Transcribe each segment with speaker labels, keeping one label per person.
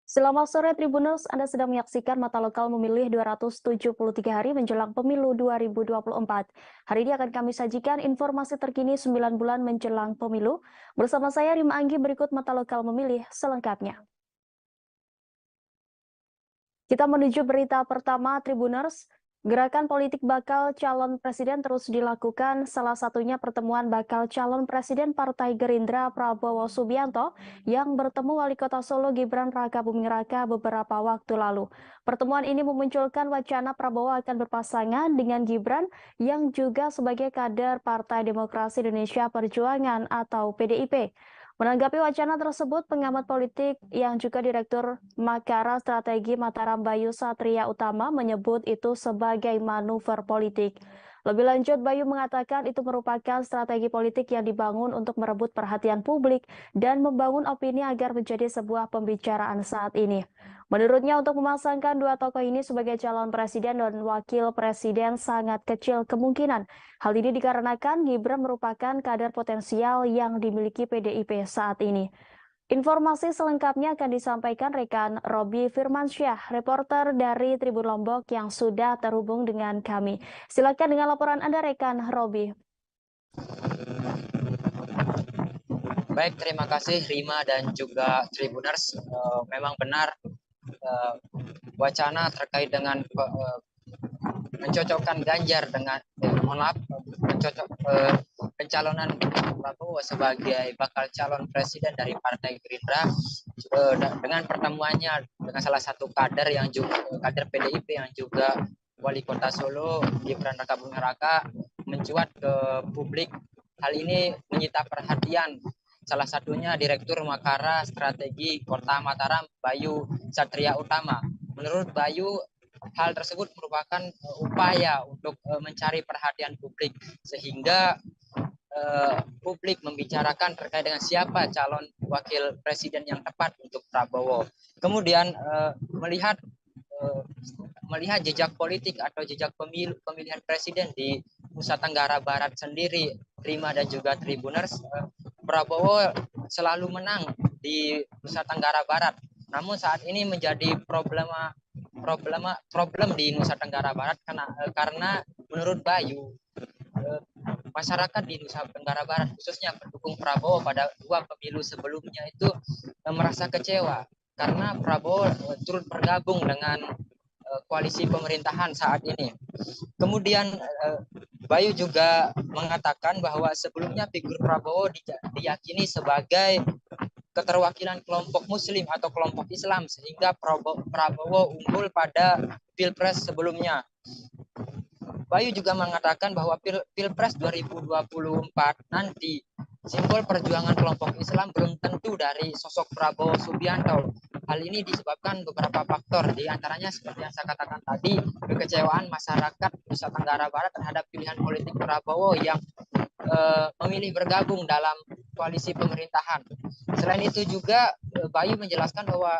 Speaker 1: Selamat sore Tribuners, Anda sedang menyaksikan Mata Lokal Memilih 273 hari menjelang pemilu 2024. Hari ini akan kami sajikan informasi terkini 9 bulan menjelang pemilu. Bersama saya Rima Anggi, berikut Mata Lokal Memilih selengkapnya. Kita menuju berita pertama Tribuners. Gerakan politik bakal calon presiden terus dilakukan, salah satunya pertemuan bakal calon presiden Partai Gerindra Prabowo Subianto yang bertemu Wali Kota Solo Gibran Rakabuming Raka beberapa waktu lalu. Pertemuan ini memunculkan wacana Prabowo akan berpasangan dengan Gibran yang juga sebagai kader Partai Demokrasi Indonesia Perjuangan atau PDIP. Menanggapi wacana tersebut, pengamat politik yang juga Direktur Makara Strategi Mataram Bayu Satria Utama menyebut itu sebagai manuver politik. Lebih lanjut, Bayu mengatakan itu merupakan strategi politik yang dibangun untuk merebut perhatian publik dan membangun opini agar menjadi sebuah pembicaraan saat ini. Menurutnya, untuk memasangkan dua tokoh ini sebagai calon presiden dan wakil presiden sangat kecil kemungkinan. Hal ini dikarenakan Gibran merupakan kader potensial yang dimiliki PDIP saat ini. Informasi selengkapnya akan disampaikan rekan Robi Firmansyah, reporter dari Tribun Lombok yang sudah terhubung dengan kami. Silakan dengan laporan Anda, rekan Robi.
Speaker 2: Baik, terima kasih Rima dan juga Tribuners. Memang benar wacana terkait dengan mencocokkan Ganjar dengan pencalonan Prabowo sebagai bakal calon presiden dari Partai Gerindra dengan pertemuannya dengan salah satu kader yang juga kader PDIP yang juga Wali Kota Solo Gibran Rakabuming Raka mencuat ke publik. Hal ini menyita perhatian salah satunya Direktur Makara Strategi Kota Mataram Bayu Satria Utama. Menurut Bayu, hal tersebut merupakan upaya untuk mencari perhatian publik sehingga publik membicarakan terkait dengan siapa calon wakil presiden yang tepat untuk Prabowo. Kemudian melihat jejak politik atau jejak pemilihan presiden di Nusa Tenggara Barat sendiri, Rima dan juga Tribuners, Prabowo selalu menang di Nusa Tenggara Barat. Namun saat ini menjadi problem di Nusa Tenggara Barat karena menurut Bayu masyarakat di Nusa Tenggara Barat khususnya pendukung Prabowo pada dua pemilu sebelumnya itu merasa kecewa karena Prabowo turut bergabung dengan koalisi pemerintahan saat ini. Kemudian Bayu juga mengatakan bahwa sebelumnya figur Prabowo diyakini sebagai keterwakilan kelompok Muslim atau kelompok Islam sehingga Prabowo unggul pada Pilpres sebelumnya. Bayu juga mengatakan bahwa Pilpres 2024 nanti simbol perjuangan kelompok Islam belum tentu dari sosok Prabowo Subianto. Hal ini disebabkan beberapa faktor, di antaranya seperti yang saya katakan tadi, kekecewaan masyarakat Nusa Tenggara Barat terhadap pilihan politik Prabowo yang memilih bergabung dalam koalisi pemerintahan. Selain itu juga Bayu menjelaskan bahwa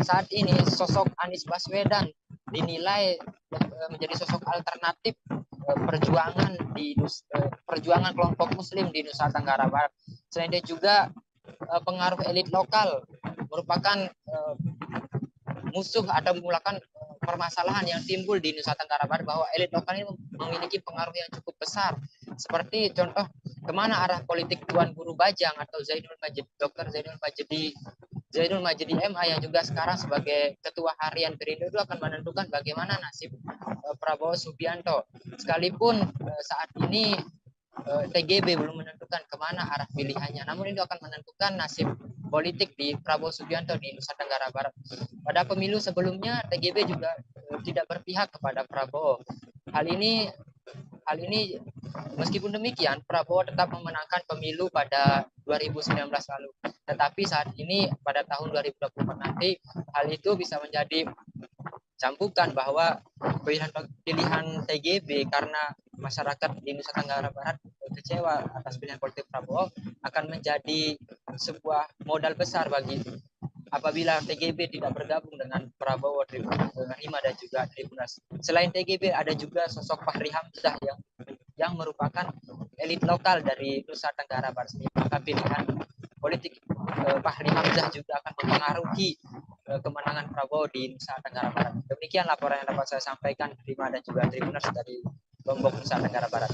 Speaker 2: saat ini sosok Anies Baswedan dinilai menjadi sosok alternatif perjuangan kelompok Muslim di Nusa Tenggara Barat. Selain itu juga pengaruh elit lokal merupakan musuh atau memulakan permasalahan yang timbul di Nusa Tenggara Barat, bahwa elit lokal ini memiliki pengaruh yang cukup besar. Seperti contoh kemana arah politik Tuan Guru Bajang atau Dr. Zainul Majdi MA yang juga sekarang sebagai ketua harian Perindo itu akan menentukan bagaimana nasib Prabowo Subianto. Sekalipun saat ini TGB belum menentukan kemana arah pilihannya, namun itu akan menentukan nasib politik di Prabowo Subianto di Nusa Tenggara Barat. Pada pemilu sebelumnya TGB juga tidak berpihak kepada Prabowo. Hal ini meskipun demikian Prabowo tetap memenangkan pemilu pada 2019 lalu. Tetapi saat ini pada tahun 2024 nanti hal itu bisa menjadi cambukan bahwa pilihan TGB karena masyarakat di Nusa Tenggara Barat kecewa atas pilihan politik Prabowo akan menjadi sebuah modal besar bagi apabila TGB tidak bergabung dengan Prabowo, Rima dan juga Tribuners. Selain TGB ada juga sosok Fahri Hamzah yang merupakan elit lokal dari Nusa Tenggara Barat. Maka pilihan politik Fahri Hamzah juga akan mempengaruhi kemenangan Prabowo di Nusa Tenggara Barat. Demikian laporan yang dapat saya sampaikan, Rima dan juga Tribuners dari Lombok, Nusa Tenggara Barat.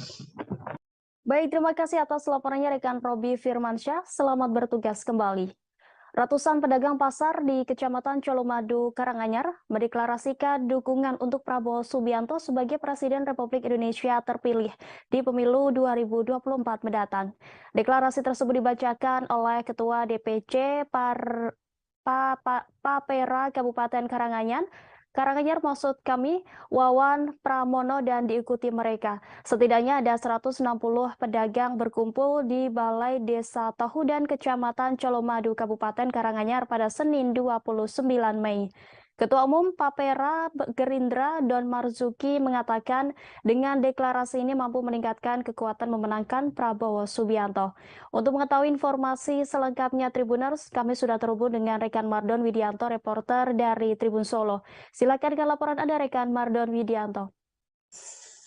Speaker 1: Baik, terima kasih atas laporannya rekan Robi Firmansyah. Selamat bertugas kembali. Ratusan pedagang pasar di Kecamatan Colomadu, Karanganyar mendeklarasikan dukungan untuk Prabowo Subianto sebagai Presiden Republik Indonesia terpilih di pemilu 2024 mendatang. Deklarasi tersebut dibacakan oleh Ketua DPC Papera Kabupaten Karanganyar maksud kami, Wawan Pramono, dan diikuti mereka. Setidaknya ada 160 pedagang berkumpul di Balai Desa Tohudan Kecamatan Colomadu Kabupaten Karanganyar pada Senin 29 Mei. Ketua Umum Papera Gerindra Don Marzuki mengatakan dengan deklarasi ini mampu meningkatkan kekuatan memenangkan Prabowo Subianto. Untuk mengetahui informasi selengkapnya Tribuners, kami sudah terhubung dengan rekan Mardon Widianto, reporter dari Tribun Solo. Silakan dengan laporan Anda, rekan Mardon Widianto.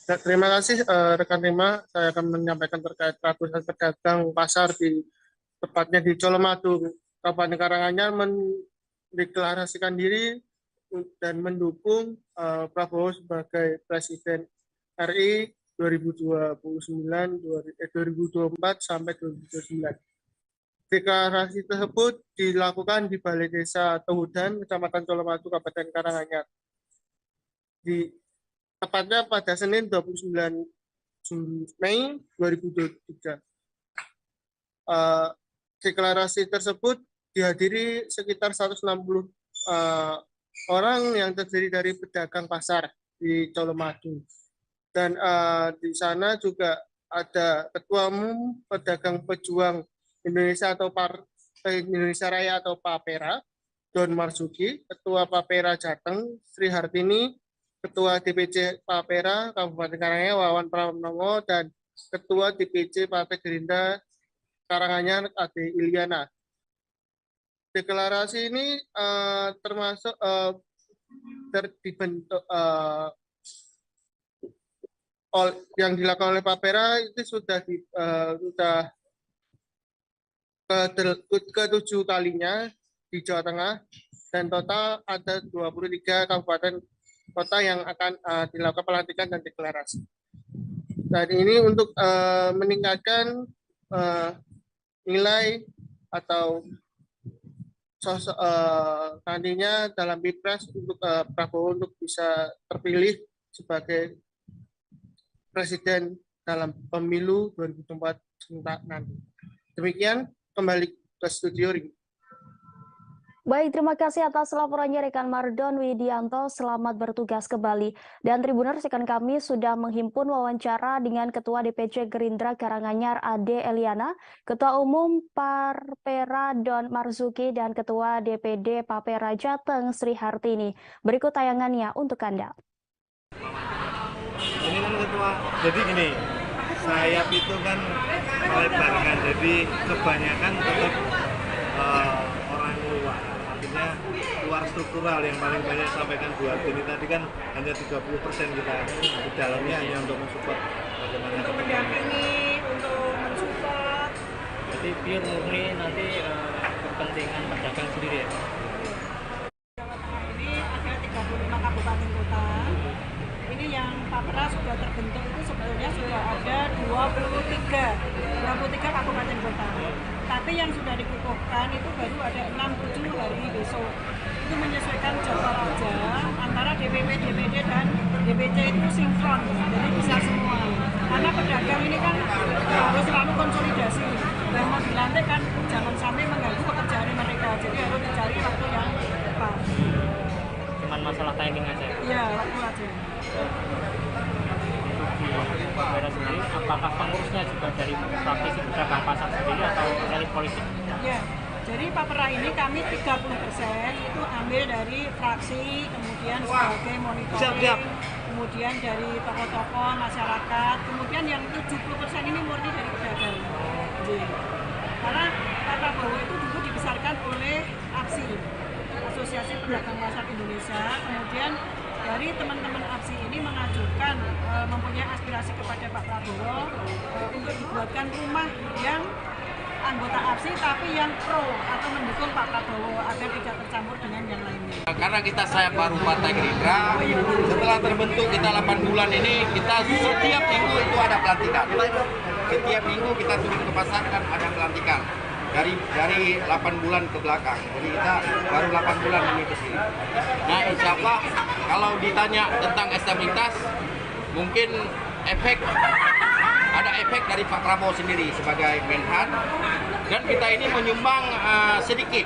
Speaker 3: Ya, terima kasih rekan Rima. Saya akan menyampaikan terkait ratusan pedagang pasar tepatnya di Colomadu, Kabupaten Karanganyar mendeklarasikan diri dan mendukung Prabowo sebagai Presiden RI 2024 sampai 2029. Deklarasi tersebut dilakukan di Balai Desa Tohudan, Kecamatan Colomadu, Kabupaten Karanganyar. Tepatnya pada Senin 29 Mei 2023. Deklarasi tersebut dihadiri sekitar 160 orang yang terdiri dari pedagang pasar di Colomadu. Dan di sana juga ada Ketua Umum Pedagang Pejuang Indonesia atau Partai Indonesia Raya atau Papera, Don Marzuki, Ketua Papera Jateng, Sri Hartini, Ketua DPC Papera Kabupaten Karanganyar, Wawan Pramono, dan Ketua DPC Partai Gerindra Karanganyar, Ade Iliana. Deklarasi ini termasuk dibentuk yang dilakukan oleh Papera itu sudah ke-7 kalinya di Jawa Tengah, dan total ada 23 kabupaten kota yang akan dilakukan pelantikan dan deklarasi. Dan ini untuk meningkatkan nilai atau sosok nantinya dalam Pilpres untuk Prabowo untuk bisa terpilih sebagai Presiden dalam pemilu 2024 nanti. Demikian, kembali ke studio Ring.
Speaker 1: Baik, terima kasih atas laporannya rekan Mardon Widianto. Selamat bertugas kembali. Dan Tribuners, rekan kami sudah menghimpun wawancara dengan Ketua DPC Gerindra Karanganyar Ade Eliana, Ketua Umum Papera Don Marzuki, dan Ketua DPD Papera Jateng Sri Hartini. Berikut tayangannya untuk Anda.
Speaker 4: Ini kan ketua, jadi gini, sayap itu kan melebar kan, jadi kebanyakan tetap orang luar, artinya luar struktural yang paling banyak sampaikan Bu Hartini tadi kan hanya 30% kita di dalamnya hanya untuk mensupport bagaimana
Speaker 5: untuk mendampingi, untuk mensupport.
Speaker 6: Jadi pure murni nanti kepentingan pedagang sendiri ya?
Speaker 5: Jawa Tengah ini ada 35 kabupaten kota. Ini yang Papera sudah terbentuk itu sebetulnya sudah ada 23 kabupaten kota. Tapi yang sudah dikukuhkan itu baru ada 6-7 hari besok. Itu menyesuaikan jadwal aja antara DPP, DPD, dan DPC itu sinkron, jadi bisa semua. Karena pedagang ini kan harus selalu konsolidasi. Dan mau dilantik kan jangan sampai mengganggu pekerjaan mereka. Jadi harus dicari waktu yang tepat.
Speaker 6: Cuman masalah timing aja?
Speaker 5: Iya, waktu aja.
Speaker 6: Untuk di daerah sendiri, apakah pengurusnya juga dari praktisi pedagang pasar sendiri atau elit politik?
Speaker 5: Ya, jadi Papera ini kami 30% itu ambil dari fraksi, kemudian sebagai monitoring, kemudian dari tokoh-tokoh masyarakat, kemudian yang 70% ini murni dari pedagang. Karena Pak Prabowo itu dulu dibesarkan oleh APSI, Asosiasi Pedagang Pasar Indonesia, kemudian dari teman-teman APSI ini mengajukan mempunyai aspirasi kepada Pak Prabowo untuk dibuatkan rumah yang anggota APSI tapi yang pro atau mendukung Pak Prabowo agar tidak tercampur dengan yang lainnya.
Speaker 7: Karena saya baru Partai Gerindra, setelah terbentuk kita 8 bulan ini, kita setiap minggu itu ada pelantikan. Setiap minggu kita turun ke pasar kan ada pelantikan. Dari 8 bulan ke belakang. Jadi kita baru 8 bulan ini ke sini. Nah, insya Allah kalau ditanya tentang stabilitas, mungkin ada efek dari Pak Prabowo sendiri sebagai Menhan, dan kita ini menyumbang sedikit.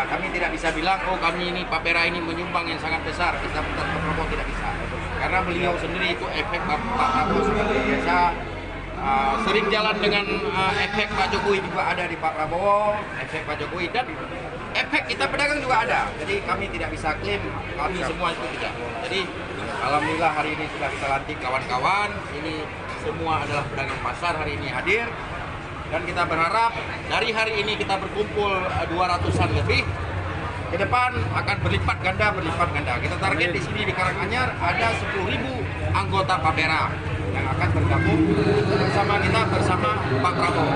Speaker 7: Kami tidak bisa bilang, oh kami ini Pak Pera ini menyumbang yang sangat besar. Kita Pak Prabowo tidak bisa, karena beliau sendiri itu efek Pak Prabowo seperti biasa. Sering jalan dengan efek Pak Jokowi juga ada di Pak Prabowo, efek Pak Jokowi, dan efek kita pedagang juga ada. Jadi kami tidak bisa klaim, kami semua itu tidak. Jadi alhamdulillah hari ini sudah kita lantik kawan-kawan, ini semua adalah pedagang pasar hari ini hadir, dan kita berharap dari hari ini kita berkumpul 200-an lebih, ke depan akan berlipat ganda. Kita target di sini di Karanganyar ada 10.000 anggota Papera yang akan bergabung bersama kita bersama Pak Prabowo.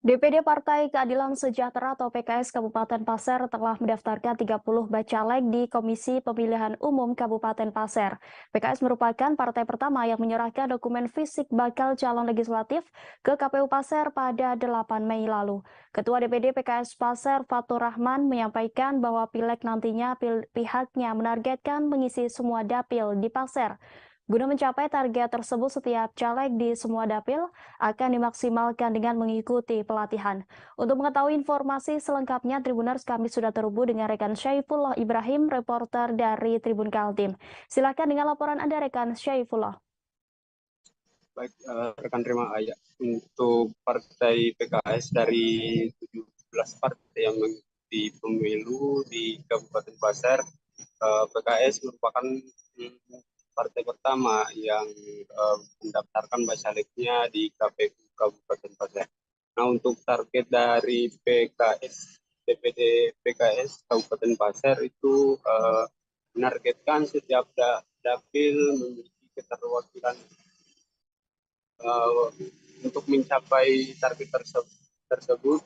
Speaker 1: DPD Partai Keadilan Sejahtera atau PKS Kabupaten Pasir telah mendaftarkan 30 bacalek di Komisi Pemilihan Umum Kabupaten Pasir. PKS merupakan partai pertama yang menyerahkan dokumen fisik bakal calon legislatif ke KPU Pasir pada 8 Mei lalu. Ketua DPD PKS Pasir Fatur Rahman menyampaikan bahwa pileg nantinya pihaknya menargetkan mengisi semua dapil di Pasir. Guna mencapai target tersebut, setiap caleg di semua dapil akan dimaksimalkan dengan mengikuti pelatihan. Untuk mengetahui informasi selengkapnya, Tribuners, kami sudah terhubung dengan rekan Syaifullah Ibrahim, reporter dari Tribun Kaltim. Silakan dengan laporan Anda, rekan Syaifullah.
Speaker 8: Baik, rekan terima ayat untuk partai PKS dari 17 partai yang mengikuti pemilu di Kabupaten Pasir, PKS merupakan partai pertama yang mendaftarkan bacaleknya di KPU Kabupaten Pasir. Nah, untuk target dari DPD PKS Kabupaten Pasir itu menargetkan setiap dapil memiliki keterwakilan. Untuk mencapai target tersebut,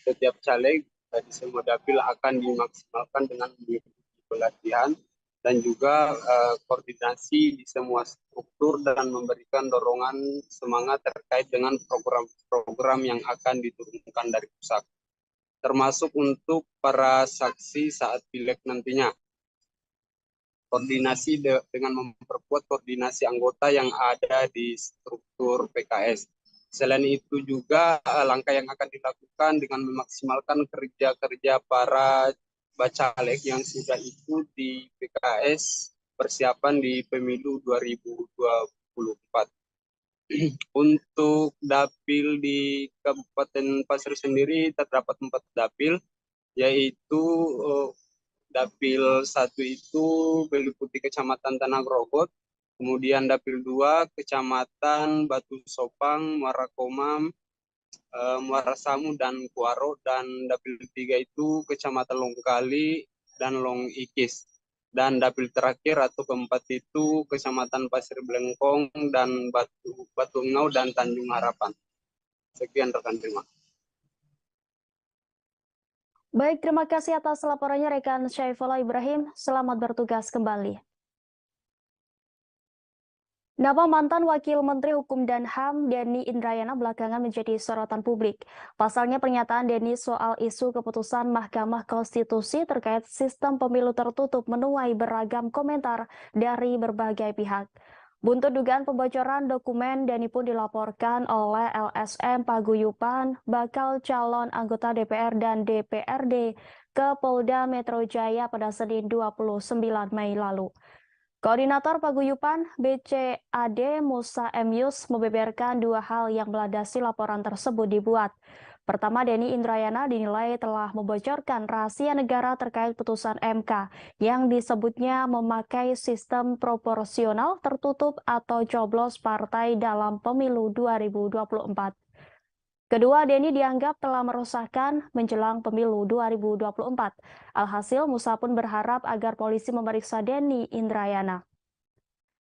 Speaker 8: setiap caleg di semua dapil akan dimaksimalkan dengan mengikuti pelatihan dan juga koordinasi di semua struktur dan memberikan dorongan semangat terkait dengan program-program yang akan diturunkan dari pusat, termasuk untuk para saksi saat pileg nantinya. Koordinasi dengan memperkuat koordinasi anggota yang ada di struktur PKS. Selain itu juga langkah yang akan dilakukan dengan memaksimalkan kerja-kerja para bacalek yang sudah ikut di PKS persiapan di pemilu 2024. Untuk dapil di Kabupaten Pasir sendiri terdapat 4 dapil, yaitu dapil 1 itu meliputi Kecamatan Tanah Grogot, kemudian dapil 2 Kecamatan Batu Sopang, Muara Komam, Muara Samu dan Kuaro, dan dapil 3 itu Kecamatan Longkali dan Long Ikis, dan dapil terakhir atau keempat itu Kecamatan Pasir Blengkong dan Batu Engau dan Tanjung Harapan. Sekian rekan, terima.
Speaker 1: Baik, terima kasih atas laporannya rekan Syaifullah Ibrahim. Selamat bertugas kembali. Nama mantan Wakil Menteri Hukum dan HAM Denny Indrayana belakangan menjadi sorotan publik. Pasalnya pernyataan Denny soal isu keputusan Mahkamah Konstitusi terkait sistem pemilu tertutup menuai beragam komentar dari berbagai pihak. Buntut dugaan pembocoran dokumen, Denny pun dilaporkan oleh LSM Paguyuban, bakal calon anggota DPR dan DPRD ke Polda Metro Jaya pada Senin 29 Mei lalu. Koordinator Paguyuban BCAD Musa M. Yus membeberkan 2 hal yang melandasi laporan tersebut dibuat. Pertama, Denny Indrayana dinilai telah membocorkan rahasia negara terkait putusan MK yang disebutnya memakai sistem proporsional tertutup atau coblos partai dalam pemilu 2024. Kedua, Denny dianggap telah meresahkan menjelang pemilu 2024. Alhasil, Musa pun berharap agar polisi memeriksa Denny Indrayana.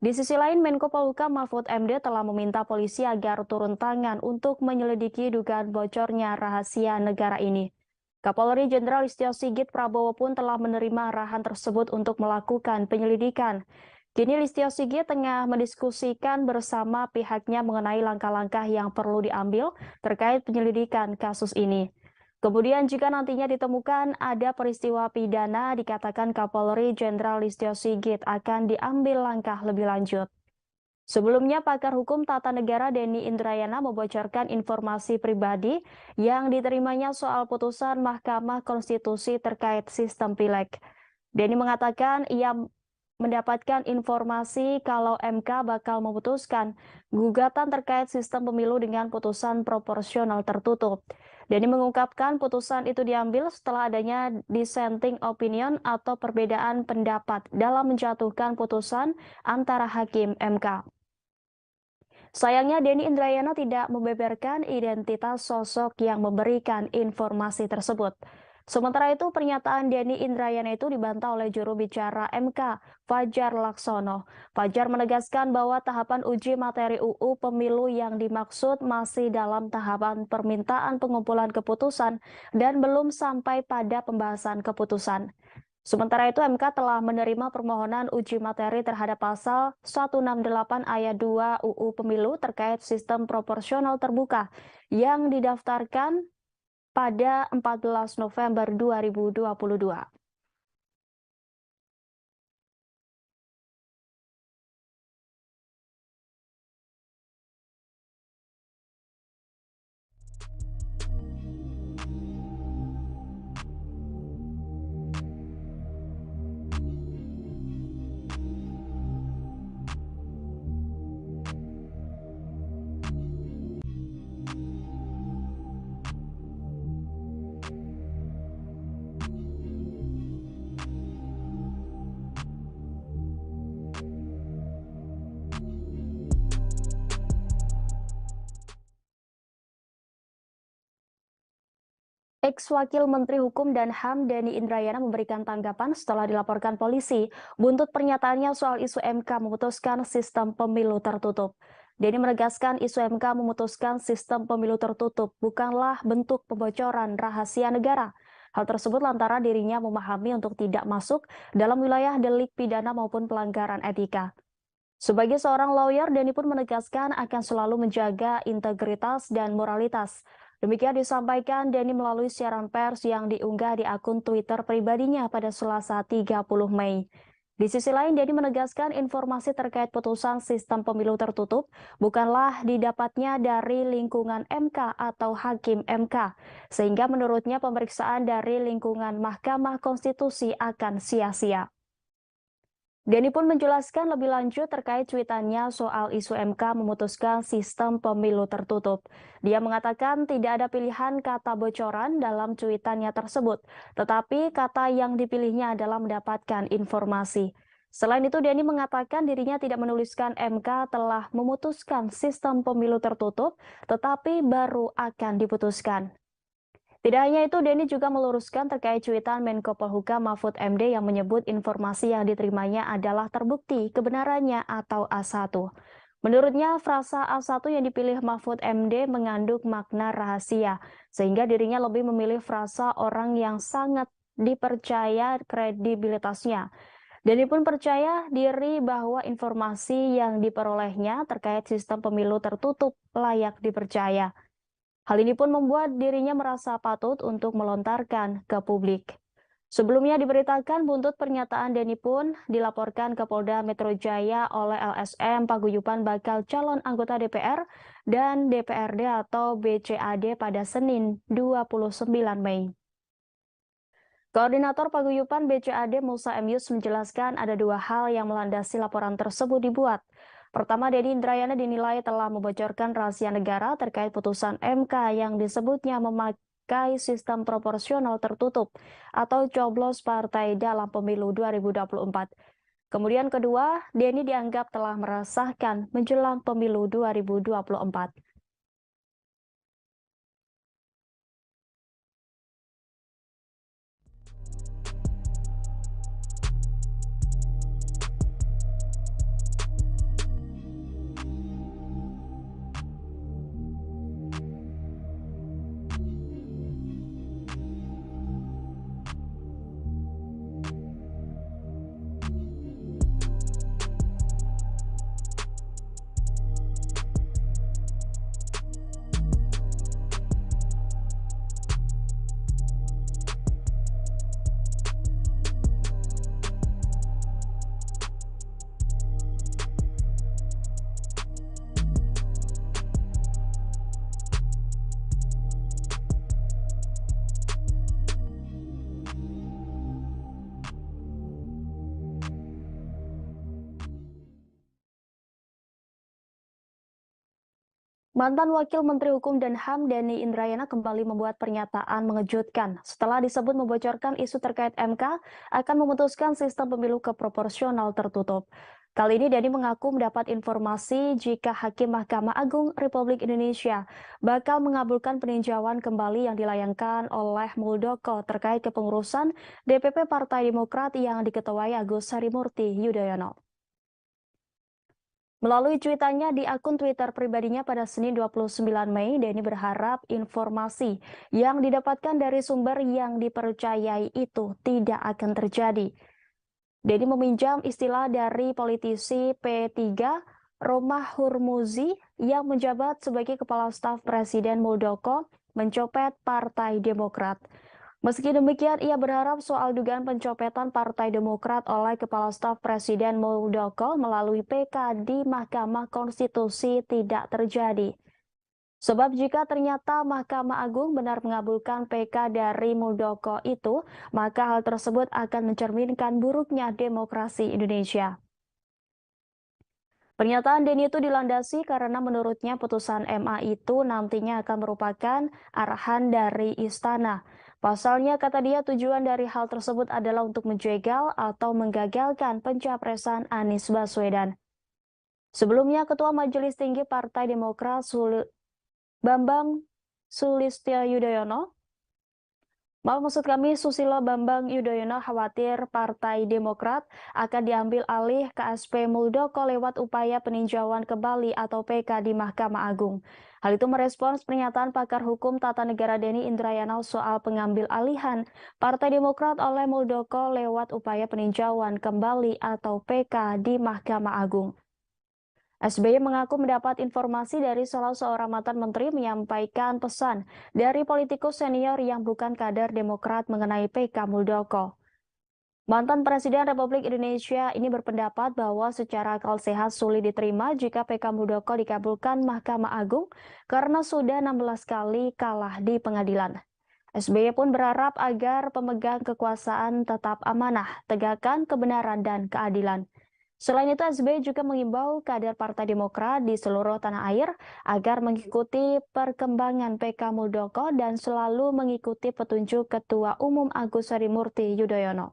Speaker 1: Di sisi lain, Menko Polhukam Mahfud MD telah meminta polisi agar turun tangan untuk menyelidiki dugaan bocornya rahasia negara ini. Kapolri Jenderal Listio Sigit Prabowo pun telah menerima arahan tersebut untuk melakukan penyelidikan. Kini Listio Sigit tengah mendiskusikan bersama pihaknya mengenai langkah-langkah yang perlu diambil terkait penyelidikan kasus ini. Kemudian jika nantinya ditemukan ada peristiwa pidana, dikatakan Kapolri Jenderal Listio Sigit akan diambil langkah lebih lanjut. Sebelumnya, pakar hukum tata negara Denny Indrayana membocorkan informasi pribadi yang diterimanya soal putusan Mahkamah Konstitusi terkait sistem pileg. Denny mengatakan ia mendapatkan informasi kalau MK bakal memutuskan gugatan terkait sistem pemilu dengan putusan proporsional tertutup. Denny mengungkapkan putusan itu diambil setelah adanya dissenting opinion atau perbedaan pendapat dalam menjatuhkan putusan antara hakim MK. Sayangnya Denny Indrayana tidak membeberkan identitas sosok yang memberikan informasi tersebut. Sementara itu, pernyataan Denny Indrayana itu dibantah oleh juru bicara MK, Fajar Laksono. Fajar menegaskan bahwa tahapan uji materi UU Pemilu yang dimaksud masih dalam tahapan permintaan pengumpulan keputusan dan belum sampai pada pembahasan keputusan. Sementara itu, MK telah menerima permohonan uji materi terhadap pasal 168 ayat 2 UU Pemilu terkait sistem proporsional terbuka yang didaftarkan pada 14 November 2022. Ex-Wakil Menteri Hukum dan HAM Denny Indrayana memberikan tanggapan setelah dilaporkan polisi buntut pernyataannya soal isu MK memutuskan sistem pemilu tertutup. Denny menegaskan isu MK memutuskan sistem pemilu tertutup bukanlah bentuk pembocoran rahasia negara. Hal tersebut lantaran dirinya memahami untuk tidak masuk dalam wilayah delik pidana maupun pelanggaran etika. Sebagai seorang lawyer, Denny pun menegaskan akan selalu menjaga integritas dan moralitas. Demikian disampaikan Denny melalui siaran pers yang diunggah di akun Twitter pribadinya pada Selasa 30 Mei. Di sisi lain, Denny menegaskan informasi terkait putusan sistem pemilu tertutup bukanlah didapatnya dari lingkungan MK atau hakim MK, sehingga menurutnya pemeriksaan dari lingkungan Mahkamah Konstitusi akan sia-sia. Denny pun menjelaskan lebih lanjut terkait cuitannya soal isu MK memutuskan sistem pemilu tertutup. Dia mengatakan tidak ada pilihan kata bocoran dalam cuitannya tersebut, tetapi kata yang dipilihnya adalah mendapatkan informasi. Selain itu, Denny mengatakan dirinya tidak menuliskan MK telah memutuskan sistem pemilu tertutup, tetapi baru akan diputuskan. Tidak hanya itu, Denny juga meluruskan terkait cuitan Menko Polhukam Mahfud MD yang menyebut informasi yang diterimanya adalah terbukti kebenarannya atau A1. Menurutnya, frasa A1 yang dipilih Mahfud MD mengandung makna rahasia, sehingga dirinya lebih memilih frasa orang yang sangat dipercaya kredibilitasnya. Denny pun percaya diri bahwa informasi yang diperolehnya terkait sistem pemilu tertutup layak dipercaya. Hal ini pun membuat dirinya merasa patut untuk melontarkan ke publik. Sebelumnya diberitakan buntut pernyataan Denny pun dilaporkan ke Polda Metro Jaya oleh LSM Paguyuban bakal calon anggota DPR dan DPRD atau BCAD pada Senin 29 Mei. Koordinator Paguyuban BCAD Musa M. Yus menjelaskan ada dua hal yang melandasi laporan tersebut dibuat. Pertama, Denny Indrayana dinilai telah membocorkan rahasia negara terkait putusan MK yang disebutnya memakai sistem proporsional tertutup atau coblos partai dalam pemilu 2024. Kemudian kedua, Denny dianggap telah meresahkan menjelang pemilu 2024. Mantan Wakil Menteri Hukum dan HAM Denny Indrayana kembali membuat pernyataan mengejutkan setelah disebut membocorkan isu terkait MK akan memutuskan sistem pemilu keproporsional tertutup. Kali ini Denny mengaku mendapat informasi jika Hakim Mahkamah Agung Republik Indonesia bakal mengabulkan peninjauan kembali yang dilayangkan oleh Muldoko terkait kepengurusan DPP Partai Demokrat yang diketuai Agus Harimurti Yudhoyono. Melalui cuitannya di akun Twitter pribadinya pada Senin 29 Mei, Denny berharap informasi yang didapatkan dari sumber yang dipercayai itu tidak akan terjadi. Denny meminjam istilah dari politisi P3 Romah Hurmuzi yang menjabat sebagai Kepala Staf Presiden Muldoko mencopet Partai Demokrat. Meski demikian, ia berharap soal dugaan pencopetan Partai Demokrat oleh Kepala Staf Presiden Muldoko melalui PK di Mahkamah Konstitusi tidak terjadi. Sebab jika ternyata Mahkamah Agung benar mengabulkan PK dari Muldoko itu, maka hal tersebut akan mencerminkan buruknya demokrasi Indonesia. Pernyataan Denny itu dilandasi karena menurutnya putusan MA itu nantinya akan merupakan arahan dari istana. Pasalnya, kata dia, tujuan dari hal tersebut adalah untuk menjegal atau menggagalkan pencapresan Anies Baswedan. Sebelumnya, Ketua Majelis Tinggi Partai Demokrat Bambang Sulistyo Yudhoyono Susilo Bambang Yudhoyono khawatir Partai Demokrat akan diambil alih KSP Muldoko lewat upaya peninjauan kembali atau PK di Mahkamah Agung. Hal itu merespons pernyataan pakar hukum tata negara Denny Indrayana soal pengambil alihan Partai Demokrat oleh Muldoko lewat upaya peninjauan kembali atau PK di Mahkamah Agung. SBY mengaku mendapat informasi dari salah seorang mantan menteri menyampaikan pesan dari politikus senior yang bukan kader Demokrat mengenai PK Muldoko. Mantan Presiden Republik Indonesia ini berpendapat bahwa secara akal sehat sulit diterima jika PK Muldoko dikabulkan Mahkamah Agung karena sudah 16 kali kalah di pengadilan. SBY pun berharap agar pemegang kekuasaan tetap amanah, tegakkan kebenaran dan keadilan. Selain itu, SBY juga mengimbau kader Partai Demokrat di seluruh tanah air agar mengikuti perkembangan PK Muldoko dan selalu mengikuti petunjuk Ketua Umum Agus Harimurti Yudhoyono.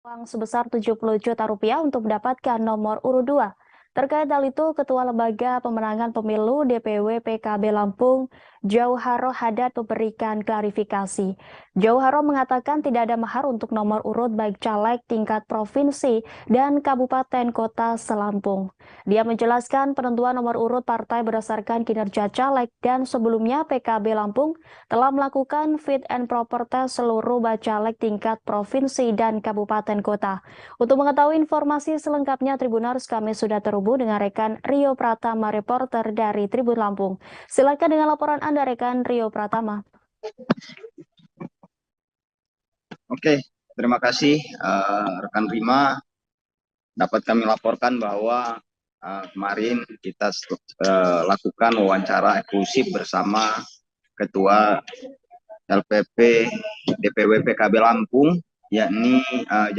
Speaker 1: Uang sebesar 70 juta rupiah untuk mendapatkan nomor urut 2. Terkait hal itu, Ketua Lembaga Pemenangan Pemilu DPW PKB Lampung, Jauharo Haddad memberikan klarifikasi. Jauharo mengatakan tidak ada mahar untuk nomor urut baik caleg tingkat provinsi dan kabupaten kota se-Lampung. Dia menjelaskan penentuan nomor urut partai berdasarkan kinerja caleg dan sebelumnya PKB Lampung telah melakukan fit and proper test seluruh bacalek tingkat provinsi dan kabupaten kota. Untuk mengetahui informasi selengkapnya Tribuners, kami sudah terhubung dengan rekan Rio Pratama, reporter dari Tribun Lampung. Silakan dengan laporan Anda, rekan Rio Pratama.
Speaker 9: Oke, terima kasih rekan Rima. Dapat kami laporkan bahwa kemarin kita lakukan wawancara eksklusif bersama Ketua LPP DPW PKB Lampung, yakni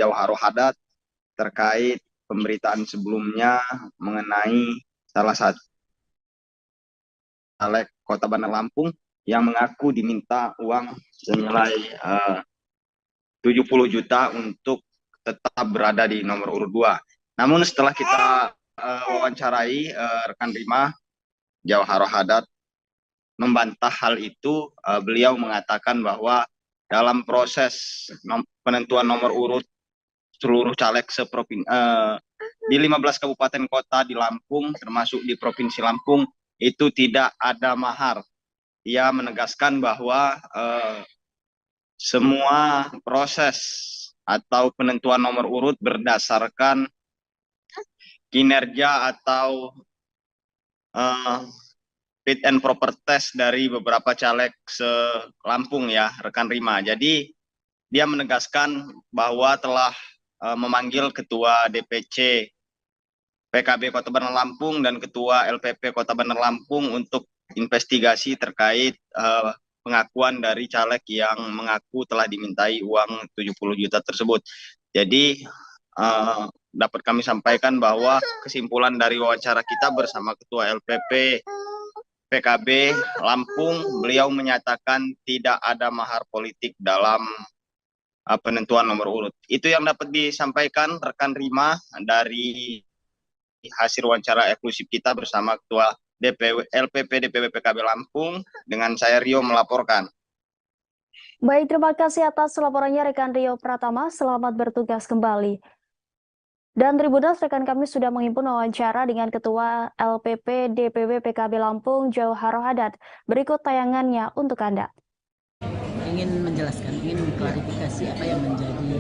Speaker 9: Jauharo Haddad, terkait pemberitaan sebelumnya mengenai salah satu caleg Kota Bandar Lampung yang mengaku diminta uang senilai 70 juta untuk tetap berada di nomor urut 2. Namun setelah kita wawancarai rekan Rima, Jauharo Haddad membantah hal itu. Beliau mengatakan bahwa dalam proses penentuan nomor urut seluruh caleg di 15 kabupaten kota di Lampung, termasuk di Provinsi Lampung, itu tidak ada mahar. Ia menegaskan bahwa semua proses atau penentuan nomor urut berdasarkan kinerja atau fit and proper test dari beberapa caleg se-Lampung, ya rekan Rima. Jadi dia menegaskan bahwa telah memanggil Ketua DPC PKB Kota Bandar Lampung dan Ketua LPP Kota Bandar Lampung untuk investigasi terkait pengakuan dari caleg yang mengaku telah dimintai uang 70 juta tersebut. Jadi dapat kami sampaikan bahwa kesimpulan dari wawancara kita bersama Ketua LPP PKB Lampung, beliau menyatakan tidak ada mahar politik dalam penentuan nomor urut. Itu yang dapat disampaikan rekan Rima dari hasil wawancara eksklusif kita bersama Ketua LPP DPW PKB Lampung, dengan saya Rio melaporkan.
Speaker 1: Baik, terima kasih atas laporannya rekan Rio Pratama. Selamat bertugas kembali. Dan Tribuners, rekan kami sudah menghimpun wawancara dengan Ketua LPP DPW PKB Lampung, Jauhar Haddad. Berikut tayangannya untuk Anda.
Speaker 10: Ingin menjelaskan, ingin mengklarifikasi apa yang menjadi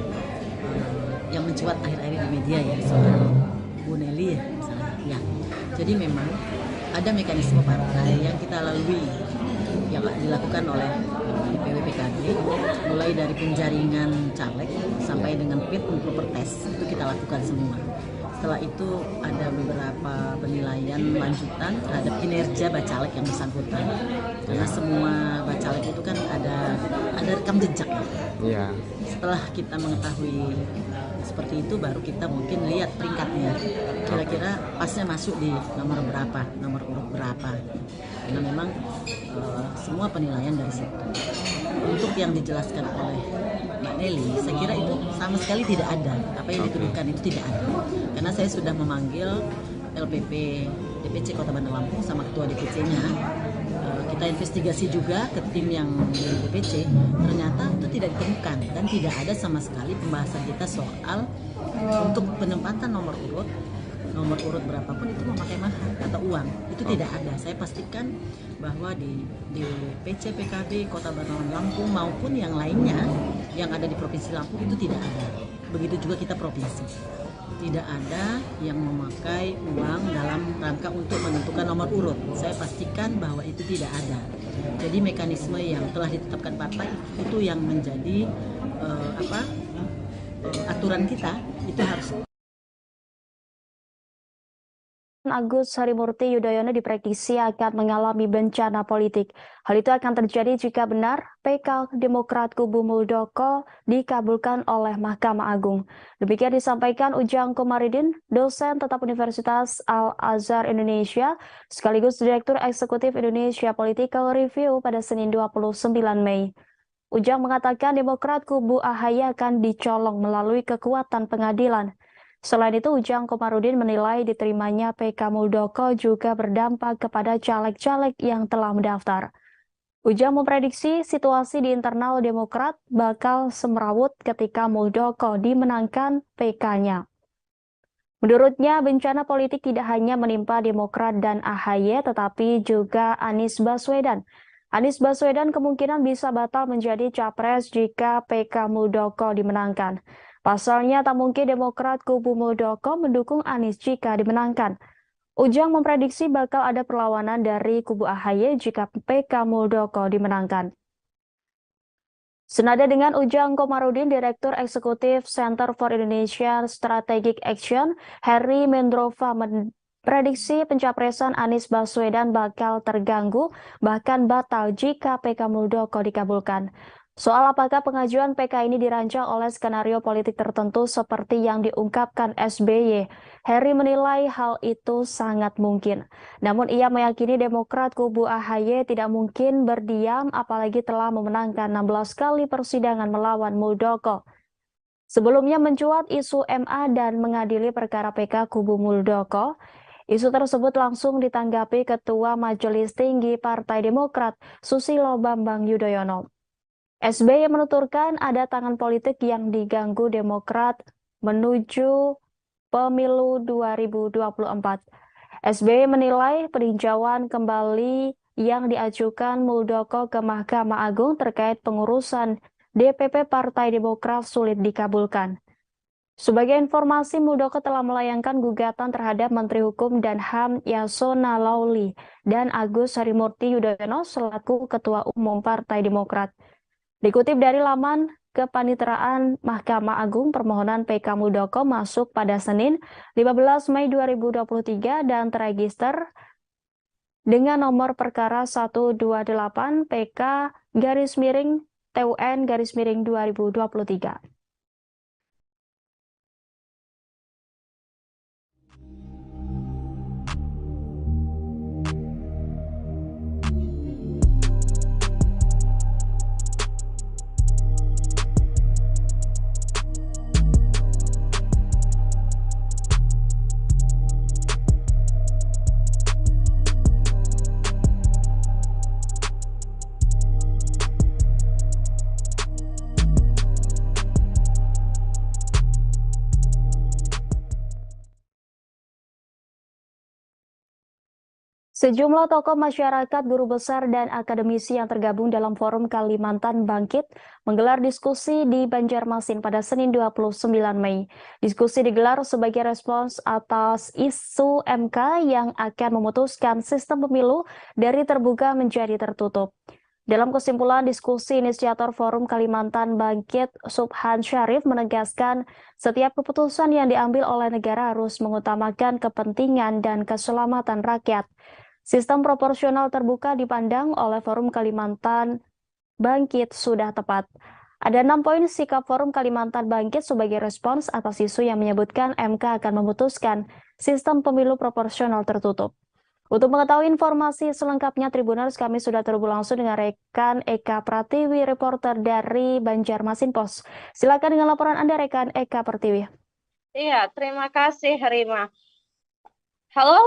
Speaker 10: yang mencuat akhir-akhir di media ya soal Bu Nelly ya misalnya. Ya, jadi memang ada mekanisme partai yang kita lalui yang dilakukan oleh DPW PKB, mulai dari penjaringan caleg sampai dengan fit and proper test itu kita lakukan semua. Setelah itu ada beberapa penilaian lanjutan terhadap kinerja bacalek yang bersangkutan. Karena semua bacalek itu kan ada rekam jejak. Ya. Setelah kita mengetahui seperti itu, baru kita mungkin lihat peringkatnya. Kira-kira pasnya masuk di nomor berapa, nomor urut berapa. Karena memang semua penilaian dari situ. Untuk yang dijelaskan oleh Mbak Nelly, saya kira itu sama sekali tidak ada. Apa yang dituduhkan itu tidak ada. Karena saya sudah memanggil LPP DPC Kota Bandar Lampung sama Ketua DPC-nya. Kita investigasi juga ke tim yang di DPC, ternyata itu tidak ditemukan dan tidak ada sama sekali pembahasan kita soal untuk penempatan nomor urut berapapun itu memakai mahar atau uang, itu tidak ada. Saya pastikan bahwa di DPC PKB Kota Bandar Lampung maupun yang lainnya yang ada di Provinsi Lampung itu tidak ada. Begitu juga kita provinsi, tidak ada yang memakai uang dalam rangka untuk menentukan nomor urut. Saya pastikan bahwa itu tidak ada. Jadi mekanisme yang telah ditetapkan partai itu yang menjadi aturan kita itu harus.
Speaker 1: Agus Harimurti Yudhoyono diprediksi akan mengalami bencana politik. Hal itu akan terjadi jika benar PK Demokrat kubu Muldoko dikabulkan oleh Mahkamah Agung. Demikian disampaikan Ujang Komarudin, dosen tetap Universitas Al-Azhar Indonesia, sekaligus Direktur Eksekutif Indonesia Political Review pada Senin 29 Mei. Ujang mengatakan Demokrat kubu AHY akan dicolong melalui kekuatan pengadilan. Selain itu, Ujang Komarudin menilai diterimanya PK Muldoko juga berdampak kepada caleg-caleg yang telah mendaftar. Ujang memprediksi situasi di internal Demokrat bakal semrawut ketika Muldoko dimenangkan PK-nya. Menurutnya, bencana politik tidak hanya menimpa Demokrat dan AHY, tetapi juga Anies Baswedan. Anies Baswedan kemungkinan bisa batal menjadi capres jika PK Muldoko dimenangkan. Pasalnya, tak mungkin Demokrat kubu Muldoko mendukung Anies jika dimenangkan. Ujang memprediksi bakal ada perlawanan dari kubu AHY jika PK Muldoko dimenangkan. Senada dengan Ujang Komarudin, Direktur Eksekutif Center for Indonesia Strategic Action, Heri Mendrova memprediksi pencapresan Anies Baswedan bakal terganggu, bahkan batal jika PK Muldoko dikabulkan. Soal apakah pengajuan PK ini dirancang oleh skenario politik tertentu seperti yang diungkapkan SBY, Heri menilai hal itu sangat mungkin. Namun ia meyakini Demokrat kubu AHY tidak mungkin berdiam apalagi telah memenangkan 16 kali persidangan melawan Muldoko. Sebelumnya mencuat isu MA dan mengadili perkara PK kubu Muldoko. Isu tersebut langsung ditanggapi Ketua Majelis Tinggi Partai Demokrat, Susilo Bambang Yudhoyono. SBY menuturkan ada tangan politik yang diganggu Demokrat menuju pemilu 2024. SBY menilai peninjauan kembali yang diajukan Muldoko ke Mahkamah Agung terkait pengurusan DPP Partai Demokrat sulit dikabulkan. Sebagai informasi, Muldoko telah melayangkan gugatan terhadap Menteri Hukum dan HAM Yasona Lauli dan Agus Harimurti Yudhoyono selaku Ketua Umum Partai Demokrat. Dikutip dari laman Kepaniteraan Mahkamah Agung, permohonan PK Muldoko masuk pada Senin 15 Mei 2023 dan terregister dengan nomor perkara 128 PK-TUN-2023. Sejumlah tokoh masyarakat, guru besar, dan akademisi yang tergabung dalam Forum Kalimantan Bangkit menggelar diskusi di Banjarmasin pada Senin 29 Mei. Diskusi digelar sebagai respons atas isu MK yang akan memutuskan sistem pemilu dari terbuka menjadi tertutup. Dalam kesimpulan diskusi, inisiator Forum Kalimantan Bangkit, Subhan Syarif, menegaskan setiap keputusan yang diambil oleh negara harus mengutamakan kepentingan dan keselamatan rakyat. Sistem proporsional terbuka dipandang oleh Forum Kalimantan Bangkit sudah tepat. Ada 6 poin sikap Forum Kalimantan Bangkit sebagai respons atas isu yang menyebutkan MK akan memutuskan sistem pemilu proporsional tertutup. Untuk mengetahui informasi selengkapnya Tribuners, kami sudah terhubung langsung dengan rekan Eka Pratiwi, reporter dari Banjarmasin Pos. Silakan dengan laporan Anda, rekan Eka Pratiwi.
Speaker 11: Iya, terima kasih Rima. Halo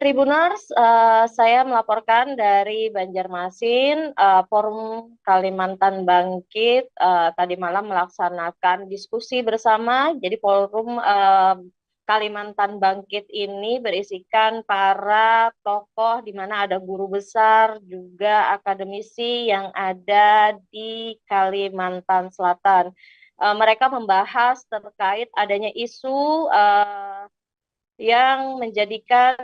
Speaker 11: Tribuners, saya melaporkan dari Banjarmasin. Forum Kalimantan Bangkit tadi malam melaksanakan diskusi bersama. Jadi forum Kalimantan Bangkit ini berisikan para tokoh di mana ada guru besar, juga akademisi yang ada di Kalimantan Selatan. Mereka membahas terkait adanya isu yang menjadikan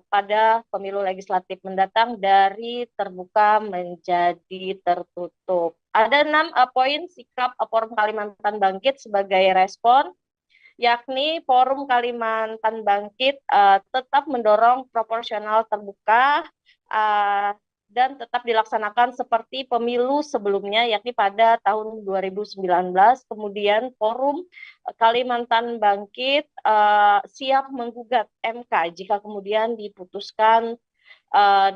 Speaker 11: pada pemilu legislatif mendatang dari terbuka menjadi tertutup. Ada 6 poin sikap Forum Kalimantan Bangkit sebagai respon, yakni Forum Kalimantan Bangkit tetap mendorong proporsional terbuka dan tetap dilaksanakan seperti pemilu sebelumnya, yakni pada tahun 2019. Kemudian Forum Kalimantan Bangkit siap menggugat MK jika kemudian diputuskan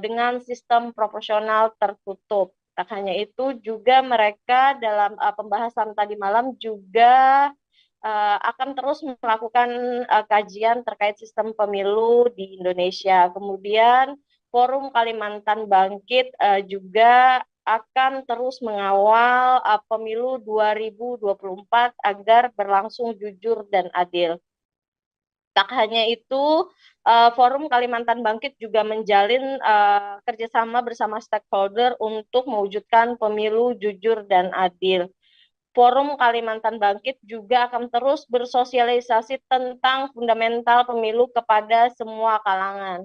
Speaker 11: dengan sistem proporsional tertutup. Tak hanya itu, juga mereka dalam pembahasan tadi malam juga akan terus melakukan kajian terkait sistem pemilu di Indonesia. Kemudian Forum Kalimantan Bangkit juga akan terus mengawal pemilu 2024 agar berlangsung jujur dan adil. Tak hanya itu, Forum Kalimantan Bangkit juga menjalin kerjasama bersama stakeholder untuk mewujudkan pemilu jujur dan adil. Forum Kalimantan Bangkit juga akan terus bersosialisasi tentang fundamental pemilu kepada semua kalangan.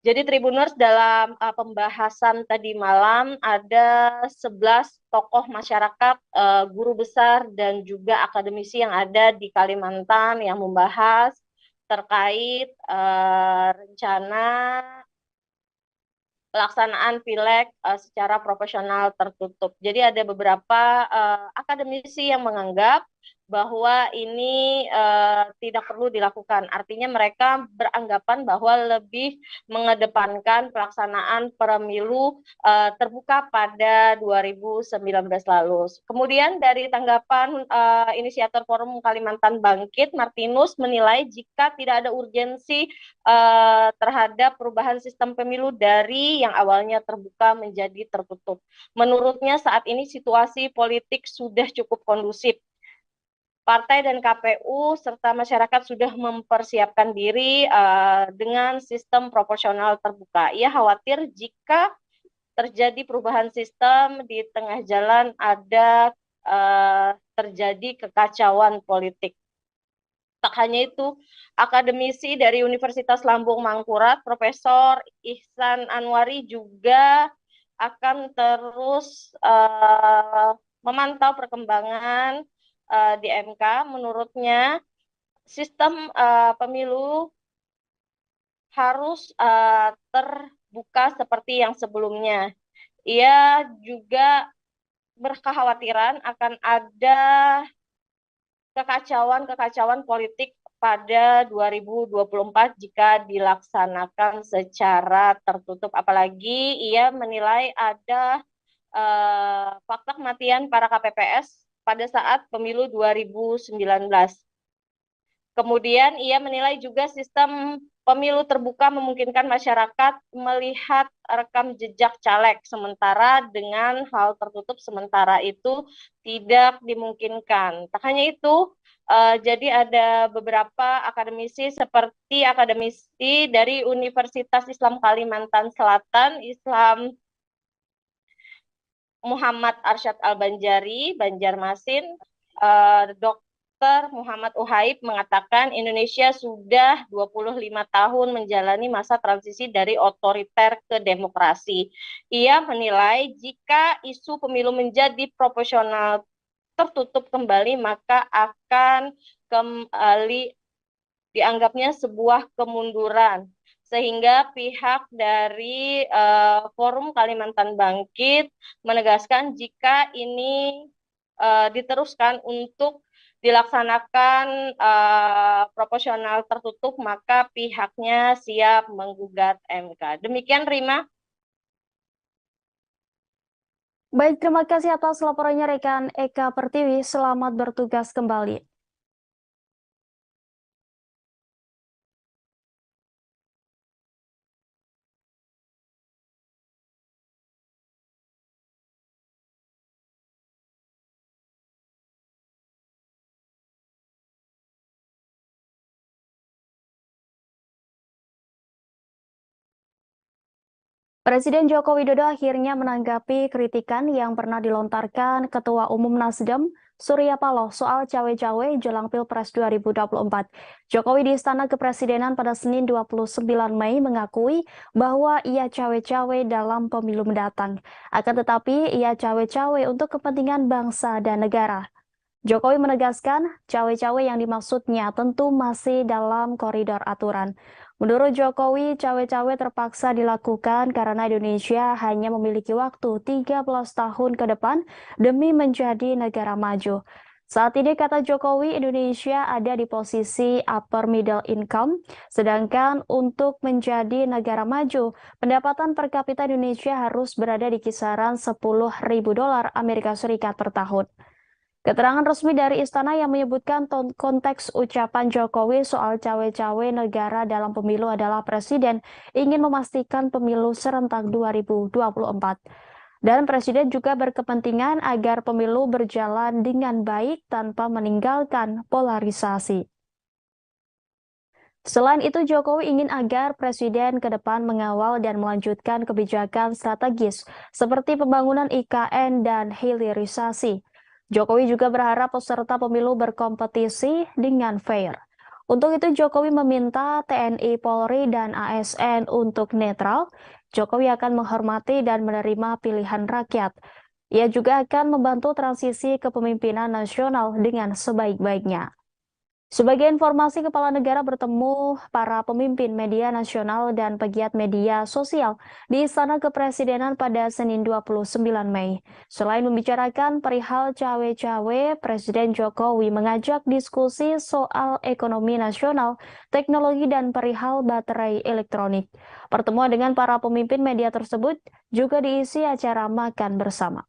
Speaker 11: Jadi Tribuners, dalam pembahasan tadi malam ada 11 tokoh masyarakat, guru besar dan juga akademisi yang ada di Kalimantan yang membahas terkait rencana pelaksanaan pileg secara proporsional tertutup. Jadi ada beberapa akademisi yang menganggap bahwa ini tidak perlu dilakukan. Artinya mereka beranggapan bahwa lebih mengedepankan pelaksanaan pemilu terbuka pada 2019 lalu. Kemudian dari tanggapan inisiator Forum Kalimantan Bangkit, Martinus menilai jika tidak ada urgensi terhadap perubahan sistem pemilu dari yang awalnya terbuka menjadi tertutup. Menurutnya saat ini situasi politik sudah cukup kondusif. Partai dan KPU serta masyarakat sudah mempersiapkan diri dengan sistem proporsional terbuka. Ia khawatir jika terjadi perubahan sistem di tengah jalan ada terjadi kekacauan politik. Tak hanya itu, akademisi dari Universitas Lambung Mangkurat, Profesor Ihsan Anwari juga akan terus memantau perkembangan di MK. Menurutnya sistem pemilu harus terbuka seperti yang sebelumnya. Ia juga berkekhawatiran akan ada kekacauan politik pada 2024 jika dilaksanakan secara tertutup. Apalagi ia menilai ada fakta kematian para KPPS pada saat pemilu 2019. Kemudian ia menilai juga sistem Pemilu terbuka memungkinkan masyarakat melihat rekam jejak caleg, sementara dengan hal tertutup sementara itu tidak dimungkinkan. Tak hanya itu, jadi ada beberapa akademisi seperti akademisi dari Universitas Islam Kalimantan Selatan, Islam Muhammad Arsyad Al-Banjari, Banjarmasin, Dr. Muhammad Uhaib mengatakan Indonesia sudah 25 tahun menjalani masa transisi dari otoriter ke demokrasi. Ia menilai jika isu pemilu menjadi proporsional tertutup kembali, maka akan kembali dianggapnya sebuah kemunduran. Sehingga pihak dari Forum Kalimantan Bangkit menegaskan jika ini diteruskan untuk dilaksanakan proporsional tertutup, maka pihaknya siap menggugat MK. Demikian, Rima.
Speaker 1: Baik, terima kasih atas laporannya rekan Eka Pertiwi. Selamat bertugas kembali. Presiden Joko Widodo akhirnya menanggapi kritikan yang pernah dilontarkan Ketua Umum Nasdem, Surya Paloh, soal cawe-cawe jelang Pilpres 2024. Jokowi di Istana Kepresidenan pada Senin 29 Mei mengakui bahwa ia cawe-cawe dalam pemilu mendatang. Akan tetapi, ia cawe-cawe untuk kepentingan bangsa dan negara. Jokowi menegaskan cawe-cawe yang dimaksudnya tentu masih dalam koridor aturan. Menurut Jokowi, cawe-cawe terpaksa dilakukan karena Indonesia hanya memiliki waktu 13 tahun ke depan demi menjadi negara maju. Saat ini, kata Jokowi, Indonesia ada di posisi upper middle income, sedangkan untuk menjadi negara maju, pendapatan per kapita Indonesia harus berada di kisaran $10.000 Amerika Serikat per tahun. Keterangan resmi dari Istana yang menyebutkan konteks ucapan Jokowi soal cawe-cawe negara dalam pemilu adalah Presiden ingin memastikan pemilu serentak 2024. Dan Presiden juga berkepentingan agar pemilu berjalan dengan baik tanpa meninggalkan polarisasi. Selain itu, Jokowi ingin agar Presiden ke depan mengawal dan melanjutkan kebijakan strategis seperti pembangunan IKN dan hilirisasi. Jokowi juga berharap peserta pemilu berkompetisi dengan fair. Untuk itu, Jokowi meminta TNI, Polri, dan ASN untuk netral. Jokowi akan menghormati dan menerima pilihan rakyat. Ia juga akan membantu transisi kepemimpinan nasional dengan sebaik-baiknya. Sebagai informasi, Kepala Negara bertemu para pemimpin media nasional dan pegiat media sosial di Istana Kepresidenan pada Senin 29 Mei. Selain membicarakan perihal cawe-cawe, Presiden Jokowi mengajak diskusi soal ekonomi nasional, teknologi, dan perihal baterai elektronik. Pertemuan dengan para pemimpin media tersebut juga diisi acara makan bersama.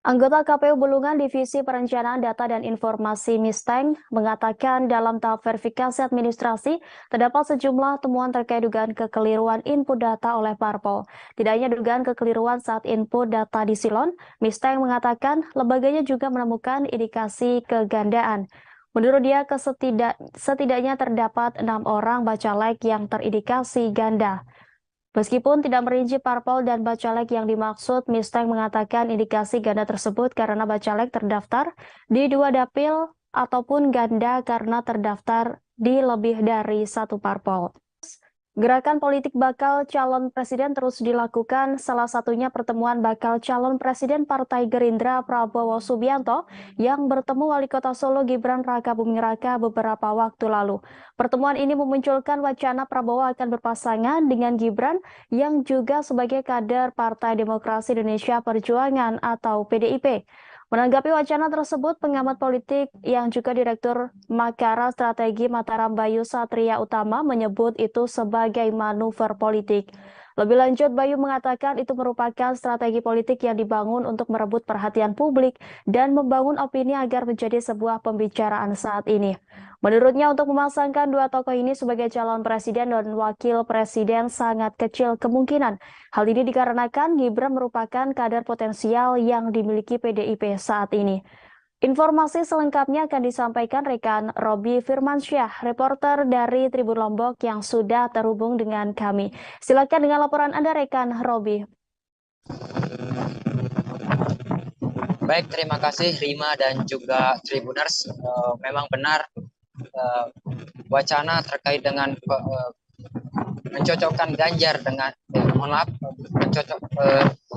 Speaker 1: Anggota KPU Bulungan Divisi Perencanaan Data dan Informasi Misteng mengatakan dalam tahap verifikasi administrasi terdapat sejumlah temuan terkait dugaan kekeliruan input data oleh parpol. Tidak hanya dugaan kekeliruan saat input data di silon, Misteng mengatakan lembaganya juga menemukan indikasi kegandaan. Menurut dia, setidaknya terdapat 6 orang bacalek yang terindikasi ganda. Meskipun tidak merinci parpol dan bacalek yang dimaksud, Misteng mengatakan indikasi ganda tersebut karena bacalek terdaftar di 2 dapil ataupun ganda karena terdaftar di lebih dari 1 parpol. Gerakan politik bakal calon presiden terus dilakukan, salah satunya pertemuan bakal calon presiden Partai Gerindra Prabowo Subianto yang bertemu Wali Kota Solo Gibran Rakabuming Raka beberapa waktu lalu. Pertemuan ini memunculkan wacana Prabowo akan berpasangan dengan Gibran yang juga sebagai kader Partai Demokrasi Indonesia Perjuangan atau PDIP. Menanggapi wacana tersebut, pengamat politik yang juga Direktur Makara Strategi Mataram Bayu Satria Utama menyebut itu sebagai manuver politik. Lebih lanjut, Bayu mengatakan itu merupakan strategi politik yang dibangun untuk merebut perhatian publik dan membangun opini agar menjadi sebuah pembicaraan saat ini. Menurutnya, untuk memasangkan 2 tokoh ini sebagai calon presiden dan wakil presiden sangat kecil kemungkinan. Hal ini dikarenakan Gibran merupakan kader potensial yang dimiliki PDIP saat ini. Informasi selengkapnya akan disampaikan rekan Robi Firmansyah, reporter dari Tribun Lombok yang sudah terhubung dengan kami. Silakan dengan laporan Anda, rekan Robi.
Speaker 2: Baik, terima kasih Rima dan juga Tribuners. Memang benar wacana terkait dengan mencocokkan Ganjar dengan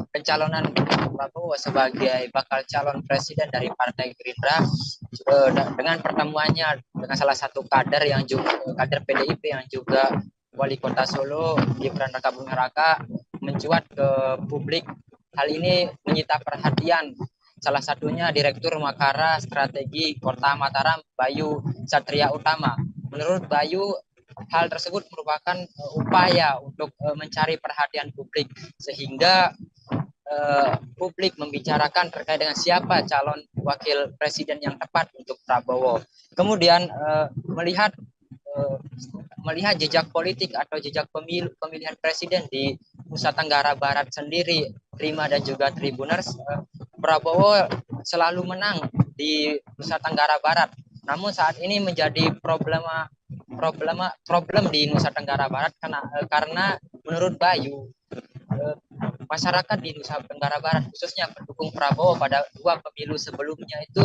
Speaker 2: pencalonan Prabowo sebagai bakal calon presiden dari Partai Gerindra dengan pertemuannya dengan salah satu kader yang juga kader PDIP yang juga Wali Kota Solo Gibran Rakabuming Raka mencuat ke publik. Hal ini menyita perhatian salah satunya Direktur Makara Strategi Kota Mataram Bayu Satria Utama. Menurut Bayu, hal tersebut merupakan upaya untuk mencari perhatian publik sehingga publik membicarakan terkait dengan siapa calon wakil presiden yang tepat untuk Prabowo. Kemudian melihat jejak politik atau jejak pemilihan presiden di Nusa Tenggara Barat sendiri, Rima dan juga Tribuners, Prabowo selalu menang di Nusa Tenggara Barat. Namun saat ini menjadi problem di Nusa Tenggara Barat karena menurut Bayu masyarakat di Nusa Tenggara Barat khususnya pendukung Prabowo pada 2 pemilu sebelumnya itu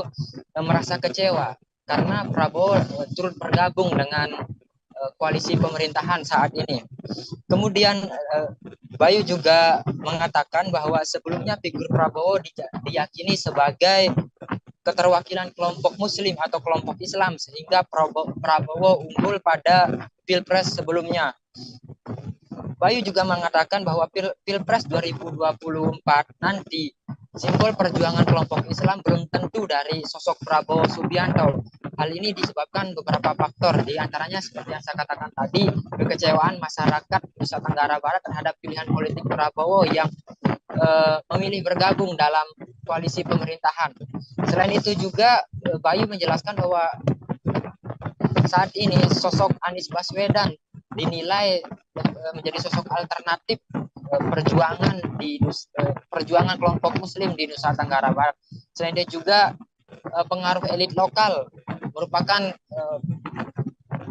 Speaker 2: merasa kecewa karena Prabowo turut bergabung dengan koalisi pemerintahan saat ini. Kemudian Bayu juga mengatakan bahwa sebelumnya figur Prabowo diyakini sebagai keterwakilan kelompok Muslim atau kelompok Islam sehingga Prabowo unggul pada Pilpres sebelumnya. Bayu juga mengatakan bahwa Pilpres 2024 nanti simbol perjuangan kelompok Islam belum tentu dari sosok Prabowo Subianto. Hal ini disebabkan beberapa faktor, di antaranya seperti yang saya katakan tadi, kekecewaan masyarakat Nusa Tenggara Barat terhadap pilihan politik Prabowo yang memilih bergabung dalam koalisi pemerintahan. Selain itu juga Bayu menjelaskan bahwa saat ini sosok Anies Baswedan dinilai menjadi sosok alternatif perjuangan kelompok Muslim di Nusa Tenggara Barat. Selain itu juga pengaruh elit lokal merupakan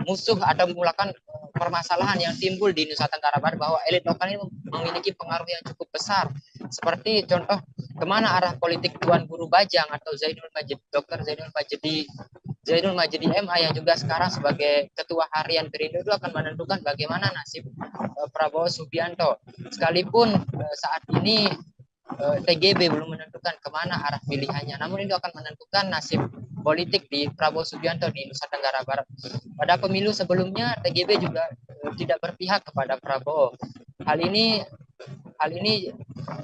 Speaker 2: musuh atau merupakan permasalahan yang timbul di Nusa Tenggara Barat, bahwa elit lokal ini memiliki pengaruh yang cukup besar. Seperti contoh kemana arah politik Tuan Guru Bajang atau Dr. Zainul Majidi MA yang juga sekarang sebagai ketua harian Perindo itu akan menentukan bagaimana nasib Prabowo Subianto. Sekalipun saat ini TGB belum menentukan kemana arah pilihannya, namun itu akan menentukan nasib politik di Prabowo Subianto di Nusa Tenggara Barat. Pada pemilu sebelumnya TGB juga tidak berpihak kepada Prabowo. Hal ini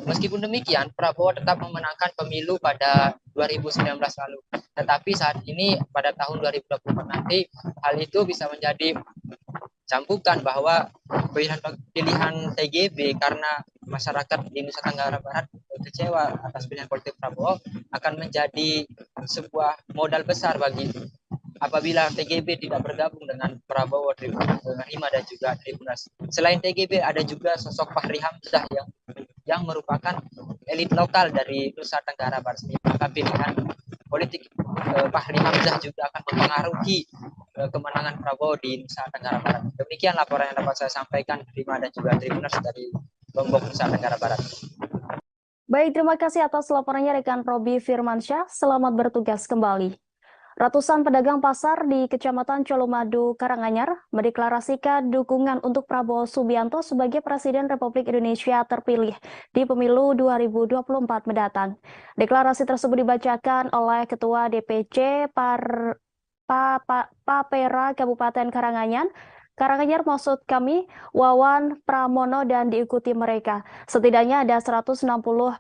Speaker 2: meskipun demikian Prabowo tetap memenangkan pemilu pada 2019 lalu. Tetapi saat ini pada tahun 2024 nanti hal itu bisa menjadi cambukan bahwa pilihan TGB karena masyarakat di Nusa Tenggara Barat kecewa atas pilihan politik Prabowo akan menjadi sebuah modal besar bagi apabila TGB tidak bergabung dengan Prabowo, Rima dan juga Tribuners. Selain TGB ada juga sosok Fahri Hamzah yang merupakan elit lokal dari Nusa Tenggara Barat. Maka pilihan politik Fahri Hamzah juga akan mempengaruhi kemenangan Prabowo di Nusa Tenggara Barat. Demikian laporan yang dapat saya sampaikan, Rima dan juga Tribuners dari Lombok, Nusa Tenggara Barat.
Speaker 1: Baik, terima kasih atas laporannya rekan Robi Firmansyah. Selamat bertugas kembali. Ratusan pedagang pasar di Kecamatan Colomadu, Karanganyar mendeklarasikan dukungan untuk Prabowo Subianto sebagai Presiden Republik Indonesia terpilih di pemilu 2024 mendatang. Deklarasi tersebut dibacakan oleh Ketua DPC Papera Kabupaten Karanganyar maksud kami, Wawan Pramono, dan diikuti mereka. Setidaknya ada 160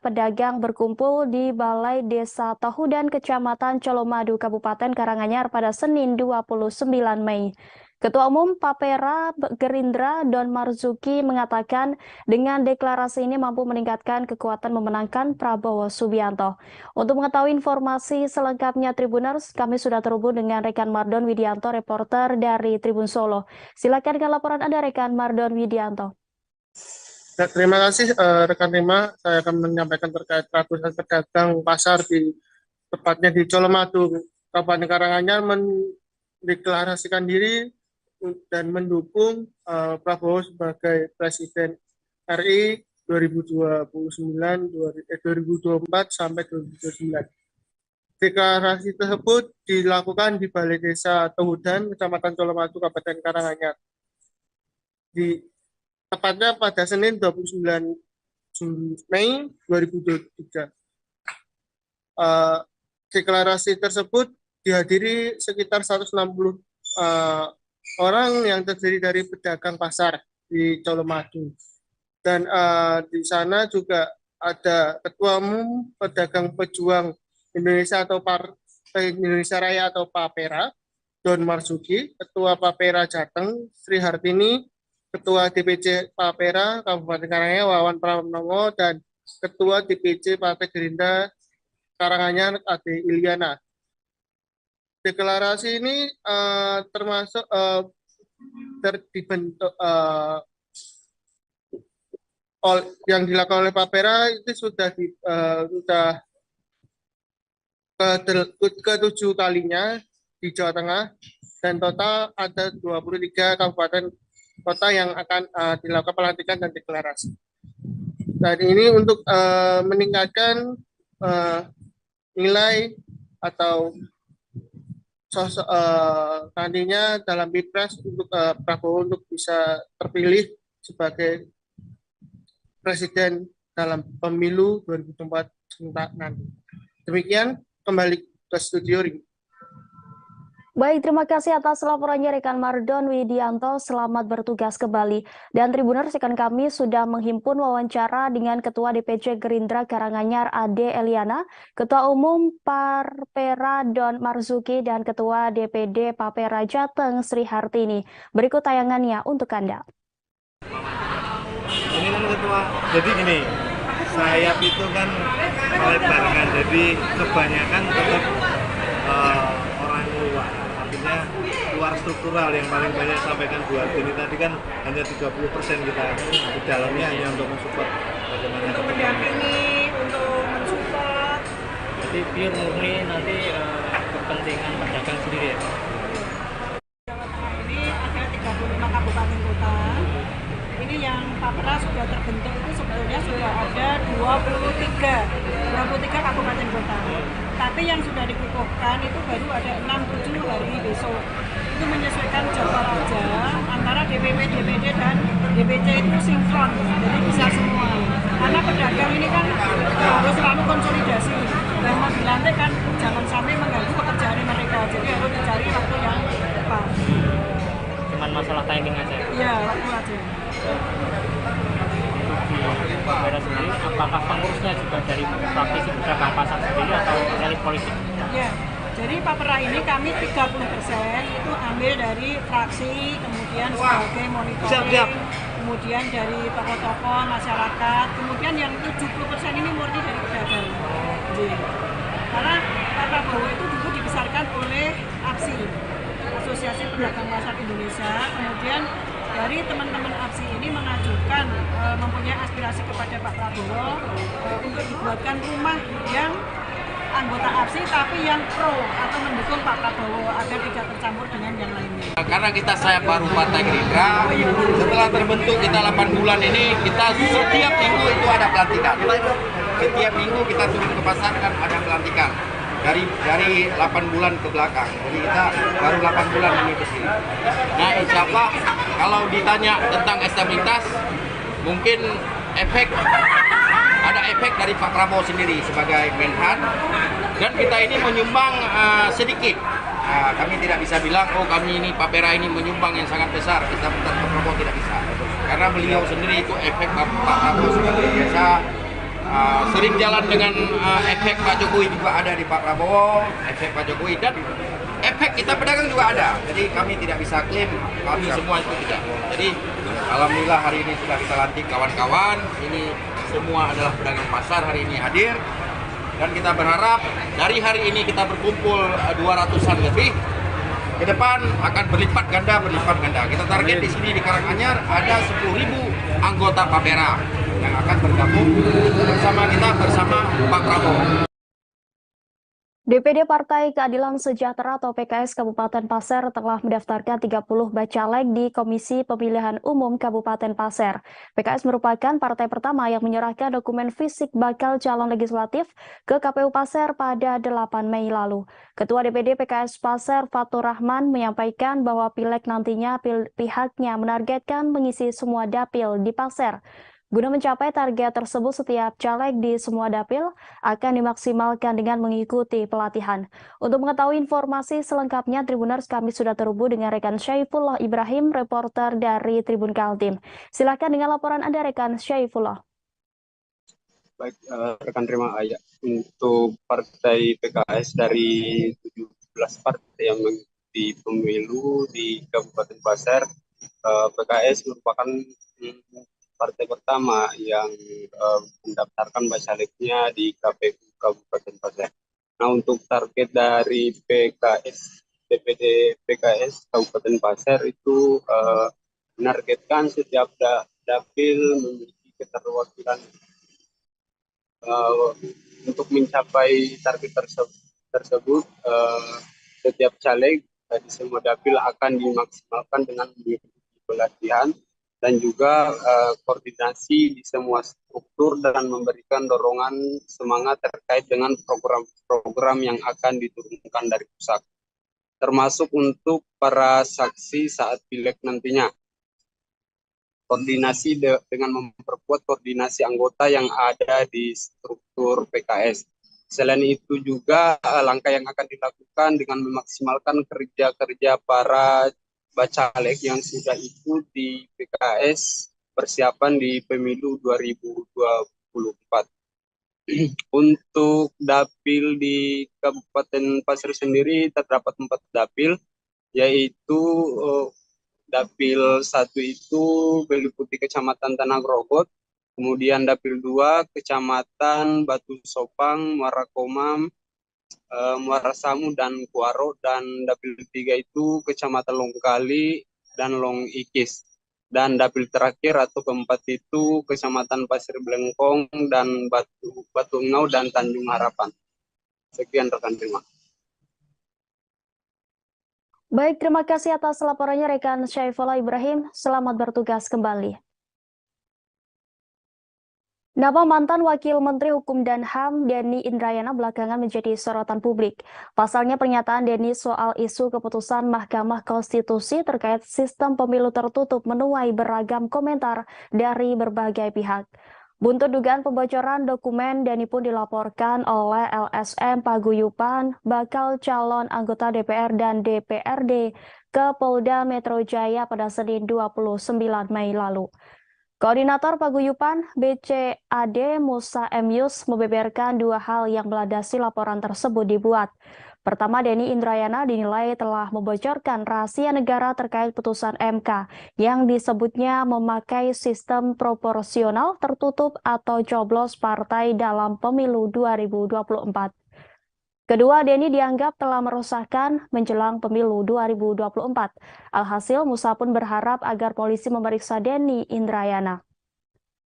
Speaker 1: pedagang berkumpul di Balai Desa Tohudan Kecamatan Colomadu Kabupaten Karanganyar pada Senin 29 Mei. Ketua Umum Papera Gerindra Don Marzuki mengatakan dengan deklarasi ini mampu meningkatkan kekuatan memenangkan Prabowo Subianto. Untuk mengetahui informasi selengkapnya Tribuners, kami sudah terhubung dengan rekan Mardon Widianto, reporter dari Tribun Solo. Silakan dengan laporan Anda, rekan Mardon Widianto.
Speaker 3: Ya, terima kasih rekan Rima. Saya akan menyampaikan terkait ratusan pedagang pasar tepatnya di Colomadu, Kabupaten Karanganyar mendeklarasikan diri dan mendukung Prabowo sebagai Presiden RI 2024 sampai 2029. Deklarasi tersebut dilakukan di Balai Desa Tohudan, Kecamatan Colomadu, Kabupaten Karanganyar. Tepatnya pada Senin 29 Mei 2023. Deklarasi tersebut dihadiri sekitar 160 orang yang terdiri dari pedagang pasar di Colomadu. Dan di sana juga ada Ketua Umum Pedagang Pejuang Indonesia atau Partai Indonesia Raya atau Papera, Don Marzuki, Ketua Papera Jateng, Sri Hartini, Ketua DPC Papera Kabupaten Karanganyar, Wawan Pramono, dan Ketua DPC Partai Gerindra Karanganyar, Ade Ilyana. Deklarasi ini termasuk dibentuk yang dilakukan oleh Papera itu sudah ke-7 kalinya di Jawa Tengah, dan total ada 23 kabupaten kota yang akan dilakukan pelantikan dan deklarasi. Dan ini untuk meningkatkan nilai atau sosok nantinya dalam Pilpres untuk Prabowo untuk bisa terpilih sebagai Presiden dalam pemilu 2024 nanti. Demikian, kembali ke studio Ring.
Speaker 1: Baik, terima kasih atas laporannya rekan Mardon Widianto. Selamat bertugas kembali. Dan Tribuners, rekan kami sudah menghimpun wawancara dengan Ketua DPC Gerindra Karanganyar Ade Eliana, Ketua Umum Papera Don Marzuki, dan Ketua DPD Papera Jateng Sri Hartini. Berikut tayangannya untuk Anda.
Speaker 4: Ini kan Ketua, jadi gini, sayap itu kan melebarkan, jadi kebanyakan tetap orang luar. Artinya luar struktural yang paling banyak sampaikan Bu Hartini tadi kan hanya 30% kita di dalamnya hanya untuk mensupport bagaimana
Speaker 5: untuk mendampingi, untuk mensupport.
Speaker 6: Jadi pure murni nanti kepentingan pedagang sendiri ya.
Speaker 5: Ini ada 35 kabupaten kota. Ini yang Papera sudah terbentuk itu sebetulnya sudah ada 23 kabupaten kota. Tapi yang sudah dikukuhkan itu baru ada 6-7 hari besok. Itu menyesuaikan jadwal aja antara DPP, DPD, dan DPC itu sinkron, jadi bisa semua. Karena pedagang ini kan harus selalu konsolidasi. Dan mau dilantik kan jangan sampai mengganggu pekerjaan mereka. Jadi harus dicari waktu yang tepat.
Speaker 6: Cuman masalah timing aja?
Speaker 5: Iya, waktu aja.
Speaker 6: Di Papera sendiri, apakah pengurusnya juga dari praktisi pedagang pasar sendiri atau elit politik?
Speaker 5: Ya, jadi Papera ini kami 30% itu ambil dari fraksi, kemudian sebagai monitoring, kemudian dari tokoh-tokoh masyarakat, kemudian yang 70% ini murni dari pedagang. Karena Pak Prabowo itu dulu dibesarkan oleh APSI, Asosiasi Pedagang Pasar Indonesia, kemudian dari teman-teman APSI ini mengajukan mempunyai aspirasi kepada Pak Prabowo untuk dibuatkan rumah yang anggota APSI tapi yang pro atau mendukung Pak Prabowo agar tidak tercampur dengan yang lainnya.
Speaker 7: Karena kita saya baru Partai Gerindra, setelah terbentuk kita 8 bulan ini, kita setiap minggu itu ada pelantikan. Setiap minggu kita turun ke pasar kan ada pelantikan. Dari 8 bulan ke belakang. Jadi kita baru 8 bulan ini ke sini. Nah, insya Allah kalau ditanya tentang stabilitas, mungkin ada efek dari Pak Prabowo sendiri sebagai Menhan, dan kita ini menyumbang sedikit. Kami tidak bisa bilang, oh kami ini Pak Pera ini menyumbang yang sangat besar. Kita Pak Prabowo tidak bisa. Karena beliau sendiri itu efek Pak Prabowo seperti biasa. Sering jalan dengan efek Pak Jokowi juga ada di Pak Prabowo, efek Pak Jokowi, dan efek kita pedagang juga ada. Jadi kami tidak bisa klaim kami semua itu tidak. Jadi alhamdulillah hari ini sudah kita lantik kawan-kawan. Ini semua adalah pedagang pasar hari ini hadir, dan kita berharap dari hari ini kita berkumpul 200-an lebih. Ke depan akan berlipat ganda. Kita target di sini di Karanganyar ada 10.000 anggota Papera yang akan bergabung bersama kita bersama Pak Prabowo.
Speaker 1: DPD Partai Keadilan Sejahtera atau PKS Kabupaten Pasir telah mendaftarkan 30 bacalek di Komisi Pemilihan Umum Kabupaten Pasir. PKS merupakan partai pertama yang menyerahkan dokumen fisik bakal calon legislatif ke KPU Pasir pada 8 Mei lalu. Ketua DPD PKS Pasir Fatur Rahman menyampaikan bahwa pileg nantinya pihaknya menargetkan mengisi semua dapil di Pasir. Guna mencapai target tersebut, setiap caleg di semua dapil akan dimaksimalkan dengan mengikuti pelatihan. Untuk mengetahui informasi selengkapnya, Tribuners, kami sudah terhubung dengan rekan Syaifullah Ibrahim, reporter dari Tribun Kaltim. Silakan dengan laporan Anda, rekan Syaifullah.
Speaker 8: Baik, rekan terima kasih. Untuk partai PKS dari 17 partai yang mengikuti pemilu di Kabupaten Pasir, PKS merupakan partai pertama yang mendaftarkan bacaleknya di KPU Kabupaten Pasir. Nah, untuk target dari DPD PKS Kabupaten Pasir itu menargetkan setiap dapil memiliki keterwakilan. Untuk mencapai target tersebut, setiap caleg di semua dapil akan dimaksimalkan dengan mengikuti pelatihan dan juga koordinasi di semua struktur dan memberikan dorongan semangat terkait dengan program-program yang akan diturunkan dari pusat, termasuk untuk para saksi saat pileg nantinya. Koordinasi dengan memperkuat koordinasi anggota yang ada di struktur PKS. Selain itu juga langkah yang akan dilakukan dengan memaksimalkan kerja-kerja para bacalek yang sudah ikut di PKS persiapan di pemilu 2024. Untuk dapil di Kabupaten Pasir sendiri terdapat 4 dapil, yaitu dapil 1 itu meliputi Kecamatan Tanah Grogot, kemudian dapil 2 Kecamatan Batu Sopang, Muara Komam, Muara Samu dan Kuaro, dan dapil 3 itu Kecamatan Longkali dan Long Ikis, dan dapil terakhir atau keempat itu Kecamatan Pasir Blengkong dan Batu Engau dan Tanjung Harapan. Sekian rekan, terima.
Speaker 1: Baik, terima kasih atas laporannya rekan Syaifullah Ibrahim. Selamat bertugas kembali. Nama mantan Wakil Menteri Hukum dan HAM Denny Indrayana belakangan menjadi sorotan publik. Pasalnya pernyataan Denny soal isu keputusan Mahkamah Konstitusi terkait sistem pemilu tertutup menuai beragam komentar dari berbagai pihak. Buntut dugaan pembocoran dokumen, Denny pun dilaporkan oleh LSM Paguyuban, bakal calon anggota DPR dan DPRD ke Polda Metro Jaya pada Senin 29 Mei lalu. Koordinator Paguyuban BCAD Musa M. Yus membeberkan 2 hal yang melandasi laporan tersebut dibuat. Pertama, Denny Indrayana dinilai telah membocorkan rahasia negara terkait putusan MK yang disebutnya memakai sistem proporsional tertutup atau coblos partai dalam pemilu 2024. Kedua, Denny dianggap telah meresahkan menjelang pemilu 2024. Alhasil, Musa pun berharap agar polisi memeriksa Denny Indrayana.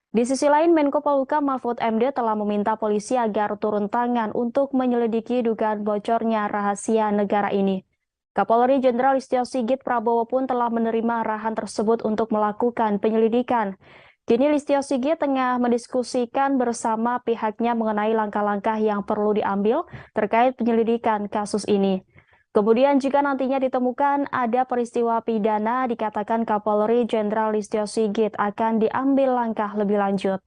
Speaker 1: Di sisi lain, Menko Polhukam Mahfud MD telah meminta polisi agar turun tangan untuk menyelidiki dugaan bocornya rahasia negara ini. Kapolri Jenderal Listio Sigit Prabowo pun telah menerima arahan tersebut untuk melakukan penyelidikan. Kini Listio Sigit tengah mendiskusikan bersama pihaknya mengenai langkah-langkah yang perlu diambil terkait penyelidikan kasus ini. Kemudian jika nantinya ditemukan ada peristiwa pidana, dikatakan Kapolri Jenderal Listio Sigit akan diambil langkah lebih lanjut.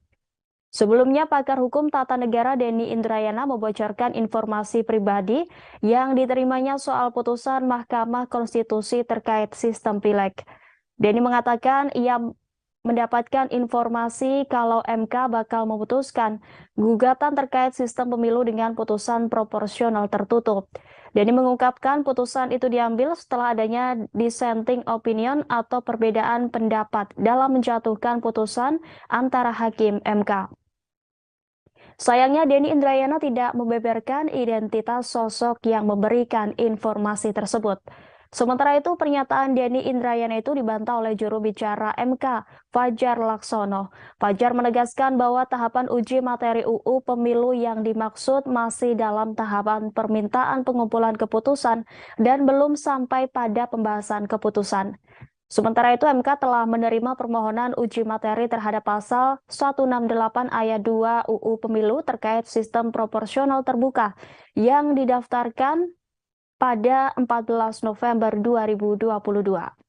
Speaker 1: Sebelumnya, pakar hukum tata negara Denny Indrayana membocorkan informasi pribadi yang diterimanya soal putusan Mahkamah Konstitusi terkait sistem pileg. Denny mengatakan ia mendapatkan informasi kalau MK bakal memutuskan gugatan terkait sistem pemilu dengan putusan proporsional tertutup. Denny mengungkapkan putusan itu diambil setelah adanya dissenting opinion atau perbedaan pendapat dalam menjatuhkan putusan antara hakim MK. Sayangnya Denny Indrayana tidak membeberkan identitas sosok yang memberikan informasi tersebut. Sementara itu, pernyataan Denny Indrayana itu dibantah oleh juru bicara MK, Fajar Laksono. Fajar menegaskan bahwa tahapan uji materi UU Pemilu yang dimaksud masih dalam tahapan permintaan pengumpulan keputusan dan belum sampai pada pembahasan keputusan. Sementara itu, MK telah menerima permohonan uji materi terhadap pasal 168 ayat 2 UU Pemilu terkait sistem proporsional terbuka yang didaftarkan pada 14 November 2022.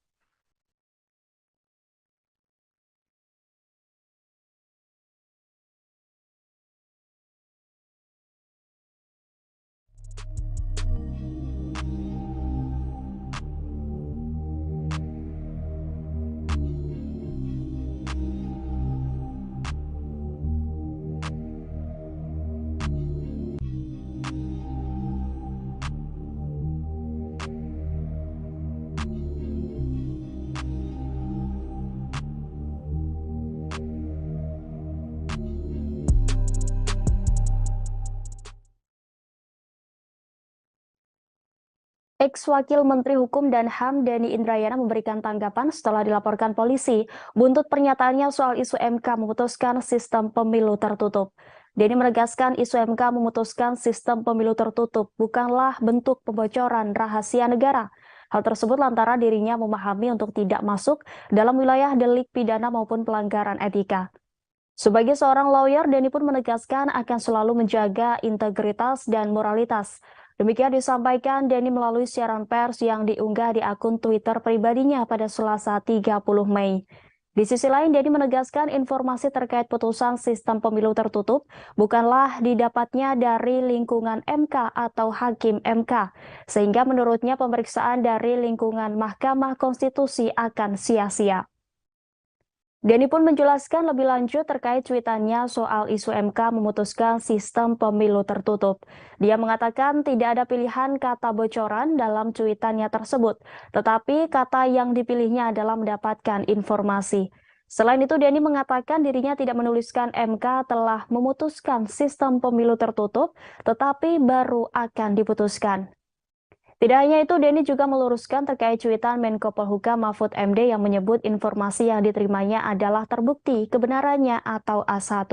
Speaker 1: Ex-Wakil Menteri Hukum dan HAM Denny Indrayana memberikan tanggapan setelah dilaporkan polisi buntut pernyataannya soal isu MK memutuskan sistem pemilu tertutup. Denny menegaskan isu MK memutuskan sistem pemilu tertutup bukanlah bentuk pembocoran rahasia negara. Hal tersebut lantaran dirinya memahami untuk tidak masuk dalam wilayah delik pidana maupun pelanggaran etika. Sebagai seorang lawyer, Denny pun menegaskan akan selalu menjaga integritas dan moralitas. Demikian disampaikan Denny melalui siaran pers yang diunggah di akun Twitter pribadinya pada Selasa 30 Mei. Di sisi lain, Denny menegaskan informasi terkait putusan sistem pemilu tertutup bukanlah didapatnya dari lingkungan MK atau hakim MK, sehingga menurutnya pemeriksaan dari lingkungan Mahkamah Konstitusi akan sia-sia. Denny pun menjelaskan lebih lanjut terkait cuitannya soal isu MK memutuskan sistem pemilu tertutup. Dia mengatakan tidak ada pilihan kata bocoran dalam cuitannya tersebut, tetapi kata yang dipilihnya adalah mendapatkan informasi. Selain itu, Denny mengatakan dirinya tidak menuliskan MK telah memutuskan sistem pemilu tertutup, tetapi baru akan diputuskan. Tidak hanya itu, Denny juga meluruskan terkait cuitan Menko Polhukam Mahfud MD yang menyebut informasi yang diterimanya adalah terbukti kebenarannya atau A1.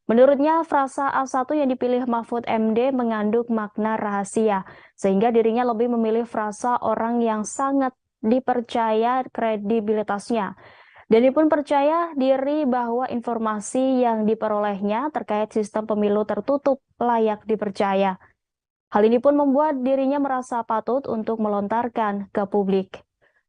Speaker 1: Menurutnya, frasa A1 yang dipilih Mahfud MD mengandung makna rahasia, sehingga dirinya lebih memilih frasa orang yang sangat dipercaya kredibilitasnya. Denny pun percaya diri bahwa informasi yang diperolehnya terkait sistem pemilu tertutup layak dipercaya. Hal ini pun membuat dirinya merasa patut untuk melontarkan ke publik.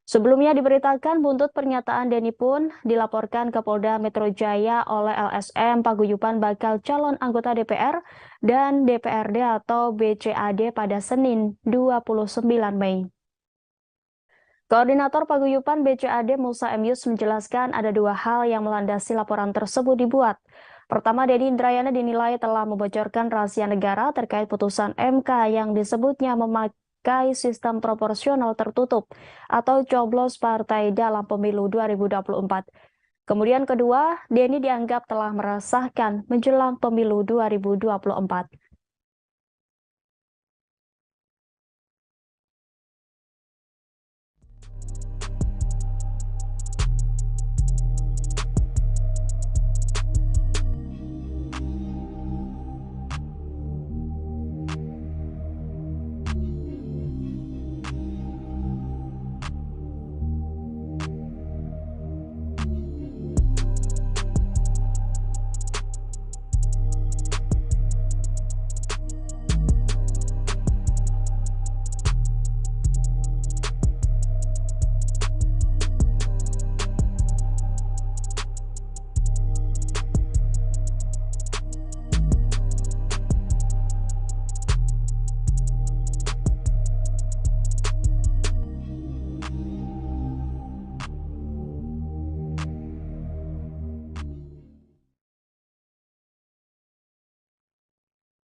Speaker 1: Sebelumnya diberitakan buntut pernyataan Denny pun dilaporkan ke Polda Metro Jaya oleh LSM Paguyuban bakal calon anggota DPR dan DPRD atau BCAD pada Senin 29 Mei. Koordinator Paguyuban BCAD Musa Emius menjelaskan ada dua hal yang melandasi laporan tersebut dibuat. Pertama, Denny Indrayana dinilai telah membocorkan rahasia negara terkait putusan MK yang disebutnya memakai sistem proporsional tertutup atau coblos partai dalam pemilu 2024. Kemudian kedua, Denny dianggap telah meresahkan menjelang pemilu 2024.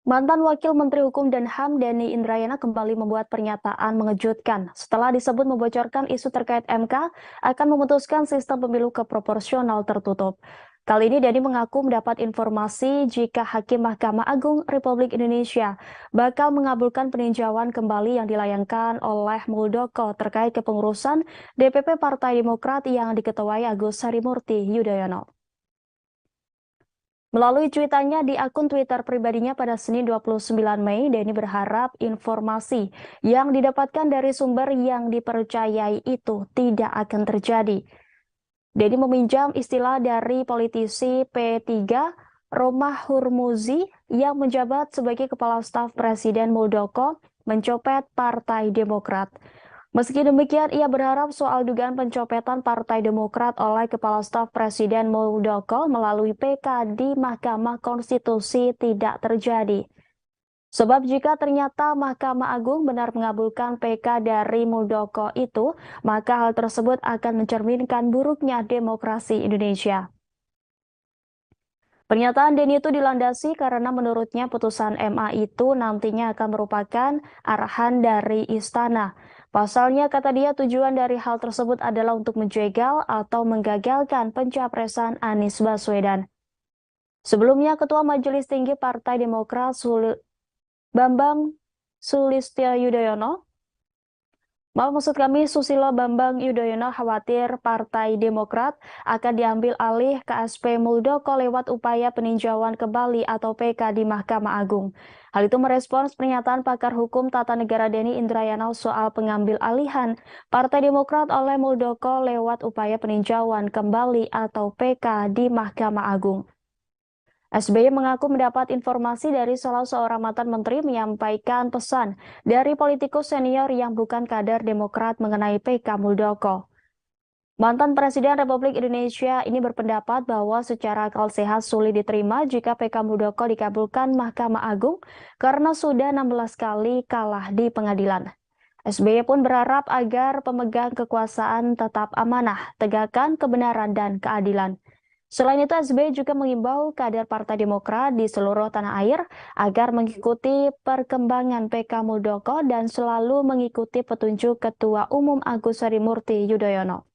Speaker 1: Mantan Wakil Menteri Hukum dan HAM Denny Indrayana kembali membuat pernyataan mengejutkan setelah disebut membocorkan isu terkait MK akan memutuskan sistem pemilu keproporsional tertutup. Kali ini Denny mengaku mendapat informasi jika Hakim Mahkamah Agung Republik Indonesia bakal mengabulkan peninjauan kembali yang dilayangkan oleh Muldoko terkait kepengurusan DPP Partai Demokrat yang diketuai Agus Harimurti Yudhoyono. Melalui cuitannya di akun Twitter pribadinya pada Senin 29 Mei, Denny berharap informasi yang didapatkan dari sumber yang dipercayai itu tidak akan terjadi. Denny meminjam istilah dari politisi P3 Romah Hurmuzi yang menjabat sebagai Kepala Staf Presiden Muldoko mencopet Partai Demokrat. Meski demikian, ia berharap soal dugaan pencopetan Partai Demokrat oleh Kepala Staf Presiden Muldoko melalui PK di Mahkamah Konstitusi tidak terjadi. Sebab jika ternyata Mahkamah Agung benar mengabulkan PK dari Muldoko itu, maka hal tersebut akan mencerminkan buruknya demokrasi Indonesia. Pernyataan Denny itu dilandasi karena menurutnya putusan MA itu nantinya akan merupakan arahan dari istana. Pasalnya, kata dia, tujuan dari hal tersebut adalah untuk menjegal atau menggagalkan pencapresan Anies Baswedan. Sebelumnya, Ketua Majelis Tinggi Partai Demokrat Bambang Sulistyo Yudhoyono, Susilo Bambang Yudhoyono khawatir Partai Demokrat akan diambil alih KSP Muldoko lewat upaya peninjauan kembali atau PK di Mahkamah Agung. Hal itu merespons pernyataan pakar hukum tata negara Denny Indrayana soal pengambil alihan Partai Demokrat oleh Muldoko lewat upaya peninjauan kembali atau PK di Mahkamah Agung. SBY mengaku mendapat informasi dari salah seorang mantan menteri menyampaikan pesan dari politikus senior yang bukan kader Demokrat mengenai PK Muldoko. Mantan Presiden Republik Indonesia ini berpendapat bahwa secara akal sehat sulit diterima jika PK Muldoko dikabulkan Mahkamah Agung karena sudah 16 kali kalah di pengadilan. SBY pun berharap agar pemegang kekuasaan tetap amanah, tegakkan kebenaran dan keadilan. Selain itu, SBY juga mengimbau kader Partai Demokrat di seluruh tanah air agar mengikuti perkembangan PK Muldoko dan selalu mengikuti petunjuk Ketua Umum Agus Harimurti Yudhoyono.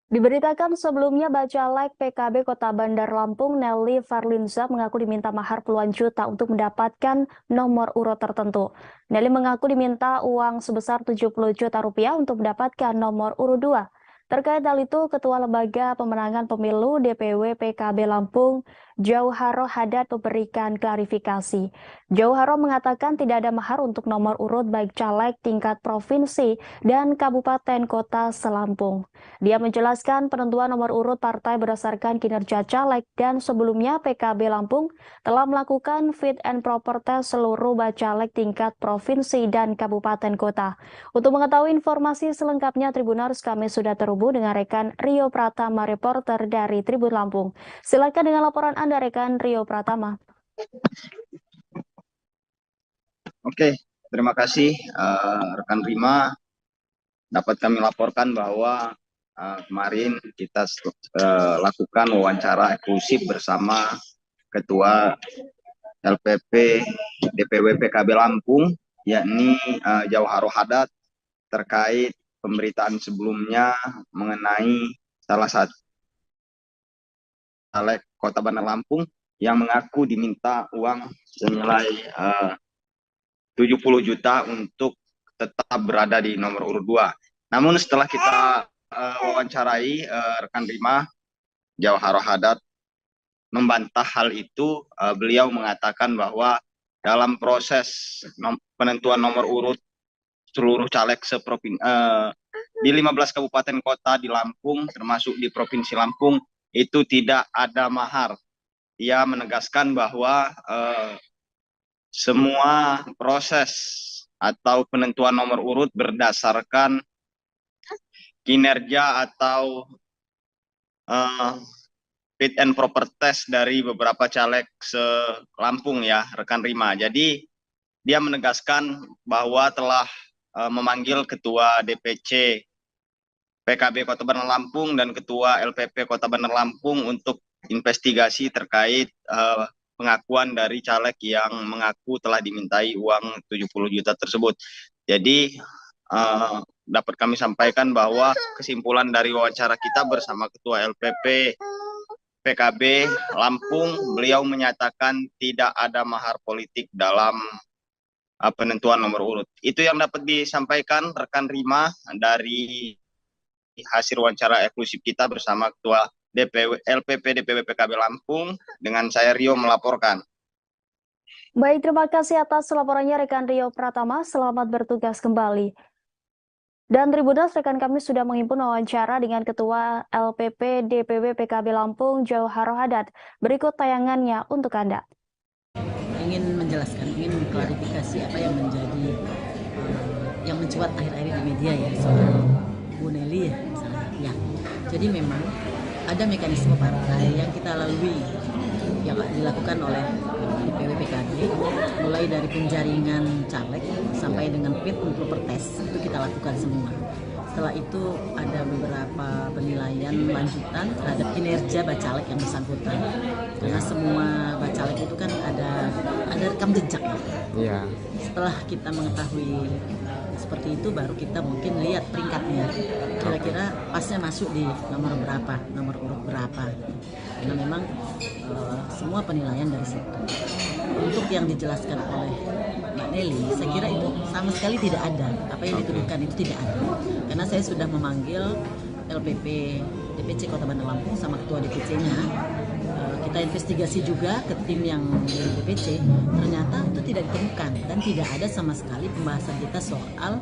Speaker 1: Diberitakan sebelumnya Bacalek PKB Kota Bandar Lampung Nelly Farlinza mengaku diminta mahar puluhan juta untuk mendapatkan nomor urut tertentu. Nelly mengaku diminta uang sebesar 70 juta rupiah untuk mendapatkan nomor urut 2. Terkait hal itu, Ketua Lembaga Pemenangan Pemilu DPW PKB Lampung Jauharo Hadad memberikan klarifikasi. Jauharo mengatakan tidak ada mahar untuk nomor urut baik caleg tingkat provinsi dan kabupaten kota se-Lampung. Dia menjelaskan penentuan nomor urut partai berdasarkan kinerja caleg dan sebelumnya PKB Lampung telah melakukan fit and proper test seluruh bacalek tingkat provinsi dan kabupaten kota. Untuk mengetahui informasi selengkapnya Tribuners, kami sudah terhubung dengan rekan Rio Pratama, reporter dari Tribun Lampung. Silakan dengan laporan Anda, rekan Rio Pratama.
Speaker 9: Oke, terima kasih rekan Rima. Dapat kami laporkan bahwa kemarin kita lakukan wawancara eksklusif bersama Ketua LPP DPW PKB Lampung, yakni Jauharo Hadad, terkait pemberitaan sebelumnya mengenai salah satu caleg Kota Bandar Lampung yang mengaku diminta uang senilai 70 juta untuk tetap berada di nomor urut 2. Namun setelah kita wawancarai rekan Rima, Jauharo Hadad membantah hal itu. Beliau mengatakan bahwa dalam proses penentuan nomor urut seluruh caleg di 15 kabupaten kota di Lampung, termasuk di Provinsi Lampung, itu tidak ada mahar. Ia menegaskan bahwa semua proses atau penentuan nomor urut berdasarkan kinerja atau fit and proper test dari beberapa caleg se-Lampung ya, rekan Rima. Jadi dia menegaskan bahwa telah memanggil Ketua DPC PKB Kota Bandar Lampung dan Ketua LPP Kota Bandar Lampung untuk investigasi terkait pengakuan dari caleg yang mengaku telah dimintai uang 70 juta tersebut. Jadi dapat kami sampaikan bahwa kesimpulan dari wawancara kita bersama Ketua LPP PKB Lampung, beliau menyatakan tidak ada mahar politik dalam penentuan nomor urut. Itu yang dapat disampaikan rekan Rima dari hasil wawancara eksklusif kita bersama Ketua LPP DPW PKB Lampung. Dengan saya Rio melaporkan.
Speaker 1: Baik, terima kasih atas laporannya rekan Rio Pratama. Selamat bertugas kembali. Dan Tribuners, rekan kami sudah menghimpun wawancara dengan Ketua LPP DPW PKB Lampung, Jauharo Hadad. Berikut tayangannya untuk Anda.
Speaker 10: Ingin menjelaskan, ingin mengklarifikasi apa yang menjadi yang mencuat akhir-akhir di media ya soal Bu Nelly ya misalnya. Ya, jadi memang ada mekanisme partai yang kita lalui yang dilakukan oleh DPW PKB, mulai dari penjaringan caleg sampai dengan fit and proper test itu kita lakukan semua. Setelah itu ada beberapa penilaian lanjutan terhadap kinerja bacalek yang bersangkutan, karena semua bacalek itu kan ada rekam jejak ya. Yeah. Setelah kita mengetahui seperti itu, baru kita mungkin lihat peringkatnya, kira-kira pasnya masuk di nomor berapa, nomor urut berapa. Karena memang semua penilaian dari situ. Untuk yang dijelaskan oleh Mbak Nelly, saya kira itu sama sekali tidak ada. Apa yang dituduhkan itu tidak ada. Karena saya sudah memanggil LPP DPC Kota Bandar Lampung sama Ketua DPC-nya. Kita investigasi juga ke tim yang di DPC, ternyata itu tidak ditemukan dan tidak ada sama sekali pembahasan kita soal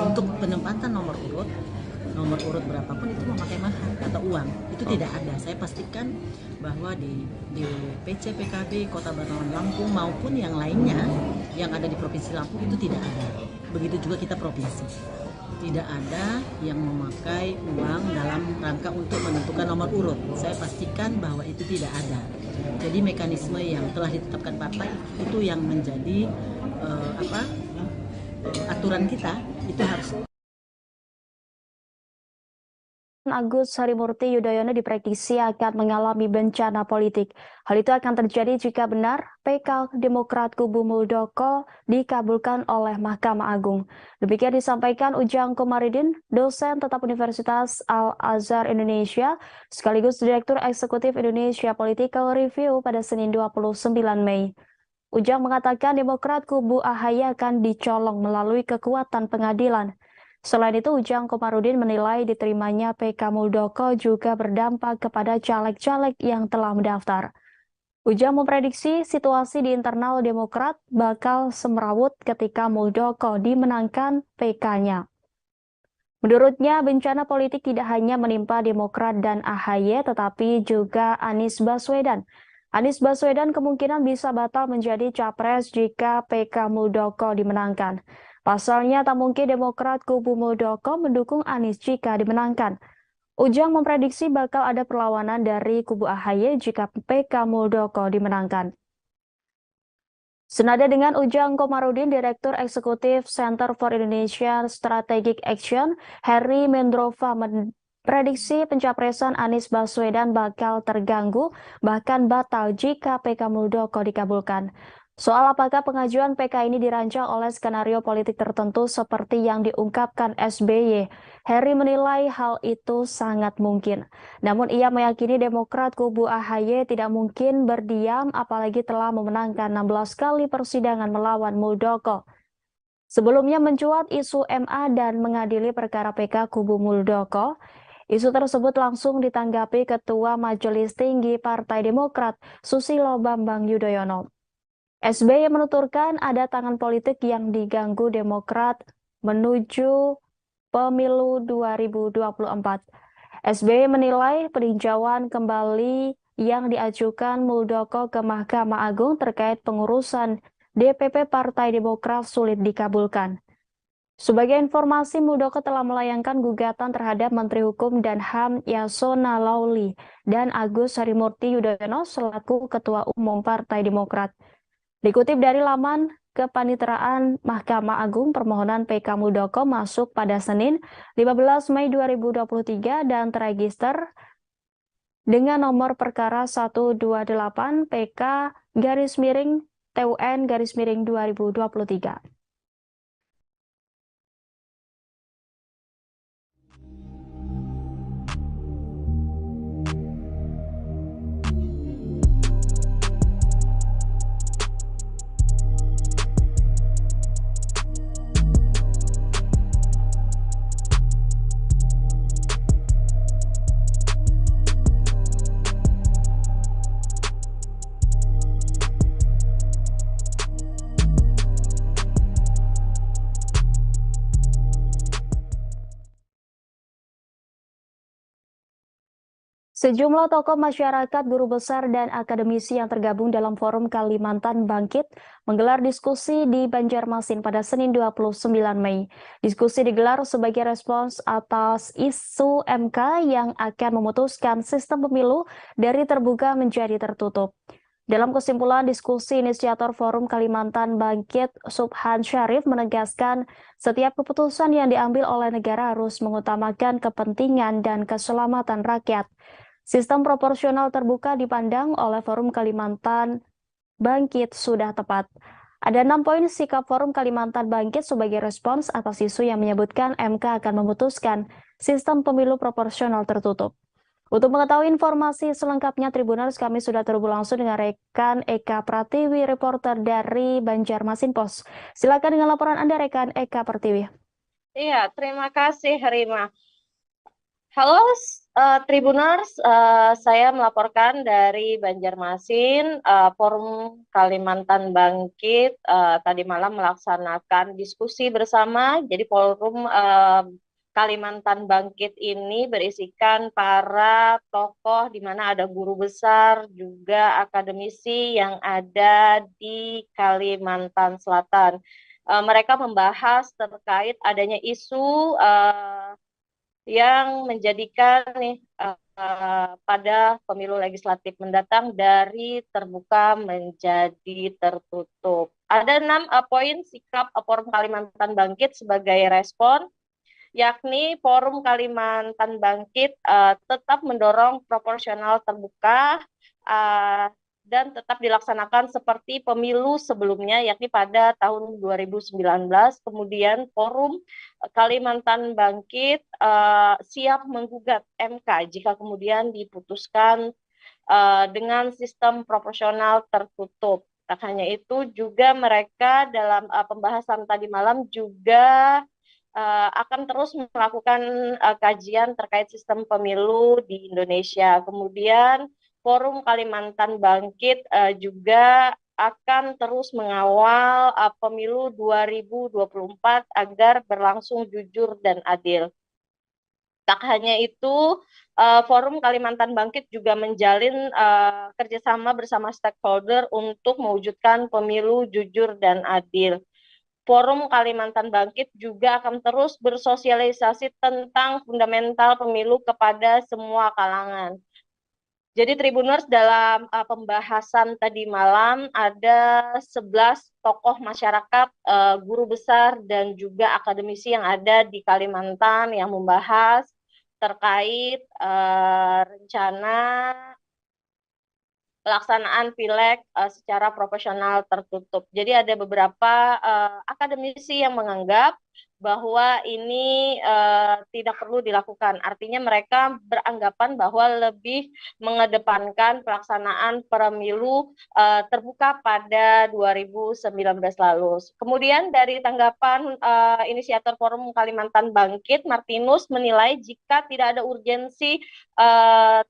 Speaker 10: untuk penempatan nomor urut berapapun itu memakai mahar atau uang, itu tidak ada. Saya pastikan bahwa di DPC PKB Kota Bandar Lampung maupun yang lainnya yang ada di Provinsi Lampung itu tidak ada. Begitu juga kita provinsi, tidak ada yang memakai uang dalam rangka untuk menentukan nomor urut. Saya pastikan bahwa itu tidak ada. Jadi mekanisme yang telah ditetapkan partai itu yang menjadi aturan kita itu harus.
Speaker 1: Agus Harimurti Yudhoyono diprediksi akan mengalami bencana politik. Hal itu akan terjadi jika benar PK Demokrat kubu Muldoko dikabulkan oleh Mahkamah Agung. Demikian disampaikan Ujang Komarudin, dosen tetap Universitas Al-Azhar Indonesia, sekaligus Direktur Eksekutif Indonesia Political Review pada Senin 29 Mei. Ujang mengatakan Demokrat kubu AHY akan dicolong melalui kekuatan pengadilan. Selain itu, Ujang Komarudin menilai diterimanya PK Muldoko juga berdampak kepada caleg-caleg yang telah mendaftar. Ujang memprediksi situasi di internal Demokrat bakal semrawut ketika Muldoko dimenangkan PK-nya. Menurutnya, bencana politik tidak hanya menimpa Demokrat dan AHY, tetapi juga Anies Baswedan. Anies Baswedan kemungkinan bisa batal menjadi capres jika PK Muldoko dimenangkan. Pasalnya, tak mungkin Demokrat kubu Muldoko mendukung Anies jika dimenangkan. Ujang memprediksi bakal ada perlawanan dari kubu AHY jika PK Muldoko dimenangkan. Senada dengan Ujang Komarudin, Direktur Eksekutif Center for Indonesian Strategic Action, Heri Mendrova memprediksi pencapresan Anies Baswedan bakal terganggu, bahkan batal jika PK Muldoko dikabulkan. Soal apakah pengajuan PK ini dirancang oleh skenario politik tertentu seperti yang diungkapkan SBY, Heri menilai hal itu sangat mungkin. Namun ia meyakini Demokrat kubu AHY tidak mungkin berdiam apalagi telah memenangkan 16 kali persidangan melawan Muldoko. Sebelumnya mencuat isu MA dan mengadili perkara PK kubu Muldoko. Isu tersebut langsung ditanggapi Ketua Majelis Tinggi Partai Demokrat, Susilo Bambang Yudhoyono. SBY menuturkan ada tangan politik yang diganggu Demokrat menuju pemilu 2024. SBY menilai peninjauan kembali yang diajukan Muldoko ke Mahkamah Agung terkait pengurusan DPP Partai Demokrat sulit dikabulkan. Sebagai informasi, Muldoko telah melayangkan gugatan terhadap Menteri Hukum dan HAM Yasona Lauli dan Agus Harimurti Yudhoyono selaku Ketua Umum Partai Demokrat. Dikutip dari laman Kepaniteraan Mahkamah Agung, permohonan PK Muldoko masuk pada Senin 15 Mei 2023 dan terregister dengan nomor perkara 128 PK-TUN-2023. Sejumlah tokoh masyarakat, guru besar, dan akademisi yang tergabung dalam Forum Kalimantan Bangkit menggelar diskusi di Banjarmasin pada Senin 29 Mei. Diskusi digelar sebagai respons atas isu MK yang akan memutuskan sistem pemilu dari terbuka menjadi tertutup. Dalam kesimpulan diskusi, inisiator Forum Kalimantan Bangkit, Subhan Syarif, menegaskan setiap keputusan yang diambil oleh negara harus mengutamakan kepentingan dan keselamatan rakyat. Sistem proporsional terbuka dipandang oleh Forum Kalimantan Bangkit sudah tepat. Ada 6 poin sikap Forum Kalimantan Bangkit sebagai respons atas isu yang menyebutkan MK akan memutuskan sistem pemilu proporsional tertutup. Untuk mengetahui informasi selengkapnya Tribuners, kami sudah terhubung langsung dengan rekan Eka Pratiwi, reporter dari Banjarmasin Pos. Silakan dengan laporan Anda, rekan Eka Pratiwi.
Speaker 11: Iya, terima kasih Rima. Halo Tribuners, saya melaporkan dari Banjarmasin. Forum Kalimantan Bangkit tadi malam melaksanakan diskusi bersama. Jadi Forum Kalimantan Bangkit ini berisikan para tokoh di mana ada guru besar, juga akademisi yang ada di Kalimantan Selatan. Mereka membahas terkait adanya isu yang menjadikan pada pemilu legislatif mendatang dari terbuka menjadi tertutup. Ada 6 poin sikap Forum Kalimantan Bangkit sebagai respon, yakni Forum Kalimantan Bangkit tetap mendorong proporsional terbuka dan tetap dilaksanakan seperti pemilu sebelumnya, yakni pada tahun 2019. Kemudian Forum Kalimantan Bangkit siap menggugat MK jika kemudian diputuskan dengan sistem proporsional tertutup. Tak hanya itu, juga mereka dalam pembahasan tadi malam juga akan terus melakukan kajian terkait sistem pemilu di Indonesia. Kemudian Forum Kalimantan Bangkit juga akan terus mengawal pemilu 2024 agar berlangsung jujur dan adil. Tak hanya itu, Forum Kalimantan Bangkit juga menjalin kerjasama bersama stakeholder untuk mewujudkan pemilu jujur dan adil. Forum Kalimantan Bangkit juga akan terus bersosialisasi tentang fundamental pemilu kepada semua kalangan. Jadi Tribuners, dalam pembahasan tadi malam ada 11 tokoh masyarakat, guru besar dan juga akademisi yang ada di Kalimantan yang membahas terkait rencana pelaksanaan pileg secara proporsional tertutup. Jadi ada beberapa akademisi yang menganggap bahwa ini tidak perlu dilakukan. Artinya mereka beranggapan bahwa lebih mengedepankan pelaksanaan pemilu terbuka pada 2019 lalu. Kemudian dari tanggapan inisiator Forum Kalimantan Bangkit, Martinus menilai jika tidak ada urgensi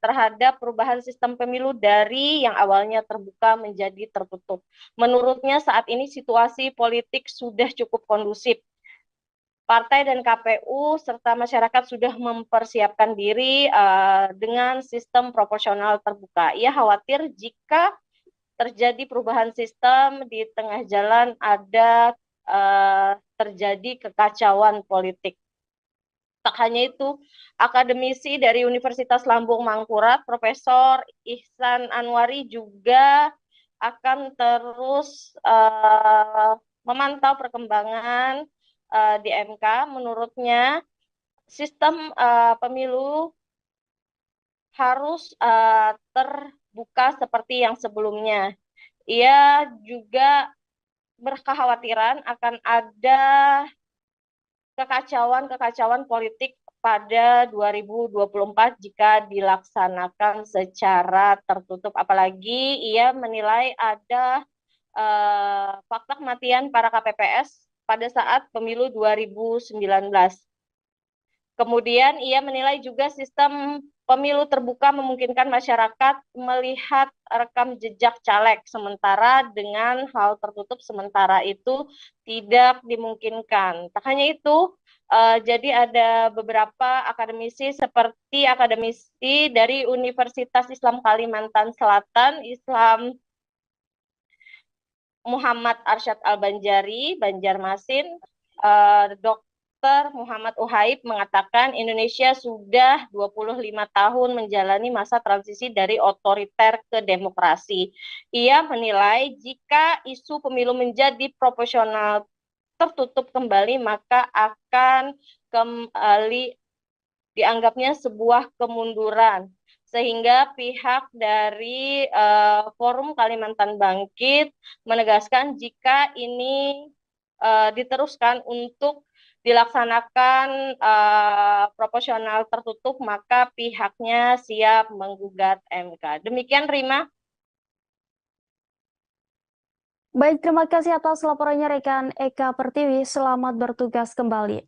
Speaker 11: terhadap perubahan sistem pemilu dari yang awalnya terbuka menjadi tertutup. Menurutnya saat ini situasi politik sudah cukup kondusif. Partai dan KPU serta masyarakat sudah mempersiapkan diri dengan sistem proporsional terbuka. Ia khawatir jika terjadi perubahan sistem di tengah jalan ada terjadi kekacauan politik. Tak hanya itu, akademisi dari Universitas Lambung Mangkurat, Profesor Ihsan Anwari juga akan terus memantau perkembangan di MK. Menurutnya sistem pemilu harus terbuka seperti yang sebelumnya. Ia juga berkekhawatiran akan ada kekacauan politik pada 2024 jika dilaksanakan secara tertutup. Apalagi ia menilai ada fakta kematian para KPPS pada saat pemilu 2019. Kemudian ia menilai juga sistem pemilu terbuka memungkinkan masyarakat melihat rekam jejak caleg, sementara dengan hal tertutup sementara itu tidak dimungkinkan. Tak hanya itu, jadi ada beberapa akademisi seperti akademisi dari Universitas Islam Kalimantan Selatan, Islam Muhammad Arsyad Al-Banjari, Banjarmasin, Dr. Muhammad Uhaib mengatakan Indonesia sudah 25 tahun menjalani masa transisi dari otoriter ke demokrasi. Ia menilai jika isu pemilu menjadi proporsional tertutup kembali, maka akan kembali dianggapnya sebuah kemunduran. Sehingga pihak dari Forum Kalimantan Bangkit menegaskan jika ini diteruskan untuk dilaksanakan proporsional tertutup, maka pihaknya siap menggugat MK. Demikian, Rima.
Speaker 1: Baik, terima kasih atas laporannya rekan Eka Pertiwi. Selamat bertugas kembali.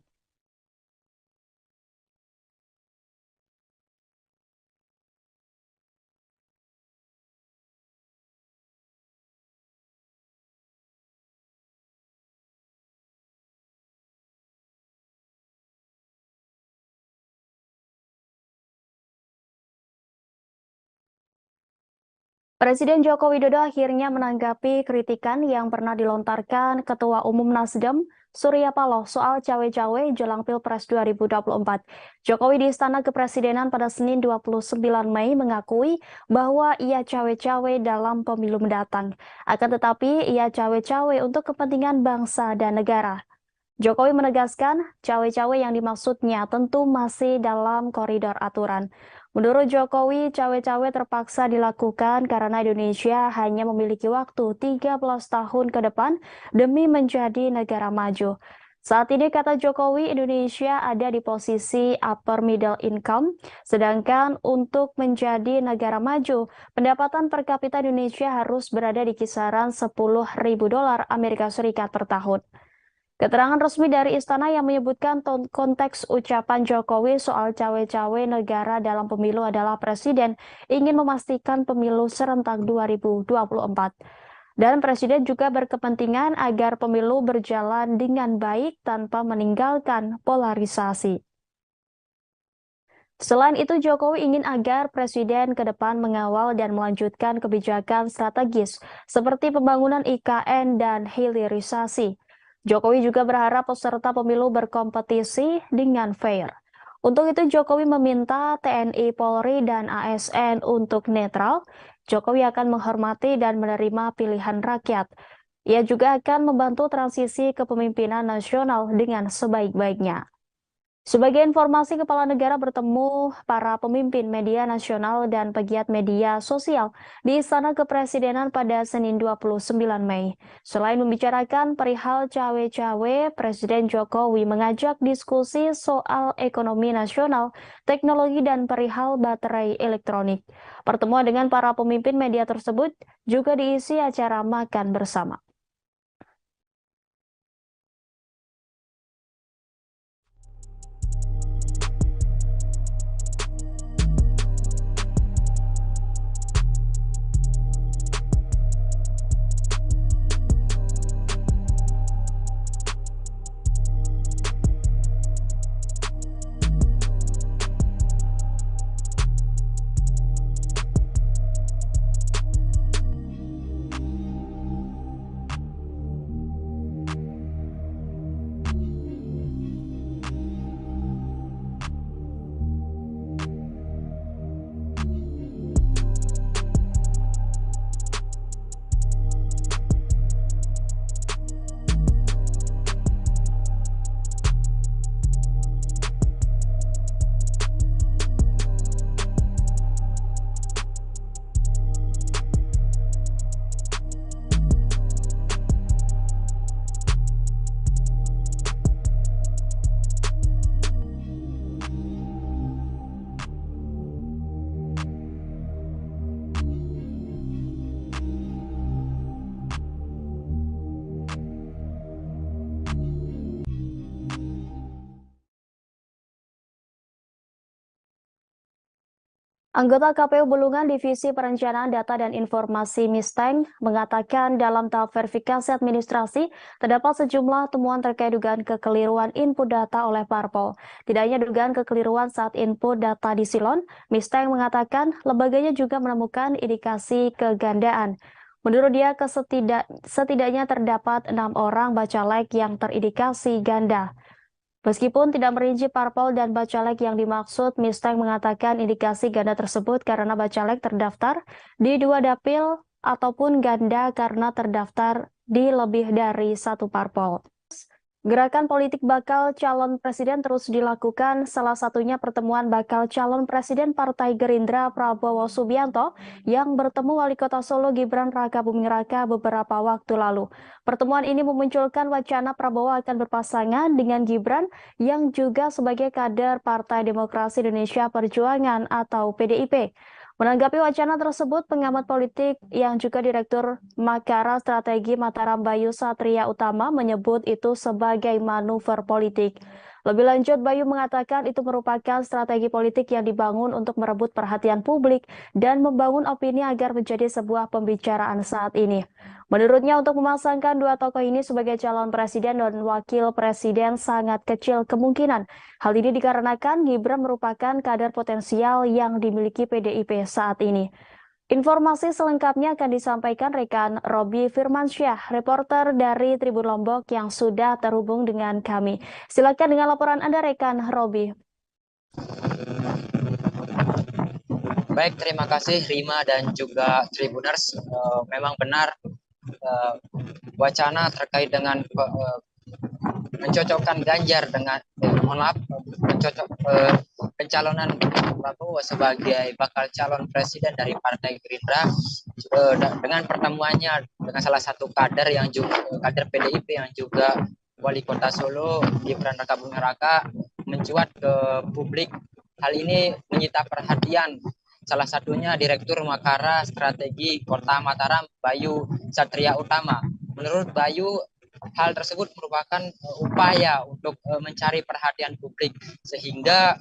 Speaker 1: Presiden Joko Widodo akhirnya menanggapi kritikan yang pernah dilontarkan Ketua Umum Nasdem, Surya Paloh, soal cawe-cawe jelang Pilpres 2024. Jokowi di Istana Kepresidenan pada Senin 29 Mei mengakui bahwa ia cawe-cawe dalam pemilu mendatang. Akan tetapi, ia cawe-cawe untuk kepentingan bangsa dan negara. Jokowi menegaskan cawe-cawe yang dimaksudnya tentu masih dalam koridor aturan. Menurut Jokowi, cawe-cawe terpaksa dilakukan karena Indonesia hanya memiliki waktu 13 tahun ke depan demi menjadi negara maju. Saat ini, kata Jokowi, Indonesia ada di posisi upper middle income, sedangkan untuk menjadi negara maju, pendapatan per kapita Indonesia harus berada di kisaran $10.000 Amerika Serikat per tahun. Keterangan resmi dari Istana yang menyebutkan konteks ucapan Jokowi soal cawe-cawe negara dalam pemilu adalah Presiden ingin memastikan pemilu serentak 2024. Dan Presiden juga berkepentingan agar pemilu berjalan dengan baik tanpa meninggalkan polarisasi. Selain itu, Jokowi ingin agar Presiden ke depan mengawal dan melanjutkan kebijakan strategis seperti pembangunan IKN dan hilirisasi. Jokowi juga berharap peserta pemilu berkompetisi dengan fair. Untuk itu, Jokowi meminta TNI, Polri, dan ASN untuk netral. Jokowi akan menghormati dan menerima pilihan rakyat. Ia juga akan membantu transisi kepemimpinan nasional dengan sebaik-baiknya. Sebagai informasi, Kepala Negara bertemu para pemimpin media nasional dan pegiat media sosial di Istana Kepresidenan pada Senin 29 Mei. Selain membicarakan perihal cawe-cawe, Presiden Jokowi mengajak diskusi soal ekonomi nasional, teknologi, dan perihal baterai elektronik. Pertemuan dengan para pemimpin media tersebut juga diisi acara makan bersama. Anggota KPU Bulungan Divisi Perencanaan Data dan Informasi Misteng mengatakan dalam tahap verifikasi administrasi terdapat sejumlah temuan terkait dugaan kekeliruan input data oleh parpol. Tidak hanya dugaan kekeliruan saat input data di silon, Misteng mengatakan lembaganya juga menemukan indikasi kegandaan. Menurut dia, setidaknya terdapat 6 orang bacalek yang terindikasi ganda. Meskipun tidak merinci parpol dan bacalek yang dimaksud, Misteng mengatakan indikasi ganda tersebut karena bacalek terdaftar di 2 dapil ataupun ganda karena terdaftar di lebih dari 1 parpol. Gerakan politik bakal calon presiden terus dilakukan, salah satunya pertemuan bakal calon presiden Partai Gerindra Prabowo Subianto yang bertemu Wali Kota Solo Gibran Rakabuming Raka beberapa waktu lalu. Pertemuan ini memunculkan wacana Prabowo akan berpasangan dengan Gibran yang juga sebagai kader Partai Demokrasi Indonesia Perjuangan atau PDIP. Menanggapi wacana tersebut, pengamat politik yang juga Direktur Makara Strategi Mataram Bayu Satria Utama menyebut itu sebagai manuver politik. Lebih lanjut, Bayu mengatakan itu merupakan strategi politik yang dibangun untuk merebut perhatian publik dan membangun opini agar menjadi sebuah pembicaraan saat ini. Menurutnya, untuk memasangkan 2 tokoh ini sebagai calon presiden dan wakil presiden sangat kecil kemungkinan. Hal ini dikarenakan Gibran merupakan kader potensial yang dimiliki PDIP saat ini. Informasi selengkapnya akan disampaikan rekan Robi Firmansyah, reporter dari Tribun Lombok yang sudah terhubung dengan kami. Silakan dengan laporan Anda, rekan Robi.
Speaker 2: Baik, terima kasih Rima dan juga Tribuners. Memang benar wacana terkait dengan mencocokkan Ganjar dengan pencalonan Prabowo sebagai bakal calon presiden dari Partai Gerindra dengan pertemuannya dengan salah satu kader yang juga kader PDIP yang juga Wali Kota Solo Gibran Rakabuming Raka mencuat ke publik. Hal ini menyita perhatian salah satunya Direktur Makara Strategi Kota Mataram Bayu Satria Utama. Menurut Bayu, hal tersebut merupakan upaya untuk mencari perhatian publik sehingga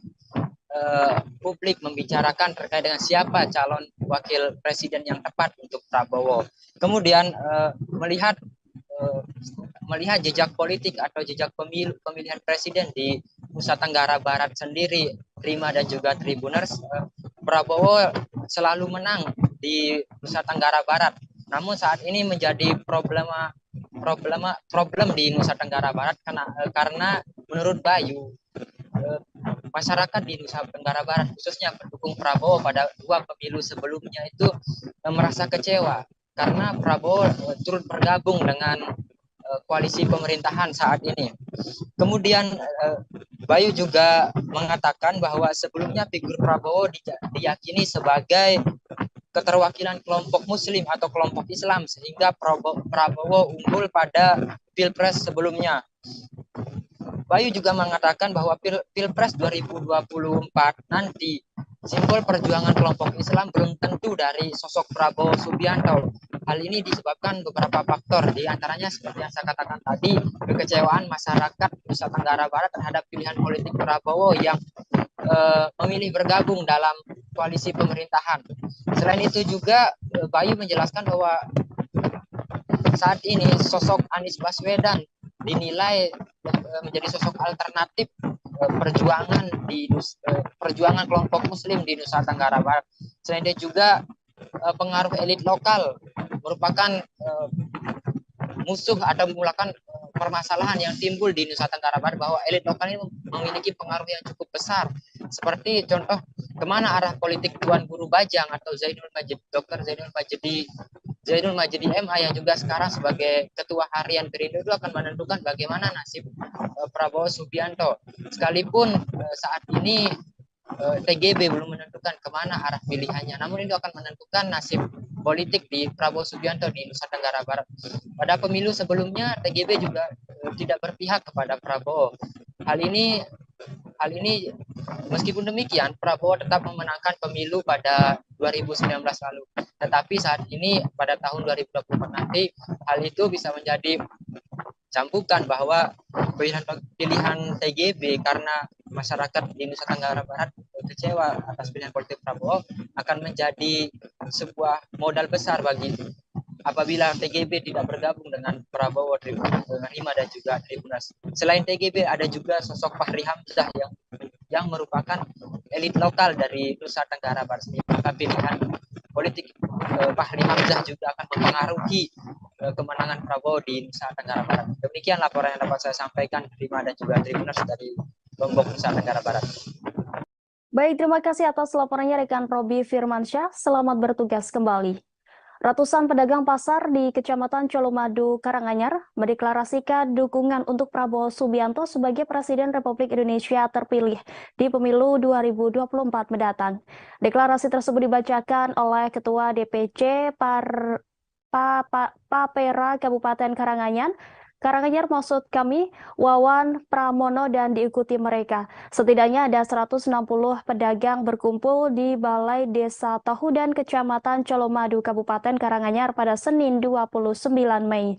Speaker 2: publik membicarakan terkait dengan siapa calon wakil presiden yang tepat untuk Prabowo. Kemudian melihat jejak politik atau jejak pemilihan presiden di Nusa Tenggara Barat sendiri, Prima dan juga Tribuners, Prabowo selalu menang di Nusa Tenggara Barat. Namun saat ini menjadi problem di Nusa Tenggara Barat karena menurut Bayu, masyarakat di Nusa Tenggara Barat khususnya pendukung Prabowo pada 2 pemilu sebelumnya itu merasa kecewa karena Prabowo turut bergabung dengan koalisi pemerintahan saat ini. Kemudian Bayu juga mengatakan bahwa sebelumnya figur Prabowo diyakini sebagai keterwakilan kelompok Muslim atau kelompok Islam sehingga Prabowo unggul pada Pilpres sebelumnya. Bayu juga mengatakan bahwa Pilpres 2024 nanti simbol perjuangan kelompok Islam belum tentu dari sosok Prabowo Subianto. Hal ini disebabkan beberapa faktor, di antaranya seperti yang saya katakan tadi, kekecewaan masyarakat Nusa Tenggara Barat terhadap pilihan politik Prabowo yang memilih bergabung dalam koalisi pemerintahan. Selain itu juga Bayu menjelaskan bahwa saat ini sosok Anies Baswedan dinilai menjadi sosok alternatif perjuangan kelompok Muslim di Nusa Tenggara Barat. Selain itu juga pengaruh elit lokal merupakan musuh atau memulakan permasalahan yang timbul di Nusa Tenggara Barat, bahwa elit lokal ini memiliki pengaruh yang cukup besar. Seperti contoh kemana arah politik Tuan Guru Bajang atau Dr. Zainul Majdi MA yang juga sekarang sebagai ketua harian Perindo itu akan menentukan bagaimana nasib Prabowo Subianto. Sekalipun saat ini TGB belum menentukan kemana arah pilihannya, namun itu akan menentukan nasib politik di Prabowo Subianto di Nusa Tenggara Barat. Pada pemilu sebelumnya TGB juga tidak berpihak kepada Prabowo. Hal ini meskipun demikian Prabowo tetap memenangkan pemilu pada 2019 lalu. Tetapi saat ini pada tahun 2024 nanti hal itu bisa menjadi cambukan bahwa pilihan TGB karena masyarakat di Nusa Tenggara Barat kecewa atas pilihan politik Prabowo akan menjadi sebuah modal besar bagi apabila TGB tidak bergabung dengan Prabowo, Rima dan juga Tribuners. Selain TGB ada juga sosok Fahri Hamzah yang merupakan elit lokal dari Nusa Tenggara Barat. Maka pilihan politik Fahri Hamzah juga akan mempengaruhi kemenangan Prabowo di Nusa Tenggara Barat. Demikian laporan yang dapat saya sampaikan, Rima dan juga Tribuners dari Lombok, Nusa Tenggara Barat.
Speaker 1: Baik, terima kasih atas laporannya rekan Robi Firmansyah. Selamat bertugas kembali. Ratusan pedagang pasar di Kecamatan Colomadu, Karanganyar mendeklarasikan dukungan untuk Prabowo Subianto sebagai Presiden Republik Indonesia terpilih di pemilu 2024 mendatang. Deklarasi tersebut dibacakan oleh Ketua DPC Papera Kabupaten Karanganyar maksud kami, Wawan Pramono, dan diikuti mereka. Setidaknya ada 160 pedagang berkumpul di Balai Desa Tahudan Kecamatan Colomadu Kabupaten Karanganyar pada Senin 29 Mei.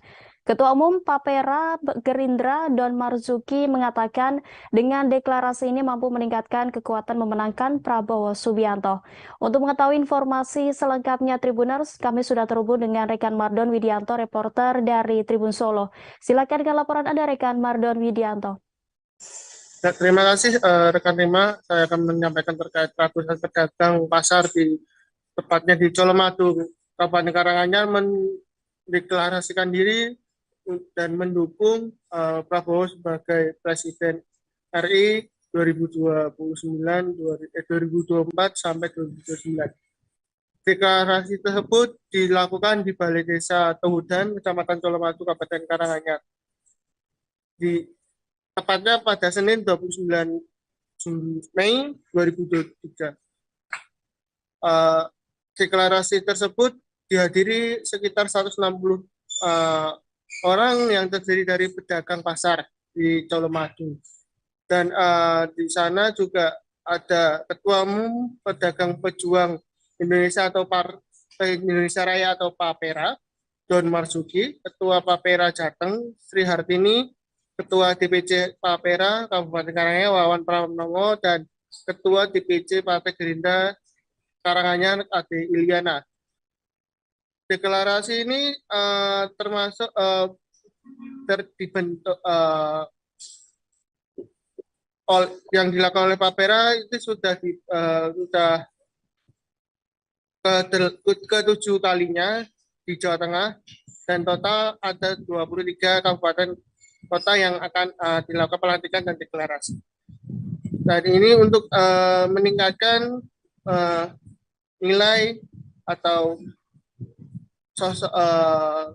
Speaker 1: Ketua Umum Papera Gerindra Don Marzuki mengatakan dengan deklarasi ini mampu meningkatkan kekuatan memenangkan Prabowo Subianto. Untuk mengetahui informasi selengkapnya Tribuners, kami sudah terhubung dengan rekan Mardon Widianto, reporter dari Tribun Solo. Silakan dengan laporan Anda, rekan Mardon Widianto.
Speaker 3: Ya, terima kasih rekan Rima. Saya akan menyampaikan terkait ratusan pedagang pasar tepatnya di Colomadu, Kabupaten Karanganyar mendeklarasikan diri dan mendukung Prabowo sebagai Presiden RI 2024 sampai 2029. Deklarasi tersebut dilakukan di Balai Desa Tahudan, Kecamatan Colomadu, Kabupaten Karanganyar. Tepatnya pada Senin 29 Mei 2023. Deklarasi tersebut dihadiri sekitar 160 orang yang terdiri dari pedagang pasar di Colomadu. Dan di sana juga ada Ketua Umum Pedagang Pejuang Indonesia atau Partai Indonesia Raya atau Papera, Don Marzuki, Ketua Papera Jateng Sri Hartini, Ketua DPC Papera Kabupaten Karanganyar Wawan Pranowo, dan Ketua DPC Partai Gerindra Karanganyar Ade Ilyana. Deklarasi ini termasuk dibentuk yang dilakukan oleh Papera itu sudah ke-7 kalinya di Jawa Tengah, dan total ada 23 kabupaten kota yang akan dilakukan pelantikan dan deklarasi. Dan ini untuk meningkatkan nilai atau sosok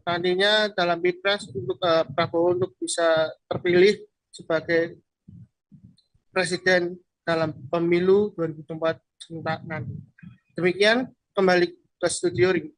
Speaker 3: nantinya dalam Pilpres untuk Prabowo untuk bisa terpilih sebagai presiden dalam pemilu 2024 nanti. Demikian, kembali ke studio Ring.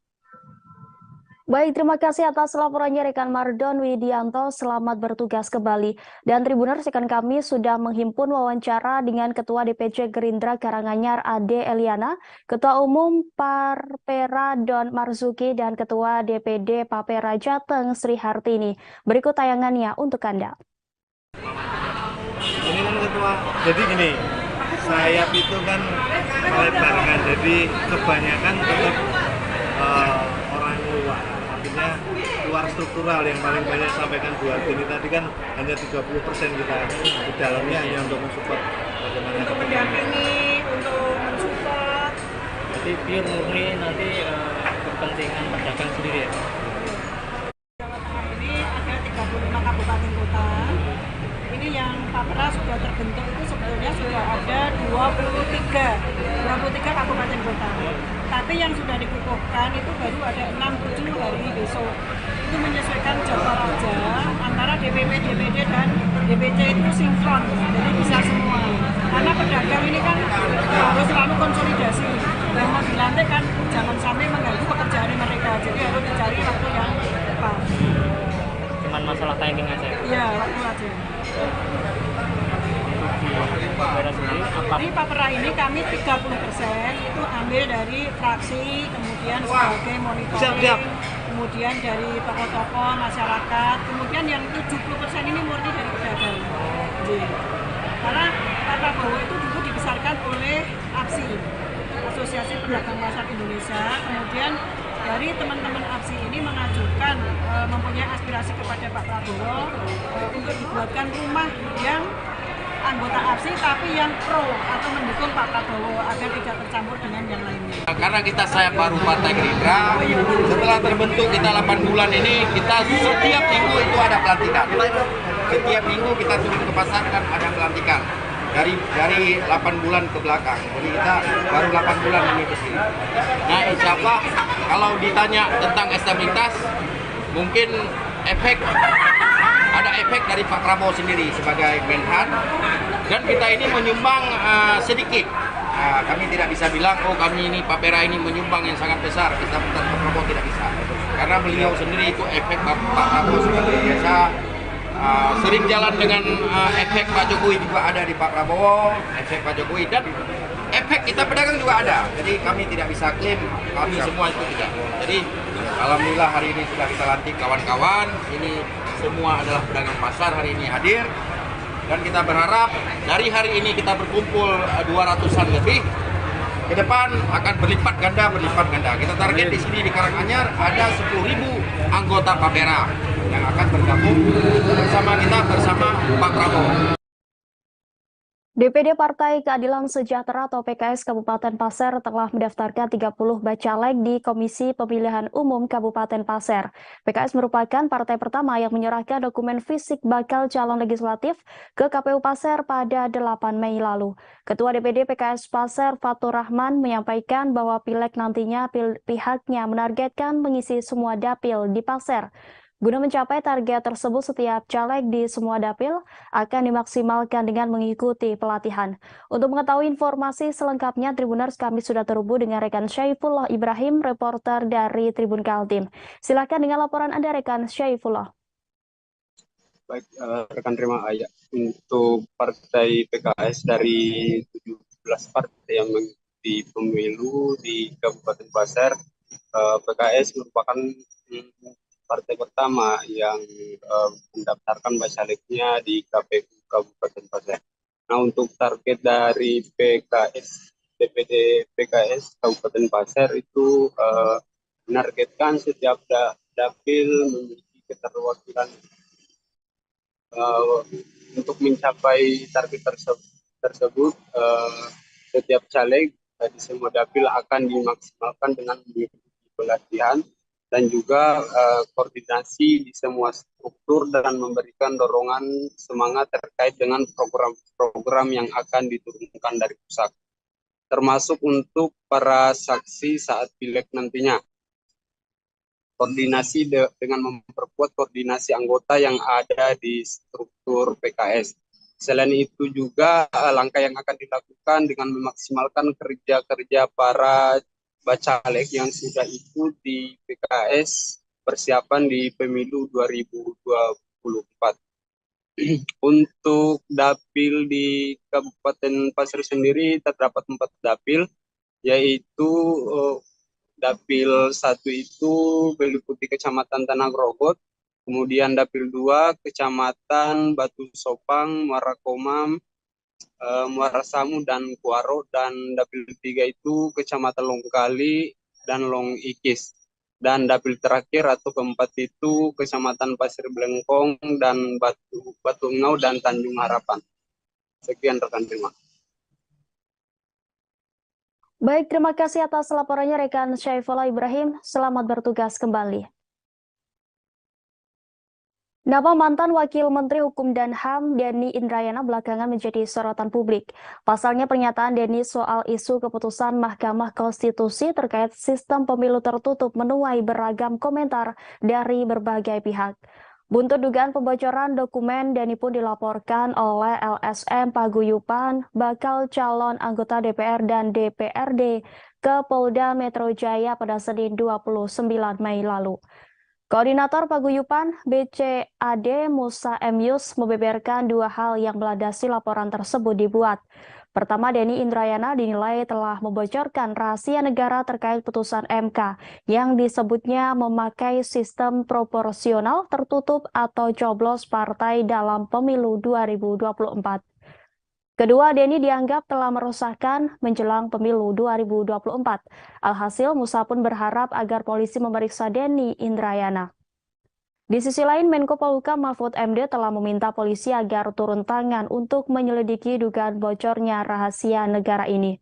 Speaker 1: Baik, terima kasih atas laporannya rekan Mardon Widianto. Selamat bertugas kembali. Dan Tribuners, rekan kami sudah menghimpun wawancara dengan Ketua DPC Gerindra Karanganyar Ade Eliana, Ketua Umum Papera Don Marzuki, dan Ketua DPD Papera Jateng Sri Hartini. Berikut tayangannya untuk Anda.
Speaker 4: Ini kan ketua, jadi gini, sayap itu kan barengan, jadi kebanyakan tetap orang luar. Artinya luar struktural yang paling banyak sampaikan Bu Hartini tadi kan hanya 30% kita di dalamnya hanya untuk mensupport bagaimana
Speaker 5: untuk mendampingi, untuk mensupport.
Speaker 6: Jadi pure murni nanti kepentingan pedagang sendiri ya.
Speaker 5: Ini ada 35 kabupaten kota. Ini yang Papera sudah terbentuk itu sebetulnya sudah ada 23 kabupaten kota. Tapi yang sudah dikukuhkan itu baru ada 6-7 hari besok. Itu menyesuaikan jadwal aja antara DPP, DPD, dan DPC itu sinkron, jadi bisa semua. Karena pedagang ini kan harus selalu konsolidasi. Dan mau dilantik kan jangan sampai mengganggu pekerjaan mereka. Jadi harus dicari waktu yang tepat.
Speaker 6: Cuman masalah timing aja.
Speaker 5: Iya, waktu aja. Di Papera ini kami 30% itu ambil dari fraksi, kemudian sebagai monitoring, kemudian dari tokoh-tokoh masyarakat, kemudian yang 70% ini murni dari pedagang. Karena Pak Prabowo itu dulu dibesarkan oleh APSI, Asosiasi Pedagang Pasar Indonesia, kemudian dari teman-teman APSI ini mengajukan mempunyai aspirasi kepada Pak Prabowo untuk dibuatkan rumah yang anggota APSI tapi yang pro atau mendukung Pak Prabowo agar tidak tercampur dengan yang lainnya.
Speaker 7: Karena kita sayap baru Partai Gerindra, setelah terbentuk kita 8 bulan ini, kita setiap minggu itu ada pelantikan. Setiap minggu kita turun ke pasar kan ada pelantikan. Dari 8 bulan ke belakang. Jadi kita baru 8 bulan ini ke sini. Nah, insya Allah kalau ditanya tentang stabilitas, mungkin ada efek dari Pak Prabowo sendiri sebagai Menhan, dan kita ini menyumbang sedikit. Kami tidak bisa bilang, oh kami ini Papera ini menyumbang yang sangat besar. Kita Pak Prabowo tidak bisa. Karena beliau sendiri itu efek Pak Prabowo seperti biasa. Sering jalan dengan efek Pak Jokowi juga ada di Pak Prabowo, efek Pak Jokowi, dan efek kita pedagang juga ada. Jadi kami tidak bisa klaim kami semua itu tidak. Jadi alhamdulillah hari ini sudah kita lantik kawan-kawan. Ini semua adalah pedagang pasar hari ini hadir, dan kita berharap dari hari ini kita berkumpul 200-an lebih. Ke depan akan berlipat ganda. Kita target di sini di Karanganyar ada 10.000 anggota Papera yang akan bergabung bersama kita bersama Pak Prabowo.
Speaker 1: DPD Partai Keadilan Sejahtera atau PKS Kabupaten Pasir telah mendaftarkan 30 bacalek di Komisi Pemilihan Umum Kabupaten Pasir. PKS merupakan partai pertama yang menyerahkan dokumen fisik bakal calon legislatif ke KPU Pasir pada 8 Mei lalu. Ketua DPD PKS Pasir Fatur Rahman menyampaikan bahwa pileg nantinya pihaknya menargetkan mengisi semua dapil di Pasir. Guna mencapai target tersebut, setiap caleg di semua dapil akan dimaksimalkan dengan mengikuti pelatihan. Untuk mengetahui informasi selengkapnya, Tribuners, kami sudah terhubung dengan rekan Syaifullah Ibrahim, reporter dari Tribun Kaltim. Silakan dengan laporan Anda, rekan Syaifullah.
Speaker 8: Baik, rekan terima kasih. Untuk partai PKS dari 17 partai yang mengikuti pemilu di Kabupaten Pasir, PKS merupakan partai pertama yang mendaftarkan bacaleknya di KPU Kabupaten Pasir. Nah, untuk target dari DPD PKS Kabupaten Pasir itu menargetkan setiap dapil memiliki keterwakilan. Untuk mencapai target tersebut, setiap caleg di semua dapil akan dimaksimalkan dengan mengikuti pelatihan dan juga koordinasi di semua struktur dan memberikan dorongan semangat terkait dengan program-program yang akan diturunkan dari pusat, termasuk untuk para saksi saat pileg nantinya. Koordinasi dengan memperkuat koordinasi anggota yang ada di struktur PKS. Selain itu juga langkah yang akan dilakukan dengan memaksimalkan kerja-kerja para bacalek yang sudah ikut di PKS persiapan di pemilu 2024. Untuk dapil di Kabupaten Pasir sendiri terdapat 4 dapil, yaitu dapil 1 itu meliputi Kecamatan Tanah Grogot, kemudian dapil 2 Kecamatan Batu Sopang, Muara Komam, Muara Samu dan Kuaro, dan dapil 3 itu Kecamatan Longkali dan Long Ikis. Dan dapil terakhir atau keempat itu Kecamatan Pasir Blengkong dan Batu Engau dan Tanjung Harapan. Sekian rekan, terima.
Speaker 1: Baik, terima kasih atas laporannya rekan Syaifullah Ibrahim. Selamat bertugas kembali. Nama mantan Wakil Menteri Hukum dan HAM Denny Indrayana belakangan menjadi sorotan publik. Pasalnya pernyataan Denny soal isu keputusan Mahkamah Konstitusi terkait sistem pemilu tertutup menuai beragam komentar dari berbagai pihak. Buntut dugaan pembocoran dokumen, Denny pun dilaporkan oleh LSM Paguyuban, bakal calon anggota DPR dan DPRD ke Polda Metro Jaya pada Senin 29 Mei lalu. Koordinator Paguyuban BCAD Musa M. Yus membeberkan 2 hal yang melandasi laporan tersebut dibuat. Pertama, Denny Indrayana dinilai telah membocorkan rahasia negara terkait putusan MK yang disebutnya memakai sistem proporsional tertutup atau coblos partai dalam pemilu 2024. Kedua, Denny dianggap telah merusakkan menjelang pemilu 2024. Alhasil, Musa pun berharap agar polisi memeriksa Denny Indrayana. Di sisi lain, Menko Polhukam Mahfud MD telah meminta polisi agar turun tangan untuk menyelidiki dugaan bocornya rahasia negara ini.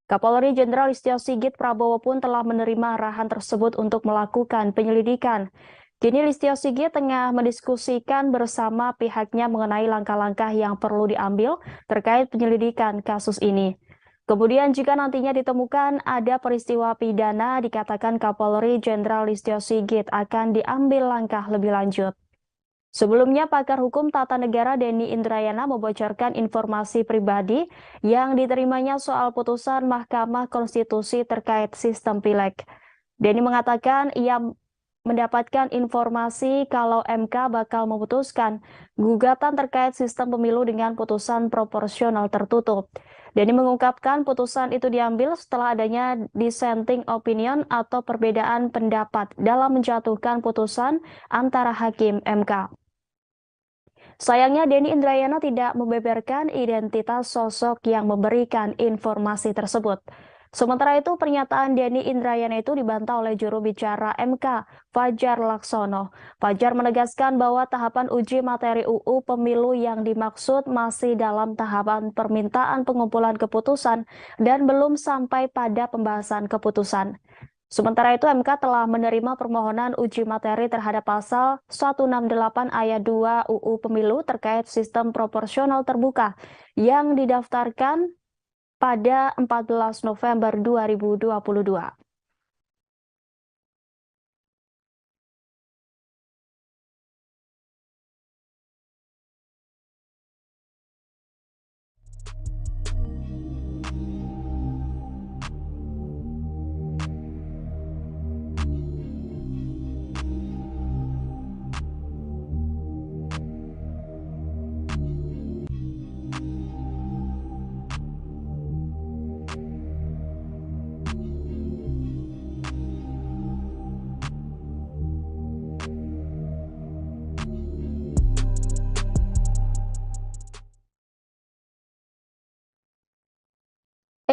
Speaker 1: Kapolri Jenderal Listio Sigit Prabowo pun telah menerima arahan tersebut untuk melakukan penyelidikan. Kini Listio Sigit tengah mendiskusikan bersama pihaknya mengenai langkah-langkah yang perlu diambil terkait penyelidikan kasus ini. Kemudian jika nantinya ditemukan ada peristiwa pidana, dikatakan Kapolri Jenderal Listio Sigit akan diambil langkah lebih lanjut. Sebelumnya, pakar hukum tata negara Denny Indrayana membocorkan informasi pribadi yang diterimanya soal putusan Mahkamah Konstitusi terkait sistem pileg. Denny mengatakan ia mendapatkan informasi kalau MK bakal memutuskan gugatan terkait sistem pemilu dengan putusan proporsional tertutup. Denny mengungkapkan putusan itu diambil setelah adanya dissenting opinion atau perbedaan pendapat dalam menjatuhkan putusan antara hakim MK. Sayangnya Denny Indrayana tidak membeberkan identitas sosok yang memberikan informasi tersebut. Sementara itu, pernyataan Denny Indrayana itu dibantah oleh juru bicara MK, Fajar Laksono. Fajar menegaskan bahwa tahapan uji materi UU Pemilu yang dimaksud masih dalam tahapan permintaan pengumpulan keputusan dan belum sampai pada pembahasan keputusan. Sementara itu, MK telah menerima permohonan uji materi terhadap pasal 168 ayat 2 UU Pemilu terkait sistem proporsional terbuka yang didaftarkan pada 14 November 2022.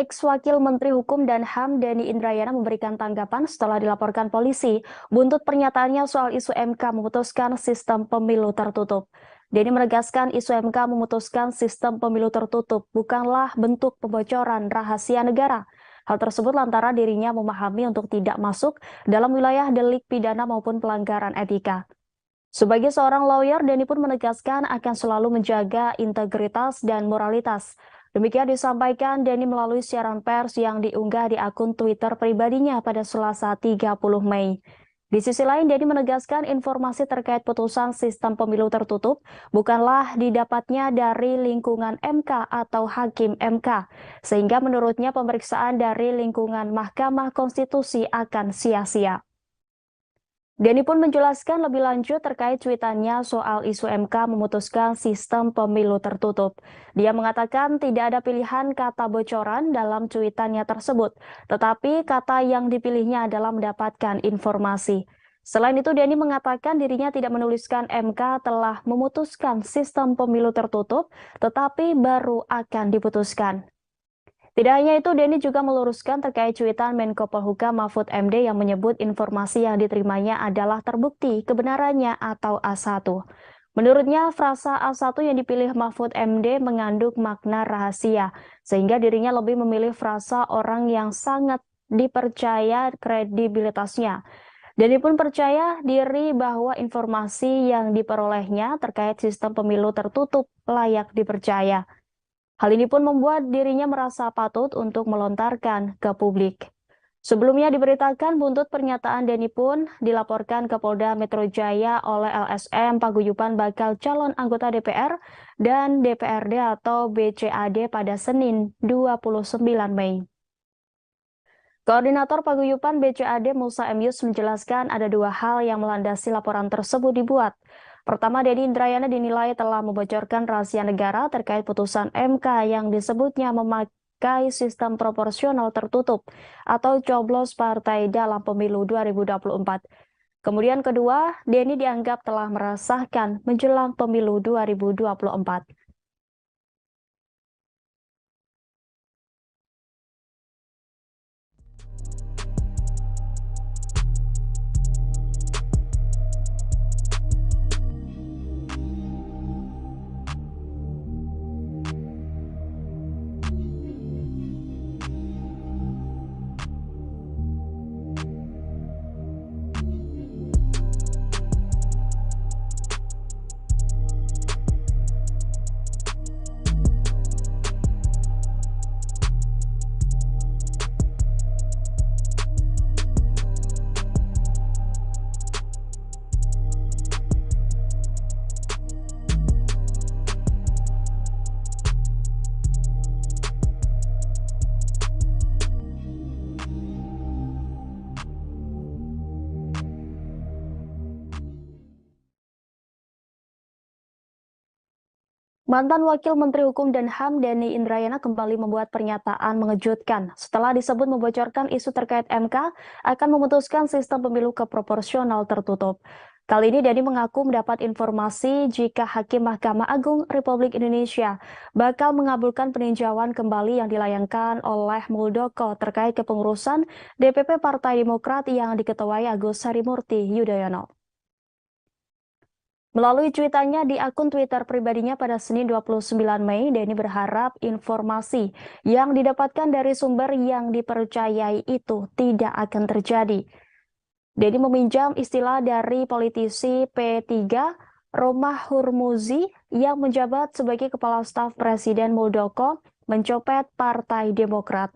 Speaker 1: Ex-Wakil Menteri Hukum dan HAM Denny Indrayana memberikan tanggapan setelah dilaporkan polisi buntut pernyataannya soal isu MK memutuskan sistem pemilu tertutup. Denny menegaskan isu MK memutuskan sistem pemilu tertutup bukanlah bentuk pembocoran rahasia negara. Hal tersebut lantaran dirinya memahami untuk tidak masuk dalam wilayah delik pidana maupun pelanggaran etika. Sebagai seorang lawyer, Denny pun menegaskan akan selalu menjaga integritas dan moralitas. Demikian disampaikan Denny melalui siaran pers yang diunggah di akun Twitter pribadinya pada Selasa 30 Mei. Di sisi lain, Denny menegaskan informasi terkait putusan sistem pemilu tertutup bukanlah didapatnya dari lingkungan MK atau Hakim MK, sehingga menurutnya pemeriksaan dari lingkungan Mahkamah Konstitusi akan sia-sia. Denny pun menjelaskan lebih lanjut terkait cuitannya soal isu MK memutuskan sistem pemilu tertutup. Dia mengatakan tidak ada pilihan kata bocoran dalam cuitannya tersebut, tetapi kata yang dipilihnya adalah mendapatkan informasi. Selain itu, Denny mengatakan dirinya tidak menuliskan MK telah memutuskan sistem pemilu tertutup, tetapi baru akan diputuskan. Tidak hanya itu, Denny juga meluruskan terkait cuitan Menko Polhukam Mahfud MD yang menyebut informasi yang diterimanya adalah terbukti kebenarannya atau A1. Menurutnya, frasa A1 yang dipilih Mahfud MD mengandung makna rahasia, sehingga dirinya lebih memilih frasa orang yang sangat dipercaya kredibilitasnya. Denny pun percaya diri bahwa informasi yang diperolehnya terkait sistem pemilu tertutup layak dipercaya. Hal ini pun membuat dirinya merasa patut untuk melontarkan ke publik. Sebelumnya diberitakan buntut pernyataan Denny pun dilaporkan ke Polda Metro Jaya oleh LSM Paguyuban bakal calon anggota DPR dan DPRD atau BCAD pada Senin 29 Mei. Koordinator Paguyuban BCAD Musa M. Yus menjelaskan ada dua hal yang melandasi laporan tersebut dibuat. Pertama, Denny Indrayana dinilai telah membocorkan rahasia negara terkait putusan MK yang disebutnya memakai sistem proporsional tertutup atau coblos partai dalam pemilu 2024. Kemudian kedua, Denny dianggap telah meresahkan menjelang pemilu 2024. Mantan Wakil Menteri Hukum dan HAM Denny Indrayana kembali membuat pernyataan mengejutkan setelah disebut membocorkan isu terkait MK akan memutuskan sistem pemilu keproporsional tertutup. Kali ini Denny mengaku mendapat informasi jika Hakim Mahkamah Agung Republik Indonesia bakal mengabulkan peninjauan kembali yang dilayangkan oleh Muldoko terkait kepengurusan DPP Partai Demokrat yang diketuai Agus Harimurti Yudhoyono. Melalui cuitannya di akun Twitter pribadinya pada Senin 29 Mei, Denny berharap informasi yang didapatkan dari sumber yang dipercayai itu tidak akan terjadi. Denny meminjam istilah dari politisi P3 Romah Hurmuzi yang menjabat sebagai Kepala Staf Presiden Muldoko mencopet Partai Demokrat.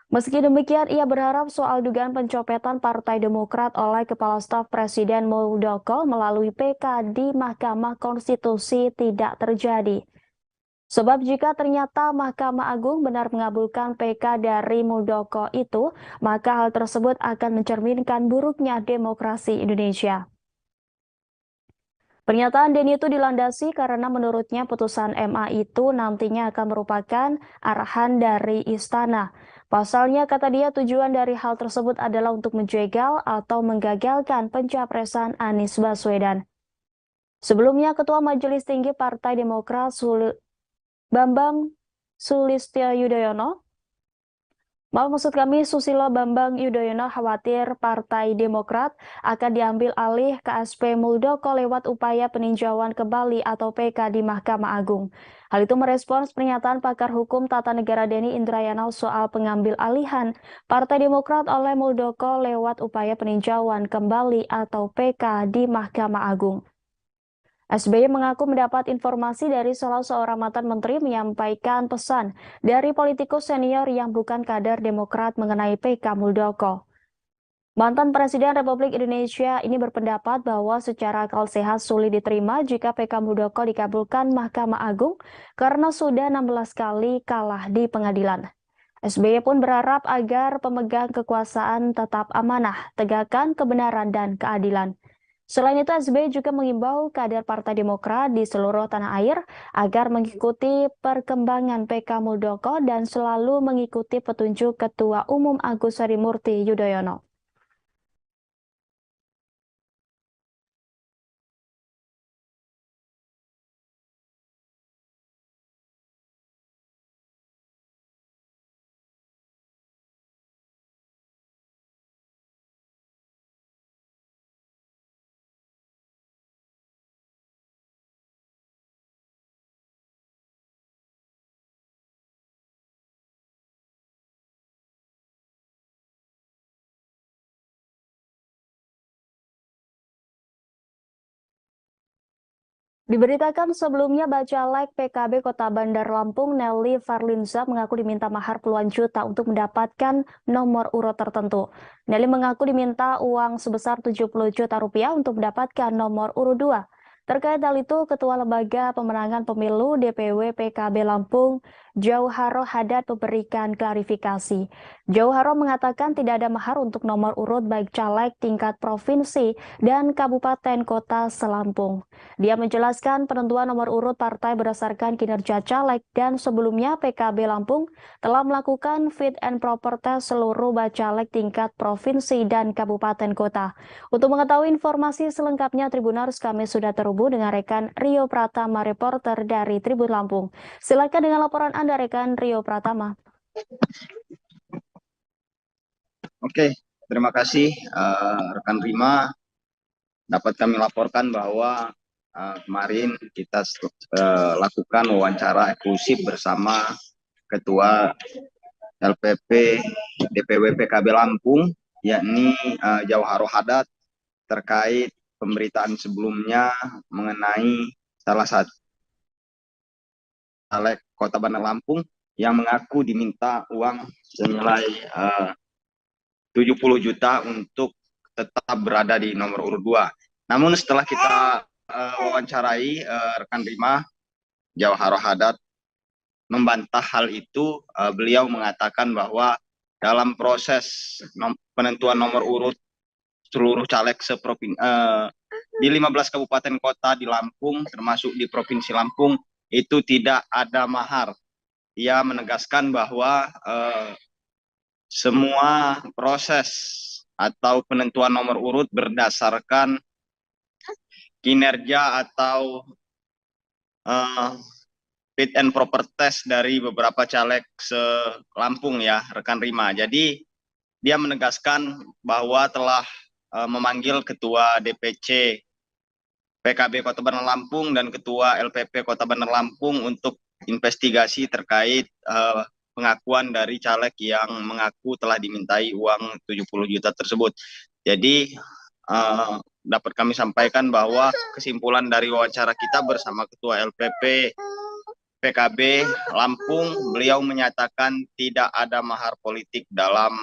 Speaker 1: Meski demikian, ia berharap soal dugaan pencopetan Partai Demokrat oleh Kepala Staf Presiden Muldoko melalui PK di Mahkamah Konstitusi tidak terjadi. Sebab jika ternyata Mahkamah Agung benar mengabulkan PK dari Muldoko itu, maka hal tersebut akan mencerminkan buruknya demokrasi Indonesia. Pernyataan Denny itu dilandasi karena menurutnya putusan MA itu nantinya akan merupakan arahan dari istana. Pasalnya, kata dia, tujuan dari hal tersebut adalah untuk menjegal atau menggagalkan pencapresan Anies Baswedan. Sebelumnya, Ketua Majelis Tinggi Partai Demokrat Bambang Sulistyo Yudhoyono Maksud kami, Susilo Bambang Yudhoyono khawatir Partai Demokrat akan diambil alih KSP Muldoko lewat upaya peninjauan kembali atau PK di Mahkamah Agung. Hal itu merespons pernyataan pakar hukum tata negara Denny Indrayana soal pengambil alihan Partai Demokrat oleh Muldoko lewat upaya peninjauan kembali atau PK di Mahkamah Agung. SBY mengaku mendapat informasi dari salah seorang mantan menteri menyampaikan pesan dari politikus senior yang bukan kader Demokrat mengenai PK Muldoko. Mantan Presiden Republik Indonesia ini berpendapat bahwa secara akal sehat sulit diterima jika PK Muldoko dikabulkan Mahkamah Agung karena sudah 16 kali kalah di pengadilan. SBY pun berharap agar pemegang kekuasaan tetap amanah, tegakkan kebenaran dan keadilan. Selain itu, SBY juga mengimbau kader Partai Demokrat di seluruh tanah air agar mengikuti perkembangan PK Muldoko dan selalu mengikuti petunjuk Ketua Umum Agus Harimurti Yudhoyono. Diberitakan sebelumnya Bacalek PKB Kota Bandar Lampung Nelly Farlinza mengaku diminta mahar puluhan juta untuk mendapatkan nomor urut tertentu. Nelly mengaku diminta uang sebesar 70 juta rupiah untuk mendapatkan nomor urut 2. Terkait hal itu, Ketua Lembaga Pemenangan Pemilu DPW PKB Lampung, Jauharo Haddad memberikan klarifikasi. Jauharo mengatakan tidak ada mahar untuk nomor urut baik caleg tingkat provinsi dan kabupaten kota selampung. Dia menjelaskan penentuan nomor urut partai berdasarkan kinerja caleg dan sebelumnya PKB Lampung telah melakukan fit and proper test seluruh bacalek tingkat provinsi dan kabupaten kota. Untuk mengetahui informasi selengkapnya Tribuners, kami sudah terhubung dengan rekan Rio Pratama, reporter dari Tribun Lampung. Silakan dengan laporan Anda, rekan Rio Pratama.
Speaker 9: Oke, terima kasih rekan Rima. Dapat kami laporkan bahwa kemarin kita lakukan wawancara eksklusif bersama Ketua LPP DPW PKB Lampung, yakni Jauharo Haddad, terkait pemberitaan sebelumnya mengenai salah satu caleg Kota Bandar Lampung yang mengaku diminta uang senilai 70 juta untuk tetap berada di nomor urut 2. Namun setelah kita wawancarai rekan Rima, Jauharo Haddad membantah hal itu. Beliau mengatakan bahwa dalam proses penentuan nomor urut seluruh caleg di 15 kabupaten kota di Lampung, termasuk di Provinsi Lampung, itu tidak ada mahar. Ia menegaskan bahwa semua proses atau penentuan nomor urut berdasarkan kinerja atau fit and proper test dari beberapa caleg se-Lampung ya, rekan Rima. Jadi dia menegaskan bahwa telah memanggil Ketua DPC PKB Kota Bandar Lampung dan Ketua LPP Kota Bandar Lampung untuk investigasi terkait pengakuan dari caleg yang mengaku telah dimintai uang 70 juta tersebut. Jadi dapat kami sampaikan bahwa kesimpulan dari wawancara kita bersama Ketua LPP PKB Lampung, beliau menyatakan tidak ada mahar politik dalam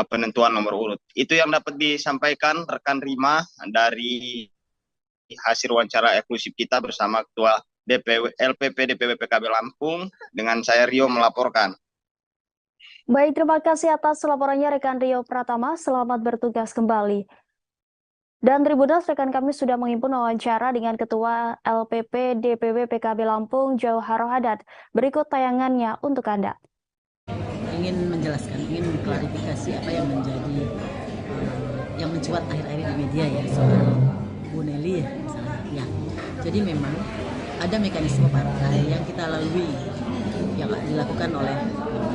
Speaker 9: penentuan nomor urut. Itu yang dapat disampaikan rekan Rima dari hasil wawancara eksklusif kita bersama Ketua LPP DPW PKB Lampung. Dengan saya Rio melaporkan.
Speaker 1: Baik, terima kasih atas laporannya rekan Rio Pratama. Selamat bertugas kembali. Dan Tribuners, rekan kami sudah menghimpun wawancara dengan Ketua LPP DPW PKB Lampung, Jauharo Haddad. Berikut tayangannya untuk Anda.
Speaker 10: Ingin mengklarifikasi apa yang menjadi yang mencuat akhir-akhir di media ya soal Bu Nelly ya misalnya. Ya. Jadi memang ada mekanisme partai yang kita lalui yang dilakukan oleh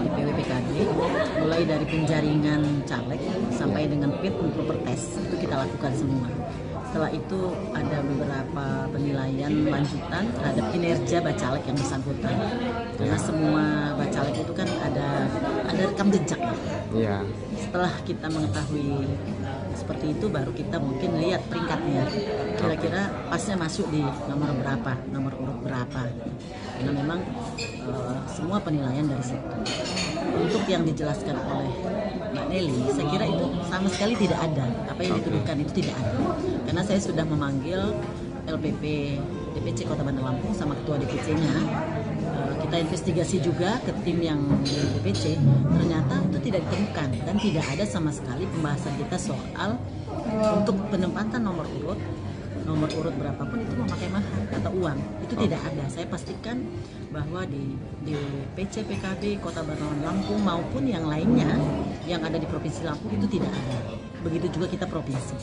Speaker 10: DPW PKB, mulai dari penjaringan caleg sampai dengan fit and proper test, itu kita lakukan semua. Setelah itu ada beberapa penilaian lanjutan terhadap kinerja bacalek yang bersangkutan, karena semua bacalek itu kan ada rekam jejak ya.
Speaker 12: Iya.
Speaker 10: Setelah kita mengetahui seperti itu, baru kita mungkin lihat peringkatnya, kira-kira pasnya masuk di nomor berapa, nomor urut berapa. Karena memang semua penilaian dari situ. Untuk yang dijelaskan oleh Mbak Nelly, saya kira itu sama sekali tidak ada. Apa yang dituduhkan itu tidak ada. Karena saya sudah memanggil LPP DPC Kota Bandar Lampung sama ketua DPC-nya. Kita investigasi juga ke tim yang di DPC, ternyata itu tidak ditemukan dan tidak ada sama sekali pembahasan kita soal untuk penempatan nomor urut berapapun itu memakai mahar atau uang, itu tidak ada. Saya pastikan bahwa di DPC PKB Kota Bandar Lampung maupun yang lainnya yang ada di Provinsi Lampung itu tidak ada. Begitu juga kita provinsi,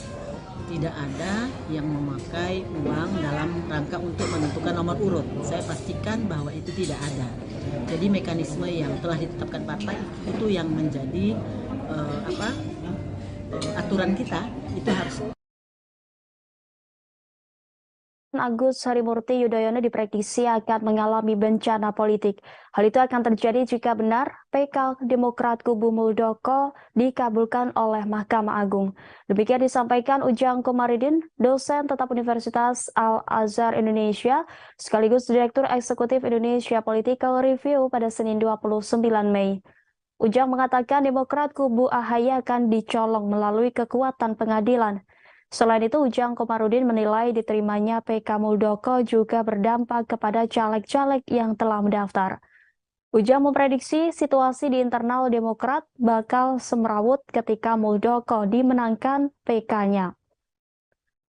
Speaker 10: tidak ada yang memakai uang dalam rangka untuk menentukan nomor urut. Saya pastikan bahwa itu tidak ada. Jadi mekanisme yang telah ditetapkan partai itu yang menjadi aturan kita, itu harus.
Speaker 1: Agus Harimurti Yudhoyono diprediksi akan mengalami bencana politik. Hal itu akan terjadi jika benar PK Demokrat kubu Muldoko dikabulkan oleh Mahkamah Agung. Demikian disampaikan Ujang Komarudin, dosen tetap Universitas Al-Azhar Indonesia, sekaligus Direktur Eksekutif Indonesia Political Review pada Senin 29 Mei. Ujang mengatakan Demokrat kubu AHY akan dicolong melalui kekuatan pengadilan. Selain itu, Ujang Komarudin menilai diterimanya PK Muldoko juga berdampak kepada caleg-caleg yang telah mendaftar. Ujang memprediksi situasi di internal Demokrat bakal semrawut ketika Muldoko dimenangkan PK-nya.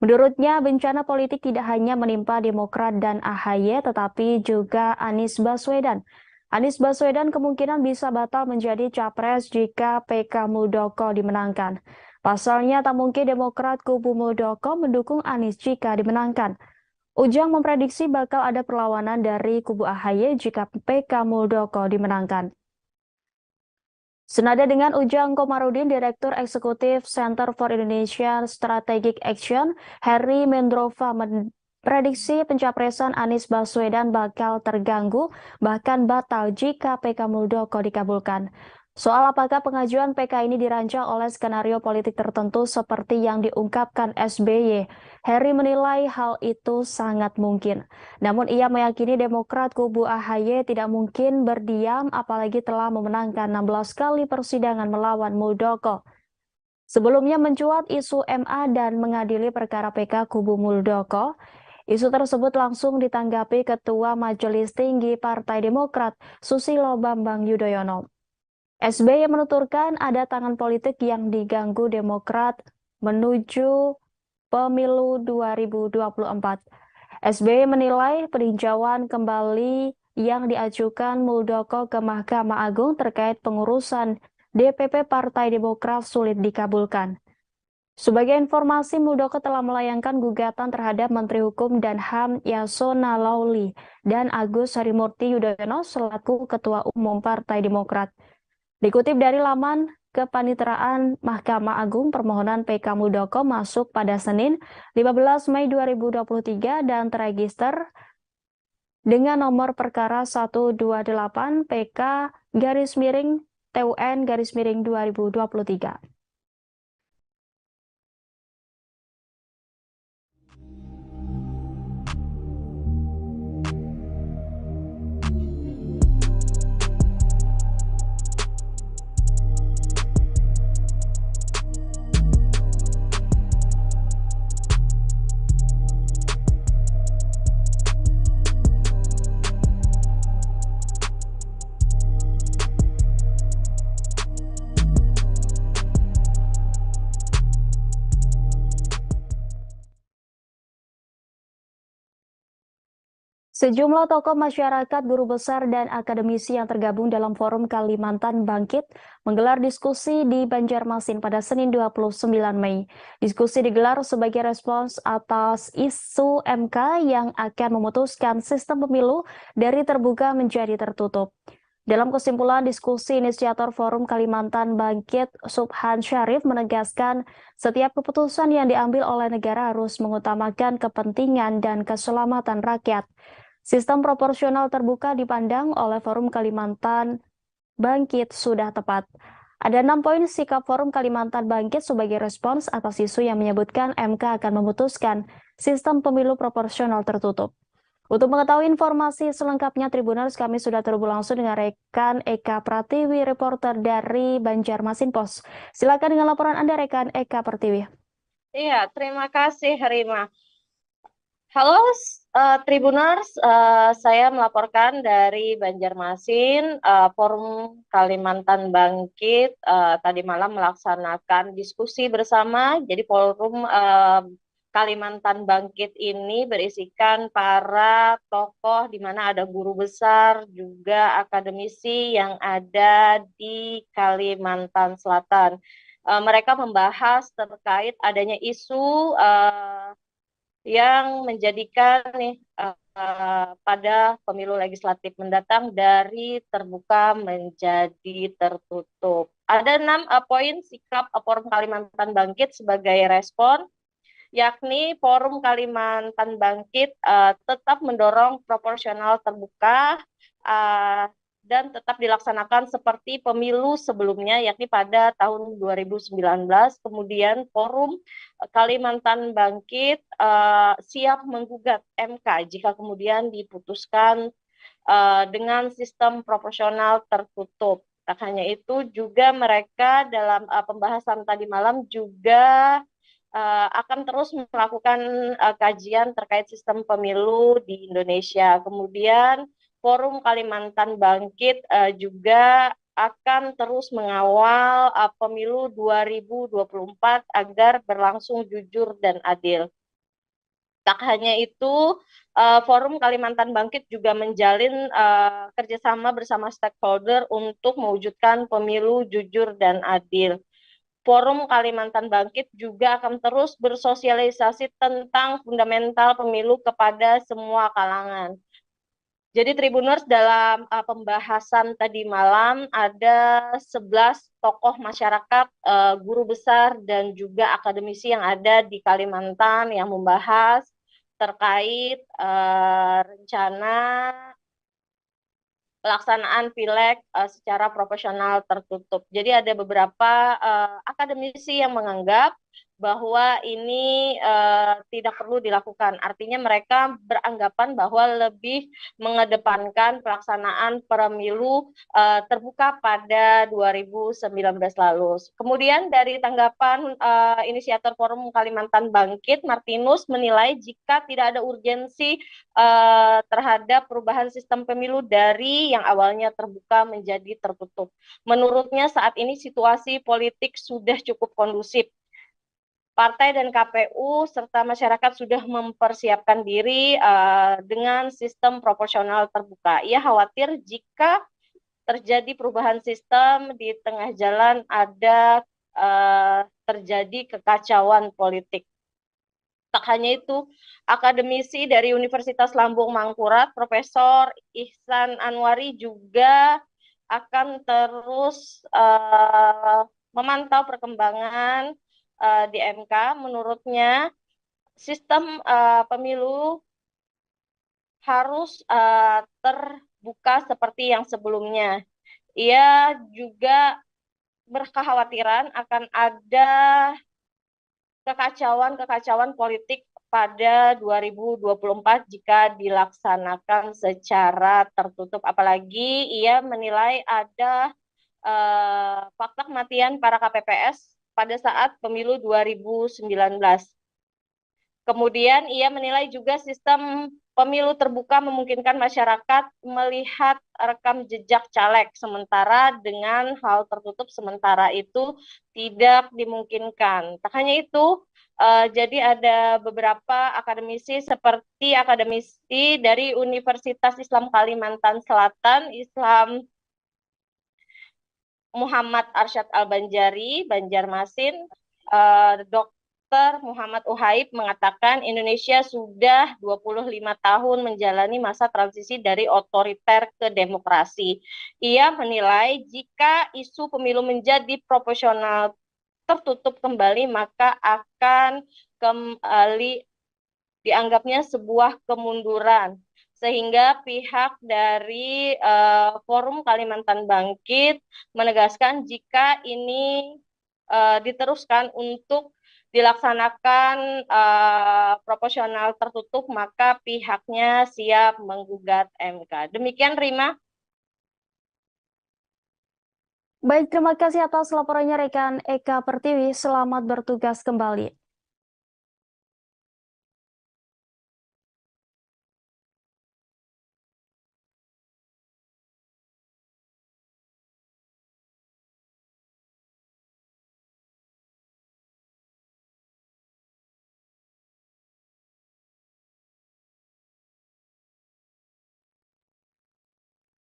Speaker 1: Menurutnya, bencana politik tidak hanya menimpa Demokrat dan AHY, tetapi juga Anies Baswedan. Anies Baswedan kemungkinan bisa batal menjadi capres jika PK Muldoko dimenangkan. Pasalnya, tak mungkin Demokrat kubu Muldoko mendukung Anies jika dimenangkan. Ujang memprediksi bakal ada perlawanan dari kubu AHY jika PK Muldoko dimenangkan. Senada dengan Ujang Komarudin, Direktur Eksekutif Center for Indonesian Strategic Action, Heri Mendrova memprediksi pencapresan Anies Baswedan bakal terganggu, bahkan batal jika PK Muldoko dikabulkan. Soal apakah pengajuan PK ini dirancang oleh skenario politik tertentu seperti yang diungkapkan SBY, Heri menilai hal itu sangat mungkin. Namun ia meyakini Demokrat kubu AHY tidak mungkin berdiam apalagi telah memenangkan 16 kali persidangan melawan Muldoko. Sebelumnya mencuat isu MA dan mengadili perkara PK kubu Muldoko. Isu tersebut langsung ditanggapi Ketua Majelis Tinggi Partai Demokrat, Susilo Bambang Yudhoyono. SBY menuturkan ada tangan politik yang diganggu Demokrat menuju pemilu 2024. SBY menilai peninjauan kembali yang diajukan Muldoko ke Mahkamah Agung terkait pengurusan DPP Partai Demokrat sulit dikabulkan. Sebagai informasi, Muldoko telah melayangkan gugatan terhadap Menteri Hukum dan HAM Yasona Lauli dan Agus Harimurti Yudhoyono selaku Ketua Umum Partai Demokrat. Dikutip dari laman Kepaniteraan Mahkamah Agung, permohonan PK Muldoko masuk pada Senin 15 Mei 2023 dan terregister dengan nomor perkara 128 PK-TUN-2023. Sejumlah tokoh masyarakat, guru besar, dan akademisi yang tergabung dalam Forum Kalimantan Bangkit menggelar diskusi di Banjarmasin pada Senin 29 Mei. Diskusi digelar sebagai respons atas isu MK yang akan memutuskan sistem pemilu dari terbuka menjadi tertutup. Dalam kesimpulan diskusi, inisiator Forum Kalimantan Bangkit, Subhan Syarif, menegaskan setiap keputusan yang diambil oleh negara harus mengutamakan kepentingan dan keselamatan rakyat. Sistem proporsional terbuka dipandang oleh Forum Kalimantan Bangkit sudah tepat. Ada 6 poin sikap Forum Kalimantan Bangkit sebagai respons atas isu yang menyebutkan MK akan memutuskan sistem pemilu proporsional tertutup. Untuk mengetahui informasi selengkapnya, Tribuners, kami sudah terhubung langsung dengan rekan Eka Pratiwi, reporter dari Banjarmasin Pos. Silakan dengan laporan Anda, rekan Eka Pratiwi.
Speaker 11: Iya, terima kasih, Rima. Halo Tribuners, saya melaporkan dari Banjarmasin. Forum Kalimantan Bangkit tadi malam melaksanakan diskusi bersama. Jadi Forum Kalimantan Bangkit ini berisikan para tokoh, di mana ada guru besar, juga akademisi yang ada di Kalimantan Selatan. Mereka membahas terkait adanya isu yang menjadikan pada pemilu legislatif mendatang dari terbuka menjadi tertutup. Ada 6 poin sikap Forum Kalimantan Bangkit sebagai respon, yakni Forum Kalimantan Bangkit tetap mendorong proporsional terbuka dan tetap dilaksanakan seperti pemilu sebelumnya, yakni pada tahun 2019. Kemudian Forum Kalimantan Bangkit siap menggugat MK jika kemudian diputuskan dengan sistem proporsional tertutup. Tak hanya itu, juga mereka dalam pembahasan tadi malam juga akan terus melakukan kajian terkait sistem pemilu di Indonesia. Kemudian Forum Kalimantan Bangkit juga akan terus mengawal pemilu 2024 agar berlangsung jujur dan adil. Tak hanya itu, Forum Kalimantan Bangkit juga menjalin kerjasama bersama stakeholder untuk mewujudkan pemilu jujur dan adil. Forum Kalimantan Bangkit juga akan terus bersosialisasi tentang fundamental pemilu kepada semua kalangan. Jadi Tribuners, dalam pembahasan tadi malam ada 11 tokoh masyarakat, guru besar dan juga akademisi yang ada di Kalimantan yang membahas terkait rencana pelaksanaan pileg secara proporsional tertutup. Jadi ada beberapa akademisi yang menganggap bahwa ini tidak perlu dilakukan. Artinya mereka beranggapan bahwa lebih mengedepankan pelaksanaan pemilu terbuka pada 2019 lalu. Kemudian dari tanggapan inisiator Forum Kalimantan Bangkit, Martinus menilai jika tidak ada urgensi terhadap perubahan sistem pemilu dari yang awalnya terbuka menjadi tertutup. Menurutnya saat ini situasi politik sudah cukup kondusif. Partai dan KPU serta masyarakat sudah mempersiapkan diri dengan sistem proporsional terbuka. Ia khawatir jika terjadi perubahan sistem di tengah jalan ada terjadi kekacauan politik. Tak hanya itu, akademisi dari Universitas Lambung Mangkurat, Profesor Ihsan Anwari juga akan terus memantau perkembangan di MK. Menurutnya sistem pemilu harus terbuka seperti yang sebelumnya. Ia juga berkekhawatiran akan ada kekacauan politik pada 2024 jika dilaksanakan secara tertutup. Apalagi ia menilai ada fakta kematian para KPPS pada saat pemilu 2019. Kemudian ia menilai juga sistem Pemilu terbuka memungkinkan masyarakat melihat rekam jejak caleg, sementara dengan hal tertutup sementara itu tidak dimungkinkan. Tak hanya itu, jadi ada beberapa akademisi seperti akademisi dari Universitas Islam Kalimantan Selatan, Islam Muhammad Arsyad Al-Banjari, Banjarmasin, Dr. Muhammad Uhaib mengatakan Indonesia sudah 25 tahun menjalani masa transisi dari otoriter ke demokrasi. Ia menilai jika isu pemilu menjadi proporsional tertutup kembali, maka akan kembali dianggapnya sebuah kemunduran. Sehingga pihak dari Forum Kalimantan Bangkit menegaskan jika ini diteruskan untuk dilaksanakan proporsional tertutup, maka pihaknya siap menggugat MK. Demikian, Rima.
Speaker 1: Baik, terima kasih atas laporannya rekan Eka Pertiwi. Selamat bertugas kembali.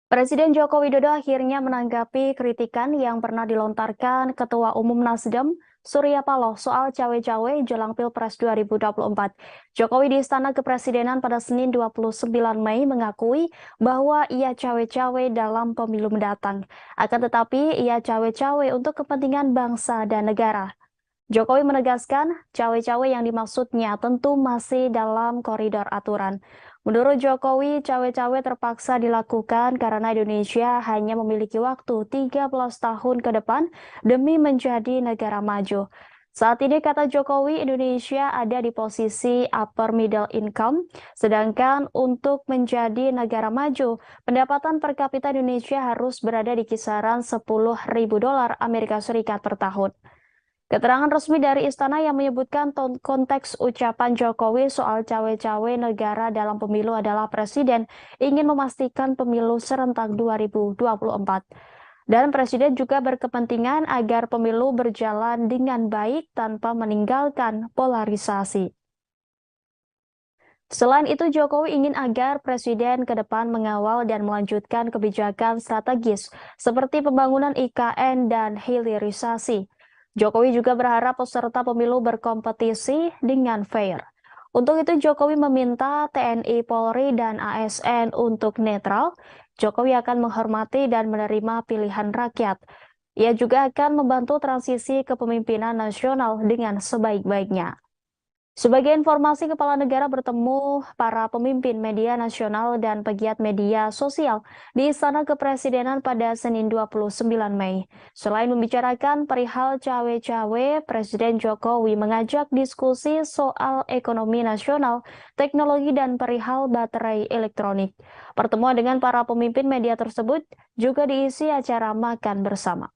Speaker 1: Presiden Joko Widodo akhirnya menanggapi kritikan yang pernah dilontarkan Ketua Umum Nasdem, Surya Paloh, soal cawe-cawe jelang Pilpres 2024. Jokowi di Istana Kepresidenan pada Senin 29 Mei mengakui bahwa ia cawe-cawe dalam pemilu mendatang. Akan tetapi, ia cawe-cawe untuk kepentingan bangsa dan negara. Jokowi menegaskan cawe-cawe yang dimaksudnya tentu masih dalam koridor aturan. Menurut Jokowi, cawe-cawe terpaksa dilakukan karena Indonesia hanya memiliki waktu 13 tahun ke depan demi menjadi negara maju. Saat ini, kata Jokowi, Indonesia ada di posisi upper middle income, sedangkan untuk menjadi negara maju, pendapatan per kapita Indonesia harus berada di kisaran $10.000 Amerika Serikat per tahun. Keterangan resmi dari Istana yang menyebutkan konteks ucapan Jokowi soal cawe-cawe negara dalam pemilu adalah Presiden ingin memastikan pemilu serentak 2024. Dan Presiden juga berkepentingan agar pemilu berjalan dengan baik tanpa meninggalkan polarisasi. Selain itu, Jokowi ingin agar Presiden ke depan mengawal dan melanjutkan kebijakan strategis seperti pembangunan IKN dan hilirisasi. Jokowi juga berharap peserta pemilu berkompetisi dengan fair. Untuk itu, Jokowi meminta TNI, Polri, dan ASN untuk netral. Jokowi akan menghormati dan menerima pilihan rakyat. Ia juga akan membantu transisi kepemimpinan nasional dengan sebaik-baiknya. Sebagai informasi, Kepala Negara bertemu para pemimpin media nasional dan pegiat media sosial di Istana Kepresidenan pada Senin 29 Mei. Selain membicarakan perihal cawe-cawe, Presiden Jokowi mengajak diskusi soal ekonomi nasional, teknologi, dan perihal baterai elektronik. Pertemuan dengan para pemimpin media tersebut juga diisi acara makan bersama.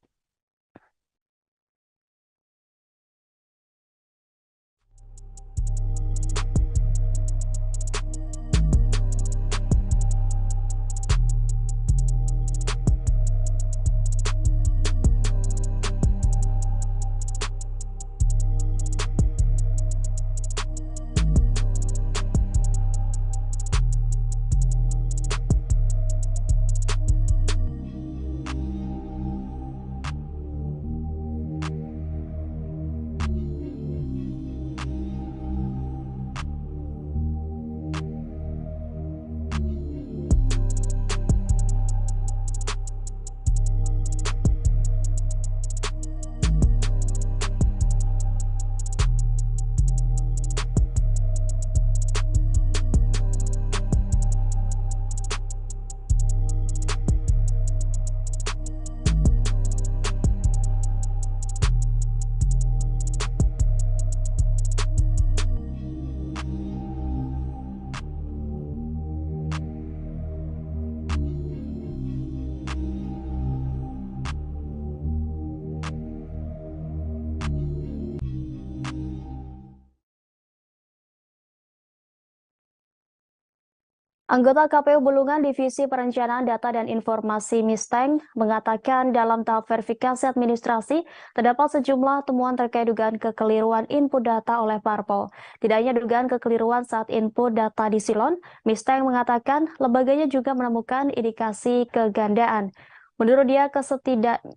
Speaker 1: Anggota KPU Bulungan Divisi Perencanaan Data dan Informasi Misteng mengatakan dalam tahap verifikasi administrasi terdapat sejumlah temuan terkait dugaan kekeliruan input data oleh parpol. Tidak hanya dugaan kekeliruan saat input data di silon, Misteng mengatakan lembaganya juga menemukan indikasi kegandaan. Menurut dia,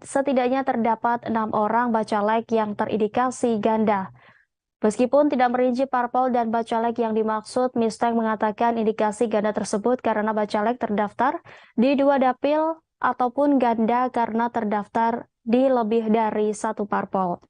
Speaker 1: setidaknya terdapat 6 orang bacalek yang terindikasi ganda. Meskipun tidak merinci parpol dan bacalek yang dimaksud, Misteng mengatakan indikasi ganda tersebut karena bacalek terdaftar di 2 dapil ataupun ganda karena terdaftar di lebih dari 1 parpol.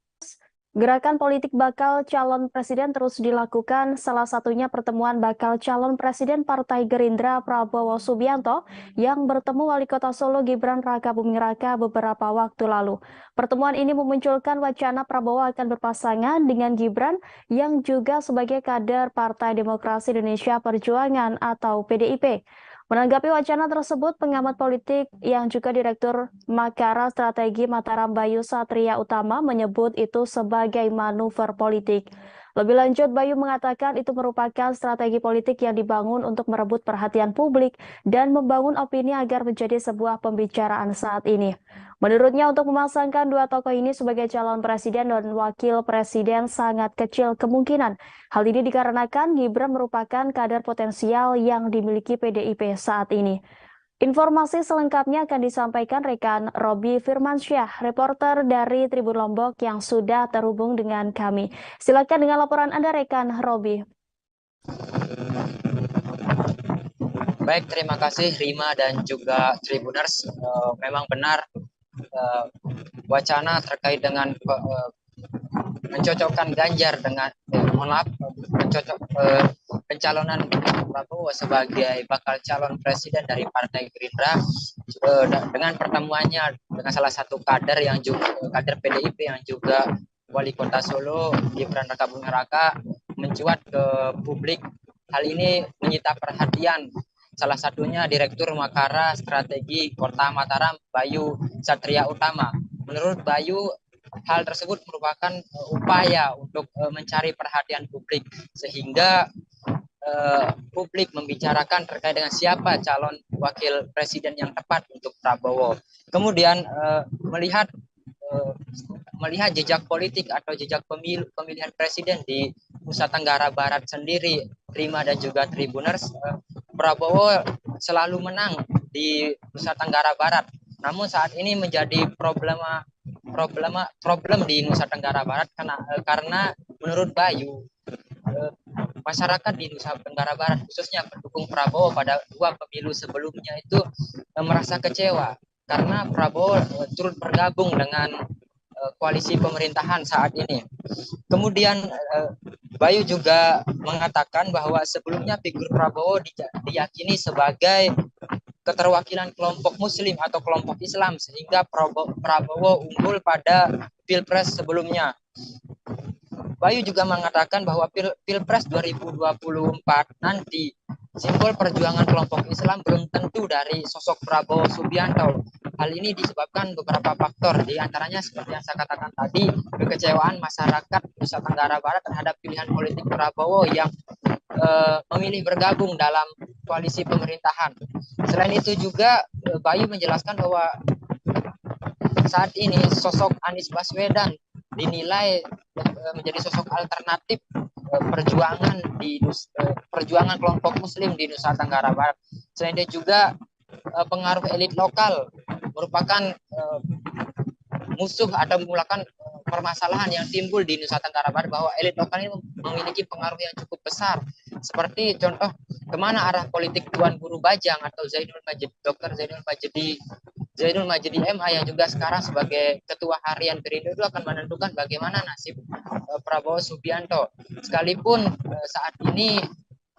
Speaker 1: Gerakan politik bakal calon presiden terus dilakukan, salah satunya pertemuan bakal calon presiden Partai Gerindra Prabowo Subianto yang bertemu Wali Kota Solo Gibran Rakabuming Raka beberapa waktu lalu. Pertemuan ini memunculkan wacana Prabowo akan berpasangan dengan Gibran yang juga sebagai kader Partai Demokrasi Indonesia Perjuangan atau PDIP. Menanggapi wacana tersebut, pengamat politik yang juga Direktur Makara Strategi Mataram Bayu Satria Utama menyebut itu sebagai manuver politik. Lebih lanjut, Bayu mengatakan itu merupakan strategi politik yang dibangun untuk merebut perhatian publik dan membangun opini agar menjadi sebuah pembicaraan saat ini. Menurutnya, untuk memasangkan 2 tokoh ini sebagai calon presiden dan wakil presiden sangat kecil kemungkinan. Hal ini dikarenakan Gibran merupakan kader potensial yang dimiliki PDIP saat ini. Informasi selengkapnya akan disampaikan rekan Robi Firmansyah, reporter dari Tribun Lombok yang sudah terhubung dengan kami. Silakan dengan laporan Anda, rekan Robi.
Speaker 2: Baik, terima kasih Rima dan juga Tribuners. Memang benar wacana terkait dengan mencocokkan Ganjar dengan pencalonan Prabowo sebagai bakal calon presiden dari Partai Gerindra dengan pertemuannya dengan salah satu kader yang juga kader PDIP yang juga Wali Kota Solo Gibran Rakabuming Raka mencuat ke publik. Hal ini menyita perhatian salah satunya Direktur Makara Strategi Kota Mataram Bayu Satria Utama. Menurut Bayu, hal tersebut merupakan upaya untuk mencari perhatian publik sehingga publik membicarakan terkait dengan siapa calon wakil presiden yang tepat untuk Prabowo. Kemudian melihat jejak politik atau jejak pemilihan presiden di Nusa Tenggara Barat sendiri, Rima dan juga Tribuners, Prabowo selalu menang di Nusa Tenggara Barat. Namun saat ini menjadi problem di Nusa Tenggara Barat karena menurut Bayu masyarakat di Nusa Tenggara Barat khususnya pendukung Prabowo pada 2 pemilu sebelumnya itu merasa kecewa karena Prabowo turut bergabung dengan koalisi pemerintahan saat ini. Kemudian Bayu juga mengatakan bahwa sebelumnya figur Prabowo diyakini sebagai keterwakilan kelompok Muslim atau kelompok Islam sehingga Prabowo unggul pada Pilpres sebelumnya. Bayu juga mengatakan bahwa Pilpres 2024 nanti simbol perjuangan kelompok Islam belum tentu dari sosok Prabowo Subianto. Hal ini disebabkan beberapa faktor, di antaranya seperti yang saya katakan tadi, kekecewaan masyarakat Nusa Tenggara Barat terhadap pilihan politik Prabowo yang memilih bergabung dalam koalisi pemerintahan. Selain itu juga Bayu menjelaskan bahwa saat ini sosok Anies Baswedan dinilai menjadi sosok alternatif perjuangan kelompok Muslim di Nusa Tenggara Barat. Selain itu juga pengaruh elit lokal merupakan musuh atau memulakan permasalahan yang timbul di Nusa Tenggara Barat, bahwa elit lokal ini memiliki pengaruh yang cukup besar. Seperti contoh kemana arah politik Tuan Guru Bajang atau Dr. Zainul Majidi MA yang juga sekarang sebagai Ketua Harian Perindo itu akan menentukan bagaimana nasib Prabowo Subianto. Sekalipun saat ini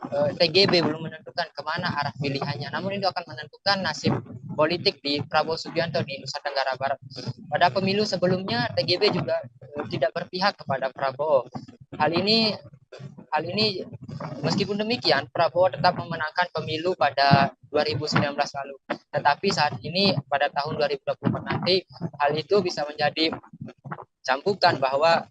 Speaker 2: TGB belum menentukan kemana arah pilihannya, namun itu akan menentukan nasib politik di Prabowo Subianto di Nusa Tenggara Barat. Pada pemilu sebelumnya TGB juga tidak berpihak kepada Prabowo. Hal ini meskipun demikian Prabowo tetap memenangkan pemilu pada 2019 lalu. Tetapi saat ini pada tahun 2024 nanti hal itu bisa menjadi cambukan bahwa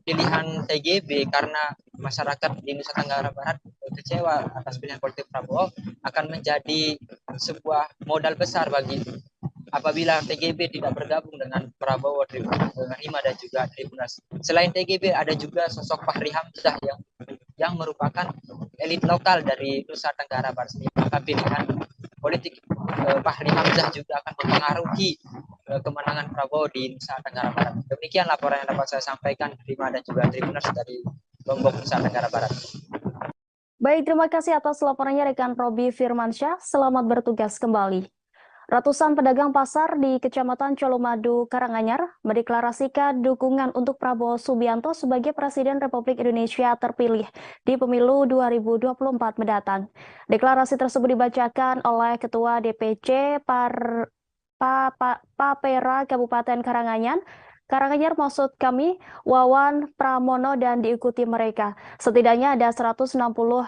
Speaker 2: pilihan TGB karena masyarakat di Nusa Tenggara Barat kecewa atas pilihan politik Prabowo akan menjadi sebuah modal besar bagi apabila TGB tidak bergabung dengan Prabowo, Rima dan juga Tribuners. Selain TGB ada juga sosok Fahri Hamzah yang merupakan elit lokal dari Nusa Tenggara Barat. Maka pilihan politik Fahri Hamzah juga akan mempengaruhi kemenangan Prabowo di Nusa Tenggara Barat. Demikian laporan yang dapat saya sampaikan, Rima dan juga Tribuners dari Lombok, Nusa Tenggara Barat.
Speaker 1: Baik, terima kasih atas laporannya rekan Robi Firmansyah. Selamat bertugas kembali. Ratusan pedagang pasar di Kecamatan Colomadu, Karanganyar mendeklarasikan dukungan untuk Prabowo Subianto sebagai Presiden Republik Indonesia terpilih di pemilu 2024 mendatang. Deklarasi tersebut dibacakan oleh Ketua DPC Papera Kabupaten Karanganyar maksud kami, Wawan Pramono, dan diikuti mereka. Setidaknya ada 160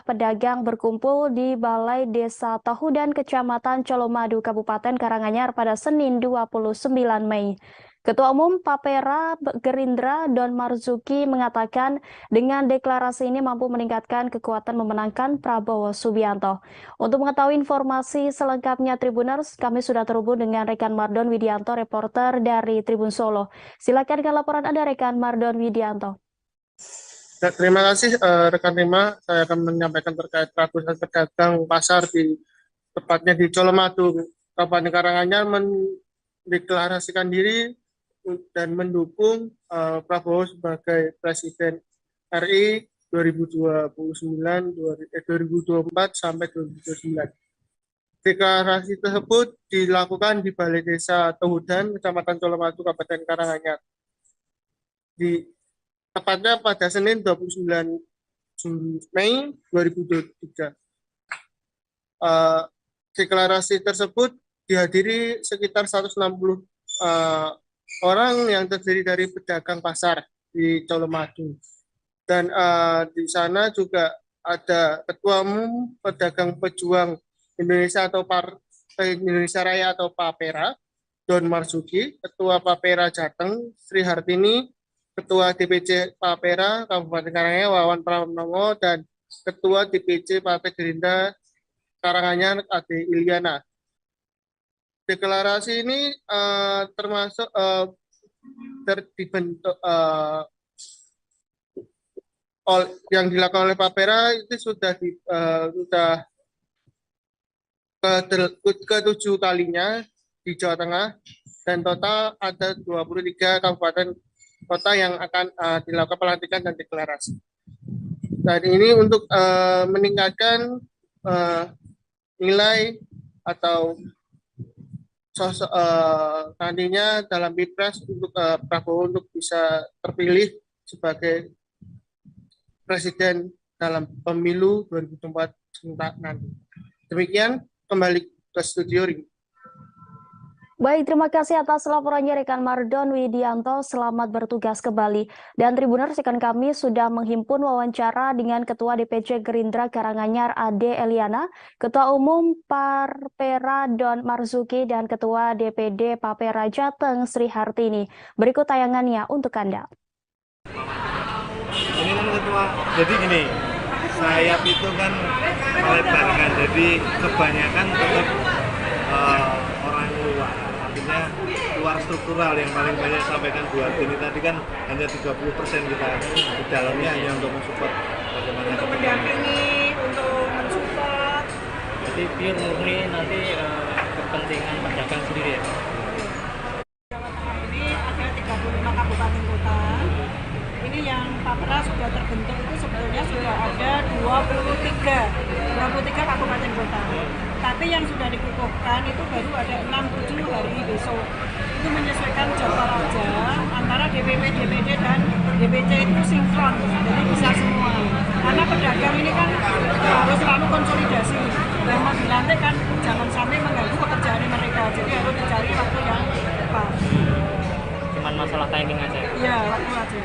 Speaker 1: pedagang berkumpul di Balai Desa Tahudan Kecamatan Colomadu Kabupaten Karanganyar pada Senin 29 Mei. Ketua Umum Papera Gerindra Don Marzuki mengatakan dengan deklarasi ini mampu meningkatkan kekuatan memenangkan Prabowo Subianto. Untuk mengetahui informasi selengkapnya Tribuners, kami sudah terhubung dengan rekan Mardon Widianto, reporter dari Tribun Solo. Silakan dengan laporan Anda, rekan Mardon Widianto.
Speaker 3: Terima kasih rekan Rima. Saya akan menyampaikan terkait ratusan pedagang pasar tepatnya di Colomadu, Kabupaten Karanganyar mendeklarasikan diri dan mendukung Prabowo sebagai Presiden RI 2024 sampai 2029. Deklarasi tersebut dilakukan di Balai Desa Tahudan, Kecamatan Colomadu, Kabupaten Karanganyar. Tepatnya pada Senin 29 Mei 2023. Deklarasi tersebut dihadiri sekitar 160 orang yang terdiri dari pedagang pasar di Colomadu. Dan di sana juga ada Ketua Umum Pedagang Pejuang Indonesia atau Partai Indonesia Raya atau Papera, Don Marzuki, Ketua Papera Jateng, Sri Hartini, Ketua DPC Papera Kabupaten Karanganyar, Wawan Pramono, dan Ketua DPC Partai Gerindra Karanganyar, Ade Iliana. Deklarasi ini termasuk dibentuk yang dilakukan oleh Papera itu sudah ke-7 kalinya di Jawa Tengah, dan total ada 23 kabupaten kota yang akan dilakukan pelantikan dan deklarasi. Dan ini untuk meningkatkan nilai atau sosok nantinya dalam Pilpres untuk Prabowo untuk bisa terpilih sebagai Presiden dalam pemilu 2024 nanti. Demikian, kembali ke studio Ring.
Speaker 1: Baik, terima kasih atas laporannya rekan Mardon Widianto. Selamat bertugas kembali. Dan Tribuners, rekan kami sudah menghimpun wawancara dengan Ketua DPC Gerindra Karanganyar Ade Eliana, Ketua Umum Papera Don Marzuki, dan Ketua DPD Papera Jateng Sri Hartini. Berikut tayangannya untuk Anda.
Speaker 4: Ini kan Ketua, jadi gini, sayap itu kan melebarkan, jadi kebanyakan tetap orang luar. Artinya luar struktural yang paling banyak sampaikan Bu Hartini tadi kan hanya 30% kita di dalamnya hanya untuk mensupport bagaimana
Speaker 5: untuk mendampingi, untuk mensupport.
Speaker 6: Jadi pure murni nanti kepentingan pedagang sendiri ya.
Speaker 5: Ini ada 35 kabupaten kota. Ini yang Papera sudah terbentuk itu sebetulnya sudah ada 23 kabupaten kota. Tapi yang sudah dikukuhkan itu baru ada 6-7 hari besok. Itu menyesuaikan jadwal aja antara DPP, DPD, dan DPC itu sinkron, jadi bisa semua. Karena pedagang ini kan harus selalu konsolidasi. Dan mau dilantik kan jangan sampai mengganggu pekerjaan mereka. Jadi harus dicari waktu yang tepat.
Speaker 6: Cuman masalah timing aja.
Speaker 5: Iya, waktu aja.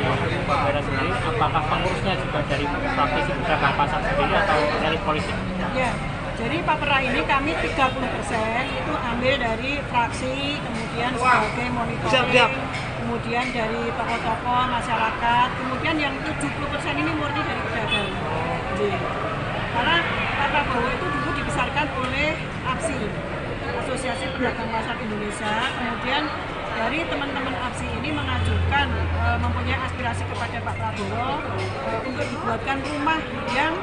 Speaker 6: Di Papera sendiri, apakah pengurusnya juga dari praktisi pedagang pasar sendiri atau elit politik?
Speaker 5: Ya, Jadi Papera ini kami 30% itu ambil dari fraksi, kemudian sebagai monitoring, kemudian dari tokoh-tokoh masyarakat, kemudian yang 70% ini murni dari pedagang. Karena Pak Prabowo itu dulu dibesarkan oleh APSI, Asosiasi Pedagang Pasar Indonesia, kemudian dari teman-teman APSI ini mengajukan mempunyai aspirasi kepada Pak Prabowo untuk dibuatkan rumah yang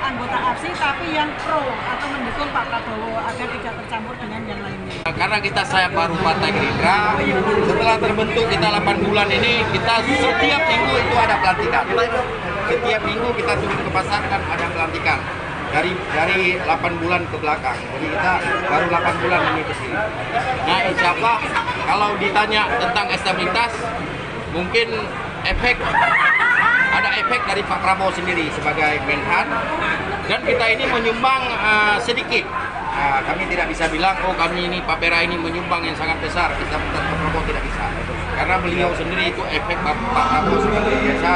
Speaker 5: anggota APSI tapi yang pro atau mendukung Pak Prabowo agar tidak tercampur dengan yang lainnya.
Speaker 7: Karena saya baru Partai Gerindra, setelah terbentuk kita 8 bulan ini, kita setiap minggu itu ada pelantikan. Setiap minggu kita turun ke pasar kan ada pelantikan. Dari 8 bulan ke belakang. Jadi kita baru 8 bulan ini ke sini. Nah, insya Allah kalau ditanya tentang stabilitas, mungkin ada efek dari Pak Prabowo sendiri sebagai Menhan, dan kita ini menyumbang sedikit. Kami tidak bisa bilang, oh kami ini Papera ini menyumbang yang sangat besar. Kita Pak Prabowo tidak bisa. Karena beliau sendiri itu efek Pak Prabowo seperti biasa.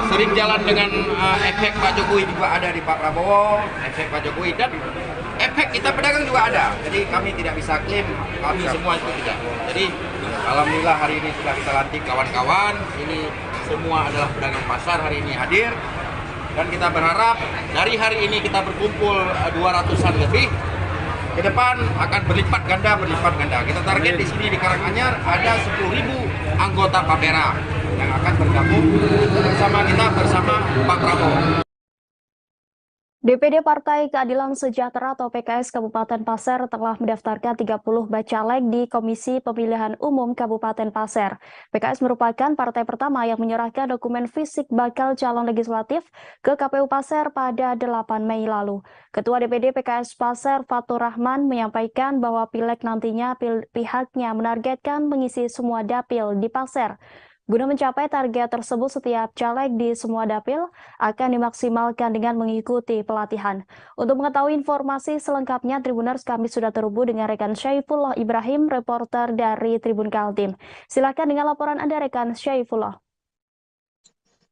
Speaker 7: Sering jalan dengan efek Pak Jokowi juga ada di Pak Prabowo, efek Pak Jokowi, dan efek kita pedagang juga ada. Jadi kami tidak bisa klaim kami semua itu tidak. Jadi alhamdulillah hari ini sudah kita lantik kawan-kawan. Ini semua adalah pedagang pasar hari ini hadir, dan kita berharap dari hari ini kita berkumpul 200-an lebih. Ke depan akan berlipat ganda. Kita target di sini di Karanganyar ada 10.000 anggota Papera yang akan bergabung bersama kita bersama Pak Prabowo.
Speaker 1: DPD Partai Keadilan Sejahtera atau PKS Kabupaten Pasir telah mendaftarkan 30 bacalek di Komisi Pemilihan Umum Kabupaten Pasir. PKS merupakan partai pertama yang menyerahkan dokumen fisik bakal calon legislatif ke KPU Pasir pada 8 Mei lalu. Ketua DPD PKS Pasir Fatur Rahman menyampaikan bahwa pileg nantinya pihaknya menargetkan mengisi semua dapil di Pasir. Guna mencapai target tersebut, setiap caleg di semua dapil akan dimaksimalkan dengan mengikuti pelatihan. Untuk mengetahui informasi selengkapnya, Tribuners, kami sudah terhubung dengan rekan Syaifullah Ibrahim, reporter dari Tribun Kaltim. Silakan dengan laporan Anda, rekan Syaifullah.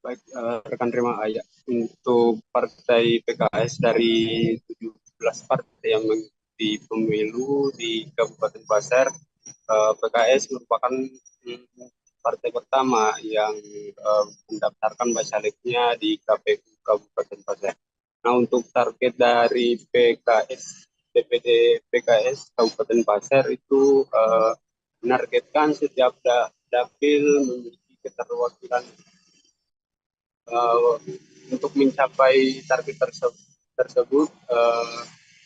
Speaker 8: Baik, rekan terima ayat untuk partai PKS dari 17 partai yang mengikuti pemilu di Kabupaten Pasir, PKS merupakan partai pertama yang mendaftarkan bacaleknya di KPU Kabupaten Pasir. Nah, untuk target dari DPD PKS Kabupaten Pasir itu menargetkan setiap dapil memiliki keterwakilan. Untuk mencapai target tersebut,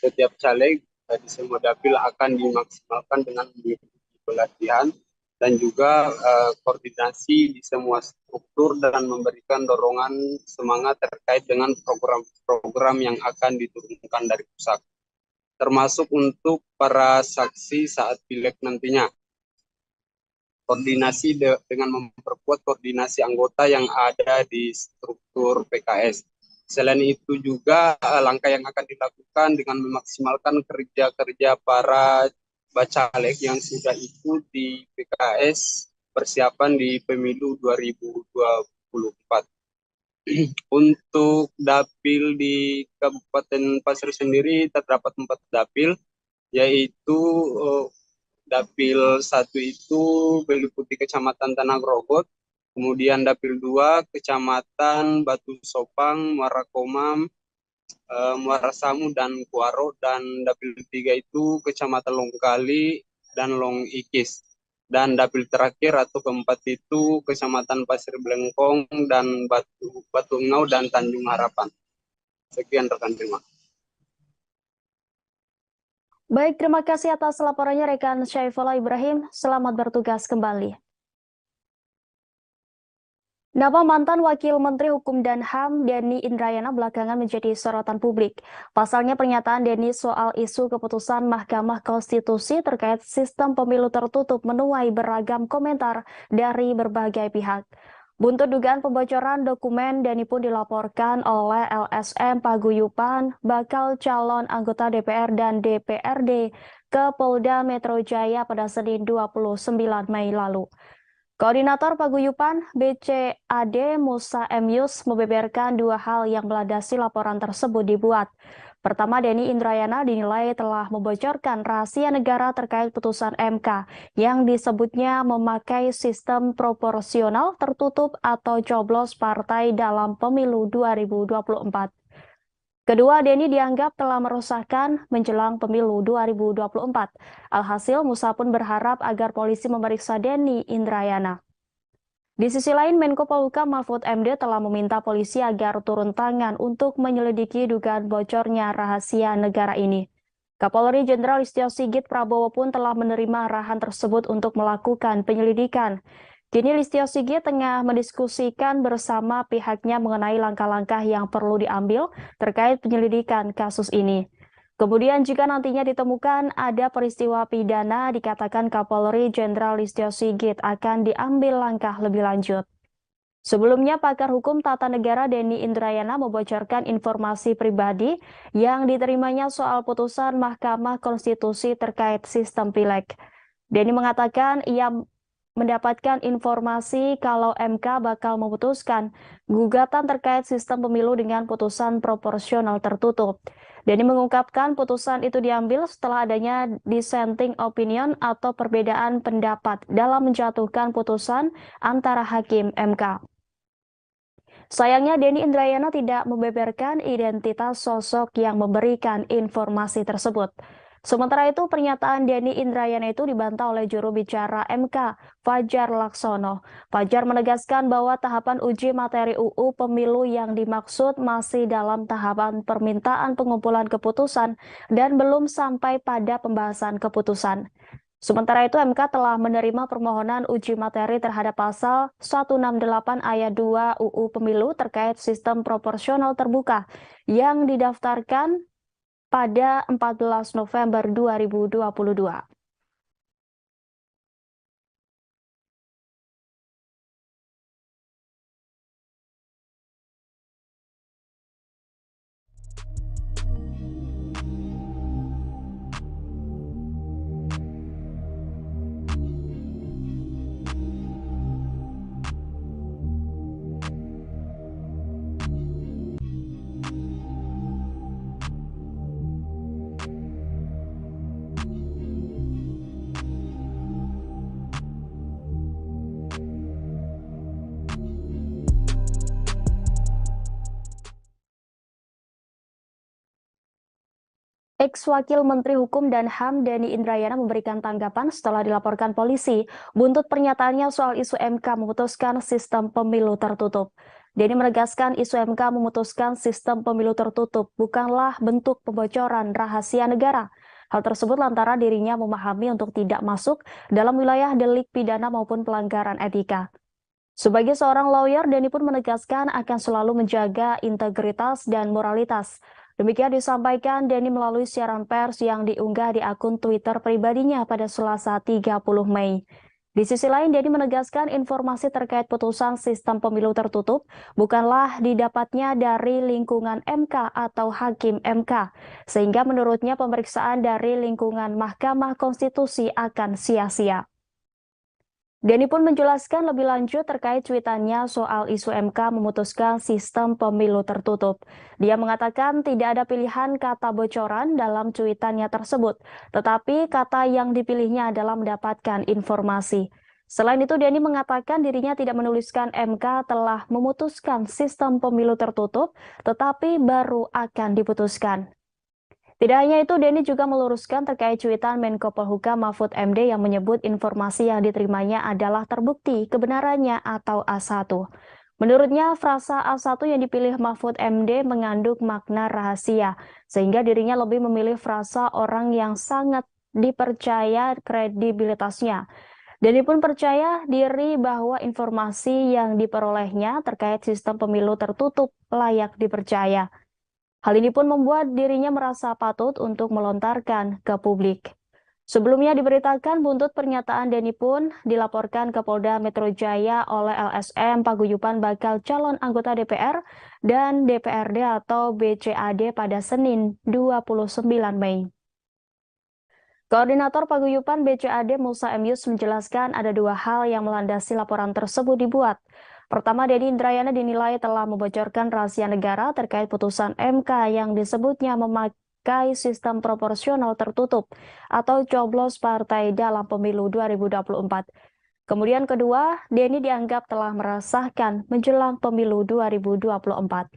Speaker 8: setiap caleg di semua dapil akan dimaksimalkan dengan mengikuti pelatihan dan juga koordinasi di semua struktur dan memberikan dorongan semangat terkait dengan program-program yang akan diturunkan dari pusat, termasuk untuk para saksi saat pileg nantinya. Koordinasi dengan memperkuat koordinasi anggota yang ada di struktur PKS. Selain itu juga langkah yang akan dilakukan dengan memaksimalkan kerja-kerja para bacalek yang sudah ikut di PKS persiapan di pemilu 2024. Untuk dapil di Kabupaten Pasir sendiri terdapat 4 dapil, yaitu dapil 1 itu meliputi Kecamatan Tanah Grogot, kemudian dapil 2 Kecamatan Batu Sopang, Muara Komam, Muara Samu dan Kuaro, dan dapil 3 itu Kecamatan Longkali dan Long Ikis, dan dapil terakhir atau keempat itu Kecamatan Pasir Blengkong dan Batu Engau dan Tanjung Harapan. Sekian rekan, terima.
Speaker 1: Baik, terima kasih atas laporannya rekan Syaifullah Ibrahim. Selamat bertugas kembali. Nama mantan Wakil Menteri Hukum dan HAM Denny Indrayana belakangan menjadi sorotan publik. Pasalnya pernyataan Denny soal isu keputusan Mahkamah Konstitusi terkait sistem pemilu tertutup menuai beragam komentar dari berbagai pihak. Buntut dugaan pembocoran dokumen, Denny pun dilaporkan oleh LSM Paguyuban, bakal calon anggota DPR dan DPRD ke Polda Metro Jaya pada Senin 29 Mei lalu. Koordinator Paguyuban BCAD Musa M. Yus membeberkan 2 hal yang melandasi laporan tersebut dibuat. Pertama, Denny Indrayana dinilai telah membocorkan rahasia negara terkait putusan MK yang disebutnya memakai sistem proporsional tertutup atau coblos partai dalam pemilu 2024. Kedua, Denny dianggap telah merusakkan menjelang pemilu 2024. Alhasil, Musa pun berharap agar polisi memeriksa Denny Indrayana. Di sisi lain, Menko Polhukam Mahfud MD telah meminta polisi agar turun tangan untuk menyelidiki dugaan bocornya rahasia negara ini. Kapolri Jenderal Listio Sigit Prabowo pun telah menerima arahan tersebut untuk melakukan penyelidikan. Kini Listio Sigit tengah mendiskusikan bersama pihaknya mengenai langkah-langkah yang perlu diambil terkait penyelidikan kasus ini. Kemudian jika nantinya ditemukan ada peristiwa pidana, dikatakan Kapolri Jenderal Listio Sigit akan diambil langkah lebih lanjut. Sebelumnya, pakar hukum tata negara Denny Indrayana membocorkan informasi pribadi yang diterimanya soal putusan Mahkamah Konstitusi terkait sistem pileg. Denny mengatakan ia mendapatkan informasi kalau MK bakal memutuskan gugatan terkait sistem pemilu dengan putusan proporsional tertutup. Denny mengungkapkan putusan itu diambil setelah adanya dissenting opinion atau perbedaan pendapat dalam menjatuhkan putusan antara hakim MK. Sayangnya Denny Indrayana tidak membeberkan identitas sosok yang memberikan informasi tersebut. Sementara itu, pernyataan Denny Indrayana itu dibantah oleh juru bicara MK, Fajar Laksono. Fajar menegaskan bahwa tahapan uji materi UU Pemilu yang dimaksud masih dalam tahapan permintaan pengumpulan keputusan dan belum sampai pada pembahasan keputusan. Sementara itu, MK telah menerima permohonan uji materi terhadap pasal 168 ayat 2 UU Pemilu terkait sistem proporsional terbuka yang didaftarkan pada 14 November 2022. Ex-Wakil Menteri Hukum dan HAM Denny Indrayana memberikan tanggapan setelah dilaporkan polisi buntut pernyataannya soal isu MK memutuskan sistem pemilu tertutup. Denny menegaskan isu MK memutuskan sistem pemilu tertutup bukanlah bentuk pembocoran rahasia negara. Hal tersebut lantaran dirinya memahami untuk tidak masuk dalam wilayah delik pidana maupun pelanggaran etika. Sebagai seorang lawyer, Denny pun menegaskan akan selalu menjaga integritas dan moralitas. Demikian disampaikan Denny melalui siaran pers yang diunggah di akun Twitter pribadinya pada Selasa 30 Mei. Di sisi lain, Denny menegaskan informasi terkait putusan sistem pemilu tertutup bukanlah didapatnya dari lingkungan MK atau hakim MK, sehingga menurutnya pemeriksaan dari lingkungan Mahkamah Konstitusi akan sia-sia. Denny pun menjelaskan lebih lanjut terkait cuitannya soal isu MK memutuskan sistem pemilu tertutup. Dia mengatakan tidak ada pilihan kata bocoran dalam cuitannya tersebut, tetapi kata yang dipilihnya adalah mendapatkan informasi. Selain itu, Denny mengatakan dirinya tidak menuliskan MK telah memutuskan sistem pemilu tertutup, tetapi baru akan diputuskan. Tidak hanya itu, Denny juga meluruskan terkait cuitan Menko Polhukam Mahfud MD yang menyebut informasi yang diterimanya adalah terbukti kebenarannya atau A1. Menurutnya, frasa A1 yang dipilih Mahfud MD mengandung makna rahasia, sehingga dirinya lebih memilih frasa orang yang sangat dipercaya kredibilitasnya. Denny pun percaya diri bahwa informasi yang diperolehnya terkait sistem pemilu tertutup layak dipercaya. Hal ini pun membuat dirinya merasa patut untuk melontarkan ke publik. Sebelumnya diberitakan buntut pernyataan Denny pun dilaporkan ke Polda Metro Jaya oleh LSM Paguyuban bakal calon anggota DPR dan DPRD atau BCAD pada Senin 29 Mei. Koordinator Paguyuban BCAD Musa Emius menjelaskan ada dua hal yang melandasi laporan tersebut dibuat. Pertama, Denny Indrayana dinilai telah membocorkan rahasia negara terkait putusan MK yang disebutnya memakai sistem proporsional tertutup atau coblos partai dalam pemilu 2024. Kemudian kedua, Denny dianggap telah meresahkan menjelang pemilu 2024.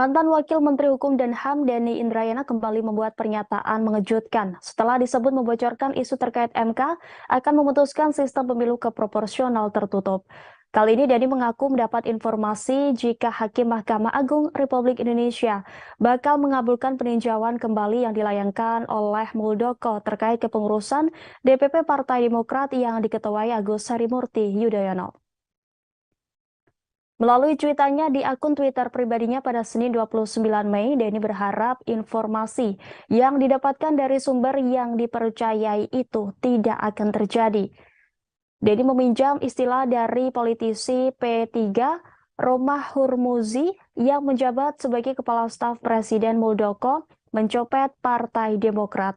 Speaker 1: Mantan Wakil Menteri Hukum dan HAM Denny Indrayana kembali membuat pernyataan mengejutkan setelah disebut membocorkan isu terkait MK akan memutuskan sistem pemilu keproporsional tertutup. Kali ini Denny mengaku mendapat informasi jika Hakim Mahkamah Agung Republik Indonesia bakal mengabulkan peninjauan kembali yang dilayangkan oleh Muldoko terkait kepengurusan DPP Partai Demokrat yang diketuai Agus Harimurti Yudhoyono. Melalui cuitannya di akun Twitter pribadinya pada Senin 29 Mei, Denny berharap informasi yang didapatkan dari sumber yang dipercayai itu tidak akan terjadi. Denny meminjam istilah dari politisi P3 Romah Hurmuzi yang menjabat sebagai Kepala Staf Presiden Muldoko mencopet Partai Demokrat.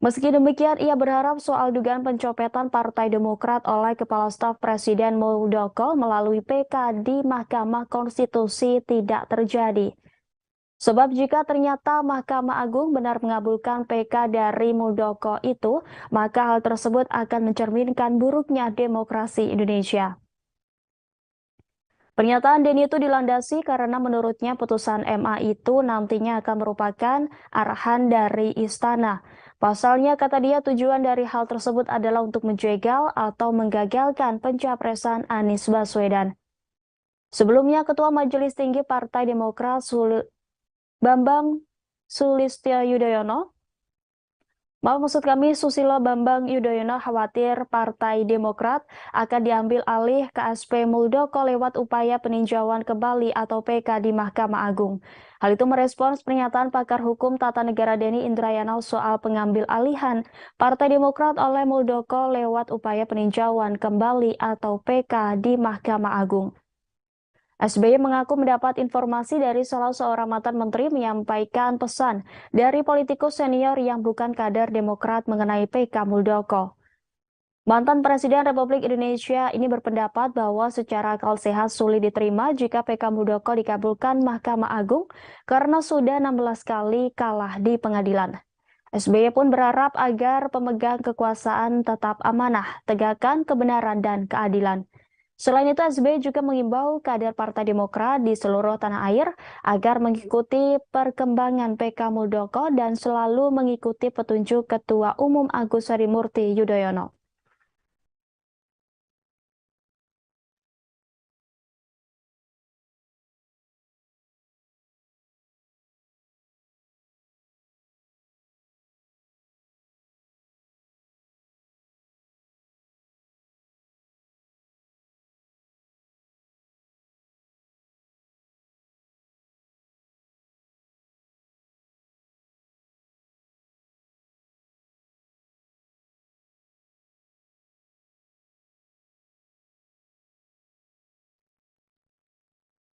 Speaker 1: Meski demikian, ia berharap soal dugaan pencopetan Partai Demokrat oleh Kepala Staf Presiden Muldoko melalui PK di Mahkamah Konstitusi tidak terjadi. Sebab jika ternyata Mahkamah Agung benar mengabulkan PK dari Muldoko itu, maka hal tersebut akan mencerminkan buruknya demokrasi Indonesia. Pernyataan Denny itu dilandasi karena menurutnya putusan MA itu nantinya akan merupakan arahan dari istana. Pasalnya, kata dia, tujuan dari hal tersebut adalah untuk menjegal atau menggagalkan pencapresan Anies Baswedan. Sebelumnya, Ketua Majelis Tinggi Partai Demokrat Bambang Sulistyo Yudhoyono, Susilo Bambang Yudhoyono khawatir Partai Demokrat akan diambil alih KSP Muldoko lewat upaya peninjauan kembali atau PK di Mahkamah Agung. Hal itu merespons pernyataan pakar hukum tata negara Denny Indrayana soal pengambil alihan Partai Demokrat oleh Muldoko lewat upaya peninjauan kembali atau PK di Mahkamah Agung. SBY mengaku mendapat informasi dari salah seorang mantan menteri menyampaikan pesan dari politikus senior yang bukan kader Demokrat mengenai PK Muldoko. Mantan Presiden Republik Indonesia ini berpendapat bahwa secara akal sehat sulit diterima jika PK Muldoko dikabulkan Mahkamah Agung karena sudah 16 kali kalah di pengadilan. SBY pun berharap agar pemegang kekuasaan tetap amanah, tegakkan kebenaran dan keadilan. Selain itu, SBY juga mengimbau kader Partai Demokrat di seluruh tanah air agar mengikuti perkembangan PK Muldoko dan selalu mengikuti petunjuk Ketua Umum Agus Harimurti Yudhoyono.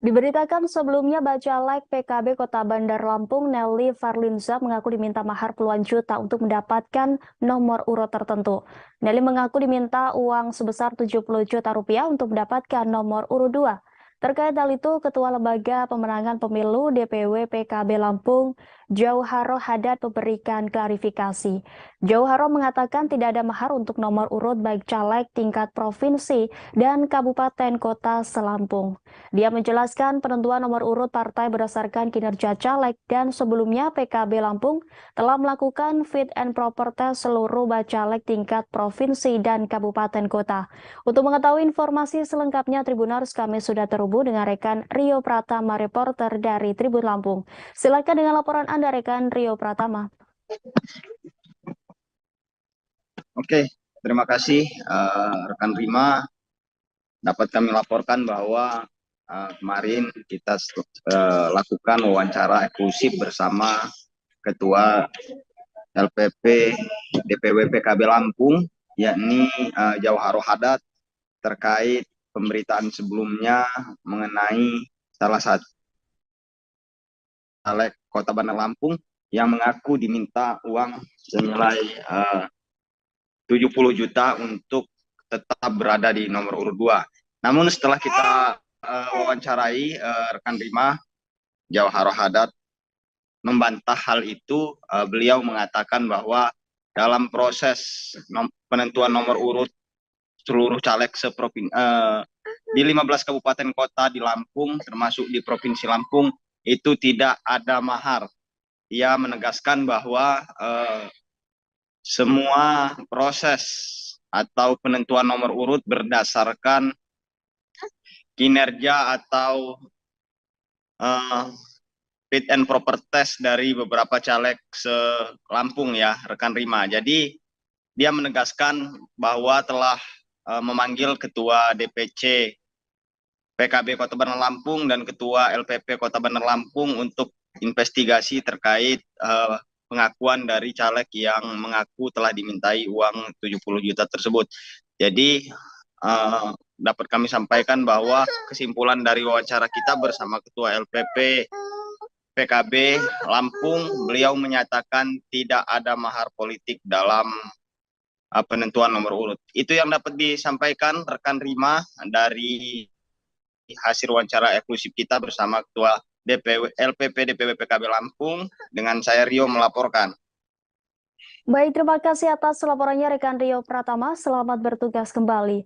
Speaker 1: Diberitakan sebelumnya Bacalek PKB Kota Bandar Lampung Nelly Farlinza mengaku diminta mahar puluhan juta untuk mendapatkan nomor urut tertentu. Nelly mengaku diminta uang sebesar 70 juta rupiah untuk mendapatkan nomor urut 2. Terkait hal itu, Ketua Lembaga Pemenangan Pemilu DPW PKB Lampung Jauharo Hadad memberikan klarifikasi. Jauharo mengatakan tidak ada mahar untuk nomor urut baik caleg tingkat provinsi dan kabupaten kota se-Lampung. Dia menjelaskan penentuan nomor urut partai berdasarkan kinerja caleg dan sebelumnya PKB Lampung telah melakukan fit and proper test seluruh bacalek tingkat provinsi dan kabupaten kota. Untuk mengetahui informasi selengkapnya Tribuners, kami sudah terhubung dengan rekan Rio Pratama, reporter dari Tribun Lampung. Silakan dengan laporan Anda, rekan Rio Pratama.
Speaker 9: Oke, terima kasih rekan Rima. Dapat kami laporkan bahwa kemarin kita lakukan wawancara eksklusif bersama Ketua LPP DPW PKB Lampung, yakni Jauharo Hadad, terkait pemberitaan sebelumnya mengenai salah satu caleg Kota Bandar Lampung yang mengaku diminta uang senilai 70 juta untuk tetap berada di nomor urut 2. Namun setelah kita wawancarai rekan Rima, Jauharo Hadad membantah hal itu. Beliau mengatakan bahwa dalam proses penentuan nomor urut seluruh caleg di 15 kabupaten kota di Lampung, termasuk di Provinsi Lampung, itu tidak ada mahar. Ia menegaskan bahwa semua proses atau penentuan nomor urut berdasarkan kinerja atau fit and proper test dari beberapa caleg se-Lampung ya, rekan Rima. Jadi dia menegaskan bahwa telah memanggil Ketua DPC PKB Kota Bandar Lampung dan Ketua LPP Kota Bandar Lampung untuk investigasi terkait pengakuan dari caleg yang mengaku telah dimintai uang 70 juta tersebut. Jadi dapat kami sampaikan bahwa kesimpulan dari wawancara kita bersama Ketua LPP PKB Lampung, beliau menyatakan tidak ada mahar politik dalam penentuan nomor urut. Itu yang dapat disampaikan rekan Rima dari hasil wawancara eksklusif kita bersama Ketua LPP DPW PKB Lampung. Dengan saya Rio melaporkan.
Speaker 1: Baik, terima kasih atas laporannya rekan Rio Pratama. Selamat bertugas kembali.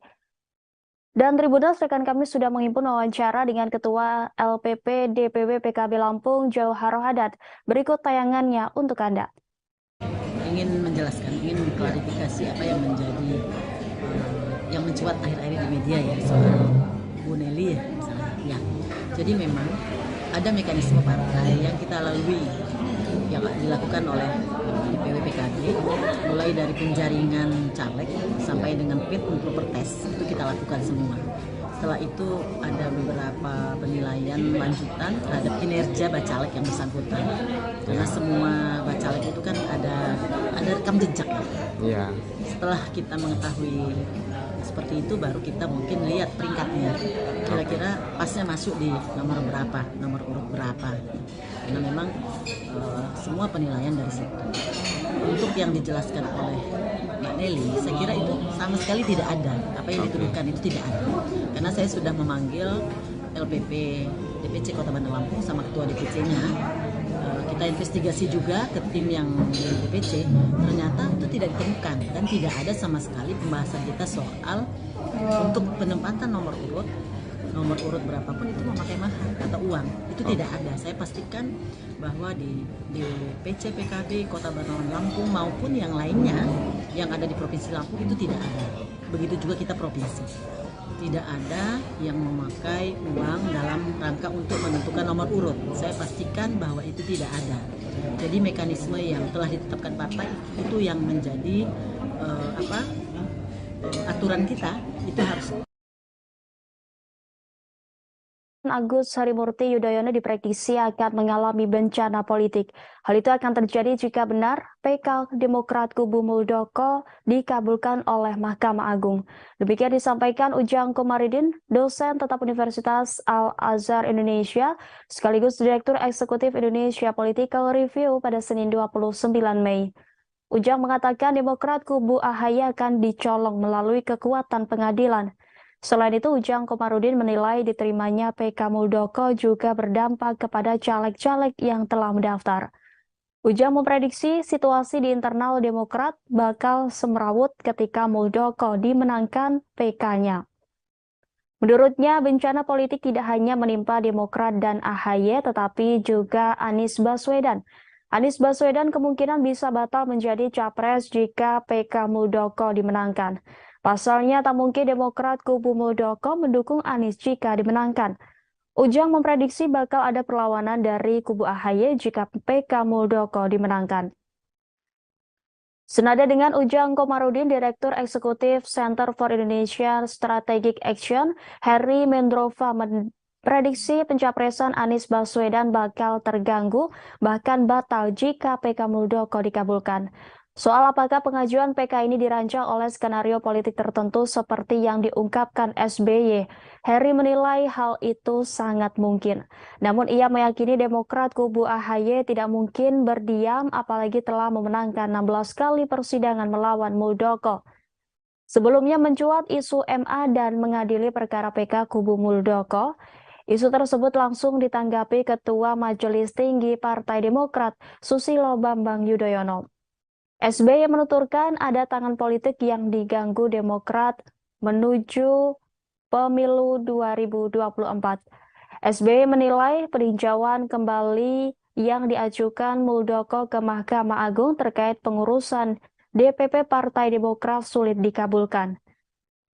Speaker 1: Dan Tribuners, rekan kami sudah menghimpun wawancara dengan Ketua LPP DPW PKB Lampung, Jauharo Hadad. Berikut tayangannya untuk Anda.
Speaker 10: Ingin menjelaskan, ingin mengklarifikasi apa yang menjadi yang mencuat akhir-akhir di media ya soal Bu Nelly ya misalnya. Ya, jadi memang ada mekanisme partai yang kita lalui yang dilakukan oleh DPW PKB, mulai dari penjaringan caleg sampai dengan fit and proper test itu kita lakukan semua. Setelah itu ada beberapa penilaian lanjutan terhadap kinerja bacalek yang bersangkutan, karena semua bacalek itu kan ada rekam jejak ya. Setelah kita mengetahui seperti itu, baru kita mungkin lihat peringkatnya, kira-kira pasnya masuk di nomor berapa, nomor urut berapa, karena memang semua penilaian dari situ. Untuk yang dijelaskan oleh Mbak Nelly, saya kira itu sama sekali tidak ada, apa yang dituduhkan itu tidak ada, karena saya sudah memanggil LPP DPC Kota Bandar Lampung sama Ketua DPC-nya. Kita investigasi juga ke tim yang di DPC, ternyata itu tidak ditemukan dan tidak ada sama sekali pembahasan kita soal untuk penempatan nomor urut berapapun itu memakai mahar atau uang, itu tidak ada. Saya pastikan bahwa di DPC PKB Kota Bandar Lampung maupun yang lainnya yang ada di Provinsi Lampung itu tidak ada. Begitu juga kita provinsi, tidak ada yang memakai uang dalam rangka untuk menentukan nomor urut. Saya pastikan bahwa itu tidak ada. Jadi mekanisme yang telah ditetapkan partai itu yang menjadi aturan kita, itu harus.
Speaker 1: Agus Harimurti Yudhoyono diprediksi akan mengalami bencana politik. Hal itu akan terjadi jika benar PK Demokrat kubu Muldoko dikabulkan oleh Mahkamah Agung. Demikian disampaikan Ujang Komarudin, dosen tetap Universitas Al-Azhar Indonesia, sekaligus Direktur Eksekutif Indonesia Political Review pada Senin 29 Mei. Ujang mengatakan Demokrat kubu AHY akan dicolong melalui kekuatan pengadilan. Selain itu, Ujang Komarudin menilai diterimanya PK Muldoko juga berdampak kepada caleg-caleg yang telah mendaftar. Ujang memprediksi situasi di internal Demokrat bakal semrawut ketika Muldoko dimenangkan PK-nya. Menurutnya, bencana politik tidak hanya menimpa Demokrat dan AHY, tetapi juga Anies Baswedan. Anies Baswedan kemungkinan bisa batal menjadi capres jika PK Muldoko dimenangkan. Pasalnya, tak mungkin Demokrat kubu Muldoko mendukung Anies jika dimenangkan. Ujang memprediksi bakal ada perlawanan dari kubu AHY jika PK Muldoko dimenangkan. Senada dengan Ujang Komarudin, Direktur Eksekutif Center for Indonesian Strategic Action, Heri Mendrova memprediksi pencapresan Anies Baswedan bakal terganggu, bahkan batal jika PK Muldoko dikabulkan. Soal apakah pengajuan PK ini dirancang oleh skenario politik tertentu seperti yang diungkapkan SBY, Heri menilai hal itu sangat mungkin. Namun ia meyakini Demokrat kubu AHY tidak mungkin berdiam apalagi telah memenangkan 16 kali persidangan melawan Muldoko. Sebelumnya mencuat isu MA dan mengadili perkara PK kubu Muldoko. Isu tersebut langsung ditanggapi Ketua Majelis Tinggi Partai Demokrat, Susilo Bambang Yudhoyono. SBY menuturkan ada tangan politik yang diganggu Demokrat menuju pemilu 2024. SBY menilai peninjauan kembali yang diajukan Muldoko ke Mahkamah Agung terkait pengurusan DPP Partai Demokrat sulit dikabulkan.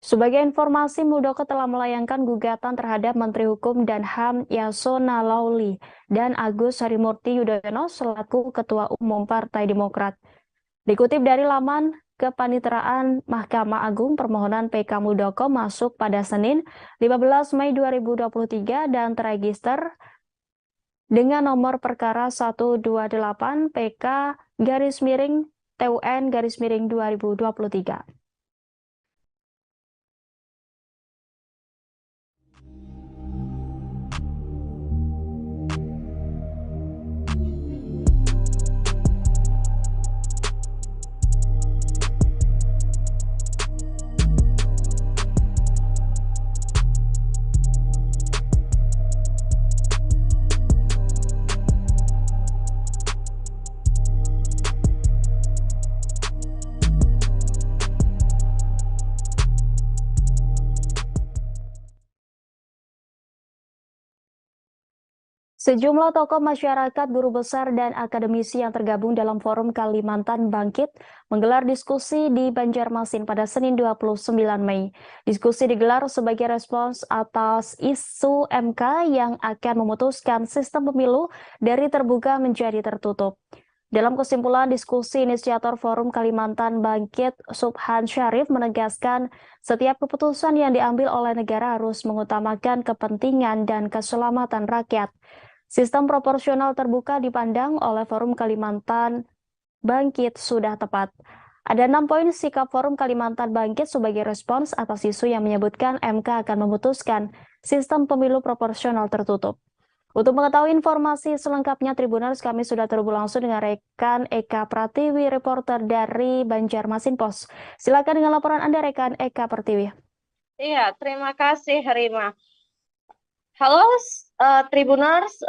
Speaker 1: Sebagai informasi, Muldoko telah melayangkan gugatan terhadap Menteri Hukum dan HAM Yasona Lauli dan Agus Harimurti Yudhoyono selaku Ketua Umum Partai Demokrat. Dikutip dari laman Kepaniteraan Mahkamah Agung, permohonan PK Muldoko masuk pada Senin 15 Mei 2023 dan terregister dengan nomor perkara 128 PK-TUN-2023. Sejumlah tokoh masyarakat, guru besar, dan akademisi yang tergabung dalam Forum Kalimantan Bangkit menggelar diskusi di Banjarmasin pada Senin 29 Mei. Diskusi digelar sebagai respons atas isu MK yang akan memutuskan sistem pemilu dari terbuka menjadi tertutup. Dalam kesimpulan diskusi, inisiator Forum Kalimantan Bangkit, Subhan Syarif, menegaskan setiap keputusan yang diambil oleh negara harus mengutamakan kepentingan dan keselamatan rakyat. Sistem proporsional terbuka dipandang oleh Forum Kalimantan Bangkit sudah tepat. Ada 6 poin sikap Forum Kalimantan Bangkit sebagai respons atas isu yang menyebutkan MK akan memutuskan sistem pemilu proporsional tertutup. Untuk mengetahui informasi selengkapnya, Tribuners, kami sudah terhubung langsung dengan rekan Eka Pratiwi, reporter dari Banjarmasin Pos. Silakan dengan laporan Anda, rekan Eka Pratiwi.
Speaker 11: Iya, terima kasih, Rima. Halo Tribuners,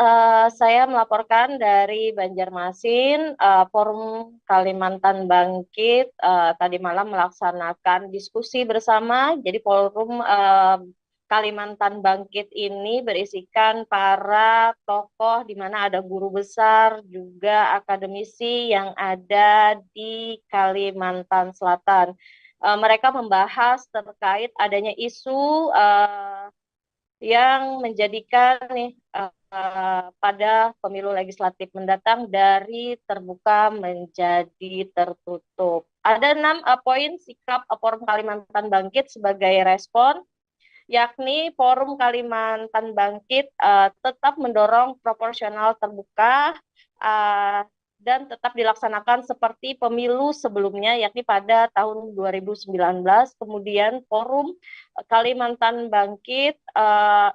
Speaker 11: saya melaporkan dari Banjarmasin. Forum Kalimantan Bangkit tadi malam melaksanakan diskusi bersama. Jadi Forum Kalimantan Bangkit ini berisikan para tokoh di mana ada guru besar, juga akademisi yang ada di Kalimantan Selatan. Mereka membahas terkait adanya isu yang menjadikan pada pemilu legislatif mendatang dari terbuka menjadi tertutup. Ada 6 poin sikap Forum Kalimantan Bangkit sebagai respon, yakni Forum Kalimantan Bangkit tetap mendorong proporsional terbuka dan tetap dilaksanakan seperti pemilu sebelumnya, yakni pada tahun 2019. Kemudian Forum Kalimantan Bangkit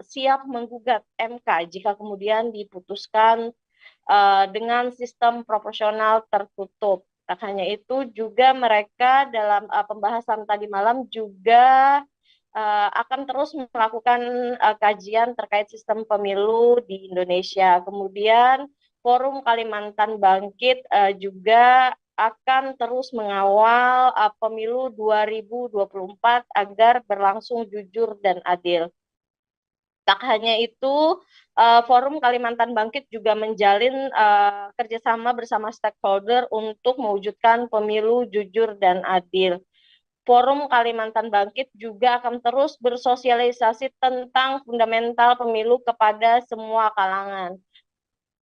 Speaker 11: siap menggugat MK jika kemudian diputuskan dengan sistem proporsional tertutup. Tak hanya itu, juga mereka dalam pembahasan tadi malam juga akan terus melakukan kajian terkait sistem pemilu di Indonesia. Kemudian Forum Kalimantan Bangkit juga akan terus mengawal pemilu 2024 agar berlangsung jujur dan adil. Tak hanya itu, Forum Kalimantan Bangkit juga menjalin kerjasama bersama stakeholder untuk mewujudkan pemilu jujur dan adil. Forum Kalimantan Bangkit juga akan terus bersosialisasi tentang fundamental pemilu kepada semua kalangan.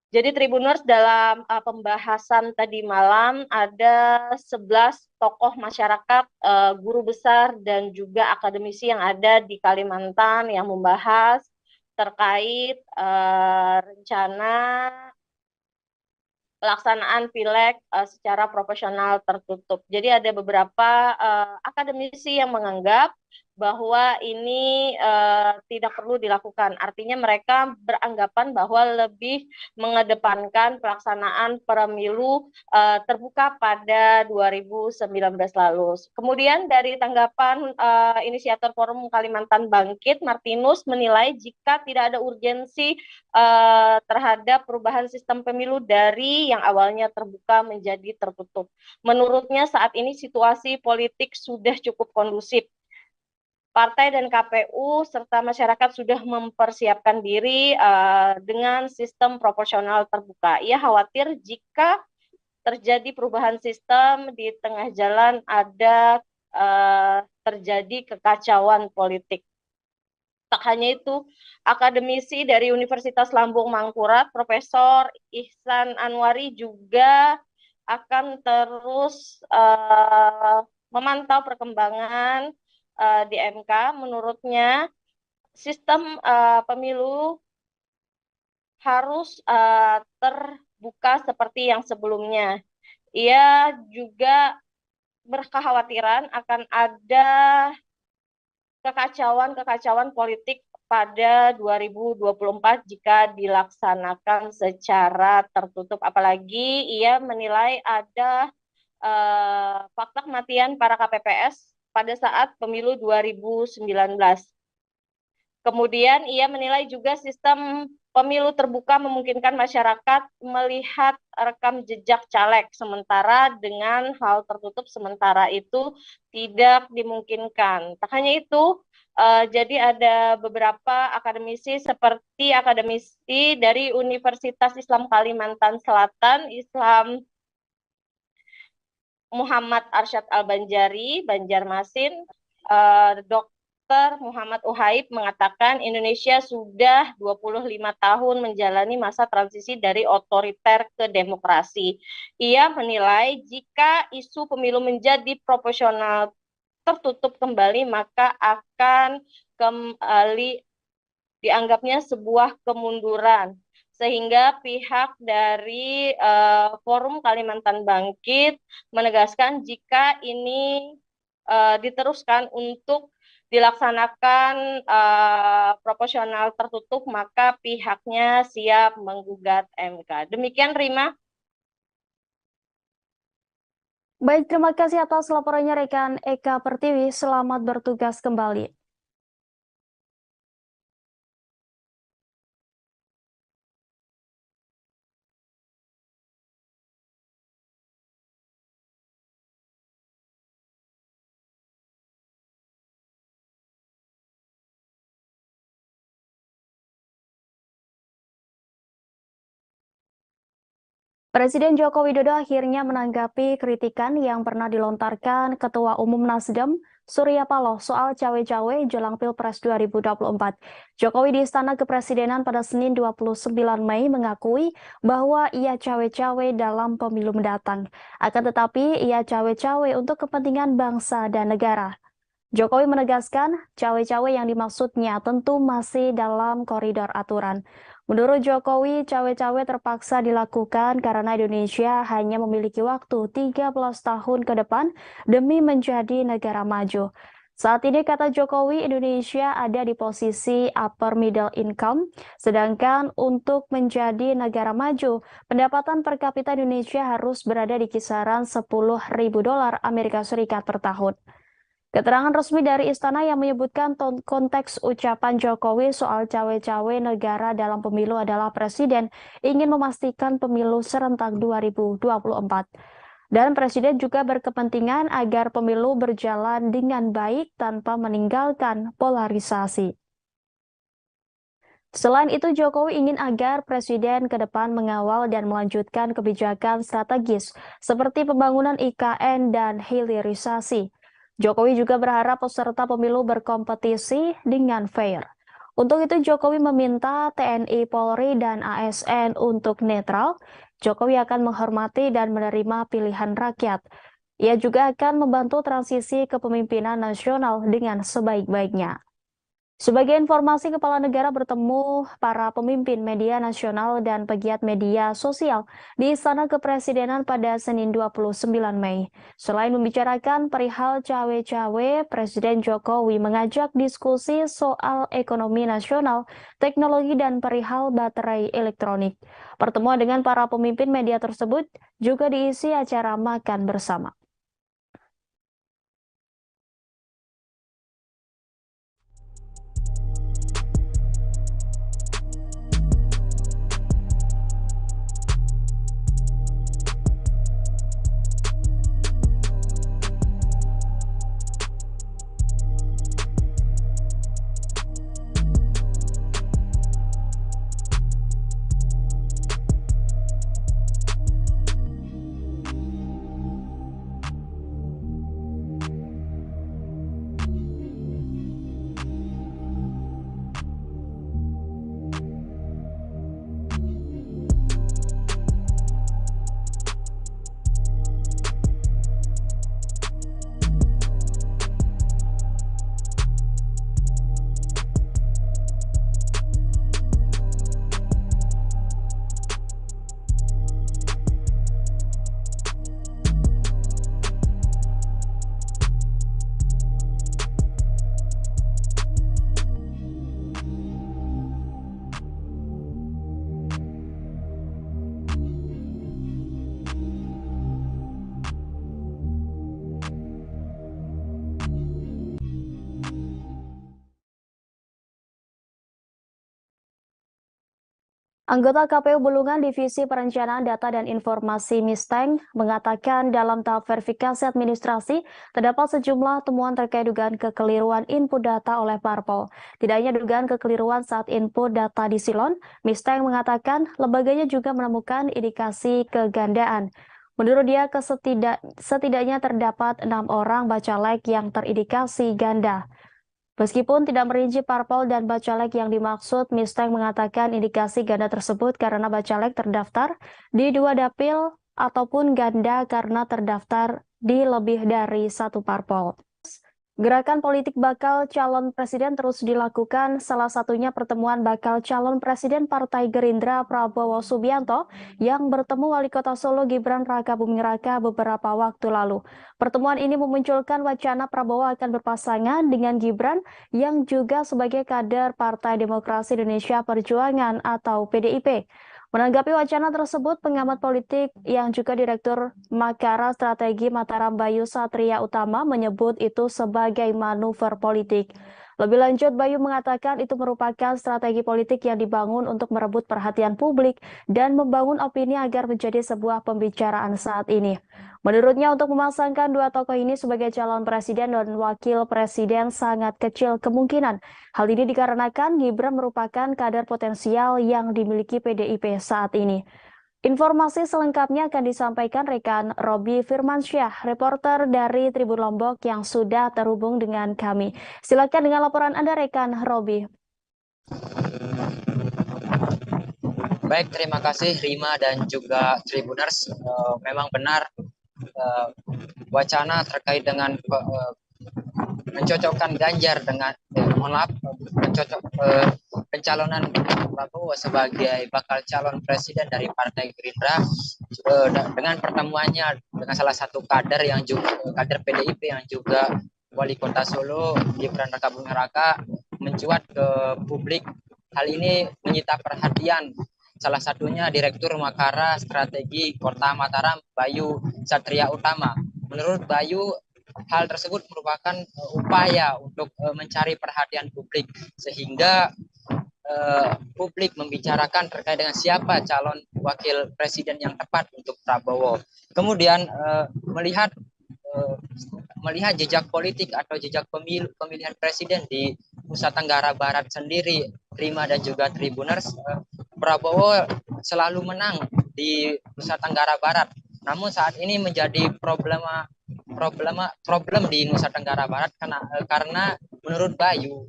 Speaker 11: Jadi Tribuners, dalam pembahasan tadi malam ada 11 tokoh masyarakat, guru besar dan juga akademisi yang ada di Kalimantan yang membahas terkait rencana pelaksanaan pileg secara proporsional tertutup. Jadi ada beberapa akademisi yang menganggap bahwa ini tidak perlu dilakukan. Artinya mereka beranggapan bahwa lebih mengedepankan pelaksanaan pemilu terbuka pada 2019 lalu. Kemudian dari tanggapan inisiator Forum Kalimantan Bangkit, Martinus menilai jika tidak ada urgensi terhadap perubahan sistem pemilu dari yang awalnya terbuka menjadi tertutup. Menurutnya saat ini situasi politik sudah cukup kondusif. Partai dan KPU serta masyarakat sudah mempersiapkan diri dengan sistem proporsional terbuka. Ia khawatir jika terjadi perubahan sistem di tengah jalan ada terjadi kekacauan politik. Tak hanya itu, akademisi dari Universitas Lambung Mangkurat, Profesor Ihsan Anwari juga akan terus memantau perkembangan di MK. Menurutnya, sistem pemilu harus terbuka seperti yang sebelumnya. Ia juga berkekhawatiran akan ada kekacauan politik pada 2024 jika dilaksanakan secara tertutup. Apalagi ia menilai ada fakta kematian para KPPS pada saat pemilu 2019. Kemudian ia menilai juga sistem pemilu terbuka memungkinkan masyarakat melihat rekam jejak caleg, sementara dengan hal tertutup sementara itu tidak dimungkinkan. Tak hanya itu, jadi ada beberapa akademisi seperti akademisi dari Universitas Islam Kalimantan Selatan, Islam Muhammad Arsyad Al-Banjari, Banjarmasin, Dr. Muhammad Uhaib mengatakan Indonesia sudah 25 tahun menjalani masa transisi dari otoriter ke demokrasi. Ia menilai jika isu pemilu menjadi proporsional tertutup kembali, maka akan kembali dianggapnya sebuah kemunduran. Sehingga pihak dari Forum Kalimantan Bangkit menegaskan jika ini diteruskan untuk dilaksanakan proporsional tertutup, maka pihaknya siap menggugat MK. Demikian, Rima.
Speaker 1: Baik, terima kasih atas laporannya rekan Eka Pertiwi. Selamat bertugas kembali. Presiden Joko Widodo akhirnya menanggapi kritikan yang pernah dilontarkan Ketua Umum Nasdem, Surya Paloh, soal cawe-cawe jelang Pilpres 2024. Jokowi di Istana Kepresidenan pada Senin 29 Mei mengakui bahwa ia cawe-cawe dalam pemilu mendatang. Akan tetapi, ia cawe-cawe untuk kepentingan bangsa dan negara. Jokowi menegaskan cawe-cawe yang dimaksudnya tentu masih dalam koridor aturan. Menurut Jokowi, cawe-cawe terpaksa dilakukan karena Indonesia hanya memiliki waktu 13 tahun ke depan demi menjadi negara maju. Saat ini, kata Jokowi, Indonesia ada di posisi upper middle income, sedangkan untuk menjadi negara maju, pendapatan per kapita Indonesia harus berada di kisaran $10.000 Amerika Serikat per tahun. Keterangan resmi dari Istana yang menyebutkan konteks ucapan Jokowi soal cawe-cawe negara dalam pemilu adalah Presiden ingin memastikan pemilu serentak 2024. Dan Presiden juga berkepentingan agar pemilu berjalan dengan baik tanpa meninggalkan polarisasi. Selain itu, Jokowi ingin agar Presiden ke depan mengawal dan melanjutkan kebijakan strategis seperti pembangunan IKN dan hilirisasi. Jokowi juga berharap peserta pemilu berkompetisi dengan fair. Untuk itu, Jokowi meminta TNI, Polri, dan ASN untuk netral. Jokowi akan menghormati dan menerima pilihan rakyat. Ia juga akan membantu transisi kepemimpinan nasional dengan sebaik-baiknya. Sebagai informasi, Kepala Negara bertemu para pemimpin media nasional dan pegiat media sosial di Istana Kepresidenan pada Senin 29 Mei. Selain membicarakan perihal cawe-cawe, Presiden Jokowi mengajak diskusi soal ekonomi nasional, teknologi, dan perihal baterai elektronik. Pertemuan dengan para pemimpin media tersebut juga diisi acara makan bersama. Anggota KPU Bulungan Divisi Perencanaan Data dan Informasi Misteng mengatakan dalam tahap verifikasi administrasi terdapat sejumlah temuan terkait dugaan kekeliruan input data oleh parpol. Tidak hanya dugaan kekeliruan saat input data di Silon, Misteng mengatakan lembaganya juga menemukan indikasi kegandaan. Menurut dia, setidaknya terdapat 6 orang bacalek yang terindikasi ganda. Meskipun tidak merinci parpol dan bacalek yang dimaksud, Misteng mengatakan indikasi ganda tersebut karena bacalek terdaftar di 2 dapil ataupun ganda karena terdaftar di lebih dari 1 parpol. Gerakan politik bakal calon presiden terus dilakukan, salah satunya pertemuan bakal calon presiden Partai Gerindra Prabowo Subianto yang bertemu Wali Kota Solo Gibran Rakabuming Raka beberapa waktu lalu. Pertemuan ini memunculkan wacana Prabowo akan berpasangan dengan Gibran yang juga sebagai kader Partai Demokrasi Indonesia Perjuangan atau PDIP. Menanggapi wacana tersebut, pengamat politik yang juga Direktur Makara Strategi Mataram Bayu Satria Utama menyebut itu sebagai manuver politik. Lebih lanjut, Bayu mengatakan itu merupakan strategi politik yang dibangun untuk merebut perhatian publik dan membangun opini agar menjadi sebuah pembicaraan saat ini. Menurutnya, untuk memasangkan 2 tokoh ini sebagai calon presiden dan wakil presiden sangat kecil kemungkinan. Hal ini dikarenakan Gibran merupakan kader potensial yang dimiliki PDIP saat ini. Informasi selengkapnya akan disampaikan rekan Robi Firmansyah, reporter dari Tribun Lombok yang sudah terhubung dengan kami. Silakan dengan laporan Anda, rekan Robi.
Speaker 2: Baik, terima kasih Rima dan juga Tribuners. Memang benar wacana terkait dengan mencocokkan Ganjar dengan pencalonan Prabowo sebagai bakal calon presiden dari Partai Gerindra dengan pertemuannya dengan salah satu kader yang juga kader PDIP yang juga Wali Kota Solo Gibran Rakabuming Raka mencuat ke publik. Hal ini menyita perhatian salah satunya Direktur Makara Strategi Kota Mataram Bayu Satria Utama. Menurut Bayu, hal tersebut merupakan upaya untuk mencari perhatian publik sehingga publik membicarakan terkait dengan siapa calon wakil presiden yang tepat untuk Prabowo. Kemudian melihat jejak politik atau jejak pemilihan presiden di Nusa Tenggara Barat sendiri, Prima dan juga Tribuners, Prabowo selalu menang di Nusa Tenggara Barat. Namun saat ini menjadi problem di Nusa Tenggara Barat karena menurut Bayu,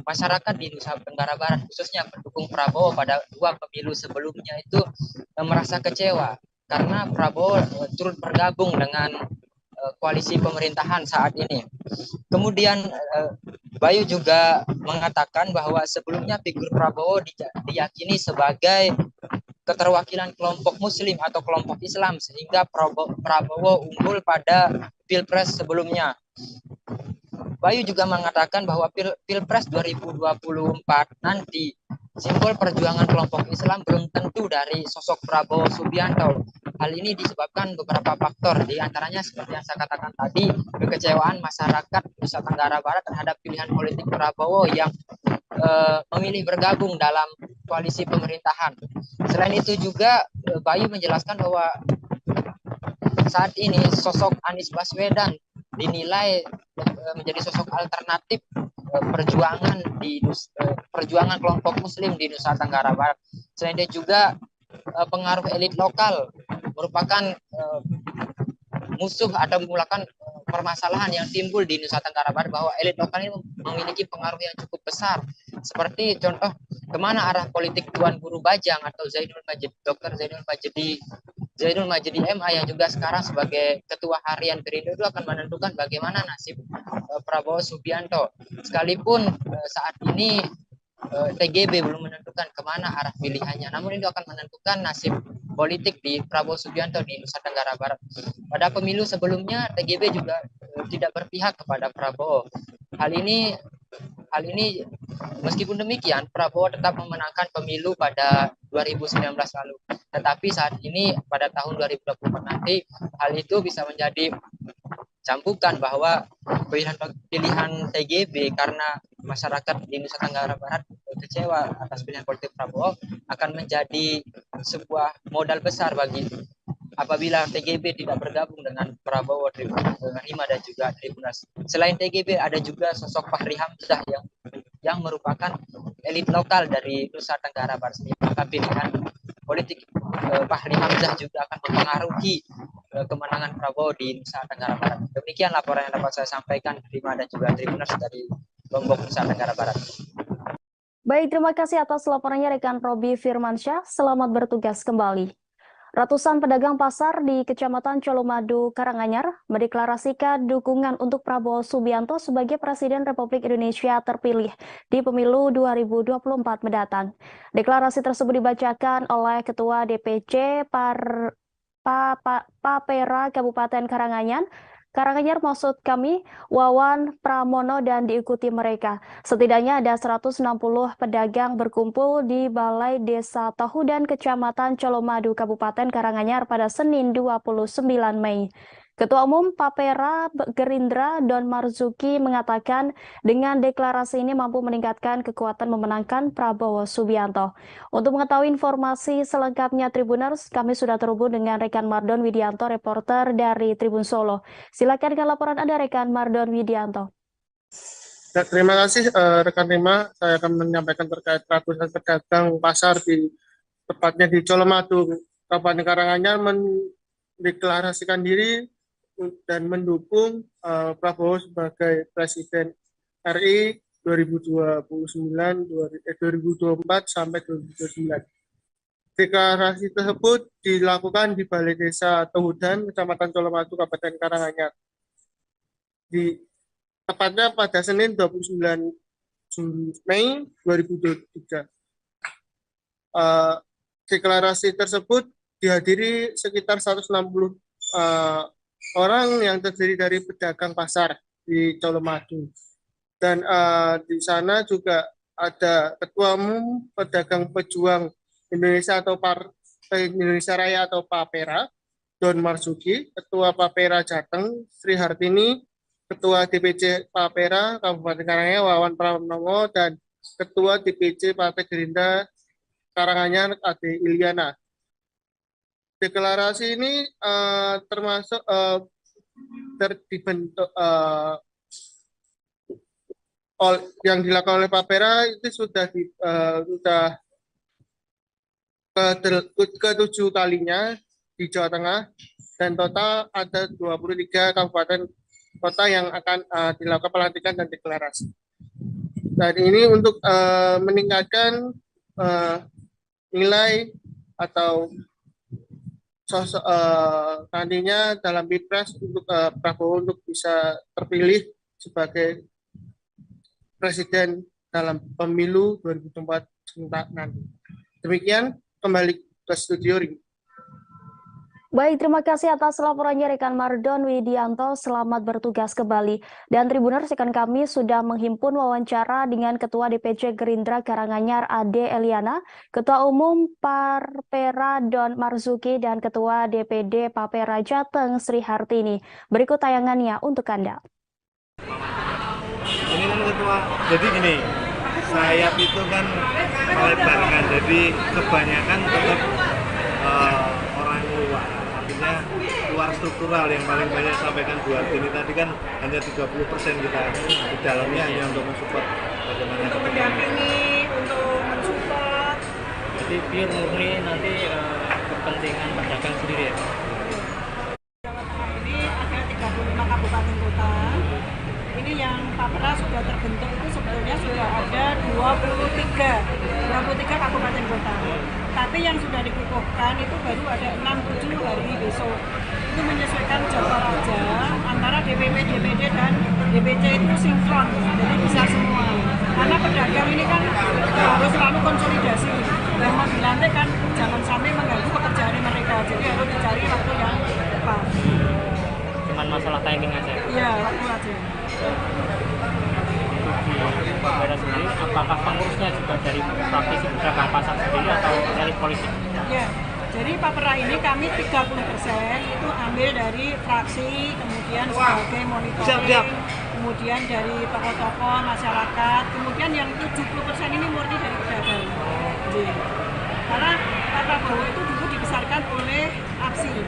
Speaker 2: masyarakat di Nusa Tenggara Barat khususnya pendukung Prabowo pada 2 pemilu sebelumnya itu merasa kecewa karena Prabowo turut bergabung dengan koalisi pemerintahan saat ini. Kemudian Bayu juga mengatakan bahwa sebelumnya figur Prabowo diyakini sebagai keterwakilan kelompok Muslim atau kelompok Islam sehingga Prabowo unggul pada Pilpres sebelumnya. Bayu juga mengatakan bahwa Pilpres 2024 nanti simbol perjuangan kelompok Islam belum tentu dari sosok Prabowo Subianto. Hal ini disebabkan beberapa faktor, di antaranya seperti yang saya katakan tadi, kekecewaan masyarakat Nusa Tenggara Barat terhadap pilihan politik Prabowo yang memilih bergabung dalam koalisi pemerintahan. Selain itu juga Bayu menjelaskan bahwa saat ini sosok Anies Baswedan dinilai menjadi sosok alternatif perjuangan kelompok Muslim di Nusa Tenggara Barat. Selain itu juga pengaruh elit lokal merupakan musuh atau memulakan permasalahan yang timbul di Nusa Tenggara Barat, bahwa elit lokal ini memiliki pengaruh yang cukup besar. Seperti contoh kemana arah politik Tuan Guru Bajang atau Dr. Zainul Majidi MA yang juga sekarang sebagai Ketua Harian Perindo itu akan menentukan bagaimana nasib Prabowo Subianto. Sekalipun saat ini TGB belum menentukan kemana arah pilihannya, namun itu akan menentukan nasib politik di Prabowo Subianto di Nusa Tenggara Barat. Pada pemilu sebelumnya TGB juga tidak berpihak kepada Prabowo. Hal ini meskipun demikian Prabowo tetap memenangkan pemilu pada 2019 lalu. Tetapi saat ini pada tahun 2024 nanti hal itu bisa menjadi campukan bahwa pilihan TGB karena masyarakat di Nusa Tenggara Barat kecewa atas pilihan politik Prabowo akan menjadi sebuah modal besar bagi apabila TGB tidak bergabung dengan Prabowo, Rima dan juga Tribuners. Selain TGB ada juga sosok Fahri Hamzah yang merupakan elit lokal dari Nusa Tenggara Barat. Maka pilihan politik Fahri Hamzah juga akan mempengaruhi kemenangan Prabowo di Nusa Tenggara Barat. Demikian laporan yang dapat saya sampaikan, Rima dan juga Tribuners dari Lombok, Nusa Tenggara Barat.
Speaker 1: Baik, terima kasih atas laporannya rekan Robi Firmansyah. Selamat bertugas kembali. Ratusan pedagang pasar di Kecamatan Colomadu, Karanganyar mendeklarasikan dukungan untuk Prabowo Subianto sebagai Presiden Republik Indonesia terpilih di pemilu 2024 mendatang. Deklarasi tersebut dibacakan oleh Ketua DPC Papera Kabupaten Karanganyar maksud kami, Wawan Pramono, dan diikuti mereka. Setidaknya ada 160 pedagang berkumpul di Balai Desa Tahudan Kecamatan Colomadu Kabupaten Karanganyar pada Senin 29 Mei. Ketua Umum Papera Gerindra Don Marzuki mengatakan dengan deklarasi ini mampu meningkatkan kekuatan memenangkan Prabowo Subianto. Untuk mengetahui informasi selengkapnya Tribuners, kami sudah terhubung dengan rekan Mardon Widianto, reporter dari Tribun Solo. Silakan dengan laporan Anda, rekan Mardon Widianto.
Speaker 3: Ya, terima kasih rekan Rima. Saya akan menyampaikan terkait ratusan pedagang pasar tepatnya di Colomadu, Kabupaten Karanganyar mendeklarasikan diri dan mendukung Prabowo sebagai Presiden RI 2024 sampai 2029. Deklarasi tersebut dilakukan di Balai Desa Tahudan, Kecamatan Colomadu, Kabupaten Karanganyar. Tepatnya pada Senin 29 Mei 2023. Deklarasi tersebut dihadiri sekitar 160 orang yang terdiri dari pedagang pasar di Colomadu. Dan di sana juga ada Ketua Umum Pedagang Pejuang Indonesia atau Partai Indonesia Raya atau Papera, Don Marzuki, Ketua Papera Jateng Sri Hartini, Ketua DPC Papera Kabupaten Karanganyar Wawan Pranowo, dan Ketua DPC Partai Gerindra Karanganyar Ade Ilyana. Deklarasi ini termasuk dibentuk yang dilakukan oleh Papera itu sudah ke-7 kalinya di Jawa Tengah, dan total ada 23 kabupaten kota yang akan dilakukan pelantikan dan deklarasi. Dan ini untuk meningkatkan nilai atau sosok nantinya dalam Pilpres untuk Prabowo untuk bisa terpilih sebagai presiden dalam pemilu 2024 nanti. Demikian, kembali ke studio Ring.
Speaker 1: Baik, terima kasih atas laporannya rekan Mardon Widianto. Selamat bertugas kembali. Dan Tribuners, rekan kami sudah menghimpun wawancara dengan Ketua DPC Gerindra Karanganyar Ade Eliana, Ketua Umum Papera Don Marzuki, dan Ketua DPD Papera Jateng Sri Hartini. Berikut tayangannya untuk Anda.
Speaker 4: Ini kan ketua, jadi gini, sayap itu kan melebarkan, jadi kebanyakan tetap orang luar, artinya luar struktural yang paling banyak sampaikan Bu Hartini tadi kan hanya 30% kita di dalamnya hanya untuk mensupport bagaimana
Speaker 5: untuk mendampingi, untuk mensupport.
Speaker 6: Jadi pure murni nanti kepentingan pedagang sendiri ya.
Speaker 5: Ini ada 35 kabupaten kota. Ini yang Papera sudah terbentuk itu sebetulnya sudah ada 23 kabupaten kota. Tapi yang sudah dikukuhkan itu baru ada 6-7 hari besok. Itu menyesuaikan jadwal aja antara DPP, DPD, dan DPC itu sinkron, jadi bisa semua. Karena pedagang ini kan harus selalu konsolidasi. Dan mau dilantik kan jangan sampai mengganggu pekerjaan mereka. Jadi harus dicari waktu yang tepat.
Speaker 6: Cuman masalah timing aja.
Speaker 5: Iya, waktu aja.
Speaker 6: Untuk di Papera sendiri, apakah pengurusnya juga dari praktisi pedagang pasar sendiri atau elit politik?
Speaker 5: Ya, jadi Papera ini kami 30% itu ambil dari fraksi, kemudian sebagai monitoring, kemudian dari tokoh-tokoh masyarakat, kemudian yang 70% ini murni dari pedagang. Karena Pak Prabowo itu dulu dibesarkan oleh APSI,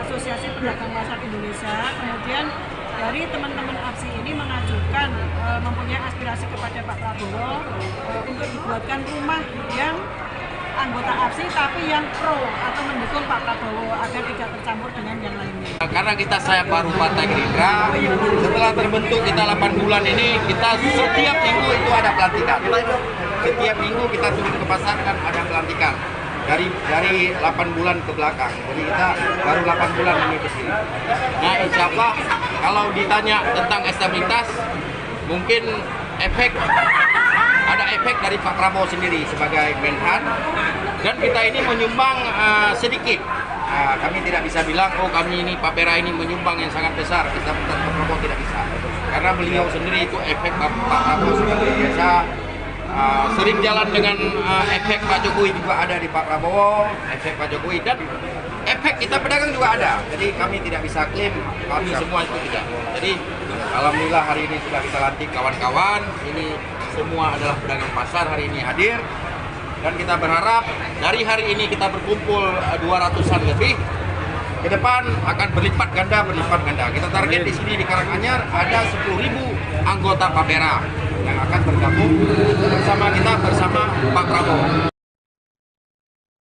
Speaker 5: Asosiasi Pedagang Pasar Indonesia, kemudian dari teman-teman APSI ini mengajukan mempunyai aspirasi kepada Pak Prabowo untuk dibuatkan rumah yang anggota APSI tapi yang pro atau mendukung Pak Prabowo agar tidak tercampur dengan yang lainnya.
Speaker 7: Karena kita saya baru Partai Gerindra, setelah terbentuk kita 8 bulan ini, kita setiap minggu itu ada pelantikan. Setiap minggu kita turun ke pasar kan ada pelantikan. Dari 8 bulan ke belakang, jadi kita baru 8 bulan ini ke sini. Nah, insya Allah kalau ditanya tentang stabilitas, mungkin ada efek dari Pak Prabowo sendiri sebagai Menhan, dan kita ini menyumbang sedikit. Kami tidak bisa bilang, oh kami ini Papera ini menyumbang yang sangat besar, kita Pak Prabowo tidak bisa. Karena beliau sendiri itu efek Pak Prabowo sebagai biasa. Sering jalan dengan efek Pak Jokowi juga ada di Pak Prabowo, efek Pak Jokowi, dan efek kita pedagang juga ada. Jadi kami tidak bisa klaim kami semua itu tidak. Jadi alhamdulillah hari ini sudah kita lantik kawan-kawan. Ini semua adalah pedagang pasar hari ini hadir, dan kita berharap dari hari ini kita berkumpul 200-an lebih. Ke depan akan berlipat ganda. Kita target di sini di Karanganyar ada 10.000 anggota Papera yang akan bergabung bersama kita bersama Pak Prabowo.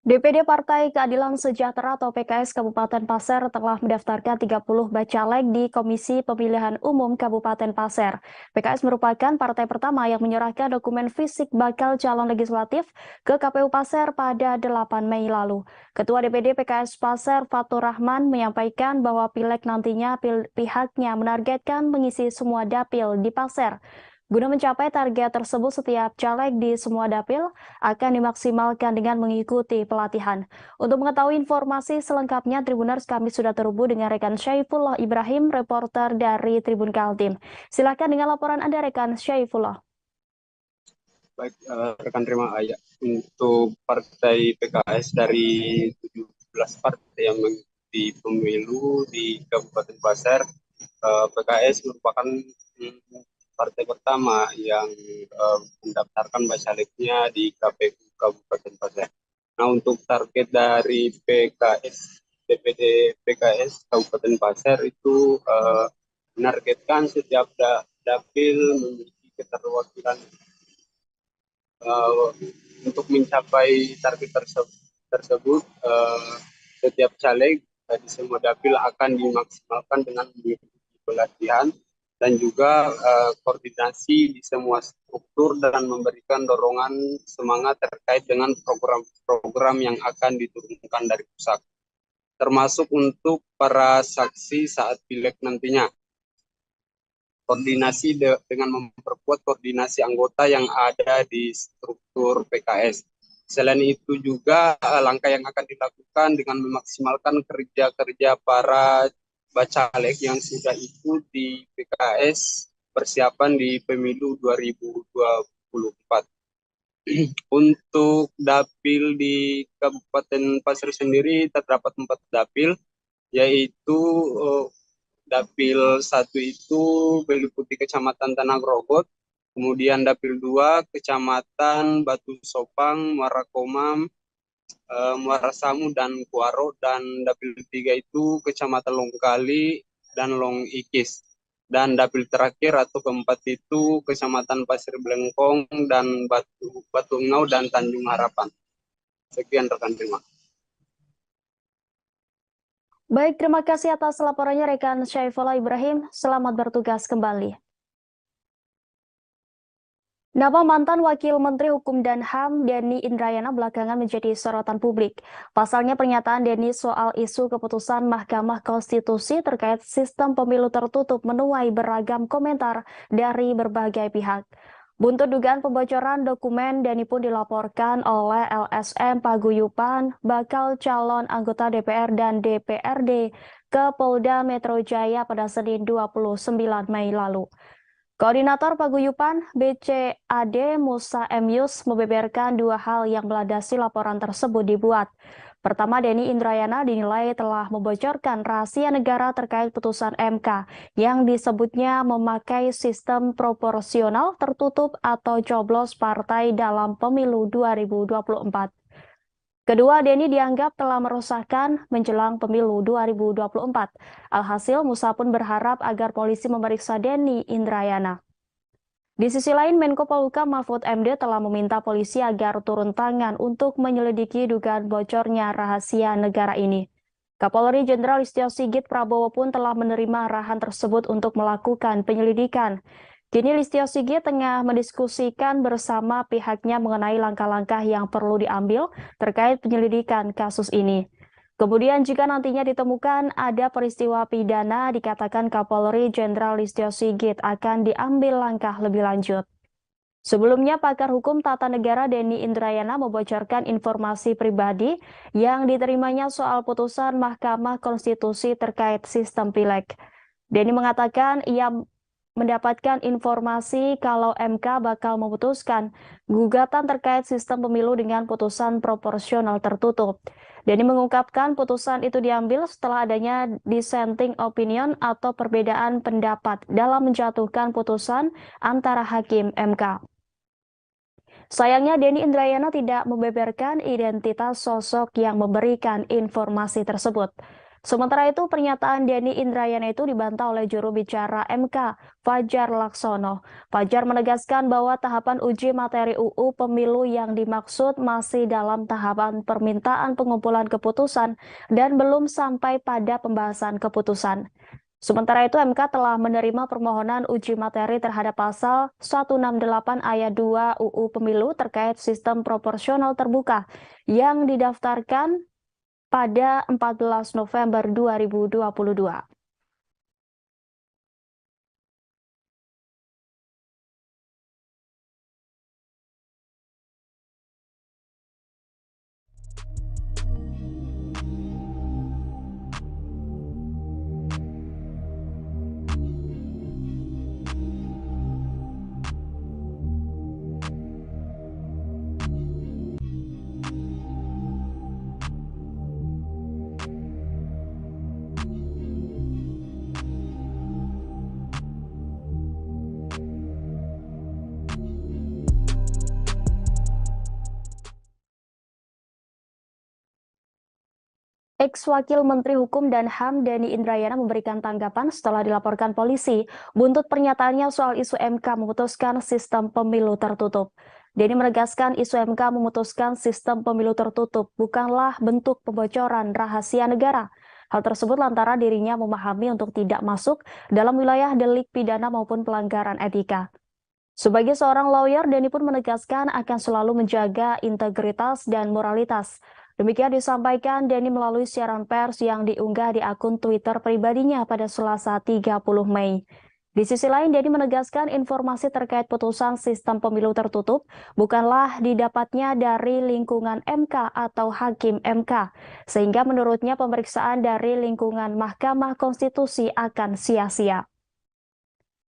Speaker 1: DPD Partai Keadilan Sejahtera atau PKS Kabupaten Pasir telah mendaftarkan 30 bacalek di Komisi Pemilihan Umum Kabupaten Pasir. PKS merupakan partai pertama yang menyerahkan dokumen fisik bakal calon legislatif ke KPU Pasir pada 8 Mei lalu. Ketua DPD PKS Pasir Fatur Rahman menyampaikan bahwa pileg nantinya pihaknya menargetkan mengisi semua dapil di Pasir. Guna mencapai target tersebut, setiap caleg di semua dapil akan dimaksimalkan dengan mengikuti pelatihan. Untuk mengetahui informasi selengkapnya, Tribuners, kami sudah terhubung dengan rekan Syaifullah Ibrahim, reporter dari Tribun Kaltim. Silakan dengan laporan Anda, rekan Syaifullah.
Speaker 8: Baik, rekan terima untuk partai PKS dari 17 partai yang mengikuti di pemilu di Kabupaten Pasir, PKS merupakan partai pertama yang mendaftarkan bacaleknya di KPU Kabupaten Pasir. Nah, untuk target dari PKS DPD PKS Kabupaten Pasir itu menargetkan setiap dapil memiliki keterwakilan. Untuk mencapai target tersebut, setiap caleg di semua dapil akan dimaksimalkan dengan mengikuti pelatihan dan juga koordinasi di semua struktur dan memberikan dorongan semangat terkait dengan program-program yang akan diturunkan dari pusat, termasuk untuk para saksi saat pileg nantinya. Koordinasi dengan memperkuat koordinasi anggota yang ada di struktur PKS. Selain itu juga langkah yang akan dilakukan dengan memaksimalkan kerja-kerja para bacalek yang sudah ikut di PKS persiapan di pemilu 2024. Untuk dapil di Kabupaten Pasir sendiri terdapat 4 dapil, yaitu dapil 1 itu meliputi Kecamatan Tanah Grogot, kemudian dapil 2 Kecamatan Batu Sopang, Muara Komam, Muara Samu dan Kuaro, dan dapil 3 itu Kecamatan Longkali dan Long Ikis. Dan dapil terakhir atau keempat itu Kecamatan Pasir Blengkong dan Batu Engau dan Tanjung Harapan. Sekian rekan, terima.
Speaker 1: Baik, terima kasih atas laporannya rekan Syaifullah Ibrahim. Selamat bertugas kembali. Nama mantan Wakil Menteri Hukum dan HAM Denny Indrayana belakangan menjadi sorotan publik. Pasalnya pernyataan Denny soal isu keputusan Mahkamah Konstitusi terkait sistem pemilu tertutup menuai beragam komentar dari berbagai pihak. Buntut dugaan pembocoran dokumen, Denny pun dilaporkan oleh LSM Paguyuban, bakal calon anggota DPR dan DPRD ke Polda Metro Jaya pada Senin 29 Mei lalu. Koordinator Paguyuban BCAD Musa M. Yus membeberkan 2 hal yang melandasi laporan tersebut dibuat. Pertama, Denny Indrayana dinilai telah membocorkan rahasia negara terkait putusan MK yang disebutnya memakai sistem proporsional tertutup atau coblos partai dalam pemilu 2024. Kedua, Denny dianggap telah merusakkan menjelang pemilu 2024. Alhasil, Musa pun berharap agar polisi memeriksa Denny Indrayana. Di sisi lain, Menko Polhukam Mahfud MD telah meminta polisi agar turun tangan untuk menyelidiki dugaan bocornya rahasia negara ini. Kapolri Jenderal Listio Sigit Prabowo pun telah menerima arahan tersebut untuk melakukan penyelidikan. Kini Listio Sigit tengah mendiskusikan bersama pihaknya mengenai langkah-langkah yang perlu diambil terkait penyelidikan kasus ini. Kemudian jika nantinya ditemukan ada peristiwa pidana, dikatakan Kapolri Jenderal Listio Sigit akan diambil langkah lebih lanjut. Sebelumnya, pakar hukum tata negara Denny Indrayana membocorkan informasi pribadi yang diterimanya soal putusan Mahkamah Konstitusi terkait sistem pileg. Denny mengatakan ia mendapatkan informasi kalau MK bakal memutuskan gugatan terkait sistem pemilu dengan putusan proporsional tertutup. Denny mengungkapkan putusan itu diambil setelah adanya dissenting opinion atau perbedaan pendapat dalam menjatuhkan putusan antara hakim MK. Sayangnya Denny Indrayana tidak membeberkan identitas sosok yang memberikan informasi tersebut. Sementara itu, pernyataan Denny Indrayana itu dibantah oleh juru bicara MK, Fajar Laksono. Fajar menegaskan bahwa tahapan uji materi UU Pemilu yang dimaksud masih dalam tahapan permintaan pengumpulan keputusan dan belum sampai pada pembahasan keputusan. Sementara itu, MK telah menerima permohonan uji materi terhadap pasal 168 ayat 2 UU Pemilu terkait sistem proporsional terbuka yang didaftarkan pada 14 November 2022. Ex-Wakil Menteri Hukum dan HAM Denny Indrayana memberikan tanggapan setelah dilaporkan polisi buntut pernyataannya soal isu MK memutuskan sistem pemilu tertutup. Denny menegaskan isu MK memutuskan sistem pemilu tertutup bukanlah bentuk pembocoran rahasia negara. Hal tersebut lantaran dirinya memahami untuk tidak masuk dalam wilayah delik pidana maupun pelanggaran etika. Sebagai seorang lawyer, Denny pun menegaskan akan selalu menjaga integritas dan moralitas. Demikian disampaikan Denny melalui siaran pers yang diunggah di akun Twitter pribadinya pada Selasa 30 Mei. Di sisi lain, Denny menegaskan informasi terkait putusan sistem pemilu tertutup bukanlah didapatnya dari lingkungan MK atau hakim MK, sehingga menurutnya pemeriksaan dari lingkungan Mahkamah Konstitusi akan sia-sia.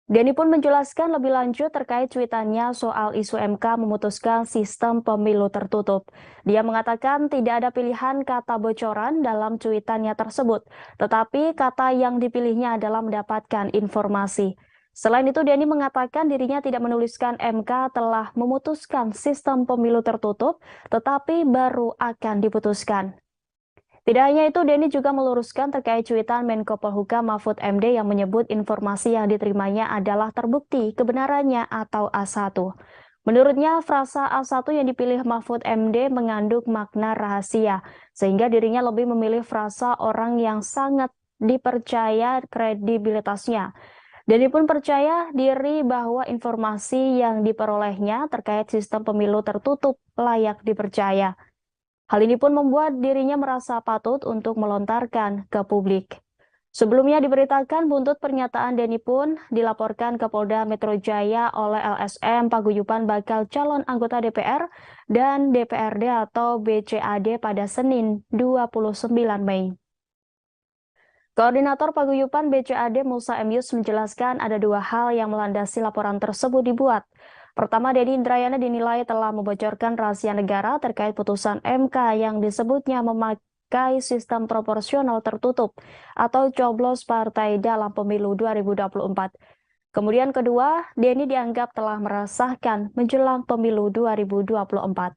Speaker 1: Denny pun menjelaskan lebih lanjut terkait cuitannya soal isu MK memutuskan sistem pemilu tertutup. Dia mengatakan tidak ada pilihan kata bocoran dalam cuitannya tersebut, tetapi kata yang dipilihnya adalah mendapatkan informasi. Selain itu, Denny mengatakan dirinya tidak menuliskan MK telah memutuskan sistem pemilu tertutup, tetapi baru akan diputuskan. Tidak hanya itu, Denny juga meluruskan terkait cuitan Menko Polhukam Mahfud MD yang menyebut informasi yang diterimanya adalah terbukti kebenarannya atau A1. Menurutnya, frasa A1 yang dipilih Mahfud MD mengandung makna rahasia, sehingga dirinya lebih memilih frasa orang yang sangat dipercaya kredibilitasnya. Denny pun percaya diri bahwa informasi yang diperolehnya terkait sistem pemilu tertutup layak dipercaya. Hal ini pun membuat dirinya merasa patut untuk melontarkan ke publik. Sebelumnya diberitakan buntut pernyataan Denny pun dilaporkan ke Polda Metro Jaya oleh LSM Paguyuban bakal calon anggota DPR dan DPRD atau BCAD pada Senin 29 Mei. Koordinator Paguyuban BCAD Musa M. Yus menjelaskan ada dua hal yang melandasi laporan tersebut dibuat. Pertama, Denny Indrayana dinilai telah membocorkan rahasia negara terkait putusan MK yang disebutnya memakai sistem proporsional tertutup atau coblos partai dalam pemilu 2024. Kemudian kedua, Denny dianggap telah meresahkan menjelang pemilu 2024.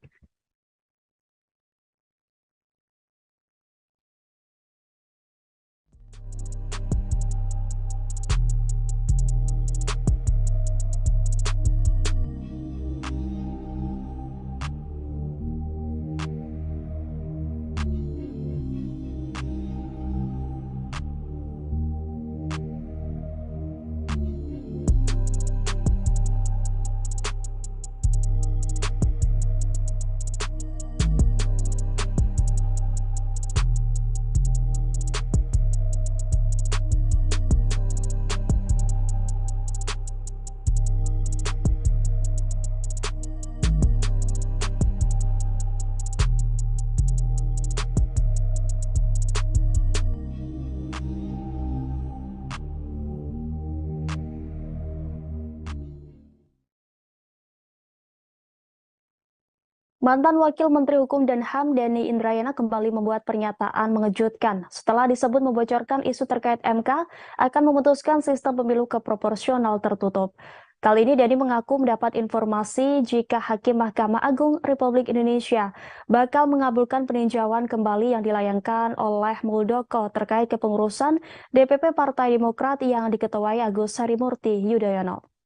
Speaker 1: Mantan Wakil Menteri Hukum dan HAM Denny Indrayana kembali membuat pernyataan mengejutkan setelah disebut membocorkan isu terkait MK akan memutuskan sistem pemilu keproporsional tertutup. Kali ini Denny mengaku mendapat informasi jika Hakim Mahkamah Agung Republik Indonesia bakal mengabulkan peninjauan kembali yang dilayangkan oleh Muldoko terkait kepengurusan DPP Partai Demokrat yang diketuai Agus Harimurti Yudhoyono.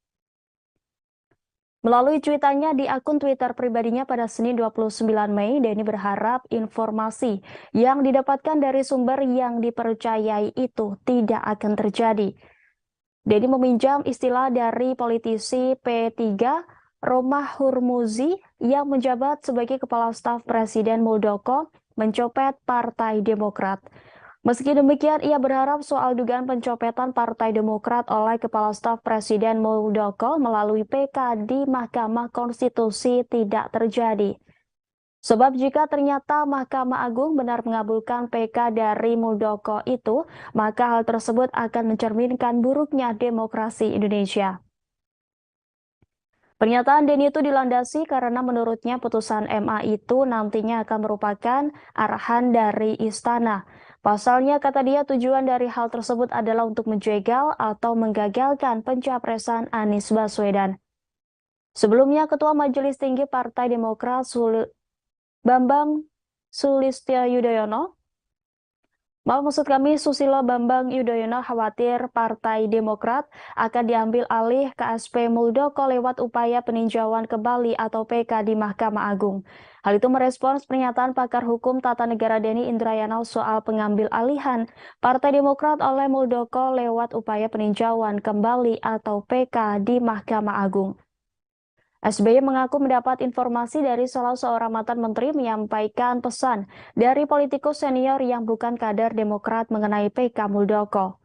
Speaker 1: Melalui cuitannya di akun Twitter pribadinya pada Senin 29 Mei, Denny berharap informasi yang didapatkan dari sumber yang dipercayai itu tidak akan terjadi. Denny meminjam istilah dari politisi P3 Romah Hurmuzi yang menjabat sebagai Kepala Staf Presiden Muldoko mencopet Partai Demokrat. Meski demikian, ia berharap soal dugaan pencopetan Partai Demokrat oleh Kepala Staf Presiden Muldoko melalui PK di Mahkamah Konstitusi tidak terjadi. Sebab jika ternyata Mahkamah Agung benar mengabulkan PK dari Muldoko itu, maka hal tersebut akan mencerminkan buruknya demokrasi Indonesia. Pernyataan Denny itu dilandasi karena menurutnya putusan MA itu nantinya akan merupakan arahan dari istana. Pasalnya, kata dia, tujuan dari hal tersebut adalah untuk menjegal atau menggagalkan pencapresan Anies Baswedan. Sebelumnya, Ketua Majelis Tinggi Partai Demokrat Bambang Sulistyo Yudhoyono Maksud kami, Susilo Bambang Yudhoyono khawatir Partai Demokrat akan diambil alih KSP Muldoko lewat upaya peninjauan kembali atau PK di Mahkamah Agung. Hal itu merespons pernyataan pakar hukum tata negara Denny Indrayana soal pengambil alihan Partai Demokrat oleh Muldoko lewat upaya peninjauan kembali atau PK di Mahkamah Agung. SBY mengaku mendapat informasi dari salah seorang mantan menteri menyampaikan pesan dari politikus senior yang bukan kader Demokrat mengenai PK Muldoko.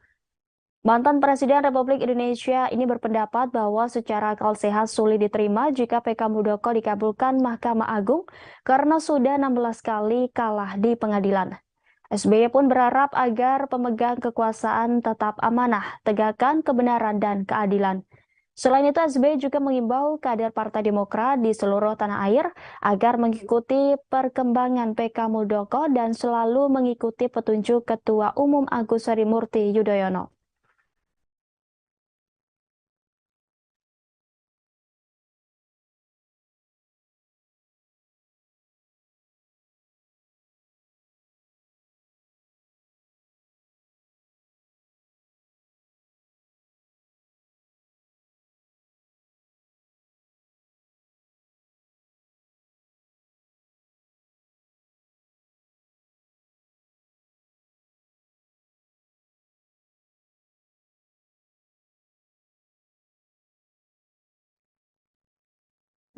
Speaker 1: Mantan Presiden Republik Indonesia ini berpendapat bahwa secara akal sehat sulit diterima jika PK Muldoko dikabulkan Mahkamah Agung karena sudah 16 kali kalah di pengadilan. SBY pun berharap agar pemegang kekuasaan tetap amanah, tegakkan kebenaran dan keadilan. Selain itu, SBY juga mengimbau kader Partai Demokrat di seluruh tanah air agar mengikuti perkembangan PK Muldoko dan selalu mengikuti petunjuk Ketua Umum Agus Harimurti Yudhoyono.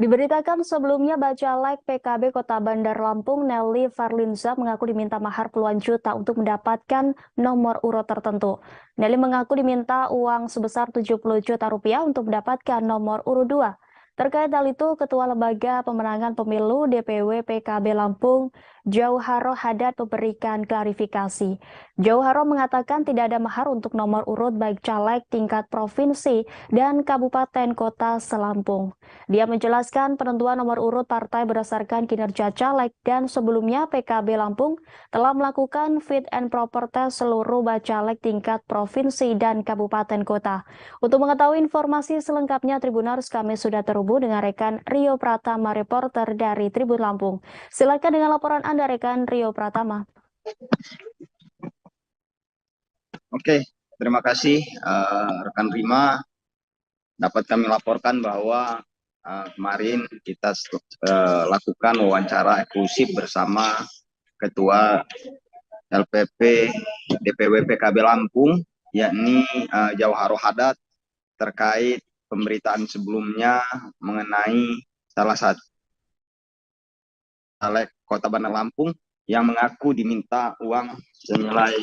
Speaker 1: Diberitakan sebelumnya Bacalek PKB Kota Bandar Lampung Nelly Farlinza mengaku diminta mahar puluhan juta untuk mendapatkan nomor urut tertentu. Nelly mengaku diminta uang sebesar 70 juta rupiah untuk mendapatkan nomor urut 2. Terkait hal itu, Ketua Lembaga Pemenangan Pemilu DPW PKB Lampung, Jauharo Haddad memberikan klarifikasi. Jauharo mengatakan tidak ada mahar untuk nomor urut baik caleg tingkat provinsi dan kabupaten kota selampung. Dia menjelaskan penentuan nomor urut partai berdasarkan kinerja caleg dan sebelumnya PKB Lampung telah melakukan fit and proper test seluruh bacalek tingkat provinsi dan kabupaten kota. Untuk mengetahui informasi selengkapnya Tribuners, kami sudah terhubung dengan rekan Rio Pratama, reporter dari Tribun Lampung. Silakan dengan laporan Anda, rekan Rio Pratama.
Speaker 9: Oke, terima kasih rekan Rima. Dapat kami laporkan bahwa kemarin kita lakukan wawancara eksklusif bersama Ketua LPP DPW PKB Lampung, yakni Jauharo Haddad, terkait pemberitaan sebelumnya mengenai salah satu caleg Kota Bandar Lampung yang mengaku diminta uang senilai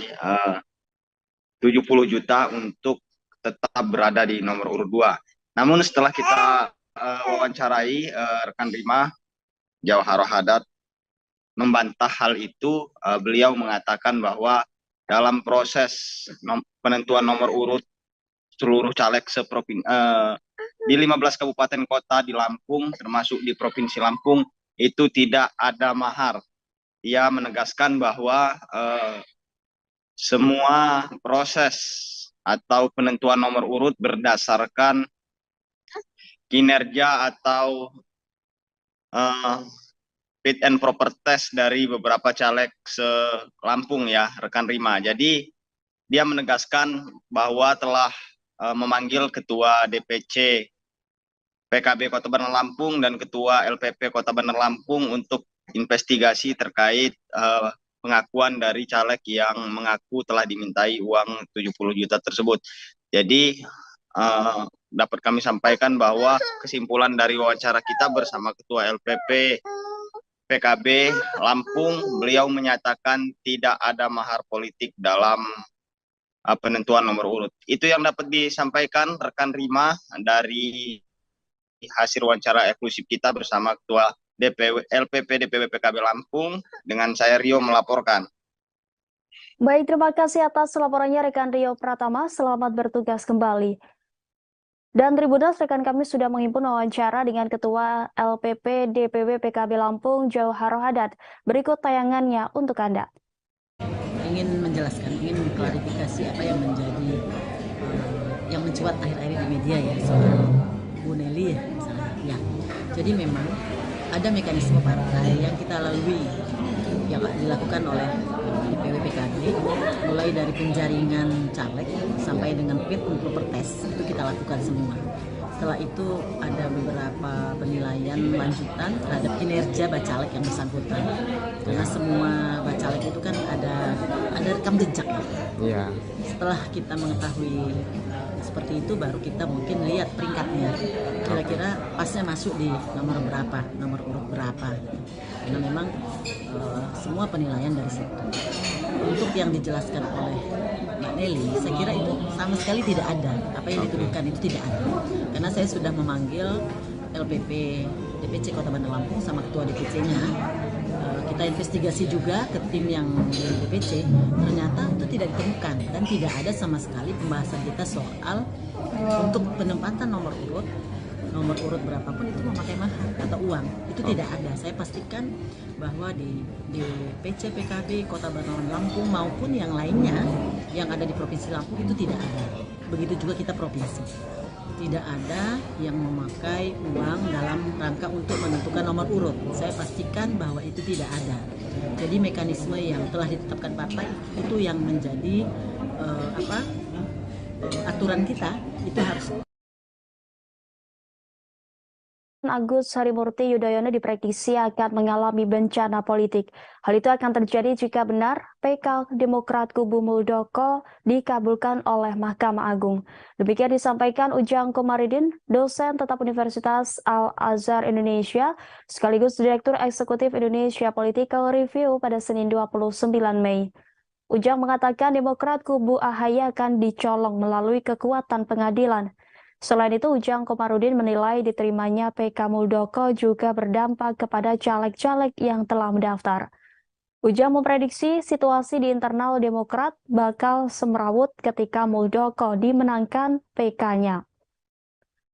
Speaker 9: 70 juta untuk tetap berada di nomor urut 2. Namun setelah kita wawancarai rekan Rima, Jauharo Haddad membantah hal itu. Beliau mengatakan bahwa dalam proses penentuan nomor urut seluruh caleg di 15 kabupaten kota di Lampung, termasuk di Provinsi Lampung, itu tidak ada mahar. Ia menegaskan bahwa semua proses atau penentuan nomor urut berdasarkan kinerja atau fit and proper test dari beberapa caleg se-Lampung ya, rekan Rima. Jadi dia menegaskan bahwa telah memanggil Ketua DPC PKB Kota Bandar Lampung dan Ketua LPP Kota Bandar Lampung untuk investigasi terkait pengakuan dari caleg yang mengaku telah dimintai uang 70 juta tersebut. Jadi dapat kami sampaikan bahwa kesimpulan dari wawancara kita bersama Ketua LPP PKB Lampung, beliau menyatakan tidak ada mahar politik dalam penentuan nomor urut. Itu yang dapat disampaikan rekan Rima dari hasil wawancara eksklusif kita bersama Ketua LPP DPW PKB Lampung. Dengan saya Rio melaporkan.
Speaker 1: Baik, terima kasih atas laporannya rekan Rio Pratama. Selamat bertugas kembali. Dan Tribuners, rekan kami sudah menghimpun wawancara dengan Ketua LPP DPW PKB Lampung, Jauharo Haddad. Berikut tayangannya untuk Anda.
Speaker 10: Ingin mengklarifikasi apa yang menjadi yang mencuat akhir-akhir di media ya soal Bu Nelly ya misalnya. Ya. Jadi memang ada mekanisme partai yang kita lalui yang dilakukan oleh DPW PKB, mulai dari penjaringan caleg sampai dengan fit and proper test, itu kita lakukan semua. Setelah itu ada beberapa penilaian lanjutan terhadap kinerja bacalek yang bersangkutan, karena semua bacalek itu kan ada rekam jejak ya.
Speaker 12: Iya.
Speaker 10: Setelah kita mengetahui seperti itu, baru kita mungkin lihat peringkatnya, kira-kira pasnya masuk di nomor berapa, nomor urut berapa. Karena memang semua penilaian dari situ. Untuk yang dijelaskan oleh Mbak Nelly, saya kira itu sama sekali tidak ada. Apa yang dituduhkan itu tidak ada. Karena saya sudah memanggil LPP DPC Kota Bandar Lampung sama ketua DPC-nya. Kita investigasi juga ke tim yang di DPC, ternyata itu tidak ditemukan dan tidak ada sama sekali pembahasan kita soal untuk penempatan nomor urut berapapun itu memakai mahar atau uang, itu tidak ada. Saya pastikan bahwa di DPC PKB Kota Bandar Lampung maupun yang lainnya yang ada di Provinsi Lampung itu tidak ada. Begitu juga kita provinsi, tidak ada yang memakai uang dalam rangka untuk menentukan nomor urut. Saya pastikan bahwa itu tidak ada. Jadi mekanisme yang telah ditetapkan partai itu yang menjadi aturan kita, itu harus.
Speaker 1: Agus Harimurti Yudhoyono diprediksi akan mengalami bencana politik. Hal itu akan terjadi jika benar PK Demokrat kubu Muldoko dikabulkan oleh Mahkamah Agung. Demikian disampaikan Ujang Komarudin, dosen tetap Universitas Al-Azhar Indonesia, sekaligus Direktur Eksekutif Indonesia Political Review pada Senin 29 Mei. Ujang mengatakan Demokrat kubu AHY akan dicolong melalui kekuatan pengadilan. Selain itu, Ujang Komarudin menilai diterimanya PK Muldoko juga berdampak kepada caleg-caleg yang telah mendaftar. Ujang memprediksi situasi di internal Demokrat bakal semrawut ketika Muldoko dimenangkan PK-nya.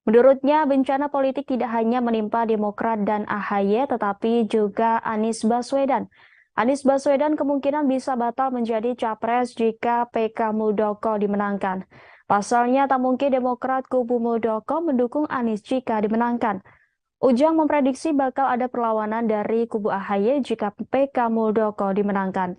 Speaker 1: Menurutnya, bencana politik tidak hanya menimpa Demokrat dan AHY, tetapi juga Anies Baswedan. Anies Baswedan kemungkinan bisa batal menjadi capres jika PK Muldoko dimenangkan. Pasalnya, tak mungkin Demokrat kubu Muldoko mendukung Anies jika dimenangkan. Ujang memprediksi bakal ada perlawanan dari kubu AHY jika PK Muldoko dimenangkan.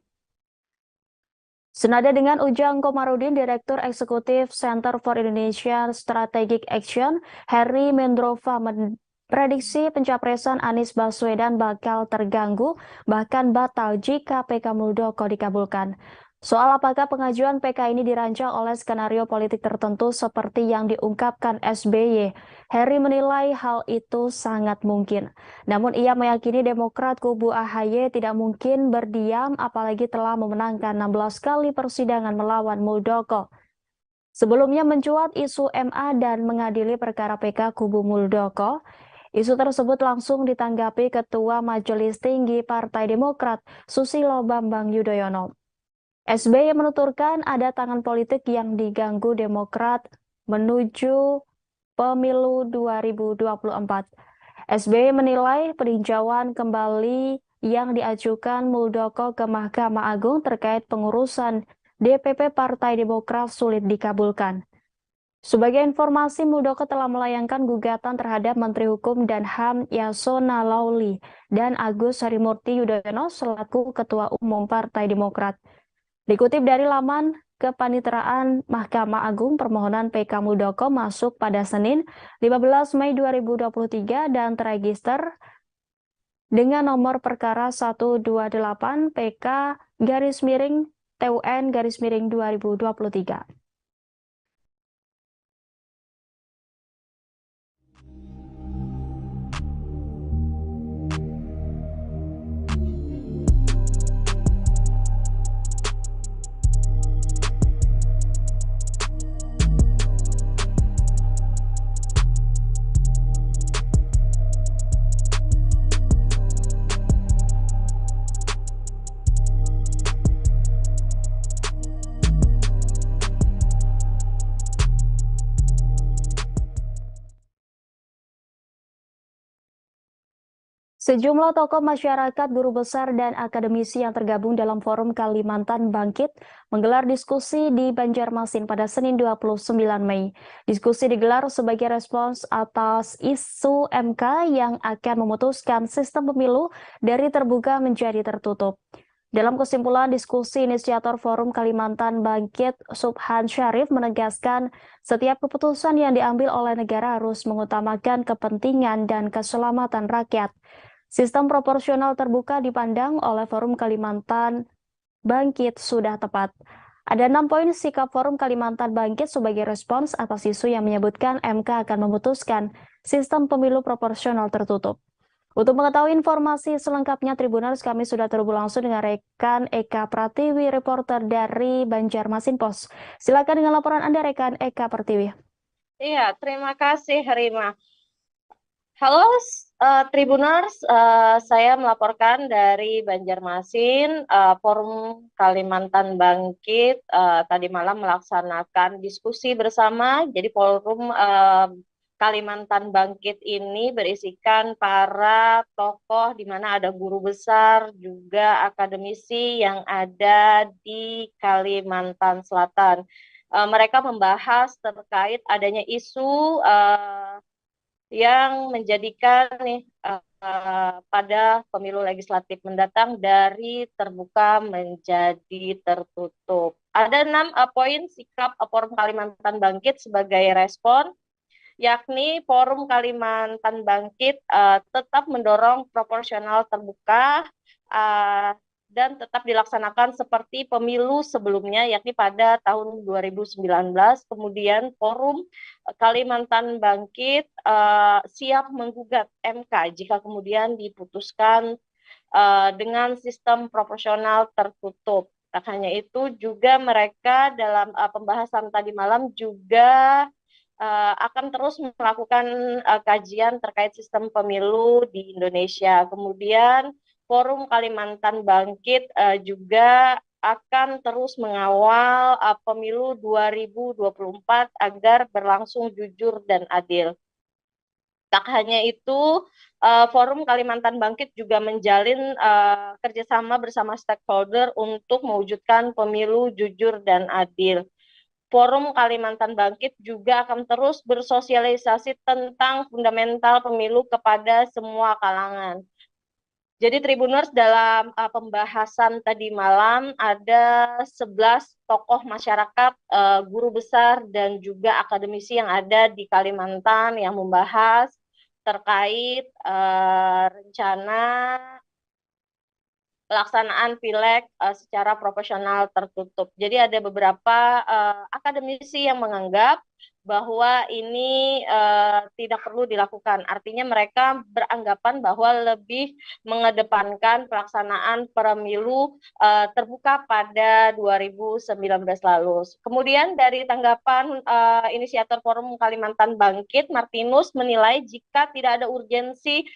Speaker 1: Senada dengan Ujang Komarudin, Direktur Eksekutif Center for Indonesia Strategic Action, Heri Mendrova memprediksi pencapresan Anies Baswedan bakal terganggu, bahkan batal jika PK Muldoko dikabulkan. Soal apakah pengajuan PK ini dirancang oleh skenario politik tertentu seperti yang diungkapkan SBY, Heri menilai hal itu sangat mungkin. Namun ia meyakini Demokrat kubu AHY tidak mungkin berdiam apalagi telah memenangkan 16 kali persidangan melawan Muldoko. Sebelumnya mencuat isu MA dan mengadili perkara PK kubu Muldoko. Isu tersebut langsung ditanggapi Ketua Majelis Tinggi Partai Demokrat, Susilo Bambang Yudhoyono. SBY menuturkan ada tangan politik yang diganggu Demokrat menuju pemilu 2024. SBY menilai peninjauan kembali yang diajukan Muldoko ke Mahkamah Agung terkait pengurusan DPP Partai Demokrat sulit dikabulkan. Sebagai informasi, Muldoko telah melayangkan gugatan terhadap Menteri Hukum dan HAM Yasona Lauli dan Agus Harimurti Yudhoyono selaku Ketua Umum Partai Demokrat. Dikutip dari laman Kepaniteraan Mahkamah Agung, permohonan PK Muldoko masuk pada Senin 15 Mei 2023 dan terregister dengan nomor perkara 128 PK-TUN-2023. Sejumlah tokoh masyarakat, guru besar, dan akademisi yang tergabung dalam Forum Kalimantan Bangkit menggelar diskusi di Banjarmasin pada Senin 29 Mei. Diskusi digelar sebagai respons atas isu MK yang akan memutuskan sistem pemilu dari terbuka menjadi tertutup. Dalam kesimpulan diskusi, inisiator Forum Kalimantan Bangkit, Subhan Syarif, menegaskan setiap keputusan yang diambil oleh negara harus mengutamakan kepentingan dan keselamatan rakyat. Sistem proporsional terbuka dipandang oleh Forum Kalimantan Bangkit sudah tepat. Ada 6 poin sikap Forum Kalimantan Bangkit sebagai respons atas isu yang menyebutkan MK akan memutuskan sistem pemilu proporsional tertutup. Untuk mengetahui informasi selengkapnya Tribuners, kami sudah terhubung langsung dengan rekan Eka Pratiwi, reporter dari Banjarmasin Pos. Silakan dengan laporan Anda, rekan Eka Pratiwi.
Speaker 11: Iya, terima kasih Rima. Halo Tribuners, saya melaporkan dari Banjarmasin. Forum Kalimantan Bangkit tadi malam melaksanakan diskusi bersama. Jadi Forum Kalimantan Bangkit ini berisikan para tokoh di mana ada guru besar, juga akademisi yang ada di Kalimantan Selatan. Mereka membahas terkait adanya isu yang menjadikan pada pemilu legislatif mendatang dari terbuka menjadi tertutup. Ada 6 poin sikap Forum Kalimantan Bangkit sebagai respon, yakni Forum Kalimantan Bangkit tetap mendorong proporsional terbuka dan tetap dilaksanakan seperti pemilu sebelumnya, yakni pada tahun 2019. Kemudian Forum Kalimantan Bangkit siap menggugat MK jika kemudian diputuskan dengan sistem proporsional tertutup. Tak hanya itu, juga mereka dalam pembahasan tadi malam juga akan terus melakukan kajian terkait sistem pemilu di Indonesia. Kemudian Forum Kalimantan Bangkit juga akan terus mengawal pemilu 2024 agar berlangsung jujur dan adil. Tak hanya itu, Forum Kalimantan Bangkit juga menjalin kerjasama bersama stakeholder untuk mewujudkan pemilu jujur dan adil. Forum Kalimantan Bangkit juga akan terus bersosialisasi tentang fundamental pemilu kepada semua kalangan. Jadi Tribuners, dalam pembahasan tadi malam ada 11 tokoh masyarakat, guru besar dan juga akademisi yang ada di Kalimantan yang membahas terkait rencana pelaksanaan pileg secara proporsional tertutup. Jadi ada beberapa akademisi yang menganggap bahwa ini tidak perlu dilakukan. Artinya mereka beranggapan bahwa lebih mengedepankan pelaksanaan pemilu terbuka pada 2019 lalu. Kemudian dari tanggapan inisiator Forum Kalimantan Bangkit, Martinus menilai jika tidak ada urgensi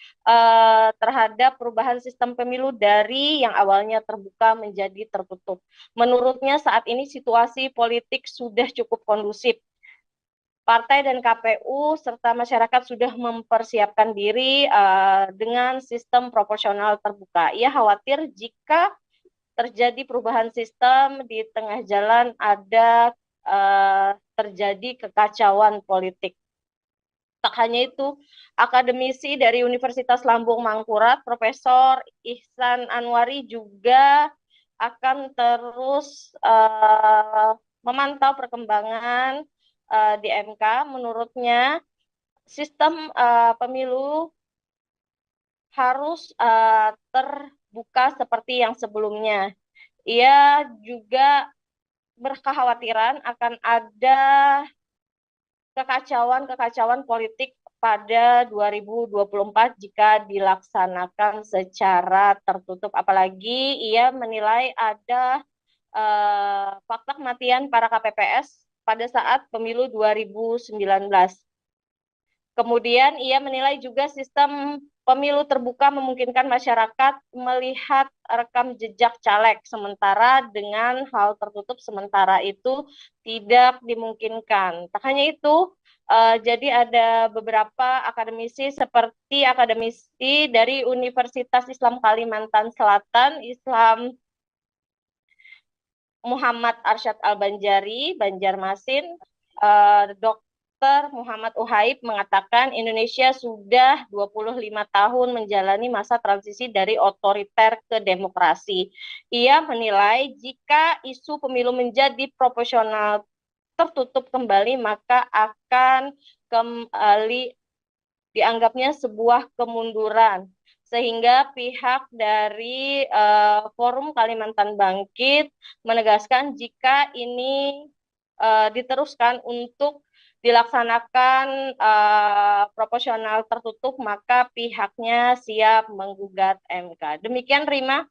Speaker 11: terhadap perubahan sistem pemilu dari yang awalnya terbuka menjadi tertutup. Menurutnya saat ini situasi politik sudah cukup kondusif. Partai dan KPU serta masyarakat sudah mempersiapkan diri dengan sistem proporsional terbuka. Ia khawatir jika terjadi perubahan sistem di tengah jalan ada terjadi kekacauan politik. Tak hanya itu, akademisi dari Universitas Lambung Mangkurat, Profesor Ihsan Anwari juga akan terus memantau perkembangan di MK. Menurutnya sistem pemilu harus terbuka seperti yang sebelumnya. Ia juga berkekhawatiran akan ada kekacauan politik pada 2024 jika dilaksanakan secara tertutup. Apalagi ia menilai ada fakta kematian para KPPS pada saat pemilu 2019. Kemudian ia menilai juga sistem Pemilu terbuka memungkinkan masyarakat melihat rekam jejak caleg, sementara dengan hal tertutup sementara itu tidak dimungkinkan. Tak hanya itu, jadi ada beberapa akademisi seperti akademisi dari Universitas Islam Kalimantan Selatan, Islam Muhammad Arsyad Al-Banjari, Banjarmasin, Dr. Muhammad Uhaib mengatakan Indonesia sudah 25 tahun menjalani masa transisi dari otoriter ke demokrasi. Ia menilai jika isu pemilu menjadi proporsional tertutup kembali, maka akan kembali dianggapnya sebuah kemunduran. Sehingga pihak dari Forum Kalimantan Bangkit menegaskan jika ini diteruskan untuk dilaksanakan proporsional tertutup, maka pihaknya siap menggugat MK. Demikian, Rima.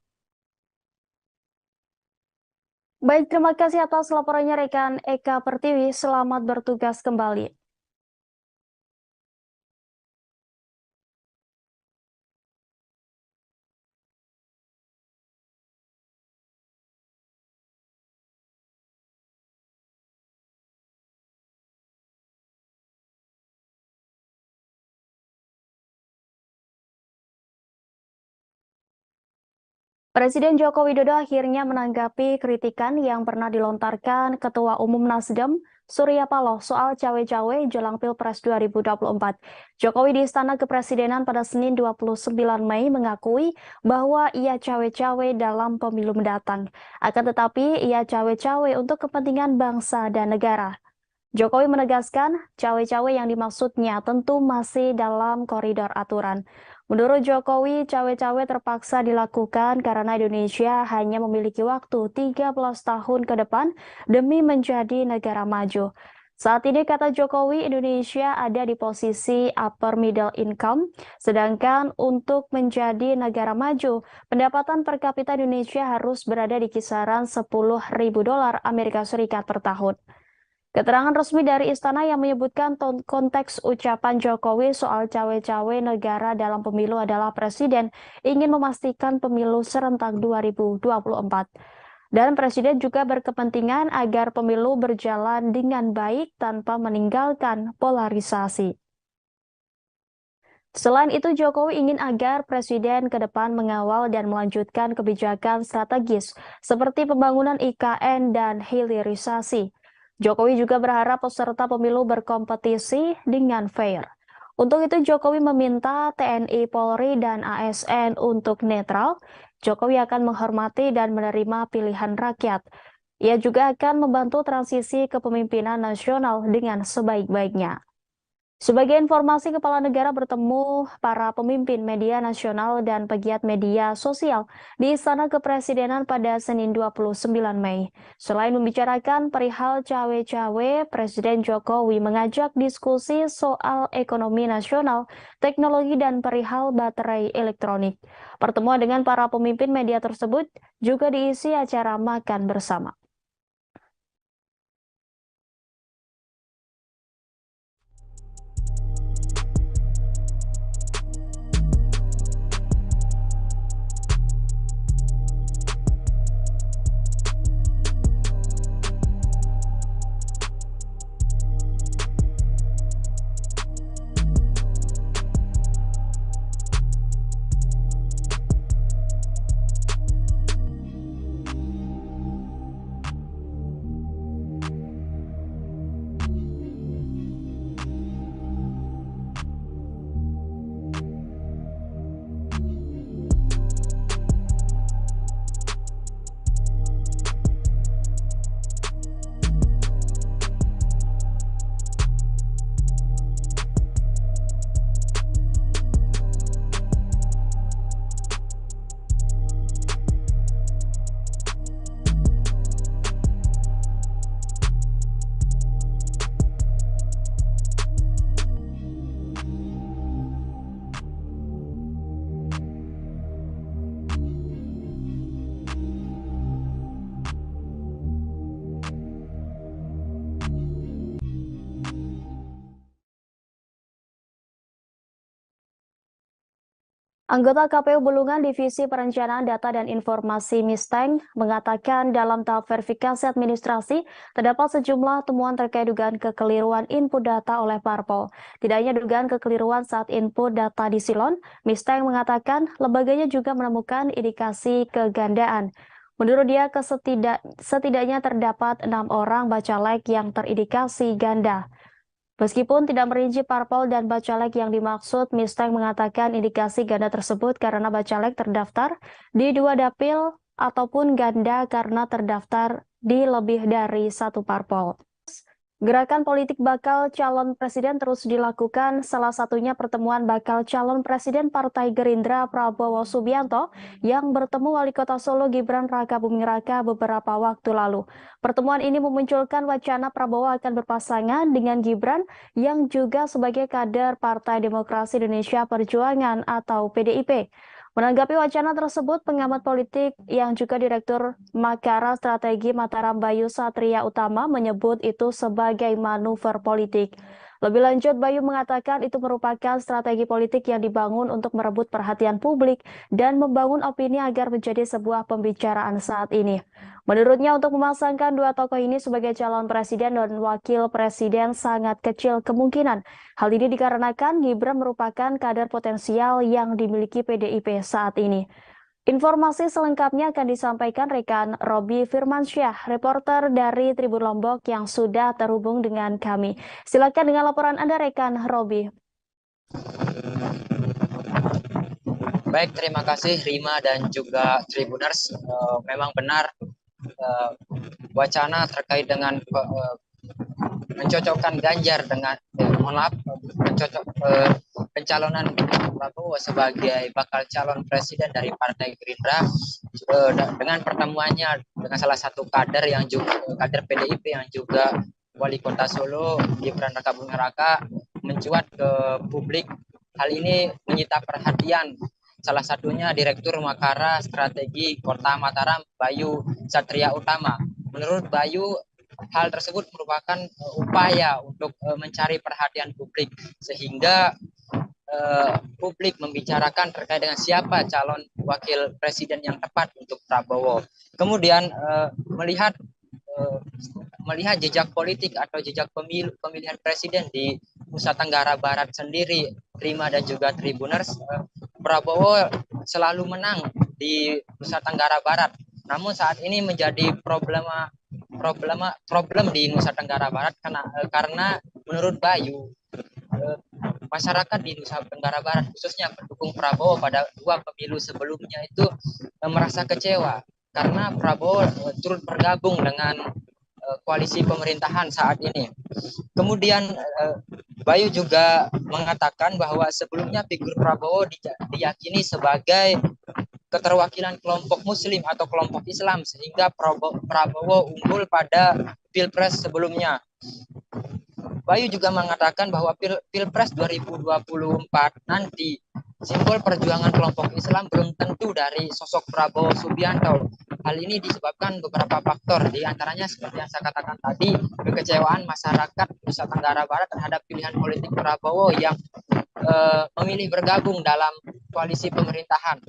Speaker 1: Baik, terima kasih atas laporannya rekan Eka Pertiwi. Selamat bertugas kembali. Presiden Joko Widodo akhirnya menanggapi kritikan yang pernah dilontarkan Ketua Umum Nasdem, Surya Paloh, soal cawe-cawe jelang Pilpres 2024. Jokowi di Istana Kepresidenan pada Senin 29 Mei mengakui bahwa ia cawe-cawe dalam pemilu mendatang. Akan tetapi, ia cawe-cawe untuk kepentingan bangsa dan negara. Jokowi menegaskan, cawe-cawe yang dimaksudnya tentu masih dalam koridor aturan. Menurut Jokowi, cawe-cawe terpaksa dilakukan karena Indonesia hanya memiliki waktu 13 tahun ke depan demi menjadi negara maju. Saat ini, kata Jokowi, Indonesia ada di posisi upper middle income, sedangkan untuk menjadi negara maju, pendapatan per kapita Indonesia harus berada di kisaran $10.000 Amerika Serikat per tahun. Keterangan resmi dari Istana yang menyebutkan konteks ucapan Jokowi soal cawe-cawe negara dalam pemilu adalah Presiden ingin memastikan pemilu serentak 2024. Dan Presiden juga berkepentingan agar pemilu berjalan dengan baik tanpa meninggalkan polarisasi. Selain itu, Jokowi ingin agar Presiden ke depan mengawal dan melanjutkan kebijakan strategis seperti pembangunan IKN dan hilirisasi. Jokowi juga berharap peserta pemilu berkompetisi dengan fair. Untuk itu, Jokowi meminta TNI, Polri, dan ASN untuk netral. Jokowi akan menghormati dan menerima pilihan rakyat. Ia juga akan membantu transisi kepemimpinan nasional dengan sebaik-baiknya. Sebagai informasi, Kepala Negara bertemu para pemimpin media nasional dan pegiat media sosial di Istana Kepresidenan pada Senin 29 Mei. Selain membicarakan perihal cawe-cawe, Presiden Jokowi mengajak diskusi soal ekonomi nasional, teknologi, dan perihal baterai elektronik. Pertemuan dengan para pemimpin media tersebut juga diisi acara makan bersama. Anggota KPU Bulungan Divisi Perencanaan Data dan Informasi Misteng mengatakan dalam tahap verifikasi administrasi terdapat sejumlah temuan terkait dugaan kekeliruan input data oleh parpol. Tidak hanya dugaan kekeliruan saat input data di silon, Misteng mengatakan lembaganya juga menemukan indikasi kegandaan. Menurut dia, setidaknya terdapat 6 orang bacalek yang terindikasi ganda. Meskipun tidak merinci parpol dan bacalek yang dimaksud, Misteng mengatakan indikasi ganda tersebut karena bacalek terdaftar di 2 dapil ataupun ganda karena terdaftar di lebih dari 1 parpol. Gerakan politik bakal calon presiden terus dilakukan, salah satunya pertemuan bakal calon presiden Partai Gerindra Prabowo Subianto yang bertemu Wali Kota Solo Gibran Rakabuming Raka beberapa waktu lalu. Pertemuan ini memunculkan wacana Prabowo akan berpasangan dengan Gibran yang juga sebagai kader Partai Demokrasi Indonesia Perjuangan atau PDIP. Menanggapi wacana tersebut, pengamat politik yang juga Direktur Makara Strategi Mataram Bayu Satria Utama menyebut itu sebagai manuver politik. Lebih lanjut, Bayu mengatakan itu merupakan strategi politik yang dibangun untuk merebut perhatian publik dan membangun opini agar menjadi sebuah pembicaraan saat ini. Menurutnya, untuk memasangkan dua tokoh ini sebagai calon presiden dan wakil presiden sangat kecil kemungkinan. Hal ini dikarenakan Gibran merupakan kader potensial yang dimiliki PDIP saat ini. Informasi selengkapnya akan disampaikan rekan Robi Firmansyah, reporter dari Tribun Lombok yang sudah terhubung dengan kami. Silakan dengan laporan Anda, rekan Robi.
Speaker 2: Baik, terima kasih Rima dan juga Tribuners. Memang benar wacana terkait dengan mencocokkan Ganjar dengan pencalonan Prabowo sebagai bakal calon presiden dari Partai Gerindra dengan pertemuannya dengan salah satu kader yang juga kader PDIP yang juga Wali Kota Solo Gibran Rakabuming Raka mencuat ke publik. Hal ini menyita perhatian salah satunya Direktur Makara Strategi Kota Mataram Bayu Satria Utama. Menurut Bayu, hal tersebut merupakan upaya untuk mencari perhatian publik sehingga publik membicarakan terkait dengan siapa calon wakil presiden yang tepat untuk Prabowo. Kemudian melihat jejak politik atau jejak pemilihan presiden di Nusa Tenggara Barat sendiri, Rima dan juga Tribuners, Prabowo selalu menang di Nusa Tenggara Barat. Namun saat ini menjadi problem di Nusa Tenggara Barat karena menurut Bayu masyarakat di Nusa Tenggara Barat khususnya pendukung Prabowo pada 2 pemilu sebelumnya itu merasa kecewa karena Prabowo turut bergabung dengan koalisi pemerintahan saat ini. Kemudian Bayu juga mengatakan bahwa sebelumnya figur Prabowo diyakini sebagai keterwakilan kelompok Muslim atau kelompok Islam sehingga Prabowo unggul pada Pilpres sebelumnya. Bayu juga mengatakan bahwa Pilpres 2024 nanti simbol perjuangan kelompok Islam belum tentu dari sosok Prabowo Subianto. Hal ini disebabkan beberapa faktor, di antaranya seperti yang saya katakan tadi, kekecewaan masyarakat Nusa Tenggara Barat terhadap pilihan politik Prabowo yang memilih bergabung dalam koalisi pemerintahan.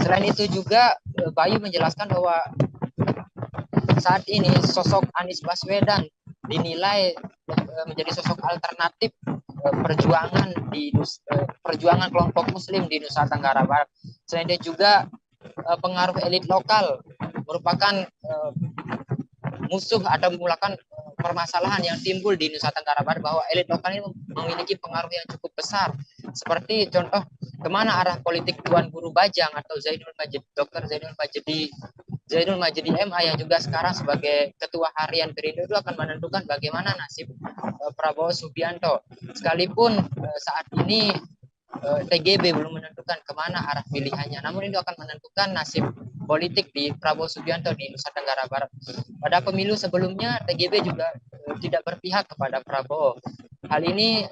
Speaker 2: Selain itu juga Bayu menjelaskan bahwa saat ini sosok Anies Baswedan dinilai menjadi sosok alternatif perjuangan kelompok Muslim di Nusa Tenggara Barat. Selain itu juga pengaruh elit lokal merupakan musuh atau merupakan permasalahan yang timbul di Nusa Tenggara Barat, bahwa elit lokal ini memiliki pengaruh yang cukup besar. Seperti contoh kemana arah politik Tuan Guru Bajang atau Dr. Zainul Majidi MA yang juga sekarang sebagai Ketua Harian Perindo itu akan menentukan bagaimana nasib Prabowo Subianto. Sekalipun saat ini TGB belum menentukan kemana arah pilihannya, namun itu akan menentukan nasib politik di Prabowo Subianto di Nusa Tenggara Barat. Pada pemilu sebelumnya TGB juga tidak berpihak kepada Prabowo. Hal ini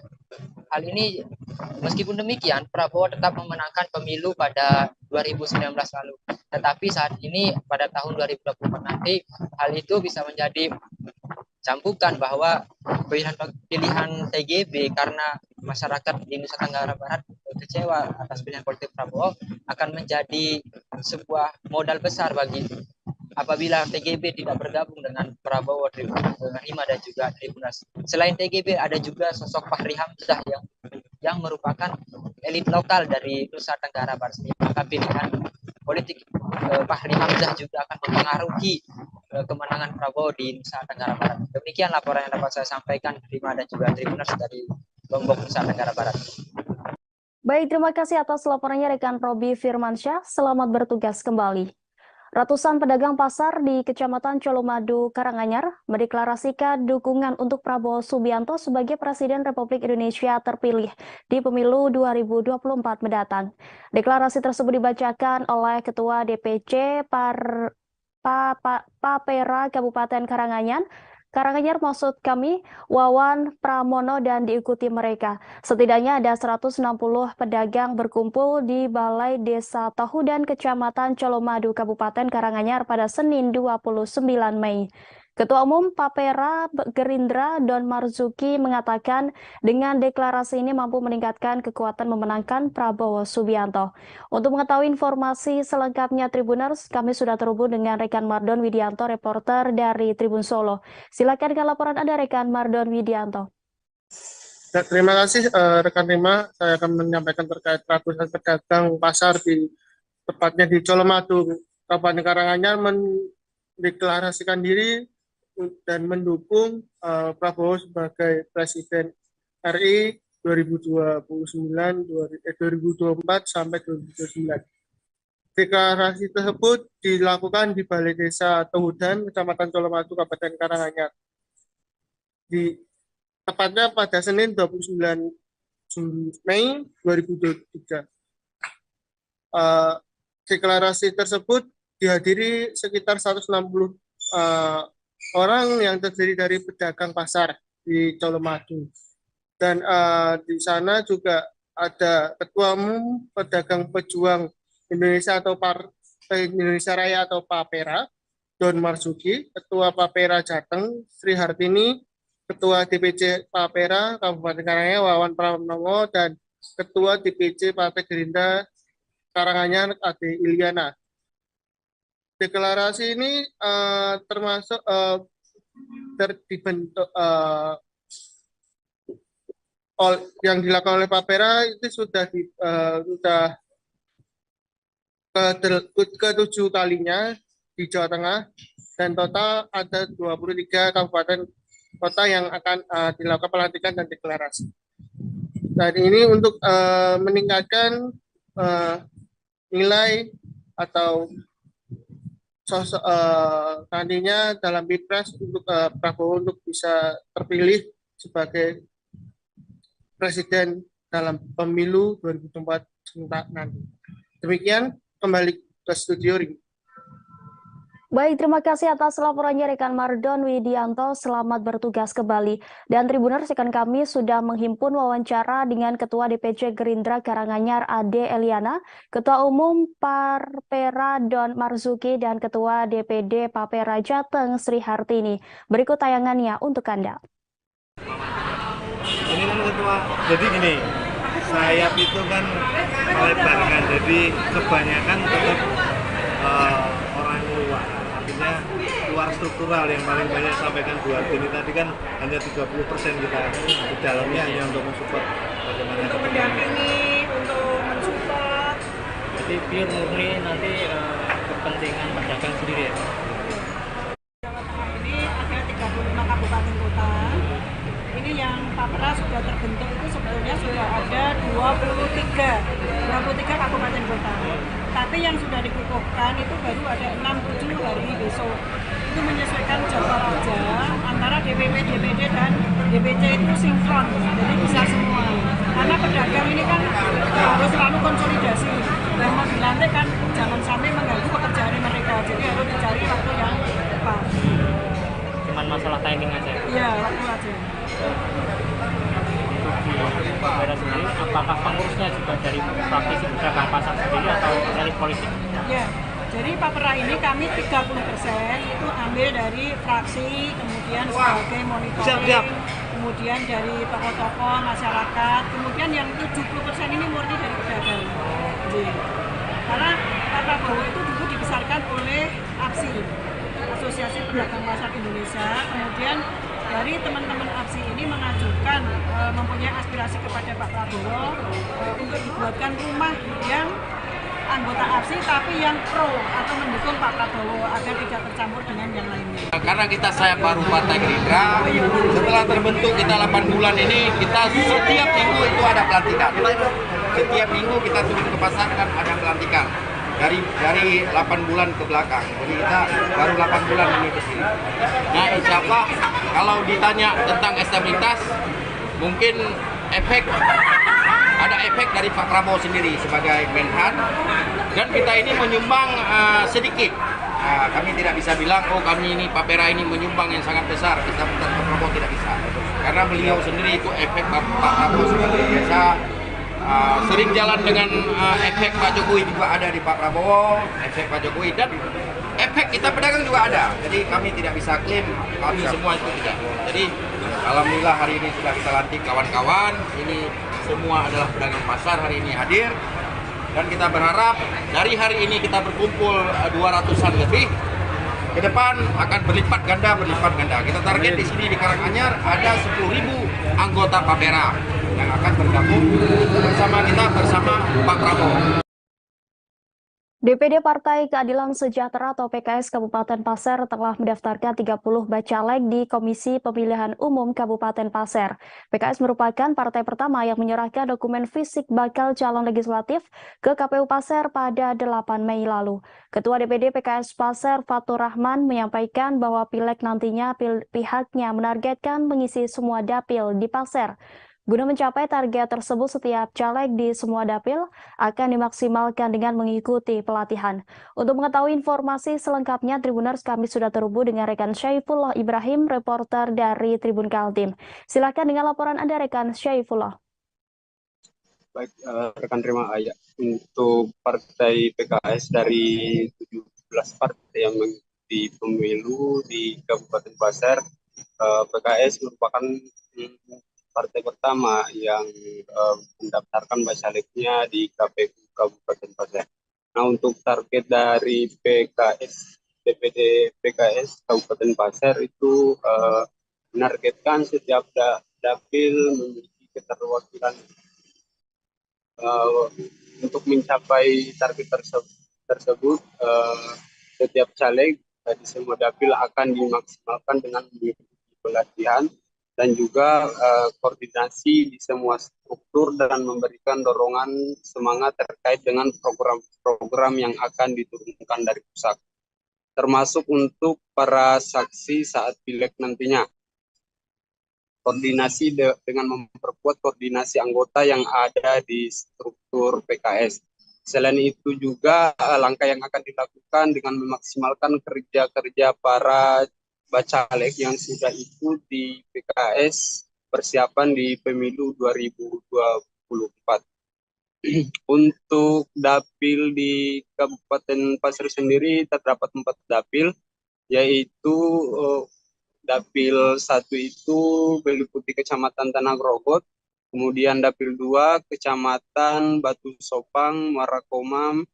Speaker 2: meskipun demikian Prabowo tetap memenangkan pemilu pada 2019 lalu. Tetapi saat ini pada tahun 2024 nanti hal itu bisa menjadi campukan bahwa pilihan TGB karena masyarakat di Nusa Tenggara Barat kecewa atas pilihan politik Prabowo akan menjadi sebuah modal besar bagi apabila TGB tidak bergabung dengan Prabowo, Rima dan juga Tribuners. Selain TGB ada juga sosok Fahri Hamzah yang merupakan elit lokal dari Nusa Tenggara Barat. Maka pilihan politik Fahri Hamzah juga akan mempengaruhi kemenangan Prabowo di Nusa Tenggara Barat. Demikian laporan yang dapat saya sampaikan, Rima dan juga Tribuners dari Lombok, Nusa Tenggara Barat.
Speaker 1: Baik, terima kasih atas laporannya rekan Robi Firmansyah. Selamat bertugas kembali. Ratusan pedagang pasar di Kecamatan Colomadu, Karanganyar mendeklarasikan dukungan untuk Prabowo Subianto sebagai Presiden Republik Indonesia terpilih di pemilu 2024 mendatang. Deklarasi tersebut dibacakan oleh Ketua DPC Papera Kabupaten Karanganyar maksud kami, Wawan Pramono, dan diikuti mereka. Setidaknya ada 160 pedagang berkumpul di Balai Desa Tahudan Kecamatan Colomadu Kabupaten Karanganyar pada Senin 29 Mei. Ketua Umum Papera Gerindra Don Marzuki mengatakan dengan deklarasi ini mampu meningkatkan kekuatan memenangkan Prabowo Subianto. Untuk mengetahui informasi selengkapnya Tribuners, kami sudah terhubung dengan rekan Mardon Widianto, reporter dari Tribun Solo. Silakan dengan laporan Anda, rekan Mardon Widianto.
Speaker 3: Ya, terima kasih rekan Rima. Saya akan menyampaikan terkait ratusan pedagang pasar tepatnya di Colomadu, Kabupaten Karanganyar mendeklarasikan diri dan mendukung Prabowo sebagai Presiden RI 2024 sampai 2029. Deklarasi tersebut dilakukan di Balai Desa Tahudan, Kecamatan Colomadu, Kabupaten Karanganyar. Tepatnya pada Senin 29 Mei 2023. Deklarasi tersebut dihadiri sekitar 160 orang yang terdiri dari pedagang pasar di Colomadu. Dan di sana juga ada Ketua Umum Pedagang Pejuang Indonesia atau Partai Indonesia Raya atau Papera, Don Marzuki, Ketua Papera Jateng, Sri Hartini, Ketua DPC Papera Kabupaten Karanganyar, Wawan Pramono, dan Ketua DPC Partai Gerindra Karanganyar, Ade Ilyana. Deklarasi ini termasuk dibentuk yang dilakukan oleh Papera itu sudah ke-7 kalinya di Jawa Tengah, dan total ada 23 kabupaten kota yang akan dilakukan pelantikan dan deklarasi. Dan ini untuk meningkatkan nilai atau sosok nantinya dalam Pilpres untuk Prabowo untuk bisa terpilih sebagai Presiden dalam pemilu 2024 nanti. Demikian, kembali ke studio Ring.
Speaker 1: Baik, terima kasih atas laporannya rekan Mardon Widianto. Selamat bertugas kembali. Dan Tribuners, rekan kami sudah menghimpun wawancara dengan Ketua DPC Gerindra Karanganyar Ade Eliana, Ketua Umum Papera Don Marzuki, dan Ketua DPD Papera Jateng Sri Hartini. Berikut tayangannya untuk Anda.
Speaker 4: Ini kan Ketua, jadi gini, sayap itu kan melebar kan, jadi kebanyakan tetap orang luar. Artinya luar struktural yang paling banyak sampaikan Bu Hartini tadi kan hanya 30% kita di dalamnya hanya untuk mensupport bagaimana
Speaker 5: untuk mendampingi, untuk mensupport.
Speaker 6: Jadi pure murni nanti kepentingan pedagang sendiri ya.
Speaker 5: Ini ada 35 kabupaten kota. Ini yang Papera sudah terbentuk itu sebetulnya sudah ada 23 kabupaten kota. Tapi yang sudah dikukuhkan itu baru ada 6-7 hari besok. Itu menyesuaikan jadwal aja antara DPP, DPD, dan DPC itu sinkron, jadi bisa semua. Karena pedagang ini kan harus selalu konsolidasi. Yang mau dilantik kan jangan sampai mengganggu pekerjaan mereka. Jadi harus dicari waktu yang tepat.
Speaker 6: Cuman masalah timing aja?
Speaker 5: Iya, waktu aja.
Speaker 6: Di Papera sendiri, apakah pengurusnya juga dari praktisi pedagang pasar sendiri atau elit politik?
Speaker 5: Ya, jadi Papera ini kami 30% itu ambil dari fraksi, kemudian sebagai monitoring, kemudian dari tokoh-tokoh masyarakat, kemudian yang 70% ini murni dari pedagang. Karena Pak Prabowo itu dulu dibesarkan oleh APSI, Asosiasi Pedagang Pasar Indonesia, kemudian dari teman-teman APSI ini mengajukan mempunyai aspirasi kepada Pak Prabowo untuk dibuatkan rumah yang anggota APSI tapi yang pro atau mendukung Pak Prabowo agar tidak tercampur dengan yang lainnya.
Speaker 7: Karena saya baru Partai Gerindra, setelah terbentuk kita 8 bulan ini, kita setiap minggu itu ada pelantikan. Setiap minggu kita turun ke pasar kan ada pelantikan. Dari 8 bulan ke belakang. Jadi kita baru 8 bulan ini ke sini. Nah, insya Allah kalau ditanya tentang stabilitas, mungkin ada efek dari Pak Prabowo sendiri sebagai Menhan, dan kita ini menyumbang sedikit. Kami tidak bisa bilang, oh kami ini Pak Pera ini menyumbang yang sangat besar. Kita Pak Prabowo tidak bisa, karena beliau sendiri itu efek Pak Prabowo seperti biasa. Sering jalan dengan efek Pak Jokowi juga ada di Pak Prabowo, efek Pak Jokowi, dan efek kita pedagang juga ada. Jadi kami tidak bisa klaim kami semua itu tidak. Jadi alhamdulillah hari ini sudah kita lantik kawan-kawan. Ini semua adalah pedagang pasar hari ini hadir, dan kita berharap dari hari ini kita berkumpul 200-an lebih. Ke depan akan berlipat ganda. Kita target di sini di Karanganyar ada 10.000 anggota Papera yang akan bergabung bersama kita bersama Pak Prabowo.
Speaker 1: DPD Partai Keadilan Sejahtera atau PKS Kabupaten Pasir telah mendaftarkan 30 bacalek di Komisi Pemilihan Umum Kabupaten Pasir. PKS merupakan partai pertama yang menyerahkan dokumen fisik bakal calon legislatif ke KPU Pasir pada 8 Mei lalu. Ketua DPD PKS Pasir Fatur Rahman menyampaikan bahwa pileg nantinya pihaknya menargetkan mengisi semua dapil di Pasir. Guna mencapai target tersebut, setiap caleg di semua dapil akan dimaksimalkan dengan mengikuti pelatihan. Untuk mengetahui informasi selengkapnya, Tribuners, kami sudah terhubung dengan rekan Syaifullah Ibrahim, reporter dari Tribun Kaltim. Silakan dengan laporan Anda, rekan Syaifullah.
Speaker 8: Baik, rekan terima kasih. Untuk partai PKS dari 17 partai yang mengikuti pemilu di Kabupaten Pasir, PKS merupakan partai pertama yang mendaftarkan bacaleknya di KPU Kabupaten Pasir. Nah, untuk target dari DPD PKS Kabupaten Pasir itu menargetkan setiap dapil memiliki keterwakilan. Untuk mencapai target tersebut, setiap caleg di semua dapil akan dimaksimalkan dengan mengikuti pelatihan dan juga koordinasi di semua struktur dan memberikan dorongan semangat terkait dengan program-program yang akan diturunkan dari pusat, termasuk untuk para saksi saat pileg nantinya. Koordinasi dengan memperkuat koordinasi anggota yang ada di struktur PKS. Selain itu juga langkah yang akan dilakukan dengan memaksimalkan kerja-kerja para bacalek yang sudah ikut di PKS persiapan di pemilu 2024. Untuk dapil di Kabupaten Pasir sendiri terdapat 4 dapil, yaitu dapil 1 itu meliputi Kecamatan Tanah Grogot, kemudian dapil 2 Kecamatan Batu Sopang, Muara Komam,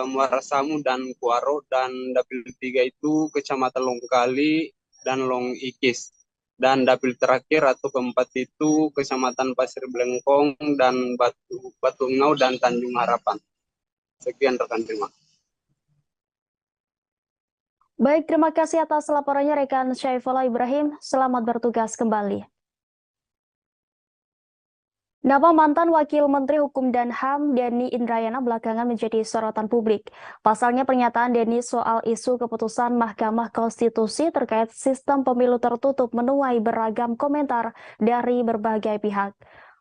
Speaker 8: Muara Samu dan Kuaro, dan dapil 3 itu Kecamatan Longkali dan Long Ikis, dan dapil terakhir atau keempat itu Kecamatan Pasir Blengkong dan Batu Engau dan Tanjung Harapan. Sekian rekan, terima.
Speaker 1: Baik, terima kasih atas laporannya rekan Syaifullah Ibrahim. Selamat bertugas kembali. Nama mantan Wakil Menteri Hukum dan HAM Denny Indrayana belakangan menjadi sorotan publik. Pasalnya pernyataan Denny soal isu keputusan Mahkamah Konstitusi terkait sistem pemilu tertutup menuai beragam komentar dari berbagai pihak.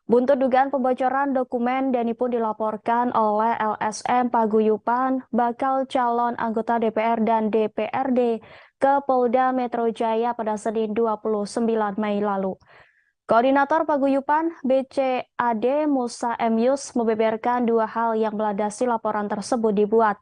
Speaker 1: Buntut dugaan pembocoran dokumen, Denny pun dilaporkan oleh LSM Paguyuban, bakal calon anggota DPR dan DPRD ke Polda Metro Jaya pada Senin 29 Mei lalu. Koordinator Paguyuban BCAD Musa M. Yus membeberkan 2 hal yang melandasi laporan tersebut dibuat.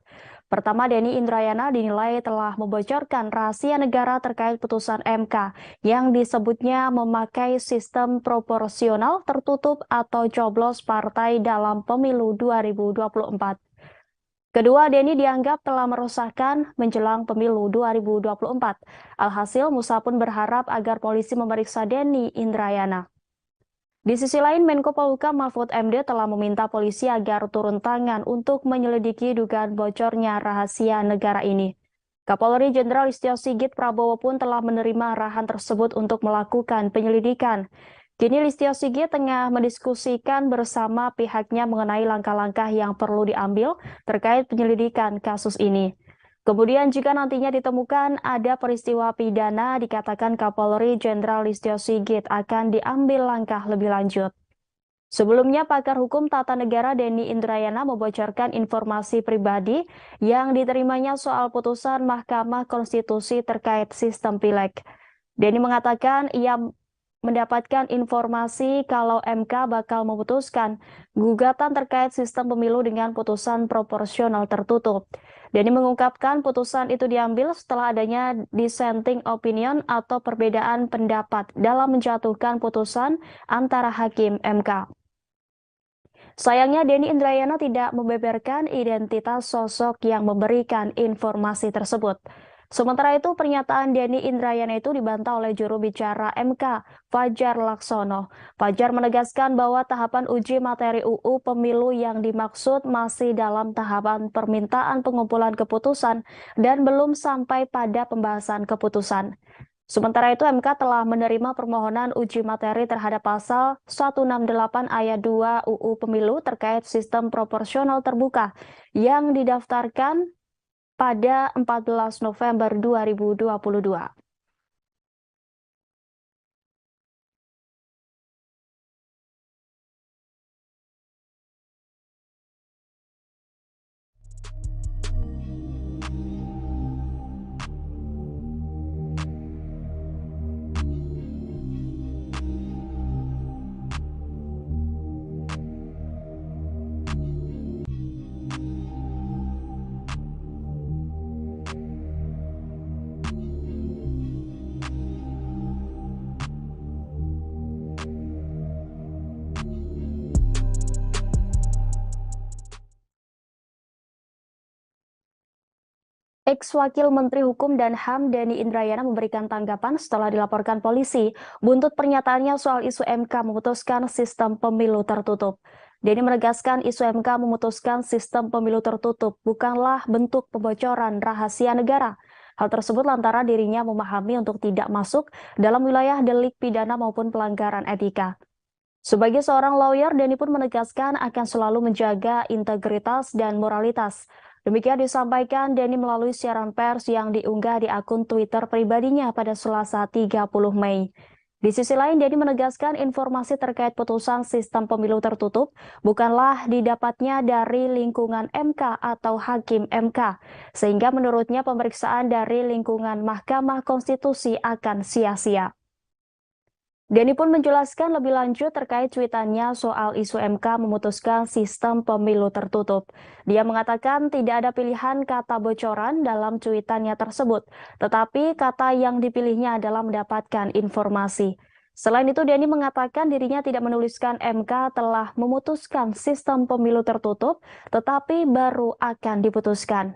Speaker 1: Pertama, Denny Indrayana dinilai telah membocorkan rahasia negara terkait putusan MK yang disebutnya memakai sistem proporsional tertutup atau coblos partai dalam pemilu 2024. Kedua, Denny dianggap telah meresahkan menjelang pemilu 2024. Alhasil, Musa pun berharap agar polisi memeriksa Denny Indrayana. Di sisi lain, Menko Polhukam Mahfud MD telah meminta polisi agar turun tangan untuk menyelidiki dugaan bocornya rahasia negara ini. Kapolri Jenderal Listio Sigit Prabowo pun telah menerima arahan tersebut untuk melakukan penyelidikan. Kini Listio Sigit tengah mendiskusikan bersama pihaknya mengenai langkah-langkah yang perlu diambil terkait penyelidikan kasus ini. Kemudian jika nantinya ditemukan ada peristiwa pidana, dikatakan Kapolri Jenderal Listio Sigit akan diambil langkah lebih lanjut. Sebelumnya, pakar hukum tata negara Denny Indrayana membocorkan informasi pribadi yang diterimanya soal putusan Mahkamah Konstitusi terkait sistem pileg. Denny mengatakan ia mendapatkan informasi kalau MK bakal memutuskan gugatan terkait sistem pemilu dengan putusan proporsional tertutup. Denny mengungkapkan putusan itu diambil setelah adanya dissenting opinion atau perbedaan pendapat dalam menjatuhkan putusan antara hakim MK. Sayangnya Denny Indrayana tidak membeberkan identitas sosok yang memberikan informasi tersebut. Sementara itu, pernyataan Denny Indrayana itu dibantah oleh juru bicara MK, Fajar Laksono. Fajar menegaskan bahwa tahapan uji materi UU Pemilu yang dimaksud masih dalam tahapan permintaan pengumpulan keputusan dan belum sampai pada pembahasan keputusan. Sementara itu, MK telah menerima permohonan uji materi terhadap pasal 168 ayat 2 UU Pemilu terkait sistem proporsional terbuka yang didaftarkan pada 14 November 2022. Ex-Wakil Menteri Hukum dan HAM Denny Indrayana memberikan tanggapan setelah dilaporkan polisi buntut pernyataannya soal isu MK memutuskan sistem pemilu tertutup. Denny menegaskan isu MK memutuskan sistem pemilu tertutup bukanlah bentuk pembocoran rahasia negara. Hal tersebut lantaran dirinya memahami untuk tidak masuk dalam wilayah delik pidana maupun pelanggaran etika. Sebagai seorang lawyer, Denny pun menegaskan akan selalu menjaga integritas dan moralitas. Demikian disampaikan Denny melalui siaran pers yang diunggah di akun Twitter pribadinya pada Selasa 30 Mei. Di sisi lain, Denny menegaskan informasi terkait putusan sistem pemilu tertutup bukanlah didapatnya dari lingkungan MK atau hakim MK, sehingga menurutnya pemeriksaan dari lingkungan Mahkamah Konstitusi akan sia-sia. Denny pun menjelaskan lebih lanjut terkait cuitannya soal isu MK memutuskan sistem pemilu tertutup. Dia mengatakan tidak ada pilihan kata bocoran dalam cuitannya tersebut, tetapi kata yang dipilihnya adalah mendapatkan informasi. Selain itu, Denny mengatakan dirinya tidak menuliskan MK telah memutuskan sistem pemilu tertutup, tetapi baru akan diputuskan.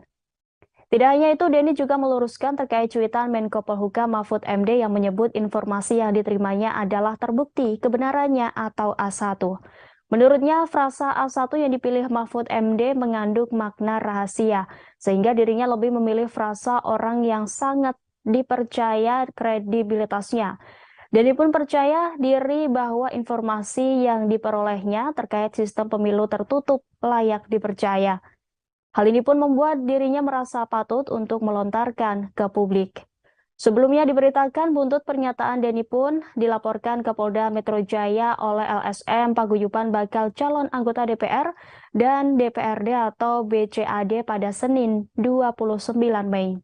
Speaker 1: Tidak hanya itu, Denny juga meluruskan terkait cuitan Menko Polhukam Mahfud MD yang menyebut informasi yang diterimanya adalah terbukti kebenarannya atau A1. Menurutnya, frasa A1 yang dipilih Mahfud MD mengandung makna rahasia, sehingga dirinya lebih memilih frasa orang yang sangat dipercaya kredibilitasnya. Denny pun percaya diri bahwa informasi yang diperolehnya terkait sistem pemilu tertutup layak dipercaya. Hal ini pun membuat dirinya merasa patut untuk melontarkan ke publik. Sebelumnya diberitakan buntut pernyataan Denny pun dilaporkan ke Polda Metro Jaya oleh LSM Paguyuban bakal calon anggota DPR dan DPRD atau BCAD pada Senin 29 Mei.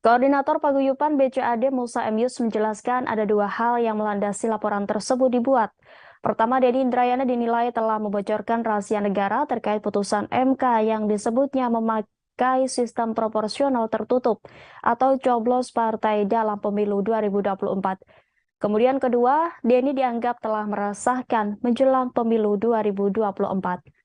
Speaker 1: Koordinator Paguyuban BCAD Musa Emius menjelaskan ada dua hal yang melandasi laporan tersebut dibuat. Pertama, Denny Indrayana dinilai telah membocorkan rahasia negara terkait putusan MK yang disebutnya memakai sistem proporsional tertutup atau coblos partai dalam pemilu 2024. Kemudian kedua, Denny dianggap telah meresahkan menjelang pemilu 2024.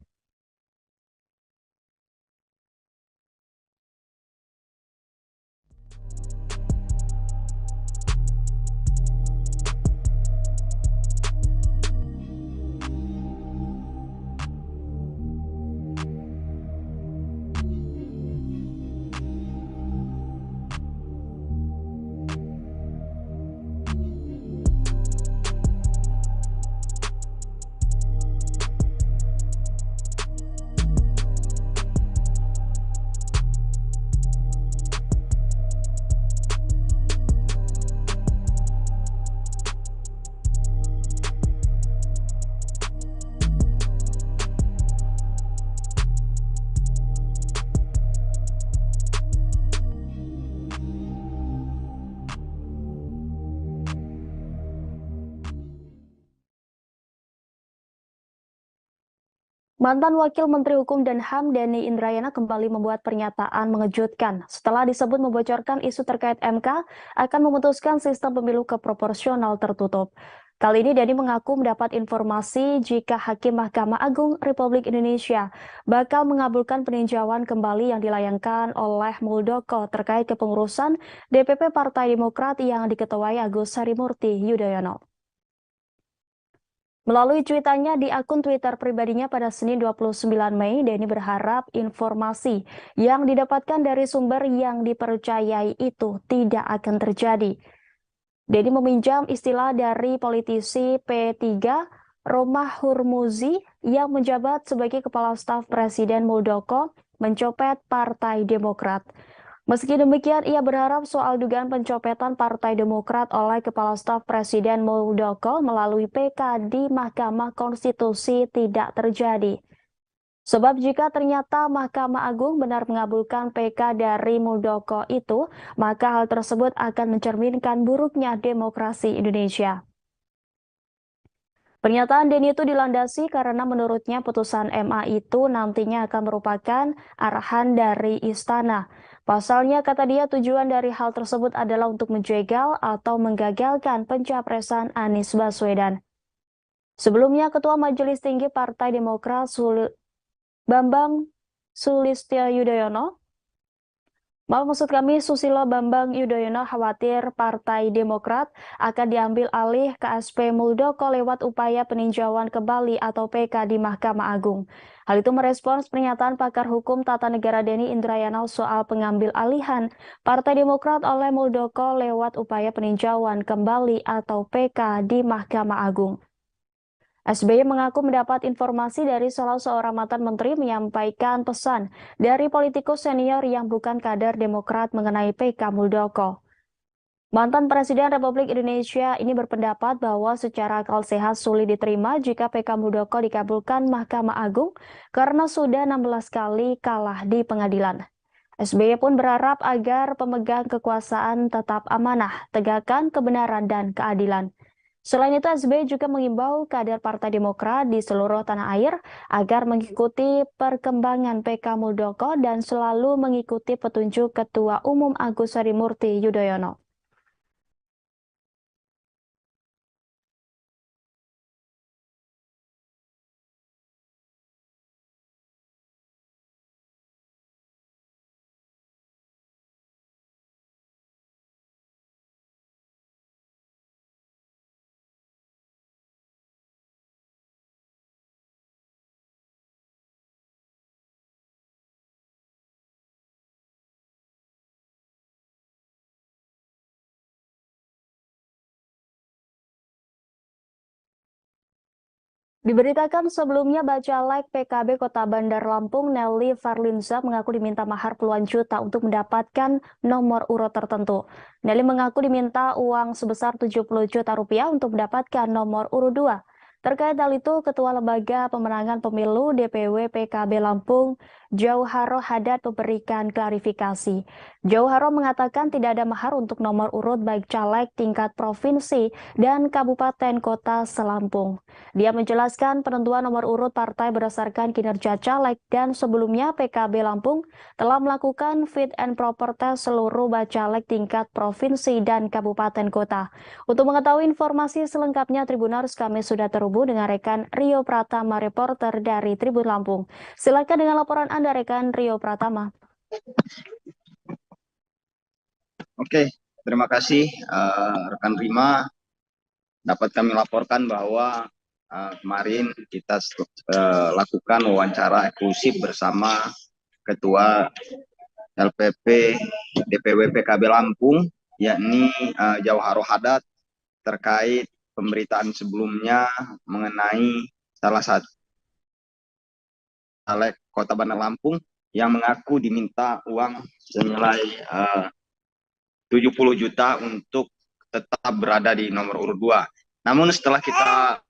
Speaker 1: Mantan Wakil Menteri Hukum dan HAM Denny Indrayana kembali membuat pernyataan mengejutkan setelah disebut membocorkan isu terkait MK akan memutuskan sistem pemilu keproporsional tertutup. Kali ini Denny mengaku mendapat informasi jika Hakim Mahkamah Agung Republik Indonesia bakal mengabulkan peninjauan kembali yang dilayangkan oleh Muldoko terkait kepengurusan DPP Partai Demokrat yang diketuai Agus Harimurti Yudhoyono. Melalui cuitannya di akun Twitter pribadinya pada Senin 29 Mei, Denny berharap informasi yang didapatkan dari sumber yang dipercayai itu tidak akan terjadi. Denny meminjam istilah dari politisi P3 Romah Hurmuzi yang menjabat sebagai Kepala Staf Presiden Muldoko mencopet Partai Demokrat. Meski demikian, ia berharap soal dugaan pencopetan Partai Demokrat oleh Kepala Staf Presiden Muldoko melalui PK di Mahkamah Konstitusi tidak terjadi. Sebab jika ternyata Mahkamah Agung benar mengabulkan PK dari Muldoko itu, maka hal tersebut akan mencerminkan buruknya demokrasi Indonesia. Pernyataan Denny itu dilandasi karena menurutnya putusan MA itu nantinya akan merupakan arahan dari istana. Pasalnya, kata dia, tujuan dari hal tersebut adalah untuk menjegal atau menggagalkan pencapresan Anies Baswedan. Sebelumnya, Ketua Majelis Tinggi Partai Demokrat Bambang Sulistyo Yudhoyono, Susilo Bambang Yudhoyono khawatir Partai Demokrat akan diambil alih KSP Muldoko lewat upaya peninjauan kembali atau PK di Mahkamah Agung. Hal itu merespons pernyataan pakar hukum tata negara Denny Indrayana soal pengambil alihan Partai Demokrat oleh Muldoko lewat upaya peninjauan kembali atau PK di Mahkamah Agung. SBY mengaku mendapat informasi dari salah seorang mantan menteri menyampaikan pesan dari politikus senior yang bukan kader Demokrat mengenai PK Muldoko. Mantan Presiden Republik Indonesia ini berpendapat bahwa secara akal sehat sulit diterima jika PK Muldoko dikabulkan Mahkamah Agung karena sudah 16 kali kalah di pengadilan. SBY pun berharap agar pemegang kekuasaan tetap amanah, tegakkan kebenaran dan keadilan. Selain itu, SBY juga mengimbau kader Partai Demokrat di seluruh tanah air agar mengikuti perkembangan PK Muldoko dan selalu mengikuti petunjuk Ketua Umum Agus Harimurti Yudhoyono. Diberitakan sebelumnya Bacalek PKB Kota Bandar Lampung Nelly Farlinza mengaku diminta mahar puluhan juta untuk mendapatkan nomor urut tertentu. Nelly mengaku diminta uang sebesar 70 juta rupiah untuk mendapatkan nomor urut 2. Terkait hal itu, Ketua Lembaga Pemenangan Pemilu DPW PKB Lampung Jauharo Hadad memberikan klarifikasi. Jauharo mengatakan tidak ada mahar untuk nomor urut baik caleg tingkat provinsi dan kabupaten kota selampung. Dia menjelaskan penentuan nomor urut partai berdasarkan kinerja caleg dan sebelumnya PKB Lampung telah melakukan fit and proper test seluruh bacalek tingkat provinsi dan kabupaten kota. Untuk mengetahui informasi selengkapnya Tribuners, kami sudah terhubung dengan rekan Rio Pratama, reporter dari Tribun Lampung. Silakan dengan laporan Anda, rekan Rio Pratama.
Speaker 9: Oke, terima kasih rekan Rima. Dapat kami laporkan bahwa kemarin kita lakukan wawancara eksklusif bersama Ketua LPP DPW PKB Lampung, yakni Jauharo Hadad, terkait pemberitaan sebelumnya mengenai salah satu caleg Kota Bandar Lampung yang mengaku diminta uang senilai 70 juta untuk tetap berada di nomor urut 2. Namun setelah kita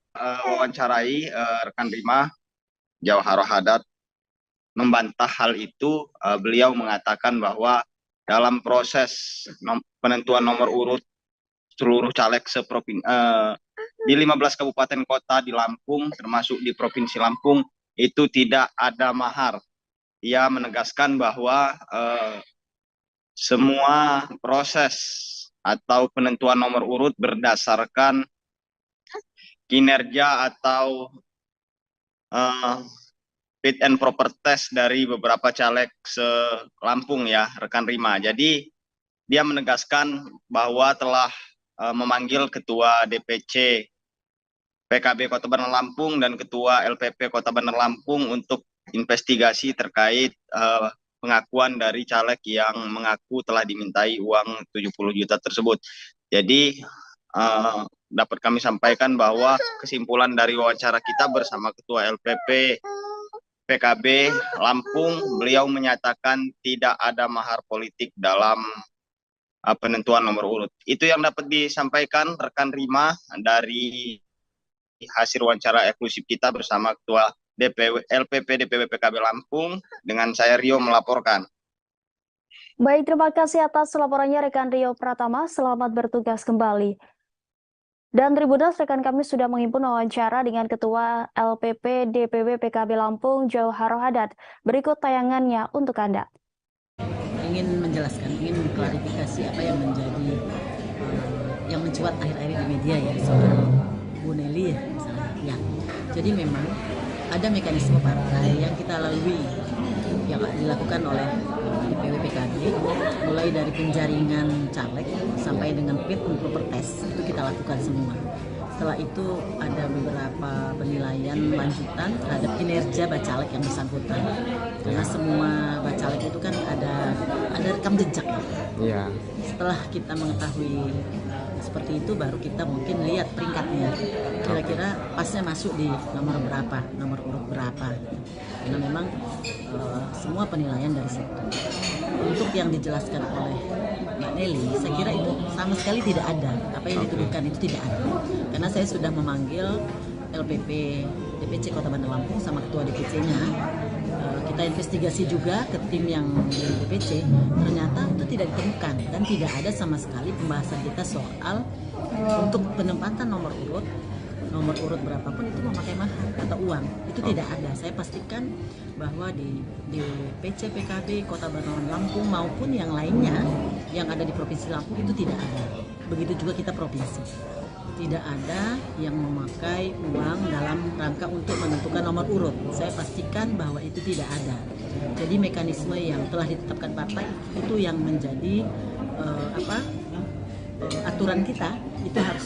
Speaker 9: wawancarai rekan Rima, Jauharo Hadad membantah hal itu. Beliau mengatakan bahwa dalam proses penentuan nomor urut seluruh caleg di 15 kabupaten kota di Lampung, termasuk di Provinsi Lampung, itu tidak ada mahar. Ia menegaskan bahwa semua proses atau penentuan nomor urut berdasarkan kinerja atau fit and proper test dari beberapa caleg se-Lampung ya, rekan Rima. Jadi dia menegaskan bahwa telah memanggil Ketua DPC PKB Kota Bandar Lampung dan Ketua LPP Kota Bandar Lampung untuk investigasi terkait pengakuan dari caleg yang mengaku telah dimintai uang 70 juta tersebut. Jadi dapat kami sampaikan bahwa kesimpulan dari wawancara kita bersama Ketua LPP PKB Lampung, beliau menyatakan tidak ada mahar politik dalam penentuan nomor urut. Itu yang dapat disampaikan rekan Rima dari hasil wawancara eksklusif kita bersama Ketua LPP DPW PKB Lampung. Dengan saya Rio melaporkan.
Speaker 1: Baik, terima kasih atas laporannya rekan Rio Pratama. Selamat bertugas kembali. Dan Tribuners, rekan kami sudah menghimpun wawancara dengan Ketua LPP DPW PKB Lampung, Jauharo Hadad. Berikut tayangannya untuk Anda.
Speaker 10: Ingin menjelaskan, ingin mengklarifikasi apa yang menjadi yang mencuat akhir-akhir di media ya soal Bu Nelly ya misalnya. Ya, jadi memang ada mekanisme partai yang kita lalui yang dilakukan oleh DPW PKB, mulai dari penjaringan caleg sampai dengan fit and proper test itu kita lakukan semua. Setelah itu ada beberapa penilaian lanjutan terhadap kinerja bacalek yang bersangkutan. Karena semua bacalek itu kan ada rekam jejak ya. Iya. Setelah kita mengetahui seperti itu baru kita mungkin lihat peringkatnya. Kira-kira pasnya masuk di nomor berapa, nomor urut berapa. Karena memang semua penilaian dari situ. Untuk yang dijelaskan oleh Mbak Nelly, saya kira itu sama sekali tidak ada. Apa yang dituduhkan itu tidak ada. Karena saya sudah memanggil LPP DPC Kota Bandar Lampung sama Ketua DPC-nya. Kita investigasi juga ke tim yang di DPC, ternyata itu tidak ditemukan dan tidak ada sama sekali pembahasan kita soal untuk penempatan nomor urut berapapun itu memakai mahar atau uang, itu tidak ada. Saya pastikan bahwa di DPC PKB Kota Bandar Lampung maupun yang lainnya yang ada di Provinsi Lampung itu tidak ada. Begitu juga kita provinsi. Tidak ada yang memakai uang dalam rangka untuk menentukan nomor urut. Saya pastikan bahwa itu tidak ada. Jadi mekanisme yang telah ditetapkan partai itu yang menjadi aturan kita itu harus.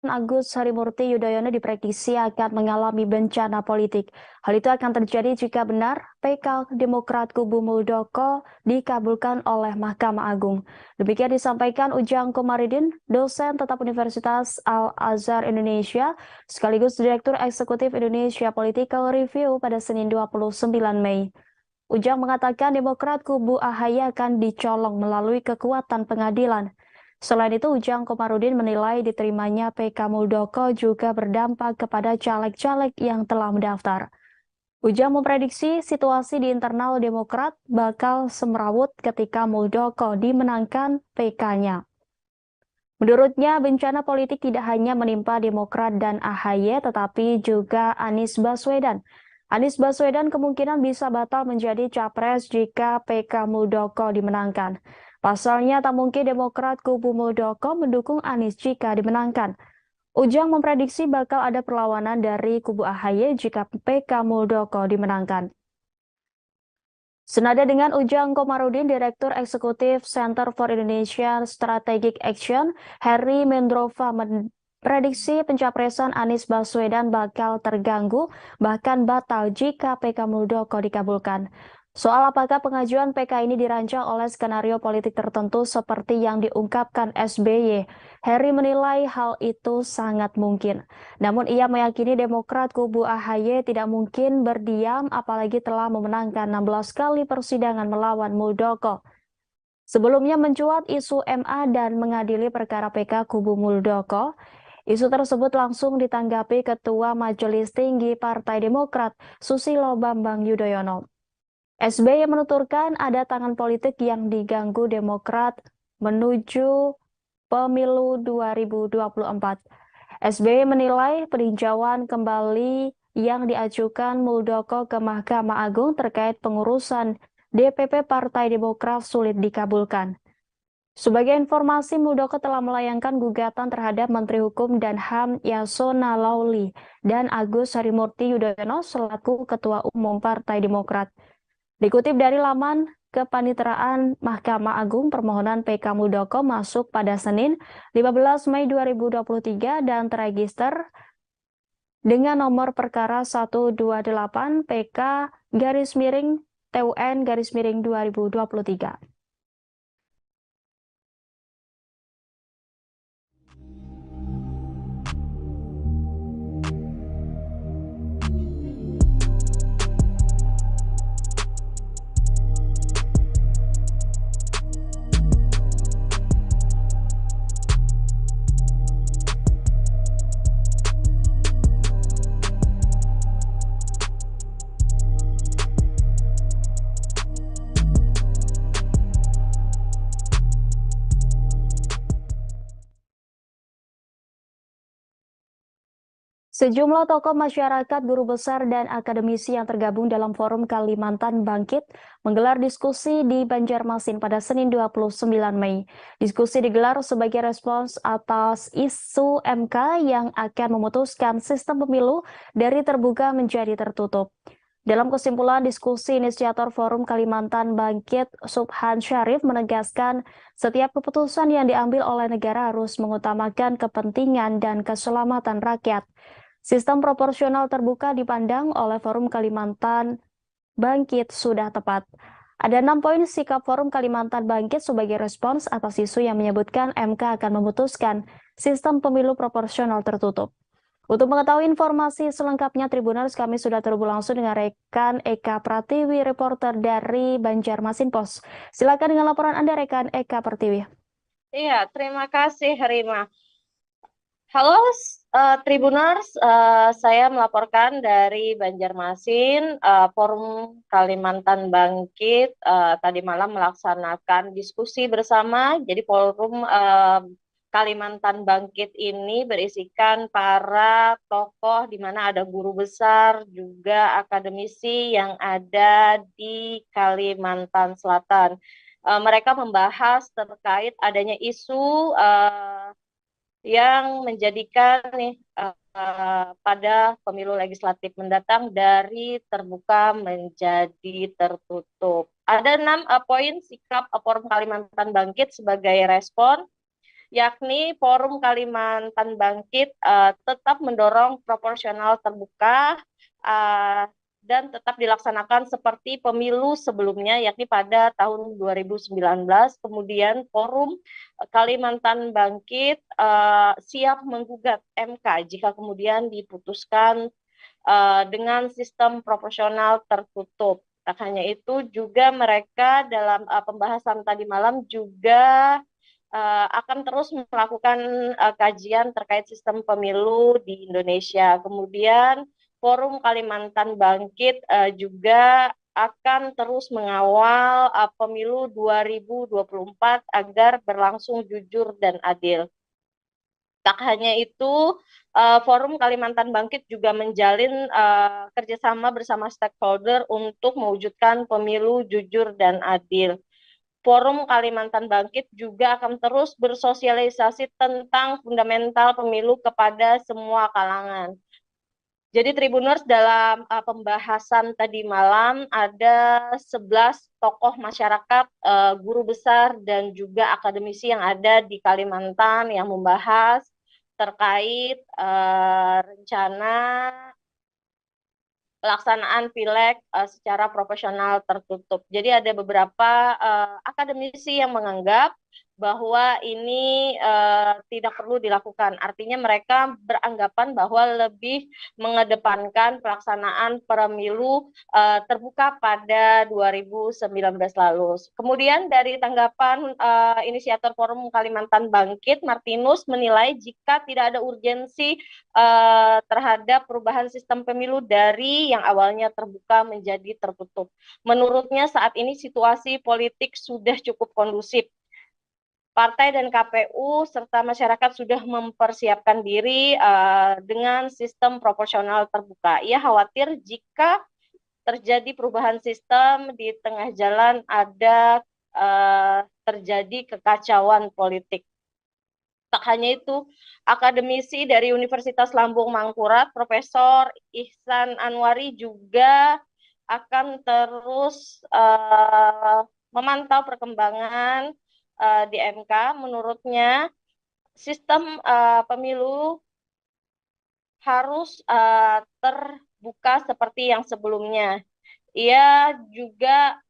Speaker 1: Agus Harimurti Yudhoyono diprediksi akan mengalami bencana politik. Hal itu akan terjadi jika benar PK Demokrat kubu Muldoko dikabulkan oleh Mahkamah Agung. Demikian disampaikan Ujang Komarudin, dosen tetap Universitas Al-Azhar Indonesia, sekaligus Direktur Eksekutif Indonesia Political Review pada Senin 29 Mei. Ujang mengatakan Demokrat kubu AHY akan dicolong melalui kekuatan pengadilan. Selain itu, Ujang Komarudin menilai diterimanya PK Muldoko juga berdampak kepada caleg-caleg yang telah mendaftar. Ujang memprediksi situasi di internal Demokrat bakal semrawut ketika Muldoko dimenangkan PK-nya. Menurutnya, bencana politik tidak hanya menimpa Demokrat dan AHY, tetapi juga Anies Baswedan. Anies Baswedan kemungkinan bisa batal menjadi capres jika PK Muldoko dimenangkan. Pasalnya, tak mungkin Demokrat kubu Muldoko mendukung Anies jika dimenangkan. Ujang memprediksi bakal ada perlawanan dari kubu AHY jika PK Muldoko dimenangkan. Senada dengan Ujang Komarudin, Direktur Eksekutif Center for Indonesian Strategic Action, Heri Mendrova memprediksi pencapresan Anies Baswedan bakal terganggu, bahkan batal jika PK Muldoko dikabulkan. Soal apakah pengajuan PK ini dirancang oleh skenario politik tertentu seperti yang diungkapkan SBY, Heri menilai hal itu sangat mungkin. Namun ia meyakini Demokrat kubu AHY tidak mungkin berdiam apalagi telah memenangkan 16 kali persidangan melawan Muldoko. Sebelumnya mencuat isu MA dan mengadili perkara PK kubu Muldoko. Isu tersebut langsung ditanggapi Ketua Majelis Tinggi Partai Demokrat, Susilo Bambang Yudhoyono. SBY menuturkan ada tangan politik yang diganggu Demokrat menuju pemilu 2024. SBY menilai peninjauan kembali yang diajukan Muldoko ke Mahkamah Agung terkait pengurusan DPP Partai Demokrat sulit dikabulkan. Sebagai informasi, Muldoko telah melayangkan gugatan terhadap Menteri Hukum dan HAM Yasona Lauli dan Agus Harimurti Yudhoyono selaku Ketua Umum Partai Demokrat. Dikutip dari laman Kepaniteraan Mahkamah Agung, permohonan PK Muldoko masuk pada Senin 15 Mei 2023 dan terregister dengan nomor perkara 128 PK-TUN-2023. Sejumlah tokoh masyarakat, guru besar, dan akademisi yang tergabung dalam Forum Kalimantan Bangkit menggelar diskusi di Banjarmasin pada Senin 29 Mei. Diskusi digelar sebagai respons atas isu MK yang akan memutuskan sistem pemilu dari terbuka menjadi tertutup. Dalam kesimpulan diskusi, inisiator Forum Kalimantan Bangkit, Subhan Syarif, menegaskan setiap keputusan yang diambil oleh negara harus mengutamakan kepentingan dan keselamatan rakyat. Sistem proporsional terbuka dipandang oleh Forum Kalimantan Bangkit sudah tepat. Ada 6 poin sikap Forum Kalimantan Bangkit sebagai respons atas isu yang menyebutkan MK akan memutuskan sistem pemilu proporsional tertutup. Untuk mengetahui informasi selengkapnya Tribuners, kami sudah terhubung langsung dengan rekan Eka Pratiwi, reporter dari Banjarmasin Pos. Silakan dengan laporan Anda, rekan Eka Pratiwi.
Speaker 11: Iya, terima kasih Rima. Halo Tribuners, saya melaporkan dari Banjarmasin. Forum Kalimantan Bangkit tadi malam melaksanakan diskusi bersama. Jadi Forum Kalimantan Bangkit ini berisikan para tokoh di mana ada guru besar, juga akademisi yang ada di Kalimantan Selatan. Mereka membahas terkait adanya isu yang menjadikan pada pemilu legislatif mendatang dari terbuka menjadi tertutup. Ada 6 poin sikap Forum Kalimantan Bangkit sebagai respon, yakni Forum Kalimantan Bangkit tetap mendorong proporsional terbuka dan tetap dilaksanakan seperti pemilu sebelumnya, yakni pada tahun 2019. Kemudian Forum Kalimantan Bangkit siap menggugat MK jika kemudian diputuskan dengan sistem proporsional tertutup. Tak hanya itu, juga mereka dalam pembahasan tadi malam juga akan terus melakukan kajian terkait sistem pemilu di Indonesia. Kemudian Forum Kalimantan Bangkit juga akan terus mengawal pemilu 2024 agar berlangsung jujur dan adil. Tak hanya itu, Forum Kalimantan Bangkit juga menjalin kerjasama bersama stakeholder untuk mewujudkan pemilu jujur dan adil. Forum Kalimantan Bangkit juga akan terus bersosialisasi tentang fundamental pemilu kepada semua kalangan. Jadi Tribuners, dalam pembahasan tadi malam ada 11 tokoh masyarakat, guru besar dan juga akademisi yang ada di Kalimantan yang membahas terkait rencana pelaksanaan pileg secara proporsional tertutup. Jadi ada beberapa akademisi yang menganggap bahwa ini tidak perlu dilakukan. Artinya mereka beranggapan bahwa lebih mengedepankan pelaksanaan pemilu terbuka pada 2019 lalu. Kemudian dari tanggapan inisiator Forum Kalimantan Bangkit, Martinus menilai jika tidak ada urgensi terhadap perubahan sistem pemilu dari yang awalnya terbuka menjadi tertutup. Menurutnya saat ini situasi politik sudah cukup kondusif. Partai dan KPU serta masyarakat sudah mempersiapkan diri dengan sistem proporsional terbuka. Ia khawatir jika terjadi perubahan sistem di tengah jalan ada terjadi kekacauan politik. Tak hanya itu, akademisi dari Universitas Lambung Mangkurat, Profesor Ihsan Anwari juga akan terus memantau perkembangan di MK. Menurutnya sistem pemilu harus terbuka seperti yang sebelumnya. Ia juga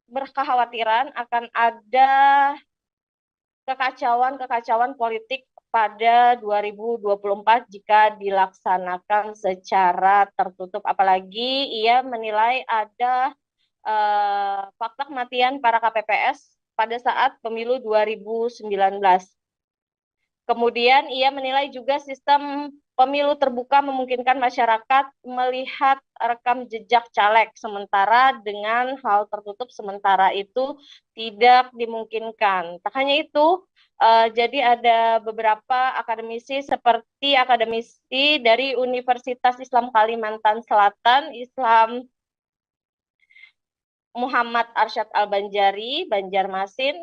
Speaker 11: berkekhawatiran akan ada kekacauan politik pada 2024 jika dilaksanakan secara tertutup. Apalagi ia menilai ada fakta kematian para KPPS pada saat pemilu 2019. Kemudian ia menilai juga sistem pemilu terbuka memungkinkan masyarakat melihat rekam jejak caleg, sementara dengan hal tertutup sementara itu tidak dimungkinkan. Tak hanya itu, jadi ada beberapa akademisi seperti akademisi dari Universitas Islam Kalimantan Selatan, Islam Muhammad Arsyad Al-Banjari, Banjarmasin,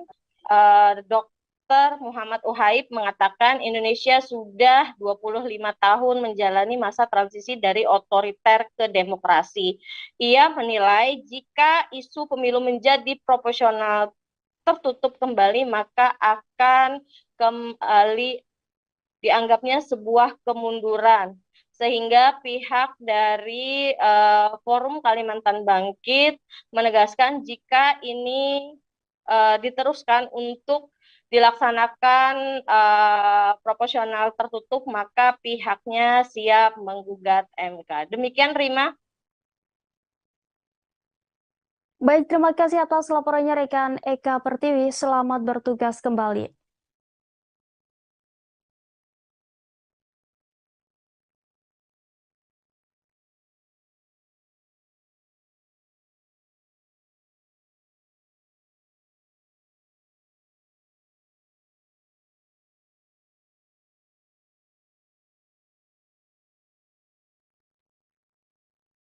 Speaker 11: Dr. Muhammad Uhaib mengatakan Indonesia sudah 25 tahun menjalani masa transisi dari otoriter ke demokrasi. Ia menilai jika isu pemilu menjadi proporsional tertutup kembali, maka akan kembali dianggapnya sebuah kemunduran. Sehingga pihak dari Forum Kalimantan Bangkit menegaskan jika ini diteruskan untuk dilaksanakan proporsional tertutup, maka pihaknya siap menggugat MK. Demikian, Rima.
Speaker 1: Baik, terima kasih atas laporannya rekan Eka Pertiwi. Selamat bertugas kembali.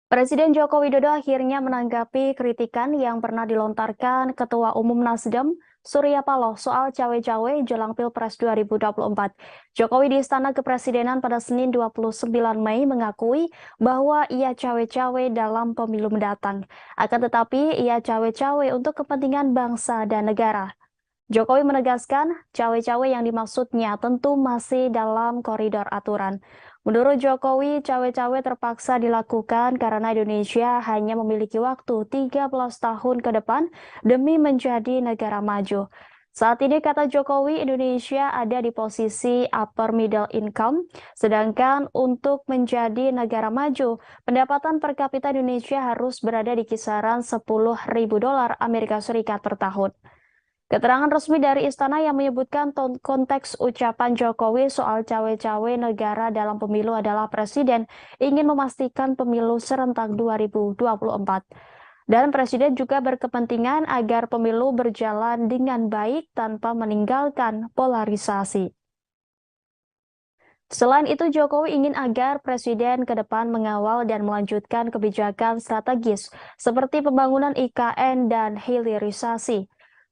Speaker 1: Presiden Joko Widodo akhirnya menanggapi kritikan yang pernah dilontarkan Ketua Umum Nasdem, Surya Paloh, soal cawe-cawe jelang Pilpres 2024. Jokowi di Istana Kepresidenan pada Senin 29 Mei mengakui bahwa ia cawe-cawe dalam pemilu mendatang. Akan tetapi, ia cawe-cawe untuk kepentingan bangsa dan negara. Jokowi menegaskan, cawe-cawe yang dimaksudnya tentu masih dalam koridor aturan. Menurut Jokowi, cawe-cawe terpaksa dilakukan karena Indonesia hanya memiliki waktu 13 tahun ke depan demi menjadi negara maju. Saat ini, kata Jokowi, Indonesia ada di posisi upper middle income, sedangkan untuk menjadi negara maju, pendapatan per kapita Indonesia harus berada di kisaran $10.000 Amerika Serikat per tahun. Keterangan resmi dari Istana yang menyebutkan konteks ucapan Jokowi soal cawe-cawe negara dalam pemilu adalah Presiden ingin memastikan pemilu serentak 2024. Dan Presiden juga berkepentingan agar pemilu berjalan dengan baik tanpa meninggalkan polarisasi. Selain itu, Jokowi ingin agar Presiden ke depan mengawal dan melanjutkan kebijakan strategis seperti pembangunan IKN dan hilirisasi.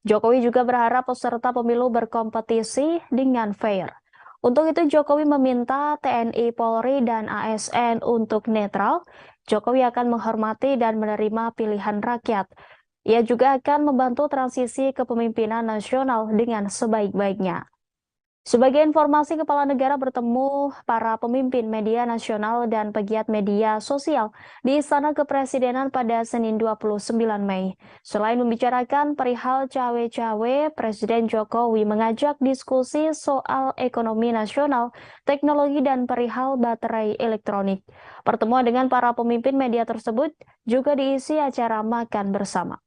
Speaker 1: Jokowi juga berharap peserta pemilu berkompetisi dengan fair. Untuk itu, Jokowi meminta TNI, Polri, dan ASN untuk netral. Jokowi akan menghormati dan menerima pilihan rakyat. Ia juga akan membantu transisi kepemimpinan nasional dengan sebaik-baiknya. Sebagai informasi, Kepala Negara bertemu para pemimpin media nasional dan pegiat media sosial di Istana Kepresidenan pada Senin 29 Mei. Selain membicarakan perihal cawe-cawe, Presiden Jokowi mengajak diskusi soal ekonomi nasional, teknologi, dan perihal baterai elektronik. Pertemuan dengan para pemimpin media tersebut juga diisi acara makan bersama.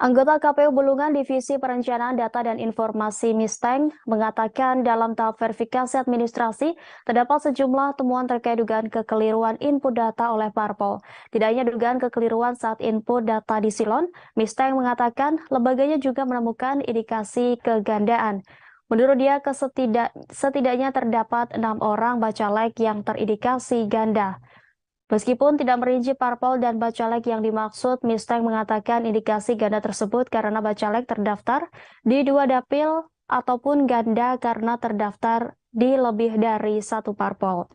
Speaker 1: Anggota KPU Bulungan Divisi Perencanaan Data dan Informasi Misteng mengatakan dalam tahap verifikasi administrasi terdapat sejumlah temuan terkait dugaan kekeliruan input data oleh parpol. Tidak hanya dugaan kekeliruan saat input data di silon, Misteng mengatakan lembaganya juga menemukan indikasi kegandaan. Menurut dia, setidaknya terdapat 6 orang bacalek yang terindikasi ganda. Meskipun tidak merinci parpol dan bacalek yang dimaksud, Misteng mengatakan indikasi ganda tersebut karena bacalek terdaftar di 2 dapil ataupun ganda karena terdaftar di lebih dari 1 parpol.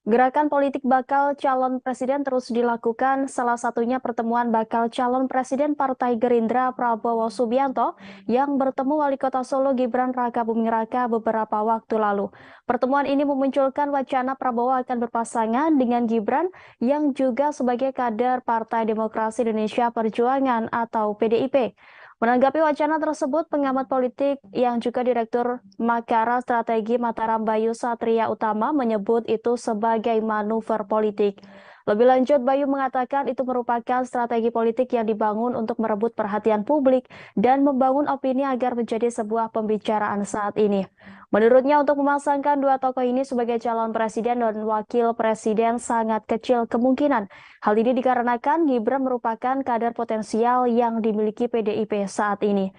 Speaker 1: Gerakan politik bakal calon presiden terus dilakukan, salah satunya pertemuan bakal calon presiden Partai Gerindra Prabowo Subianto yang bertemu Wali Kota Solo Gibran Rakabuming Raka beberapa waktu lalu. Pertemuan ini memunculkan wacana Prabowo akan berpasangan dengan Gibran yang juga sebagai kader Partai Demokrasi Indonesia Perjuangan atau PDIP. Menanggapi wacana tersebut, pengamat politik yang juga Direktur Makara Strategi Mataram Bayu Satria Utama menyebut itu sebagai manuver politik. Lebih lanjut, Bayu mengatakan itu merupakan strategi politik yang dibangun untuk merebut perhatian publik dan membangun opini agar menjadi sebuah pembicaraan saat ini. Menurutnya, untuk memasangkan 2 tokoh ini sebagai calon presiden dan wakil presiden sangat kecil kemungkinan. Hal ini dikarenakan Gibran merupakan kader potensial yang dimiliki PDIP saat ini.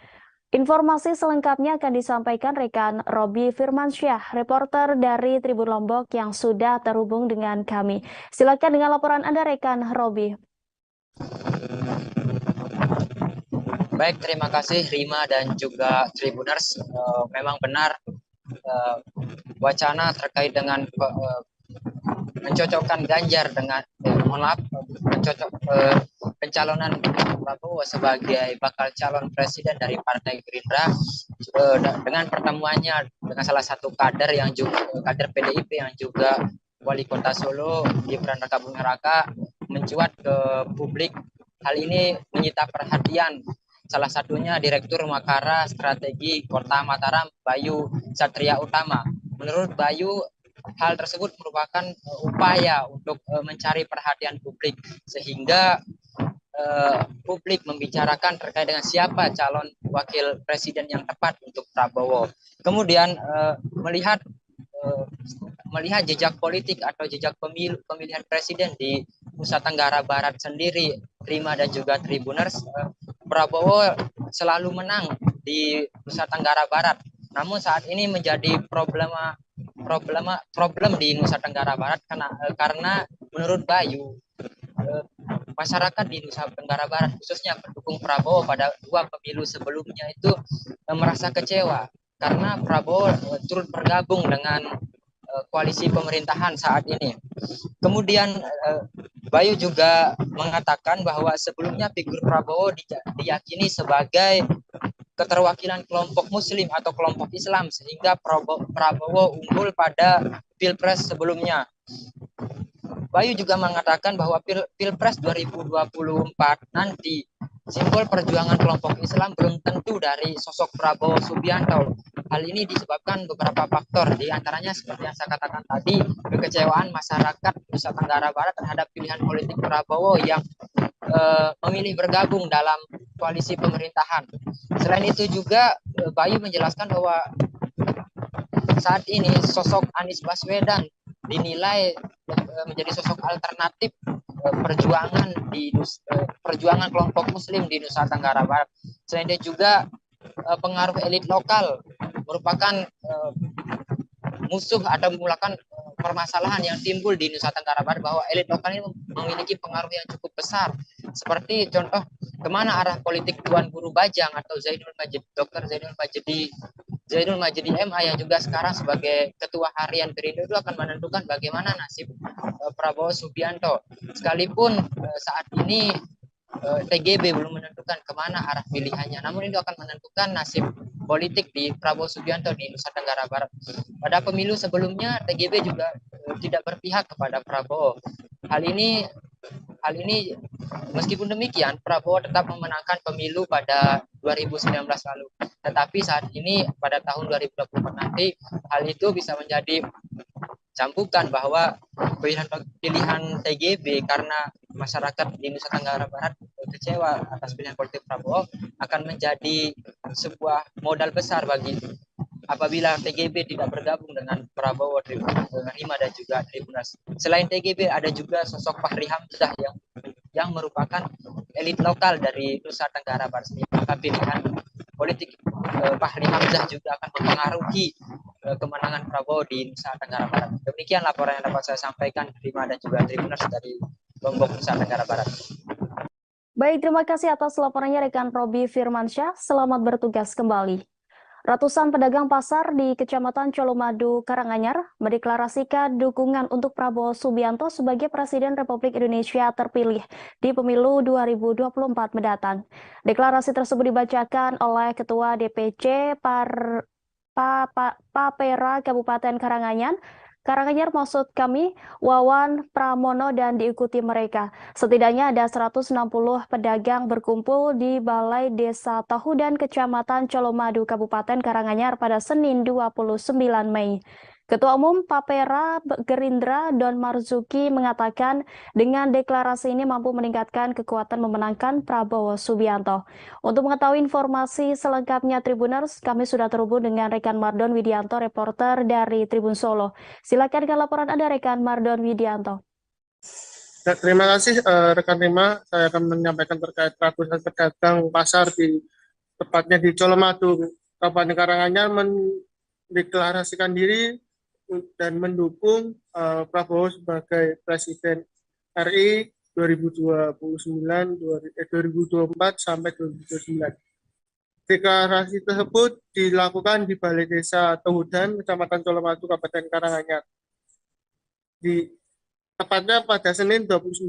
Speaker 1: Informasi selengkapnya akan disampaikan rekan Robi Firmansyah, reporter dari Tribun Lombok yang sudah terhubung dengan kami. Silakan dengan laporan Anda, rekan Robi.
Speaker 2: Baik, terima kasih Rima dan juga Tribuners. Memang benar wacana terkait dengan mencocokkan Ganjar dengan pencalonan Prabowo sebagai bakal calon presiden dari Partai Gerindra dengan pertemuannya dengan salah satu kader yang juga kader PDIP yang juga Wali Kota Solo Gibran Rakabuming Raka mencuat ke publik. Hal ini menyita perhatian salah satunya Direktur Makara Strategi Kota Mataram Bayu Satria Utama. Menurut Bayu, hal tersebut merupakan upaya untuk mencari perhatian publik sehingga publik membicarakan terkait dengan siapa calon wakil presiden yang tepat untuk Prabowo. Kemudian melihat jejak politik atau jejak pemilihan presiden di Nusa Tenggara Barat sendiri, Prima dan juga Tribuners, Prabowo selalu menang di Nusa Tenggara Barat. Namun saat ini menjadi problem di Nusa Tenggara Barat karena menurut Bayu, masyarakat di Nusa Tenggara Barat khususnya pendukung Prabowo pada 2 pemilu sebelumnya itu merasa kecewa karena Prabowo turut bergabung dengan koalisi pemerintahan saat ini. Kemudian Bayu juga mengatakan bahwa sebelumnya figur Prabowo diyakini sebagai keterwakilan kelompok Muslim atau kelompok Islam sehingga Prabowo unggul pada Pilpres sebelumnya. Bayu juga mengatakan bahwa Pilpres 2024 nanti simbol perjuangan kelompok Islam belum tentu dari sosok Prabowo Subianto. Hal ini disebabkan beberapa faktor, di antaranya seperti yang saya katakan tadi, kekecewaan masyarakat Nusa Tenggara Barat terhadap pilihan politik Prabowo yang memilih bergabung dalam koalisi pemerintahan. Selain itu juga Bayu menjelaskan bahwa saat ini sosok Anies Baswedan dinilai menjadi sosok alternatif perjuangan kelompok Muslim di Nusa Tenggara Barat. Selain itu juga pengaruh elit lokal merupakan musuh atau memulakan permasalahan yang timbul di Nusa Tenggara Barat, bahwa elit lokal ini memiliki pengaruh yang cukup besar. Seperti contoh kemana arah politik Tuan Guru Bajang atau Dr. Zainul Majidi MA yang juga sekarang sebagai ketua harian Perindo itu akan menentukan bagaimana nasib Prabowo Subianto. Sekalipun saat ini TGB belum menentukan kemana arah pilihannya, namun itu akan menentukan nasib politik di Prabowo Subianto di Nusa Tenggara Barat. Pada pemilu sebelumnya TGB juga tidak berpihak kepada Prabowo. Hal ini meskipun demikian Prabowo tetap memenangkan pemilu pada 2019 lalu. Tetapi saat ini pada tahun 2024 nanti hal itu bisa menjadi cambukan bahwa pilihan TGB karena masyarakat di Nusa Tenggara Barat kecewa atas pilihan politik Prabowo akan menjadi sebuah modal besar bagi apabila TGB tidak bergabung dengan Prabowo, Rima dan juga Tribuners. Selain TGB ada juga sosok Fahri Hamzah yang merupakan elit lokal dari Nusa Tenggara Barat. Maka pilihan politik Fahri Hamzah juga akan mempengaruhi kemenangan Prabowo di Nusa Tenggara Barat. Demikian laporan yang dapat saya sampaikan, Rima dan juga Tribuners dari Lombok, Nusa Tenggara Barat.
Speaker 1: Baik, terima kasih atas laporannya rekan Robi Firmansyah. Selamat bertugas kembali. Ratusan pedagang pasar di Kecamatan Colomadu, Karanganyar mendeklarasikan dukungan untuk Prabowo Subianto sebagai Presiden Republik Indonesia terpilih di pemilu 2024 mendatang. Deklarasi tersebut dibacakan oleh Ketua DPC Papera Kabupaten Karanganyar maksud kami, Wawan Pramono, dan diikuti mereka. Setidaknya ada 160 pedagang berkumpul di Balai Desa Tahudan Kecamatan Colomadu Kabupaten Karanganyar pada Senin 29 Mei. Ketua Umum Papera Gerindra Don Marzuki mengatakan dengan deklarasi ini mampu meningkatkan kekuatan memenangkan Prabowo Subianto. Untuk mengetahui informasi selengkapnya Tribuners, kami sudah terhubung dengan rekan Mardon Widianto, reporter dari Tribun Solo. Silakan dengan laporan Anda, rekan Mardon Widianto.
Speaker 3: Ya, terima kasih rekan Rima. Saya akan menyampaikan terkait ratusan pedagang pasar tepatnya di Colomadu, Kabupaten Karanganyar mendeklarasikan diri dan mendukung Prabowo sebagai Presiden RI 2024 sampai 2029. Deklarasi tersebut dilakukan di Balai Desa Tahudan, Kecamatan Colomadu, Kabupaten Karanganyar. Tepatnya pada Senin 29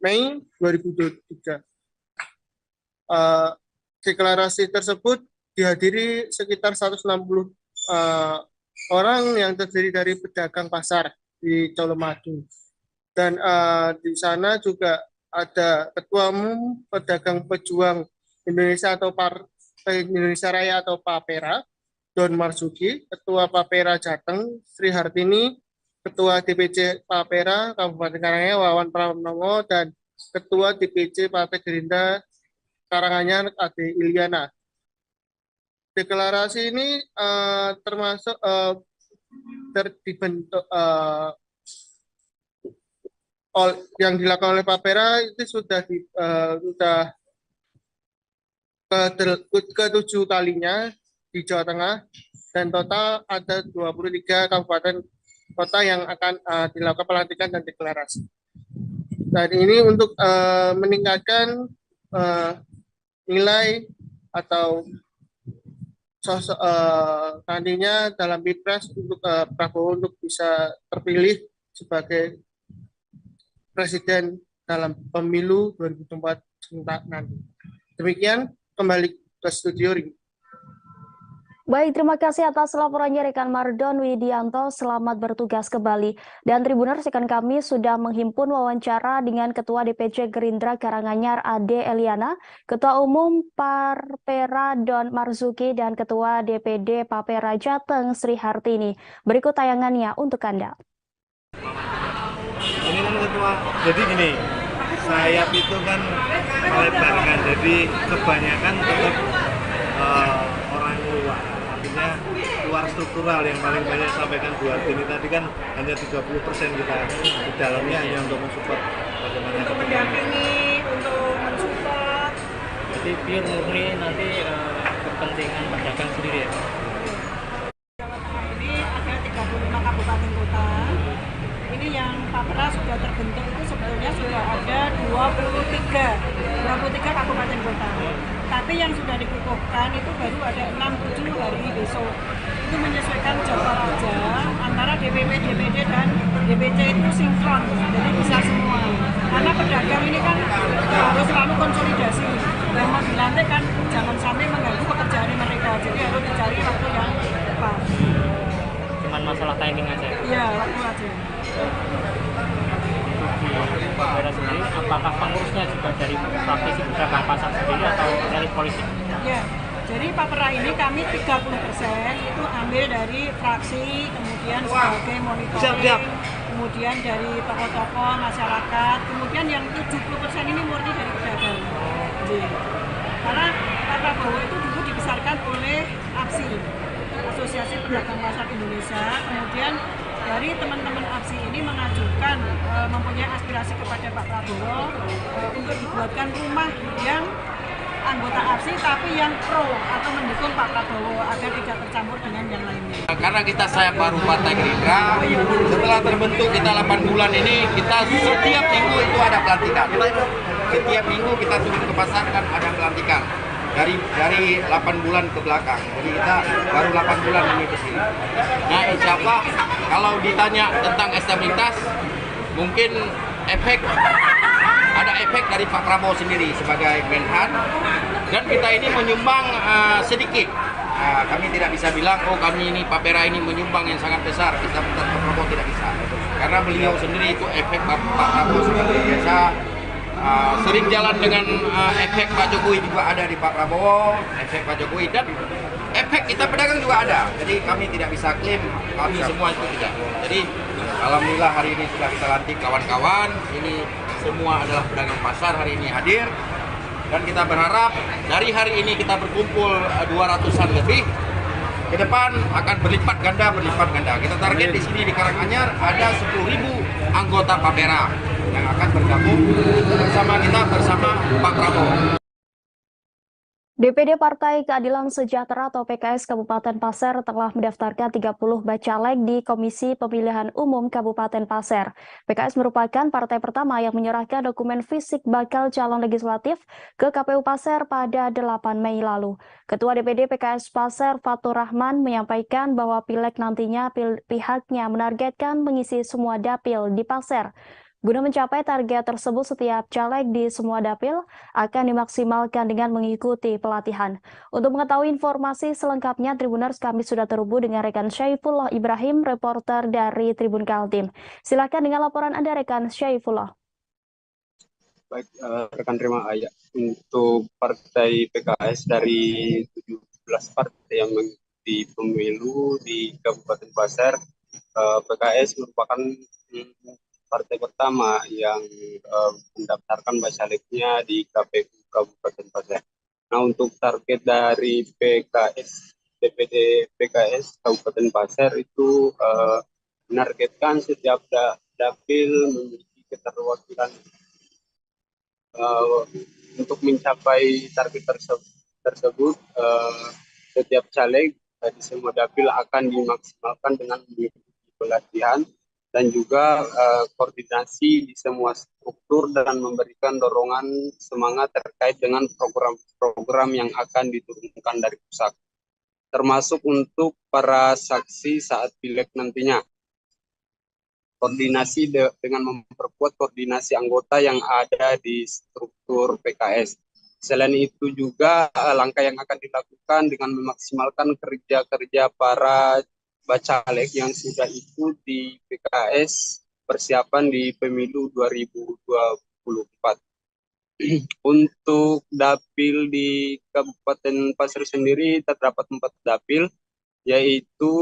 Speaker 3: Mei 2023. Deklarasi tersebut dihadiri sekitar 160 orang yang terdiri dari pedagang pasar di Colomadu. Dan di sana juga ada Ketua Umum Pedagang Pejuang Indonesia atau Partai Indonesia Raya atau Papera, Don Marzuki, Ketua Papera Jateng Sri Hartini, Ketua DPC Papera Kabupaten Karanganyar Wawan Pranowo, dan Ketua DPC Partai Gerindra Karanganyar Ade Ilyana. Deklarasi ini termasuk dibentuk yang dilakukan oleh Papera itu sudah ke-7 kalinya di Jawa Tengah, dan total ada 23 kabupaten kota yang akan dilakukan pelantikan dan deklarasi. Dan ini untuk meningkatkan nilai atau sosok nantinya dalam Pilpres untuk Prabowo untuk bisa terpilih sebagai presiden dalam pemilu 2024 nanti. Demikian, kembali ke studio Ring.
Speaker 1: Baik, terima kasih atas laporannya rekan Mardon Widianto. Selamat bertugas kembali. Dan Tribuners, rekan kami sudah menghimpun wawancara dengan Ketua DPC Gerindra Karanganyar Ade Eliana, Ketua Umum Papera Don Marzuki, dan Ketua DPD Papera Jateng Sri Hartini. Berikut tayangannya untuk Anda.
Speaker 4: Ini kan ketua, jadi gini, sayap itu kan melebarkan, jadi kebanyakan tetap orang luar. Artinya luar struktural yang paling banyak sampaikan Bu Hartini tadi kan hanya 30% kita di dalamnya hanya untuk mensupport bagaimana
Speaker 5: untuk mendampingi, untuk mensupport.
Speaker 6: Jadi pure murni nanti kepentingan pedagang sendiri ya.
Speaker 5: Ini ada 35 kabupaten kota. Ini yang Papera sudah terbentuk itu sebetulnya sudah ada 23 kabupaten kota. Tapi yang sudah dikukuhkan itu baru ada 6-7 hari besok. Itu menyesuaikan jadwal aja antara DPP, DPD, dan DPC itu sinkron, jadi bisa semua. Karena pedagang ini kan harus selalu konsolidasi. Yang mau dilantik kan jangan sampai mengganggu pekerjaan mereka, jadi harus dicari waktu yang tepat.
Speaker 6: Cuman masalah timing aja?
Speaker 5: Iya, waktu aja.
Speaker 6: Di Papera sendiri, apakah pengurusnya juga dari praktisi pedagang pasar sendiri atau elit politik?
Speaker 5: Ya, jadi Papera ini kami 30% itu ambil dari fraksi, kemudian sebagai monitoring, kemudian dari tokoh-tokoh masyarakat, kemudian yang 70% ini murni dari pedagang. Karena Pak Prabowo itu dulu dibesarkan oleh APSI, Asosiasi Pedagang Pasar Indonesia, kemudian dari teman-teman APSI ini mengajukan mempunyai aspirasi kepada Pak Prabowo untuk dibuatkan rumah yang anggota APSI tapi yang pro atau mendukung Pak Prabowo agar tidak tercampur dengan yang lainnya.
Speaker 7: Karena kita sayap baru Partai Gerindra, setelah terbentuk kita 8 bulan ini, kita setiap minggu itu ada pelantikan. Setiap minggu kita turun ke pasar kan ada pelantikan. Dari 8 bulan ke belakang, jadi kita baru 8 bulan ini berdiri. Nah, insya Allah kalau ditanya tentang stabilitas, mungkin ada efek dari Pak Prabowo sendiri sebagai Menhan, dan kita ini menyumbang sedikit. Kami tidak bisa bilang, oh kami ini Papera ini menyumbang yang sangat besar, kita Pak Prabowo tidak bisa. Karena beliau sendiri itu efek Pak Prabowo sebagai biasa. Sering jalan dengan efek Pak Jokowi juga ada di Pak Prabowo, efek Pak Jokowi, dan efek kita pedagang juga ada. Jadi kami tidak bisa klaim kami semua itu tidak. Jadi alhamdulillah hari ini sudah kita lantik kawan-kawan. Ini semua adalah pedagang pasar hari ini hadir, dan kita berharap dari hari ini kita berkumpul 200-an lebih. Ke depan akan berlipat ganda. Kita target di sini di Karanganyar ada 10.000 anggota Papera yang akan bergabung bersama kita bersama Pak Prabowo.
Speaker 1: DPD Partai Keadilan Sejahtera atau PKS Kabupaten Pasir telah mendaftarkan 30 bacalek di Komisi Pemilihan Umum Kabupaten Pasir. PKS merupakan partai pertama yang menyerahkan dokumen fisik bakal calon legislatif ke KPU Pasir pada 8 Mei lalu. Ketua DPD PKS Pasir Fatur Rahman menyampaikan bahwa pileg nantinya pihaknya menargetkan mengisi semua dapil di Pasir. Guna mencapai target tersebut, setiap caleg di semua dapil akan dimaksimalkan dengan mengikuti pelatihan. Untuk mengetahui informasi selengkapnya, Tribuners, kami sudah terhubung dengan rekan Syaifullah Ibrahim, reporter dari Tribun Kaltim. Silakan dengan laporan Anda, rekan Syaifullah.
Speaker 8: Baik, rekan terima untuk partai PKS dari 17 partai yang mengikuti pemilu di Kabupaten Pasir. PKS merupakan partai pertama yang mendaftarkan bacaleknya di KPU Kabupaten Pasir. Nah, untuk target dari DPD PKS Kabupaten Pasir itu menargetkan setiap dapil memiliki keterwakilan. Untuk mencapai target tersebut, setiap caleg di semua dapil akan dimaksimalkan dengan mengikuti pelatihan dan juga koordinasi di semua struktur dan memberikan dorongan semangat terkait dengan program-program yang akan diturunkan dari pusat, termasuk untuk para saksi saat pileg nantinya. Koordinasi dengan memperkuat koordinasi anggota yang ada di struktur PKS. Selain itu juga langkah yang akan dilakukan dengan memaksimalkan kerja-kerja para bacalek yang sudah ikut di PKS persiapan di pemilu 2024. Untuk dapil di Kabupaten Pasir sendiri terdapat 4 dapil, yaitu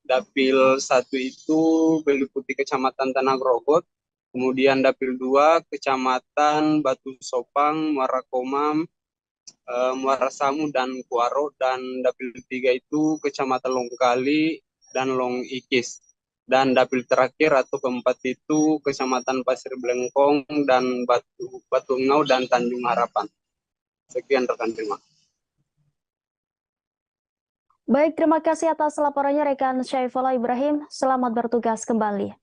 Speaker 8: dapil 1 itu meliputi Kecamatan Tanah Grogot, kemudian dapil 2 Kecamatan Batu Sopang, Muara Komam, Muara Samu dan Kuaro, dan dapil 3 itu Kecamatan Longkali dan Long Ikis. Dan dapil terakhir atau keempat itu Kecamatan Pasir Blengkong dan Batu Engau dan Tanjung Harapan. Sekian rekan, terima.
Speaker 1: Baik, terima kasih atas laporannya rekan Syaifullah Ibrahim. Selamat bertugas kembali.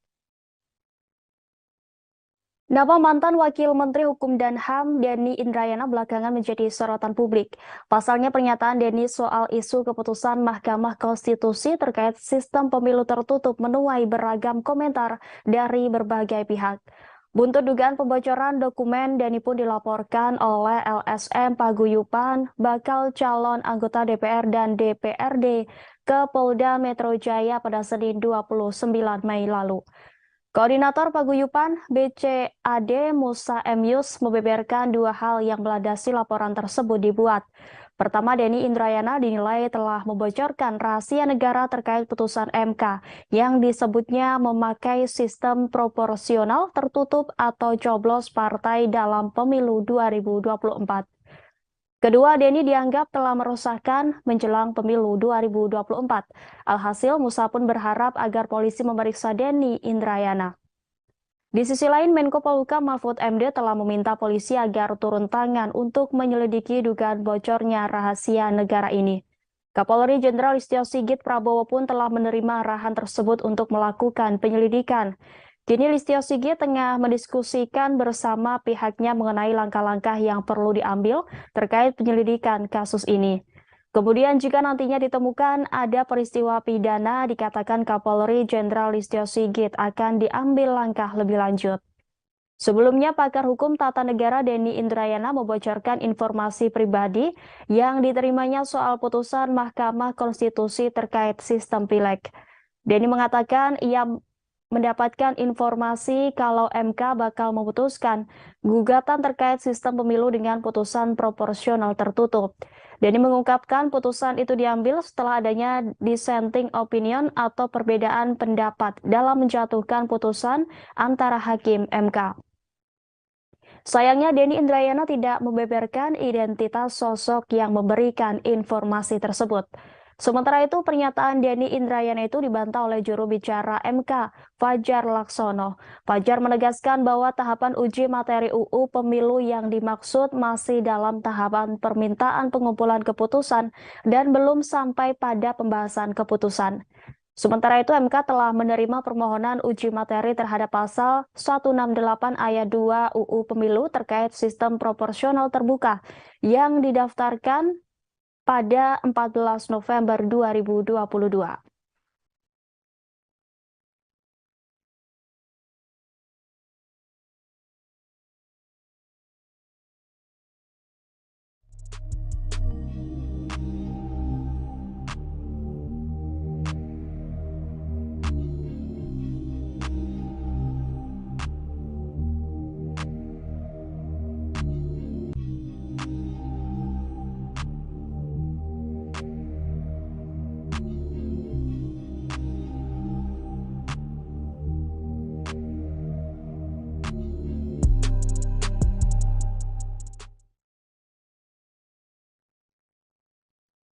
Speaker 1: Nama mantan Wakil Menteri Hukum dan HAM Denny Indrayana belakangan menjadi sorotan publik. Pasalnya pernyataan Denny soal isu keputusan Mahkamah Konstitusi terkait sistem pemilu tertutup menuai beragam komentar dari berbagai pihak. Buntut dugaan pembocoran dokumen, Denny pun dilaporkan oleh LSM Paguyupan, bakal calon anggota DPR dan DPRD ke Polda Metro Jaya pada Senin 29 Mei lalu. Koordinator Paguyupan BCAD Musa M. Yus membeberkan 2 hal yang melandasi laporan tersebut dibuat. Pertama, Denny Indrayana dinilai telah membocorkan rahasia negara terkait putusan MK yang disebutnya memakai sistem proporsional tertutup atau coblos partai dalam pemilu 2024. Kedua, Denny dianggap telah merusakkan menjelang pemilu 2024. Alhasil, Musa pun berharap agar polisi memeriksa Denny Indrayana. Di sisi lain, Menko Polhukam Mahfud MD telah meminta polisi agar turun tangan untuk menyelidiki dugaan bocornya rahasia negara ini. Kapolri Jenderal Listio Sigit Prabowo pun telah menerima arahan tersebut untuk melakukan penyelidikan. Kini Listio Sigit tengah mendiskusikan bersama pihaknya mengenai langkah-langkah yang perlu diambil terkait penyelidikan kasus ini. Kemudian jika nantinya ditemukan ada peristiwa pidana, dikatakan Kapolri Jenderal Listio Sigit akan diambil langkah lebih lanjut. Sebelumnya, pakar hukum tata negara Denny Indrayana membocorkan informasi pribadi yang diterimanya soal putusan Mahkamah Konstitusi terkait sistem pileg. Denny mengatakan ia mendapatkan informasi kalau MK bakal memutuskan gugatan terkait sistem pemilu dengan putusan proporsional tertutup. Denny mengungkapkan putusan itu diambil setelah adanya dissenting opinion atau perbedaan pendapat dalam menjatuhkan putusan antara hakim MK. Sayangnya Denny Indrayana tidak membeberkan identitas sosok yang memberikan informasi tersebut. Sementara itu, pernyataan Denny Indrayana itu dibantah oleh juru bicara MK, Fajar Laksono. Fajar menegaskan bahwa tahapan uji materi UU Pemilu yang dimaksud masih dalam tahapan permintaan pengumpulan keputusan dan belum sampai pada pembahasan keputusan. Sementara itu, MK telah menerima permohonan uji materi terhadap pasal 168 ayat 2 UU Pemilu terkait sistem proporsional terbuka yang didaftarkan pada 14 November 2022.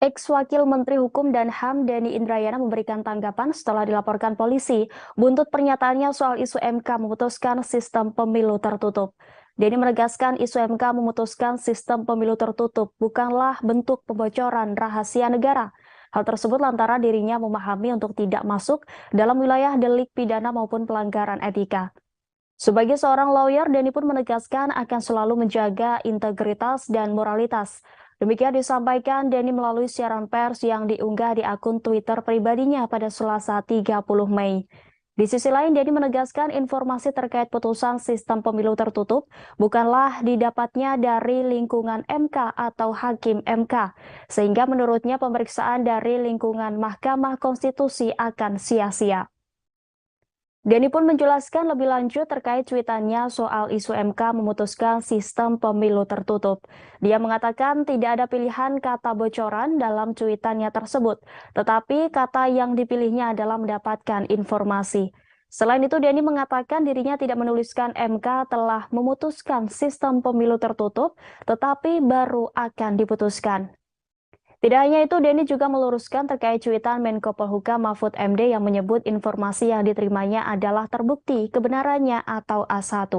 Speaker 1: Ex-Wakil Menteri Hukum dan HAM Denny Indrayana memberikan tanggapan setelah dilaporkan polisi buntut pernyataannya soal isu MK memutuskan sistem pemilu tertutup. Denny menegaskan isu MK memutuskan sistem pemilu tertutup bukanlah bentuk pembocoran rahasia negara. Hal tersebut lantaran dirinya memahami untuk tidak masuk dalam wilayah delik pidana maupun pelanggaran etika. Sebagai seorang lawyer, Denny pun menegaskan akan selalu menjaga integritas dan moralitas. Demikian disampaikan Denny melalui siaran pers yang diunggah di akun Twitter pribadinya pada Selasa 30 Mei. Di sisi lain, Denny menegaskan informasi terkait putusan sistem pemilu tertutup bukanlah didapatnya dari lingkungan MK atau hakim MK, sehingga menurutnya pemeriksaan dari lingkungan Mahkamah Konstitusi akan sia-sia. Denny pun menjelaskan lebih lanjut terkait cuitannya soal isu MK memutuskan sistem pemilu tertutup. Dia mengatakan tidak ada pilihan kata bocoran dalam cuitannya tersebut, tetapi kata yang dipilihnya adalah mendapatkan informasi. Selain itu, Denny mengatakan dirinya tidak menuliskan MK telah memutuskan sistem pemilu tertutup, tetapi baru akan diputuskan. Tidak hanya itu, Denny juga meluruskan terkait cuitan Menko Polhukam Mahfud MD yang menyebut informasi yang diterimanya adalah terbukti kebenarannya atau A1.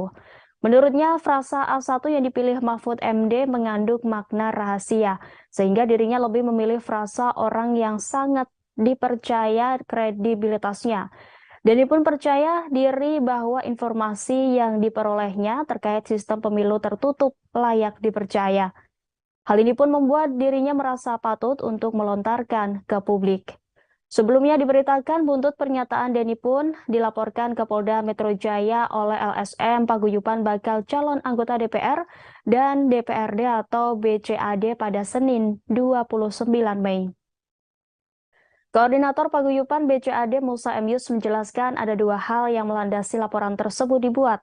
Speaker 1: Menurutnya, frasa A1 yang dipilih Mahfud MD mengandung makna rahasia, sehingga dirinya lebih memilih frasa orang yang sangat dipercaya kredibilitasnya. Denny pun percaya diri bahwa informasi yang diperolehnya terkait sistem pemilu tertutup layak dipercaya. Hal ini pun membuat dirinya merasa patut untuk melontarkan ke publik. Sebelumnya diberitakan buntut pernyataan Denny pun dilaporkan ke Polda Metro Jaya oleh LSM Paguyuban bakal calon anggota DPR dan DPRD atau BCAD pada Senin 29 Mei. Koordinator Paguyuban BCAD Musa Emius menjelaskan ada dua hal yang melandasi laporan tersebut dibuat.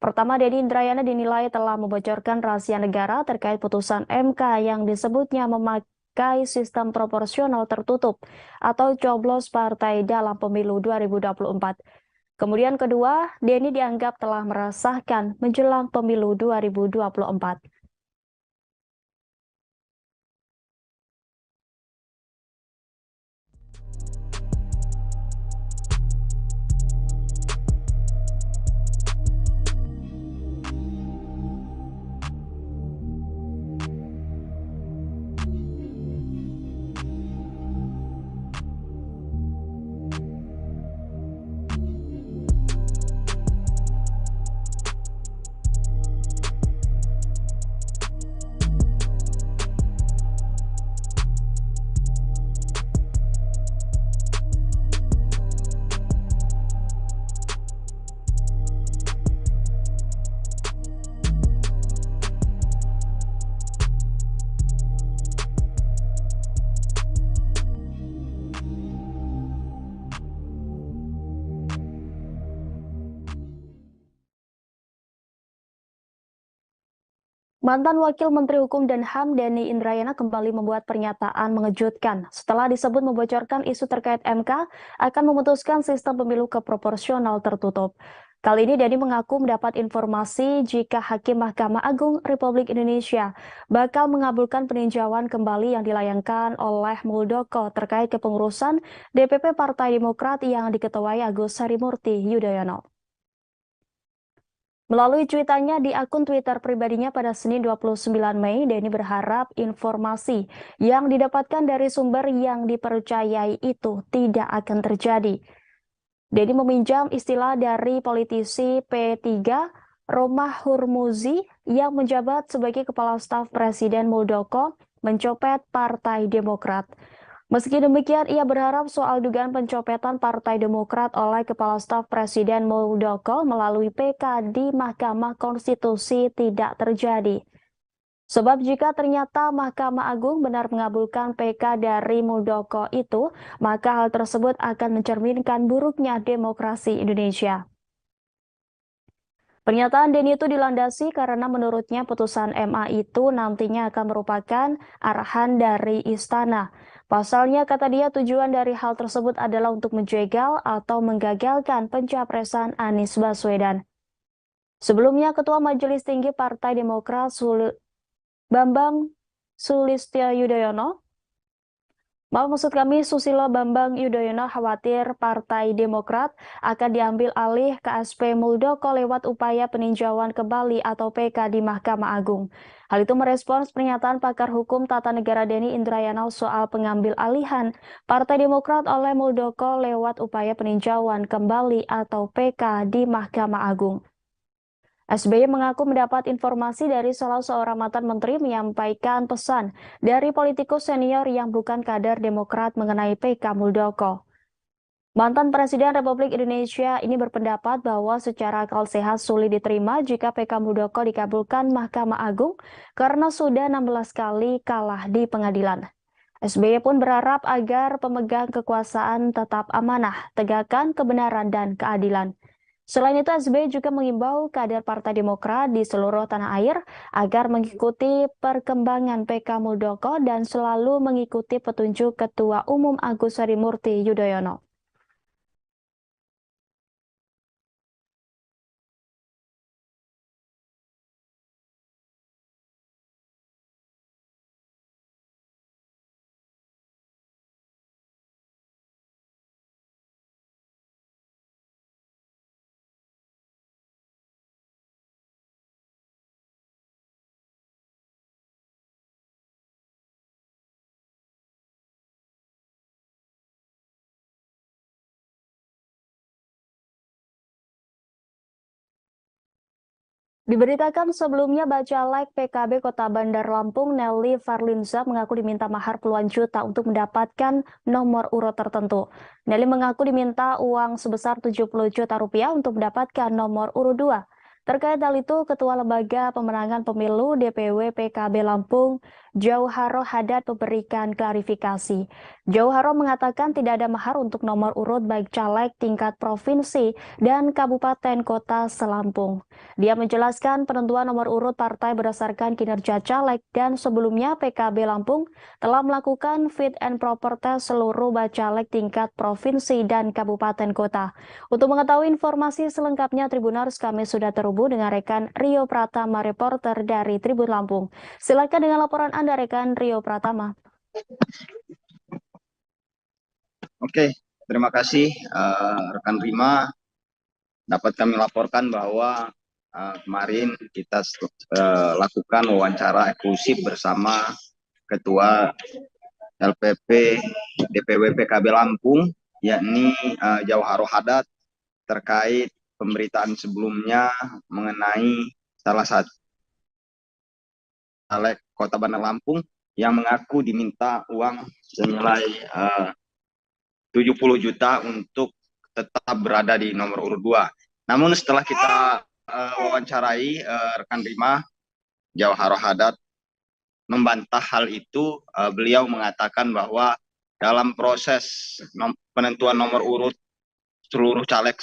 Speaker 1: Pertama, Denny Indrayana dinilai telah membocorkan rahasia negara terkait putusan MK yang disebutnya memakai sistem proporsional tertutup atau coblos partai dalam pemilu 2024. Kemudian kedua, Denny dianggap telah meresahkan menjelang pemilu 2024. Mantan Wakil Menteri Hukum dan HAM Denny Indrayana kembali membuat pernyataan mengejutkan setelah disebut membocorkan isu terkait MK akan memutuskan sistem pemilu keproporsional tertutup. Kali ini Denny mengaku mendapat informasi jika Hakim Mahkamah Agung Republik Indonesia bakal mengabulkan peninjauan kembali yang dilayangkan oleh Muldoko terkait kepengurusan DPP Partai Demokrat yang diketuai Agus Harimurti Yudhoyono. Melalui cuitannya di akun Twitter pribadinya pada Senin 29 Mei, Denny berharap informasi yang didapatkan dari sumber yang dipercayai itu tidak akan terjadi. Denny meminjam istilah dari politisi P3 Romah Hurmuzi yang menjabat sebagai Kepala Staf Presiden Muldoko mencopet Partai Demokrat. Meski demikian, ia berharap soal dugaan pencopetan Partai Demokrat oleh Kepala Staf Presiden Muldoko melalui PK di Mahkamah Konstitusi tidak terjadi. Sebab jika ternyata Mahkamah Agung benar mengabulkan PK dari Muldoko itu, maka hal tersebut akan mencerminkan buruknya demokrasi Indonesia. Pernyataan Denny itu dilandasi karena menurutnya putusan MA itu nantinya akan merupakan arahan dari istana. Pasalnya, kata dia, tujuan dari hal tersebut adalah untuk menjegal atau menggagalkan pencapresan Anies Baswedan. Sebelumnya, Ketua Majelis Tinggi Partai Demokrat Bambang Sulistyo Yudhoyono Maksud kami, Susilo Bambang Yudhoyono khawatir Partai Demokrat akan diambil alih KSP Muldoko lewat upaya peninjauan kembali atau PK di Mahkamah Agung. Hal itu merespons pernyataan pakar hukum tata negara Denny Indrayana soal pengambil alihan Partai Demokrat oleh Muldoko lewat upaya peninjauan kembali atau PK di Mahkamah Agung. SBY mengaku mendapat informasi dari salah seorang mantan menteri menyampaikan pesan dari politikus senior yang bukan kader Demokrat mengenai PK Muldoko. Mantan Presiden Republik Indonesia ini berpendapat bahwa secara akal sehat sulit diterima jika PK Muldoko dikabulkan Mahkamah Agung karena sudah 16 kali kalah di pengadilan. SBY pun berharap agar pemegang kekuasaan tetap amanah, tegakkan kebenaran dan keadilan. Selain itu, SBY juga mengimbau kader Partai Demokrat di seluruh tanah air agar mengikuti perkembangan PK Muldoko dan selalu mengikuti petunjuk Ketua Umum Agus Harimurti Yudhoyono. Diberitakan sebelumnya Bacalek PKB Kota Bandar Lampung Nelly Farlinza mengaku diminta mahar puluhan juta untuk mendapatkan nomor urut tertentu. Nelly mengaku diminta uang sebesar 70 juta rupiah untuk mendapatkan nomor urut 2. Terkait hal itu, Ketua Lembaga Pemenangan Pemilu DPW PKB Lampung, Jauharo Haddad memberikan klarifikasi. Jauharo mengatakan tidak ada mahar untuk nomor urut baik caleg tingkat provinsi dan kabupaten kota selampung. Dia menjelaskan penentuan nomor urut partai berdasarkan kinerja caleg dan sebelumnya PKB Lampung telah melakukan fit and proper test seluruh bacalek tingkat provinsi dan kabupaten kota. Untuk mengetahui informasi selengkapnya Tribuners, kami sudah terhubung dengan rekan Rio Pratama, reporter dari Tribun Lampung. Silakan dengan laporan Anda, rekan Rio Pratama.
Speaker 9: Oke, terima kasih rekan Rima. Dapat kami laporkan bahwa kemarin kita lakukan wawancara eksklusif bersama Ketua LPP DPW PKB Lampung, yakni Jauharo Haddad, terkait pemberitaan sebelumnya mengenai salah satu caleg Kota Bandar Lampung yang mengaku diminta uang senilai 70 juta untuk tetap berada di nomor urut 2. Namun setelah kita wawancarai rekan Rima, Jauharo Haddad membantah hal itu. Beliau mengatakan bahwa dalam proses penentuan nomor urut seluruh caleg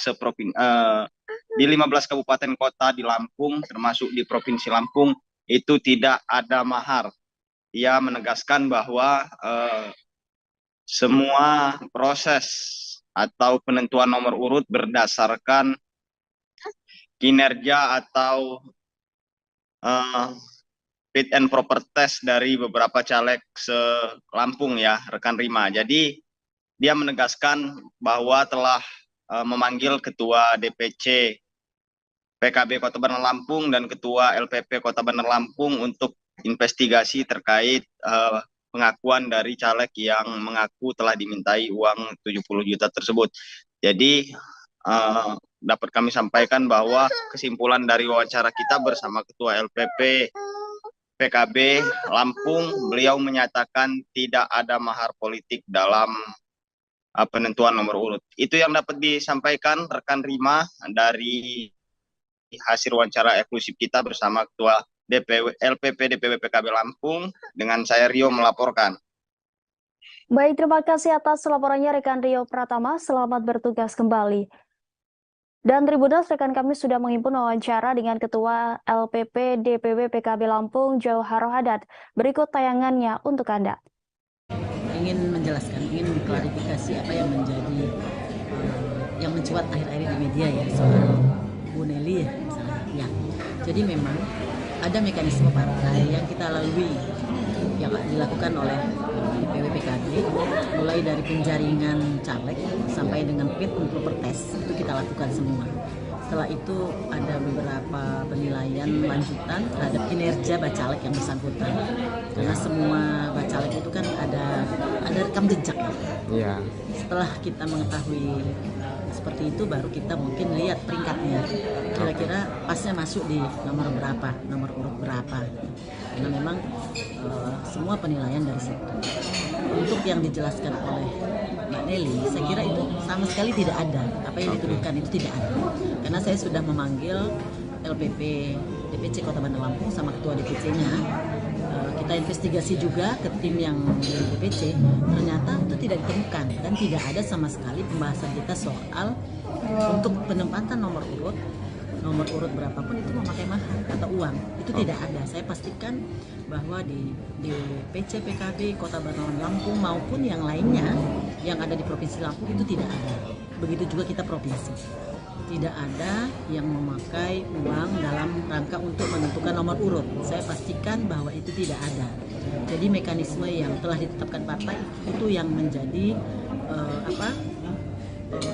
Speaker 9: di 15 kabupaten kota di Lampung, termasuk di Provinsi Lampung, itu tidak ada mahar. Ia menegaskan bahwa semua proses atau penentuan nomor urut berdasarkan kinerja atau fit and proper test dari beberapa caleg se-Lampung ya, rekan Rima. Jadi dia menegaskan bahwa telah memanggil Ketua DPC PKB Kota Bandar Lampung dan Ketua LPP Kota Bandar Lampung untuk investigasi terkait pengakuan dari caleg yang mengaku telah dimintai uang 70 juta tersebut. Jadi dapat kami sampaikan bahwa kesimpulan dari wawancara kita bersama Ketua LPP PKB Lampung, beliau menyatakan tidak ada mahar politik dalam penentuan nomor urut. Itu yang dapat disampaikan rekan Rima dari hasil wawancara eksklusif kita bersama Ketua LPP DPW PKB Lampung. Dengan saya Rio melaporkan.
Speaker 1: Baik, terima kasih atas laporannya rekan Rio Pratama. Selamat bertugas kembali. Dan Tribuners, rekan kami sudah menghimpun wawancara dengan Ketua LPP DPW PKB Lampung, Jauharo Haddad. Berikut tayangannya untuk Anda.
Speaker 10: Ingin mengklarifikasi apa yang menjadi yang mencuat akhir-akhir di media ya soal Bu Nelly ya misalnya. Ya. Jadi memang ada mekanisme partai yang kita lalui yang dilakukan oleh DPW PKB, mulai dari penjaringan caleg sampai dengan fit and proper test, itu kita lakukan semua. Setelah itu ada beberapa penilaian lanjutan terhadap kinerja bacalek yang bersangkutan. Karena semua bacalek itu kan ada rekam jejak ya.
Speaker 12: Iya.
Speaker 10: Setelah kita mengetahui seperti itu, baru kita mungkin lihat peringkatnya. Kira-kira pasnya masuk di nomor berapa, nomor urut berapa. Karena memang semua penilaian dari situ. Untuk yang dijelaskan oleh Mbak Nelly, saya kira itu sama sekali tidak ada. Apa yang dituduhkan itu tidak ada. Karena saya sudah memanggil LPP DPC Kota Bandar Lampung sama ketua DPC-nya. Kita investigasi juga ke tim yang di DPC, ternyata itu tidak ditemukan dan tidak ada sama sekali pembahasan kita soal untuk penempatan nomor urut berapapun itu memakai mahar atau uang, itu tidak ada. Saya pastikan bahwa di PC PKB Kota Bandar Lampung maupun yang lainnya yang ada di Provinsi Lampung itu tidak ada. Begitu juga kita provinsi, tidak ada yang memakai uang dalam rangka untuk menentukan nomor urut. Saya pastikan bahwa itu tidak ada. Jadi mekanisme yang telah ditetapkan partai itu yang menjadi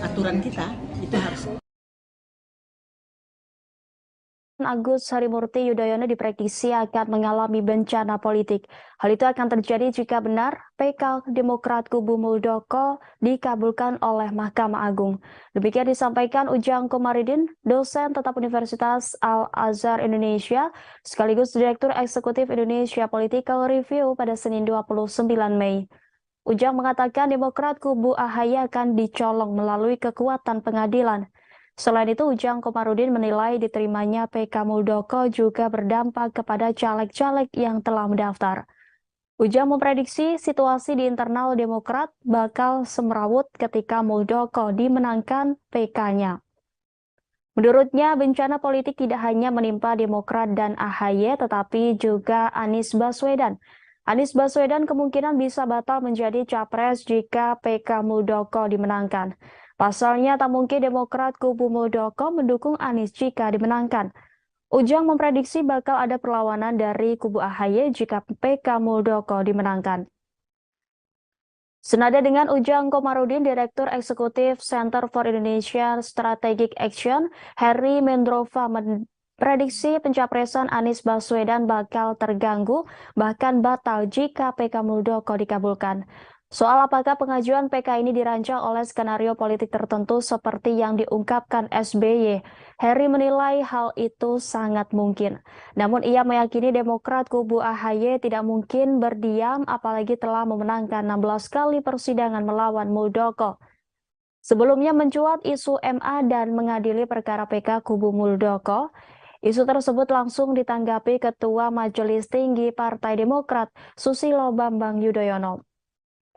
Speaker 10: aturan kita, itu harus.
Speaker 1: Agus Harimurti Yudhoyono diprediksi akan mengalami bencana politik. Hal itu akan terjadi jika benar PK Demokrat kubu Muldoko dikabulkan oleh Mahkamah Agung. Demikian disampaikan Ujang Komarudin, dosen tetap Universitas Al-Azhar Indonesia, sekaligus Direktur Eksekutif Indonesia Political Review pada Senin 29 Mei. Ujang mengatakan Demokrat kubu AHY akan dicolong melalui kekuatan pengadilan. Selain itu, Ujang Komarudin menilai diterimanya PK Muldoko juga berdampak kepada caleg-caleg yang telah mendaftar. Ujang memprediksi situasi di internal Demokrat bakal semrawut ketika Muldoko dimenangkan PK-nya. Menurutnya, bencana politik tidak hanya menimpa Demokrat dan AHY, tetapi juga Anies Baswedan. Anies Baswedan kemungkinan bisa batal menjadi capres jika PK Muldoko dimenangkan. Pasalnya, tak mungkin Demokrat kubu Muldoko mendukung Anies jika dimenangkan. Ujang memprediksi bakal ada perlawanan dari kubu AHY jika PK Muldoko dimenangkan. Senada dengan Ujang Komarudin, Direktur Eksekutif Center for Indonesian Strategic Action, Heri Mendrova memprediksi pencapresan Anies Baswedan bakal terganggu, bahkan batal jika PK Muldoko dikabulkan. Soal apakah pengajuan PK ini dirancang oleh skenario politik tertentu seperti yang diungkapkan SBY, Heri menilai hal itu sangat mungkin. Namun ia meyakini Demokrat kubu AHY tidak mungkin berdiam apalagi telah memenangkan 16 kali persidangan melawan Muldoko. Sebelumnya mencuat isu MA dan mengadili perkara PK kubu Muldoko. Isu tersebut langsung ditanggapi Ketua Majelis Tinggi Partai Demokrat, Susilo Bambang Yudhoyono.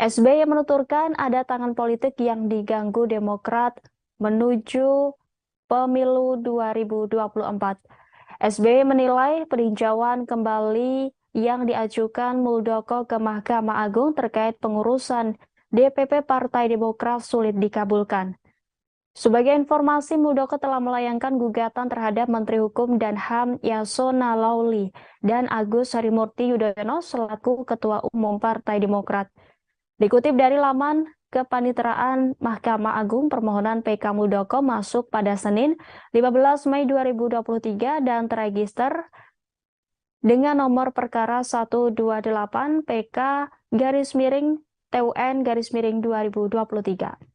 Speaker 1: SBY menuturkan ada tangan politik yang diganggu Demokrat menuju pemilu 2024. SBY menilai peninjauan kembali yang diajukan Muldoko ke Mahkamah Agung terkait pengurusan DPP Partai Demokrat sulit dikabulkan. Sebagai informasi, Muldoko telah melayangkan gugatan terhadap Menteri Hukum dan HAM Yasona Lauli dan Agus Harimurti Yudhoyono selaku Ketua Umum Partai Demokrat. Dikutip dari laman Kepaniteraan Mahkamah Agung, permohonan PK Muldoko masuk pada Senin 15 Mei 2023 dan terregister dengan nomor perkara 128 PK-TUN-2023.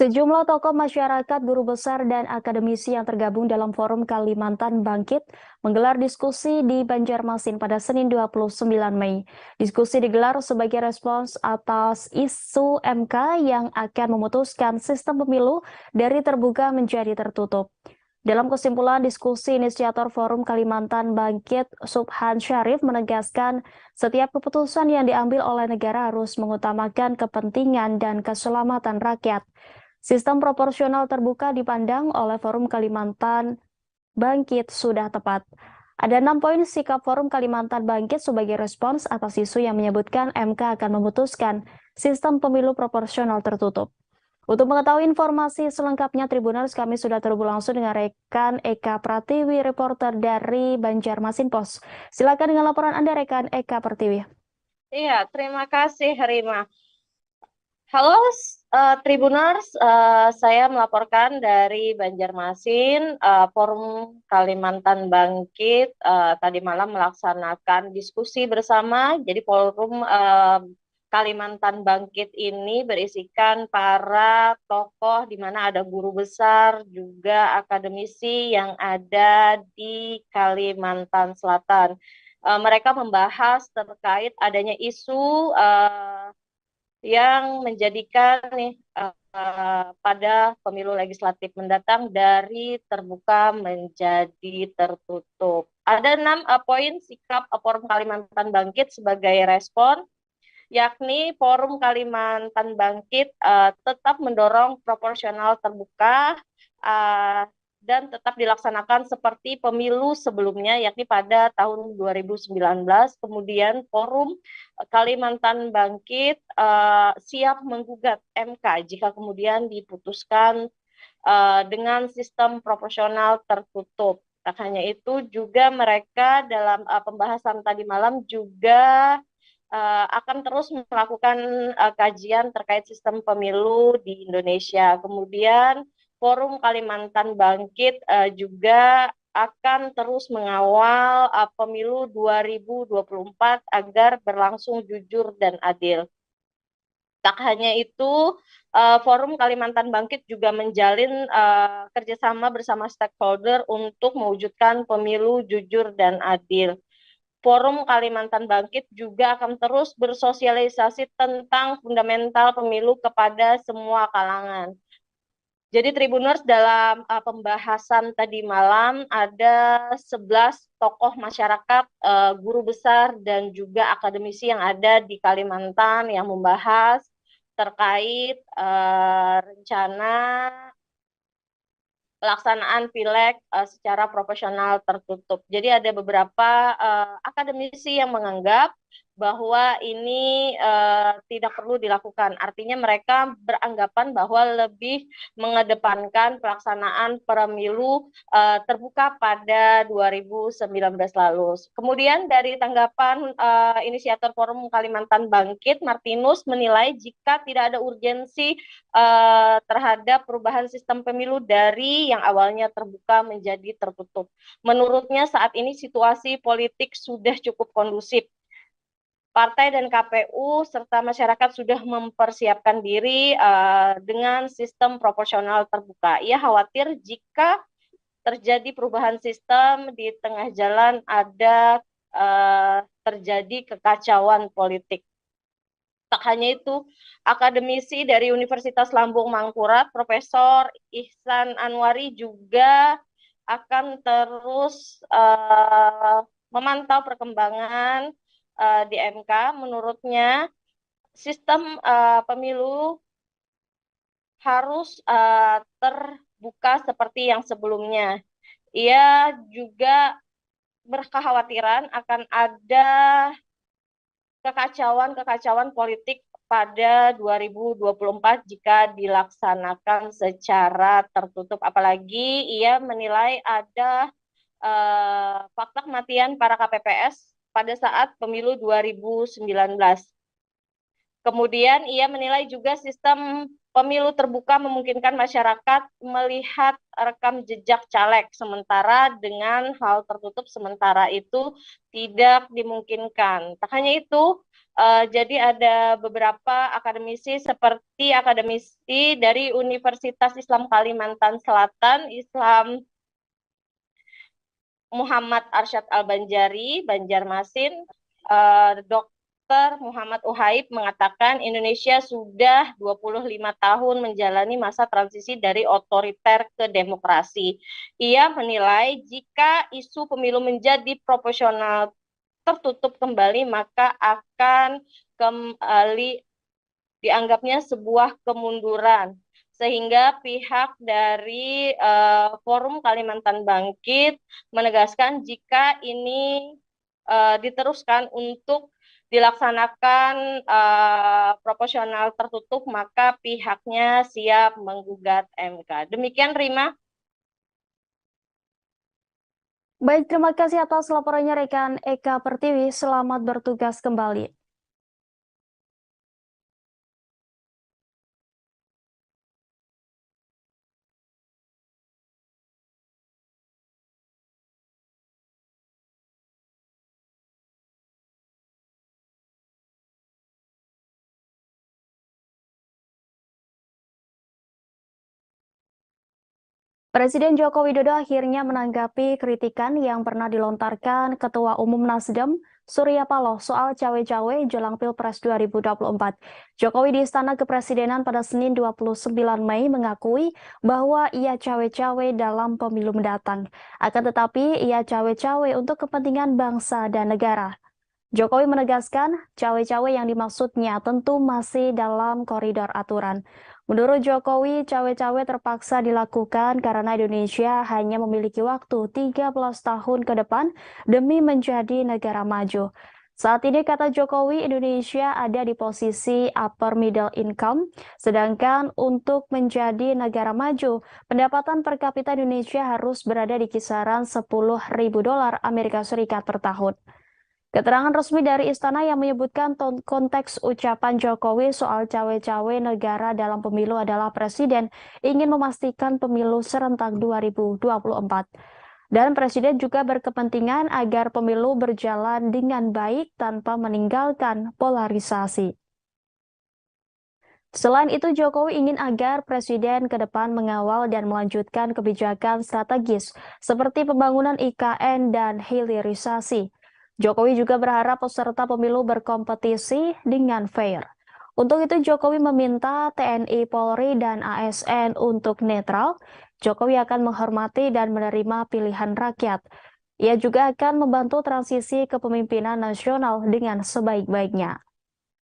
Speaker 1: Sejumlah tokoh masyarakat, guru besar, dan akademisi yang tergabung dalam Forum Kalimantan Bangkit menggelar diskusi di Banjarmasin pada Senin 29 Mei. Diskusi digelar sebagai respons atas isu MK yang akan memutuskan sistem pemilu dari terbuka menjadi tertutup. Dalam kesimpulan diskusi, inisiator Forum Kalimantan Bangkit, Subhan Syarif, menegaskan setiap keputusan yang diambil oleh negara harus mengutamakan kepentingan dan keselamatan rakyat. Sistem proporsional terbuka dipandang oleh Forum Kalimantan Bangkit sudah tepat. Ada 6 poin sikap Forum Kalimantan Bangkit sebagai respons atas isu yang menyebutkan MK akan memutuskan sistem pemilu proporsional tertutup. Untuk mengetahui informasi selengkapnya Tribuners, kami sudah terhubung langsung dengan rekan Eka Pratiwi, reporter dari Banjarmasin Pos. Silakan dengan laporan Anda, rekan Eka Pratiwi.
Speaker 11: Iya, terima kasih Rima. Halo Tribuners, saya melaporkan dari Banjarmasin. Forum Kalimantan Bangkit tadi malam melaksanakan diskusi bersama. Jadi forum Kalimantan Bangkit ini berisikan para tokoh di mana ada guru besar, juga akademisi yang ada di Kalimantan Selatan. Mereka membahas terkait adanya isu yang menjadikan pada pemilu legislatif mendatang dari terbuka menjadi tertutup. Ada 6 poin sikap Forum Kalimantan Bangkit sebagai respon, yakni Forum Kalimantan Bangkit tetap mendorong proporsional terbuka dan tetap dilaksanakan seperti pemilu sebelumnya, yakni pada tahun 2019. Kemudian Forum Kalimantan Bangkit siap menggugat MK jika kemudian diputuskan dengan sistem proporsional tertutup. Tak hanya itu, juga mereka dalam pembahasan tadi malam juga akan terus melakukan kajian terkait sistem pemilu di Indonesia. Kemudian Forum Kalimantan Bangkit juga akan terus mengawal pemilu 2024 agar berlangsung jujur dan adil. Tak hanya itu, Forum Kalimantan Bangkit juga menjalin kerjasama bersama stakeholder untuk mewujudkan pemilu jujur dan adil. Forum Kalimantan Bangkit juga akan terus bersosialisasi tentang fundamental pemilu kepada semua kalangan. Jadi Tribuners, dalam pembahasan tadi malam ada 11 tokoh masyarakat, guru besar dan juga akademisi yang ada di Kalimantan yang membahas terkait rencana pelaksanaan pileg secara proporsional tertutup. Jadi ada beberapa akademisi yang menganggap bahwa ini tidak perlu dilakukan. Artinya mereka beranggapan bahwa lebih mengedepankan pelaksanaan pemilu terbuka pada 2019 lalu. Kemudian dari tanggapan inisiator Forum Kalimantan Bangkit, Martinus menilai jika tidak ada urgensi terhadap perubahan sistem pemilu dari yang awalnya terbuka menjadi tertutup. Menurutnya saat ini situasi politik sudah cukup kondusif. Partai dan KPU serta masyarakat sudah mempersiapkan diri dengan sistem proporsional terbuka. Ia khawatir jika terjadi perubahan sistem di tengah jalan ada terjadi kekacauan politik. Tak hanya itu, akademisi dari Universitas Lambung Mangkurat, Profesor Ihsan Anwari juga akan terus memantau perkembangan di MK. Menurutnya sistem pemilu harus terbuka seperti yang sebelumnya. Ia juga berkekhawatiran akan ada kekacauan politik pada 2024 jika dilaksanakan secara tertutup. Apalagi ia menilai ada fakta kematian para KPPS pada saat pemilu 2019. Kemudian ia menilai juga sistem pemilu terbuka memungkinkan masyarakat melihat rekam jejak caleg, sementara dengan hal tertutup sementara itu tidak dimungkinkan. Tak hanya itu, jadi ada beberapa akademisi seperti akademisi dari Universitas Islam Kalimantan Selatan, Islam Muhammad Arsyad Al-Banjari, Banjarmasin, Dr. Dr. Muhammad Uhaib mengatakan Indonesia sudah 25 tahun menjalani masa transisi dari otoriter ke demokrasi. Ia menilai jika isu pemilu menjadi proporsional tertutup kembali, maka akan kembali dianggapnya sebuah kemunduran. Sehingga pihak dari Forum Kalimantan Bangkit menegaskan jika ini diteruskan untuk dilaksanakan proporsional tertutup, maka pihaknya siap menggugat MK. Demikian, Rima.
Speaker 1: Baik, terima kasih atas laporannya rekan Eka Pertiwi. Selamat bertugas kembali. Presiden Joko Widodo akhirnya menanggapi kritikan yang pernah dilontarkan Ketua Umum Nasdem, Surya Paloh, soal cawe-cawe jelang Pilpres 2024. Jokowi di Istana Kepresidenan pada Senin 29 Mei mengakui bahwa ia cawe-cawe dalam pemilu mendatang. Akan tetapi, ia cawe-cawe untuk kepentingan bangsa dan negara. Jokowi menegaskan cawe-cawe yang dimaksudnya tentu masih dalam koridor aturan. Menurut Jokowi, cawe-cawe terpaksa dilakukan karena Indonesia hanya memiliki waktu 13 tahun ke depan demi menjadi negara maju. Saat ini, kata Jokowi, Indonesia ada di posisi upper middle income, sedangkan untuk menjadi negara maju, pendapatan per kapita Indonesia harus berada di kisaran $10.000 Amerika Serikat per tahun. Keterangan resmi dari Istana yang menyebutkan konteks ucapan Jokowi soal cawe-cawe negara dalam pemilu adalah Presiden ingin memastikan pemilu serentak 2024. Dan Presiden juga berkepentingan agar pemilu berjalan dengan baik tanpa meninggalkan polarisasi. Selain itu, Jokowi ingin agar Presiden ke depan mengawal dan melanjutkan kebijakan strategis seperti pembangunan IKN dan hilirisasi. Jokowi juga berharap peserta pemilu berkompetisi dengan fair. Untuk itu, Jokowi meminta TNI, Polri, dan ASN untuk netral. Jokowi akan menghormati dan menerima pilihan rakyat. Ia juga akan membantu transisi kepemimpinan nasional dengan sebaik-baiknya.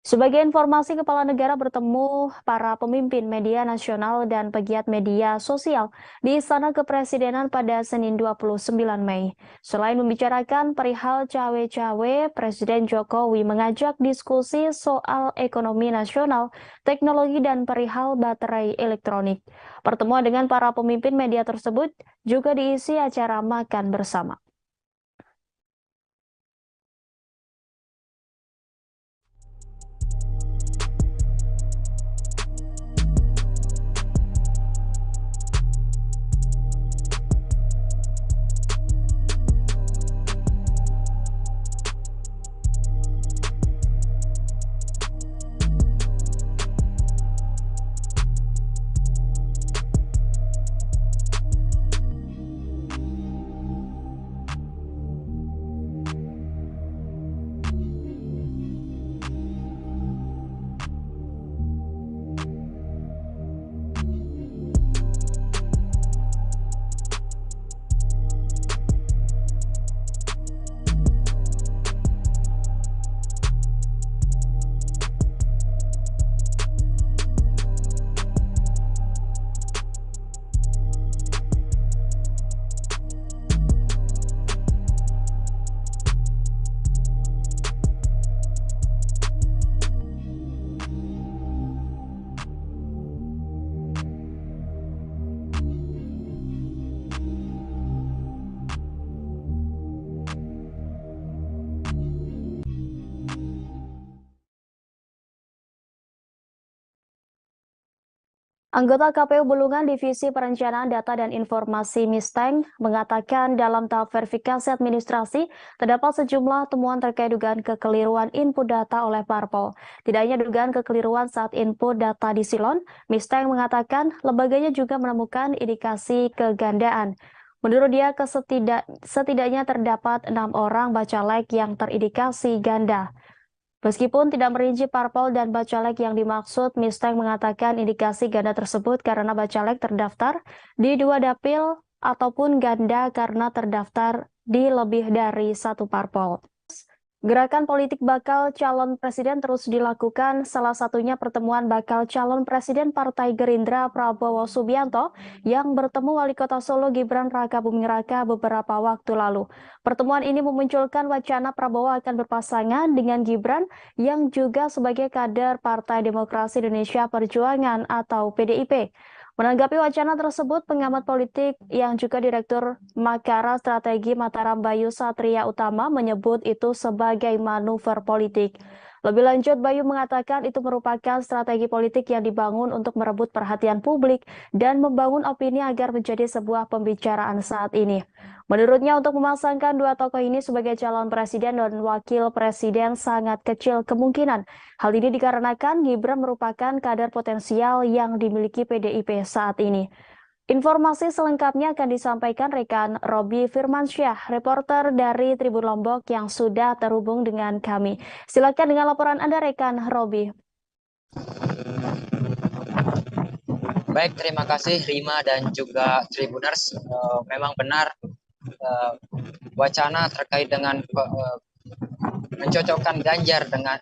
Speaker 1: Sebagai informasi, Kepala Negara bertemu para pemimpin media nasional dan pegiat media sosial di Istana Kepresidenan pada Senin 29 Mei. Selain membicarakan perihal cawe-cawe, Presiden Jokowi mengajak diskusi soal ekonomi nasional, teknologi, dan perihal baterai elektronik. Pertemuan dengan para pemimpin media tersebut juga diisi acara makan bersama. Anggota KPU Bulungan Divisi Perencanaan Data dan Informasi Misteng mengatakan dalam tahap verifikasi administrasi terdapat sejumlah temuan terkait dugaan kekeliruan input data oleh parpol. Tidak hanya dugaan kekeliruan saat input data di Silon, Misteng mengatakan lembaganya juga menemukan indikasi kegandaan. Menurut dia, setidaknya terdapat 6 orang bacalek yang terindikasi ganda. Meskipun tidak merinci parpol dan bacalek yang dimaksud, Misteng mengatakan indikasi ganda tersebut karena bacalek terdaftar di 2 dapil ataupun ganda karena terdaftar di lebih dari 1 parpol. Gerakan politik bakal calon presiden terus dilakukan, salah satunya pertemuan bakal calon presiden Partai Gerindra Prabowo Subianto yang bertemu Wali Kota Solo Gibran Rakabuming Raka beberapa waktu lalu. Pertemuan ini memunculkan wacana Prabowo akan berpasangan dengan Gibran yang juga sebagai kader Partai Demokrasi Indonesia Perjuangan atau PDIP. Menanggapi wacana tersebut, pengamat politik yang juga Direktur Makara Strategi Mataram Bayu Satria Utama menyebut itu sebagai manuver politik. Lebih lanjut, Bayu mengatakan itu merupakan strategi politik yang dibangun untuk merebut perhatian publik dan membangun opini agar menjadi sebuah pembicaraan saat ini. Menurutnya, untuk memasangkan 2 tokoh ini sebagai calon presiden dan wakil presiden sangat kecil kemungkinan. Hal ini dikarenakan Gibran merupakan kader potensial yang dimiliki PDIP saat ini. Informasi selengkapnya akan disampaikan rekan Robi Firmansyah, reporter dari Tribun Lombok yang sudah terhubung dengan kami. Silakan dengan laporan Anda, rekan Robi.
Speaker 2: Baik, terima kasih Rima dan juga Tribuners. Memang benar wacana terkait dengan mencocokkan Ganjar dengan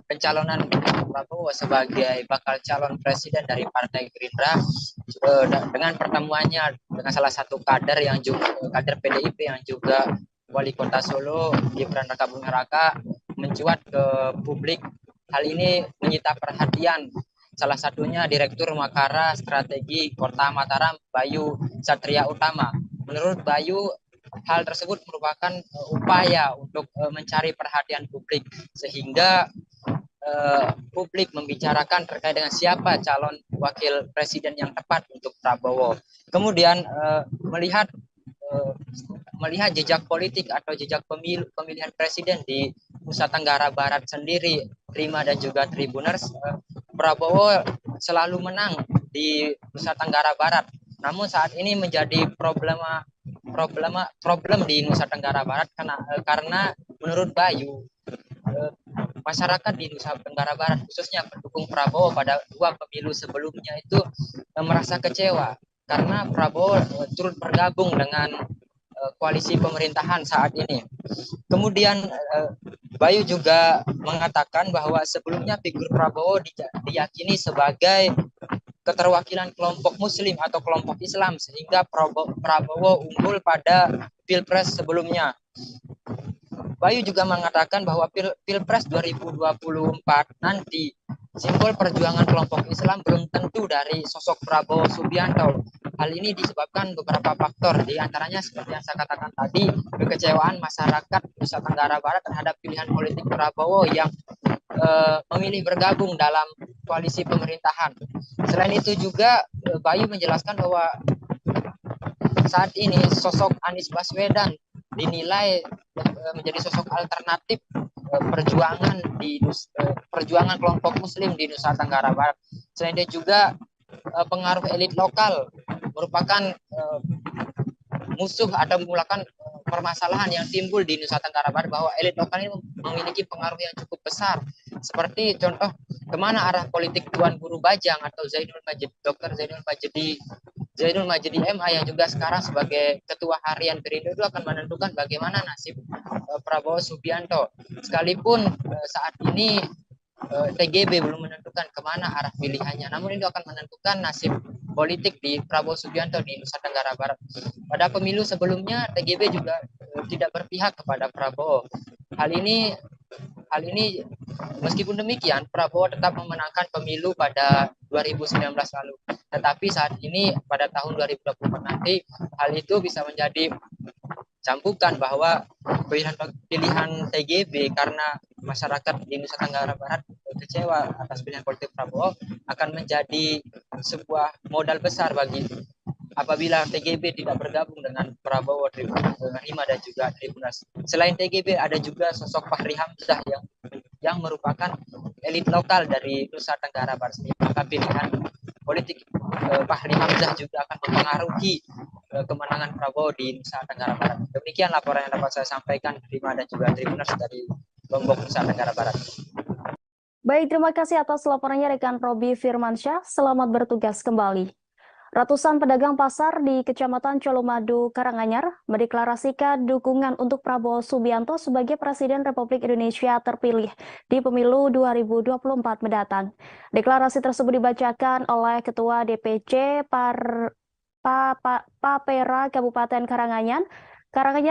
Speaker 2: pencalonan Prabowo sebagai bakal calon presiden dari Partai Gerindra dengan pertemuannya dengan salah satu kader yang juga kader PDIP yang juga Wali Kota Solo Gibran Rakabuming Raka mencuat ke publik. Hal ini menyita perhatian salah satunya Direktur Makara Strategi Kota Mataram Bayu Satria Utama. Menurut Bayu, hal tersebut merupakan upaya untuk mencari perhatian publik sehingga publik membicarakan terkait dengan siapa calon wakil presiden yang tepat untuk Prabowo. Kemudian melihat jejak politik atau jejak pemilihan presiden di Nusa Tenggara Barat sendiri, Rima dan juga Tribuners, Prabowo selalu menang di Nusa Tenggara Barat. Namun saat ini menjadi problem di Nusa Tenggara Barat karena menurut Bayu masyarakat di Nusa Tenggara Barat khususnya pendukung Prabowo pada 2 pemilu sebelumnya itu merasa kecewa karena Prabowo turut bergabung dengan koalisi pemerintahan saat ini. Kemudian Bayu juga mengatakan bahwa sebelumnya figur Prabowo diyakini sebagai keterwakilan kelompok Muslim atau kelompok Islam sehingga Prabowo unggul pada Pilpres sebelumnya. Bayu juga mengatakan bahwa Pilpres 2024 nanti simbol perjuangan kelompok Islam belum tentu dari sosok Prabowo Subianto. Hal ini disebabkan beberapa faktor, di antaranya seperti yang saya katakan tadi, kekecewaan masyarakat Nusa Tenggara Barat terhadap pilihan politik Prabowo yang memilih bergabung dalam koalisi pemerintahan. Selain itu juga Bayu menjelaskan bahwa saat ini sosok Anies Baswedan dinilai menjadi sosok alternatif perjuangan kelompok Muslim di Nusa Tenggara Barat. Selain itu juga pengaruh elit lokal merupakan musuh atau memulakan permasalahan yang timbul di Nusa Tenggara Barat bahwa elit lokal ini memiliki pengaruh yang cukup besar. Seperti contoh kemana arah politik Tuan Guru Bajang atau Dr. Zainul Majidi MA yang juga sekarang sebagai Ketua Harian Perindo itu akan menentukan bagaimana nasib Prabowo Subianto. Sekalipun saat ini TGB belum menentukan kemana arah pilihannya, namun itu akan menentukan nasib politik di Prabowo Subianto di Nusa Tenggara Barat. Pada pemilu sebelumnya TGB juga tidak berpihak kepada Prabowo. Hal ini meskipun demikian Prabowo tetap memenangkan pemilu pada 2019 lalu. Tetapi saat ini pada tahun 2024 nanti hal itu bisa menjadi cambukan bahwa pilihan TGB karena masyarakat di Nusa Tenggara Barat kecewa atas pilihan politik Prabowo akan menjadi sebuah modal besar bagi apabila TGB tidak bergabung dengan Prabowo, Rima dan juga Tribuners. Selain TGB ada juga sosok Fahri Hamzah yang merupakan elit lokal dari Nusa Tenggara Barat. Maka pilihan politik Fahri Hamzah juga akan mempengaruhi kemenangan Prabowo di Nusa Tenggara Barat. Demikian laporan yang dapat saya sampaikan, Rima dan juga Tribuners dari Lombok, Nusa Tenggara Barat.
Speaker 1: Baik, terima kasih atas laporannya rekan Robi Firmansyah. Selamat bertugas kembali. Ratusan pedagang pasar di Kecamatan Colomadu, Karanganyar mendeklarasikan dukungan untuk Prabowo Subianto sebagai Presiden Republik Indonesia terpilih di pemilu 2024 mendatang. Deklarasi tersebut dibacakan oleh Ketua DPC Papera Kabupaten Karanganyar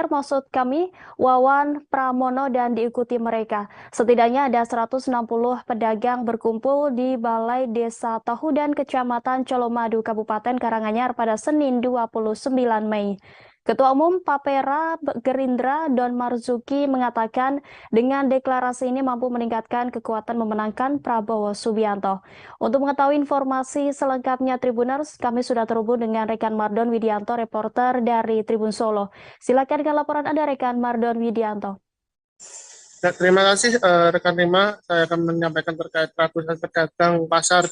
Speaker 1: maksud kami, Wawan Pramono, dan diikuti mereka. Setidaknya ada 160 pedagang berkumpul di Balai Desa Tahudan Kecamatan Colomadu Kabupaten Karanganyar pada Senin 29 Mei. Ketua Umum Papera Gerindra Don Marzuki mengatakan dengan deklarasi ini mampu meningkatkan kekuatan memenangkan Prabowo Subianto. Untuk mengetahui informasi selengkapnya Tribuners, kami sudah terhubung dengan rekan Mardon Widianto, reporter dari Tribun Solo. Silakan dengan laporan Anda, rekan Mardon Widianto.
Speaker 3: Ya, terima kasih rekan Rima. Saya akan menyampaikan terkait ratusan pedagang pasar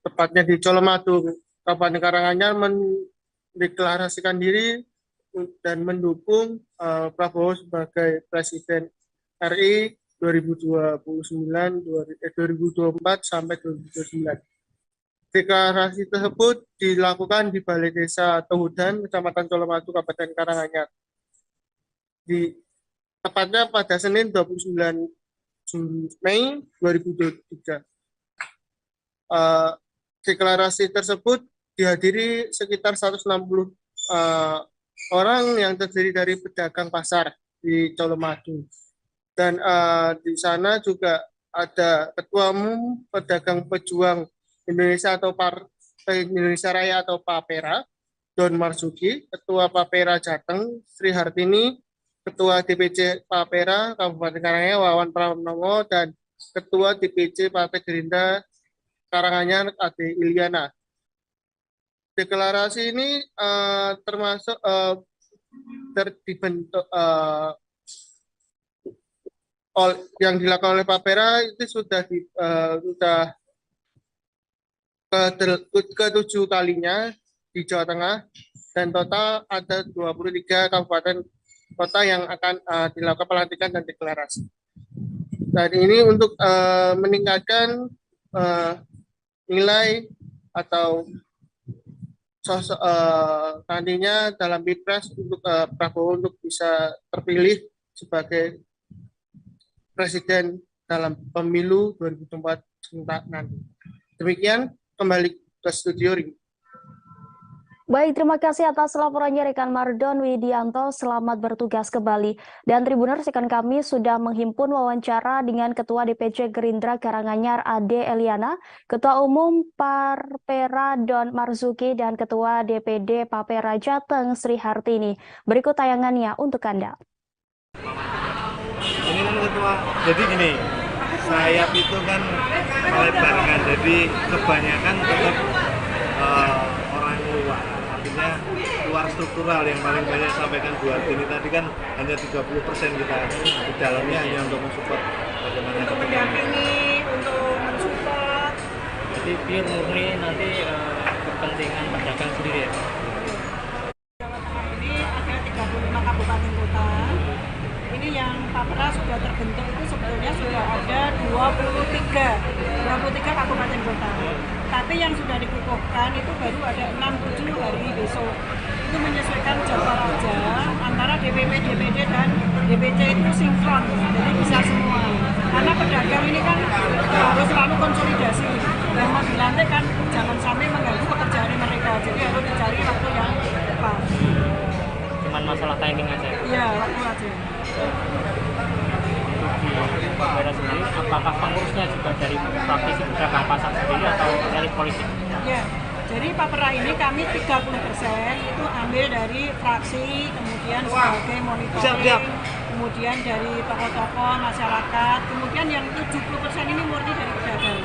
Speaker 3: tepatnya di Colomadu, Kabupaten Karanganyar mendeklarasikan diri dan mendukung Prabowo sebagai Presiden RI 2024 sampai 2029. Deklarasi tersebut dilakukan di Balai Desa Tahudan, Kecamatan Colomadu, Kabupaten Karanganyar. Tepatnya pada Senin 29 Mei 2023. Deklarasi tersebut dihadiri sekitar 160 orang yang terdiri dari pedagang pasar di Colomadu. Dan di sana juga ada Ketua Umum Pedagang Pejuang Indonesia atau Partai Indonesia Raya atau Papera, Don Marzuki, Ketua Papera Jateng, Sri Hartini, Ketua DPC Papera Kabupaten Karanganyar, Wawan Pramono, dan Ketua DPC Partai Gerindra Karanganyar, Ade Iliana. Deklarasi ini termasuk dibentuk yang dilakukan oleh Papera itu sudah ke-7 kalinya di Jawa Tengah, dan total ada 23 kabupaten kota yang akan dilakukan pelantikan dan deklarasi. Dan ini untuk meningkatkan nilai atau sosok nantinya dalam Pilpres untuk Prabowo untuk bisa terpilih sebagai Presiden dalam pemilu 2024 nanti. Demikian, kembali ke studio Ring.
Speaker 1: Baik, terima kasih atas laporannya rekan Mardon Widianto. Selamat bertugas kembali. Dan Tribuners, rekan kami sudah menghimpun wawancara dengan Ketua DPC Gerindra Karanganyar Ade Eliana, Ketua Umum Papera Don Marzuki, dan Ketua DPD Papera Jateng Sri Hartini. Berikut tayangannya untuk Anda.
Speaker 4: Ini kan Ketua, jadi gini, sayap itu kan melebarkan, jadi kebanyakan tetap orang luar. Artinya luar struktural yang paling banyak sampaikan Bu Hartini tadi kan hanya 30% kita di dalamnya hanya untuk mensupport bagaimana
Speaker 5: untuk mendampingi, untuk mensupport.
Speaker 6: Jadi pure murni nanti kepentingan pedagang sendiri ya.
Speaker 5: Ini ada 35 kabupaten kota. Ini yang Papera sudah terbentuk itu sebetulnya sudah ada 23 kabupaten kota. Tapi yang sudah dikukuhkan itu baru ada 6-7 hari besok. Itu menyesuaikan jadwal aja antara DPP, DPD, dan DPC itu sinkron, jadi bisa semua. Karena pedagang ini kan harus selalu konsolidasi. Dan mau dilantik kan jangan sampai mengganggu pekerjaan mereka. Jadi harus dicari waktu yang tepat.
Speaker 6: Cuman masalah timing aja?
Speaker 5: Iya, waktu aja.
Speaker 6: Di Papera sendiri, apakah pengurusnya juga dari praktisi pedagang pasar sendiri atau elit politik?
Speaker 5: Ya, jadi Papera ini kami 30% itu ambil dari fraksi, kemudian sebagai monitoring, kemudian dari tokoh-tokoh masyarakat, kemudian yang 70% ini murni dari pedagang.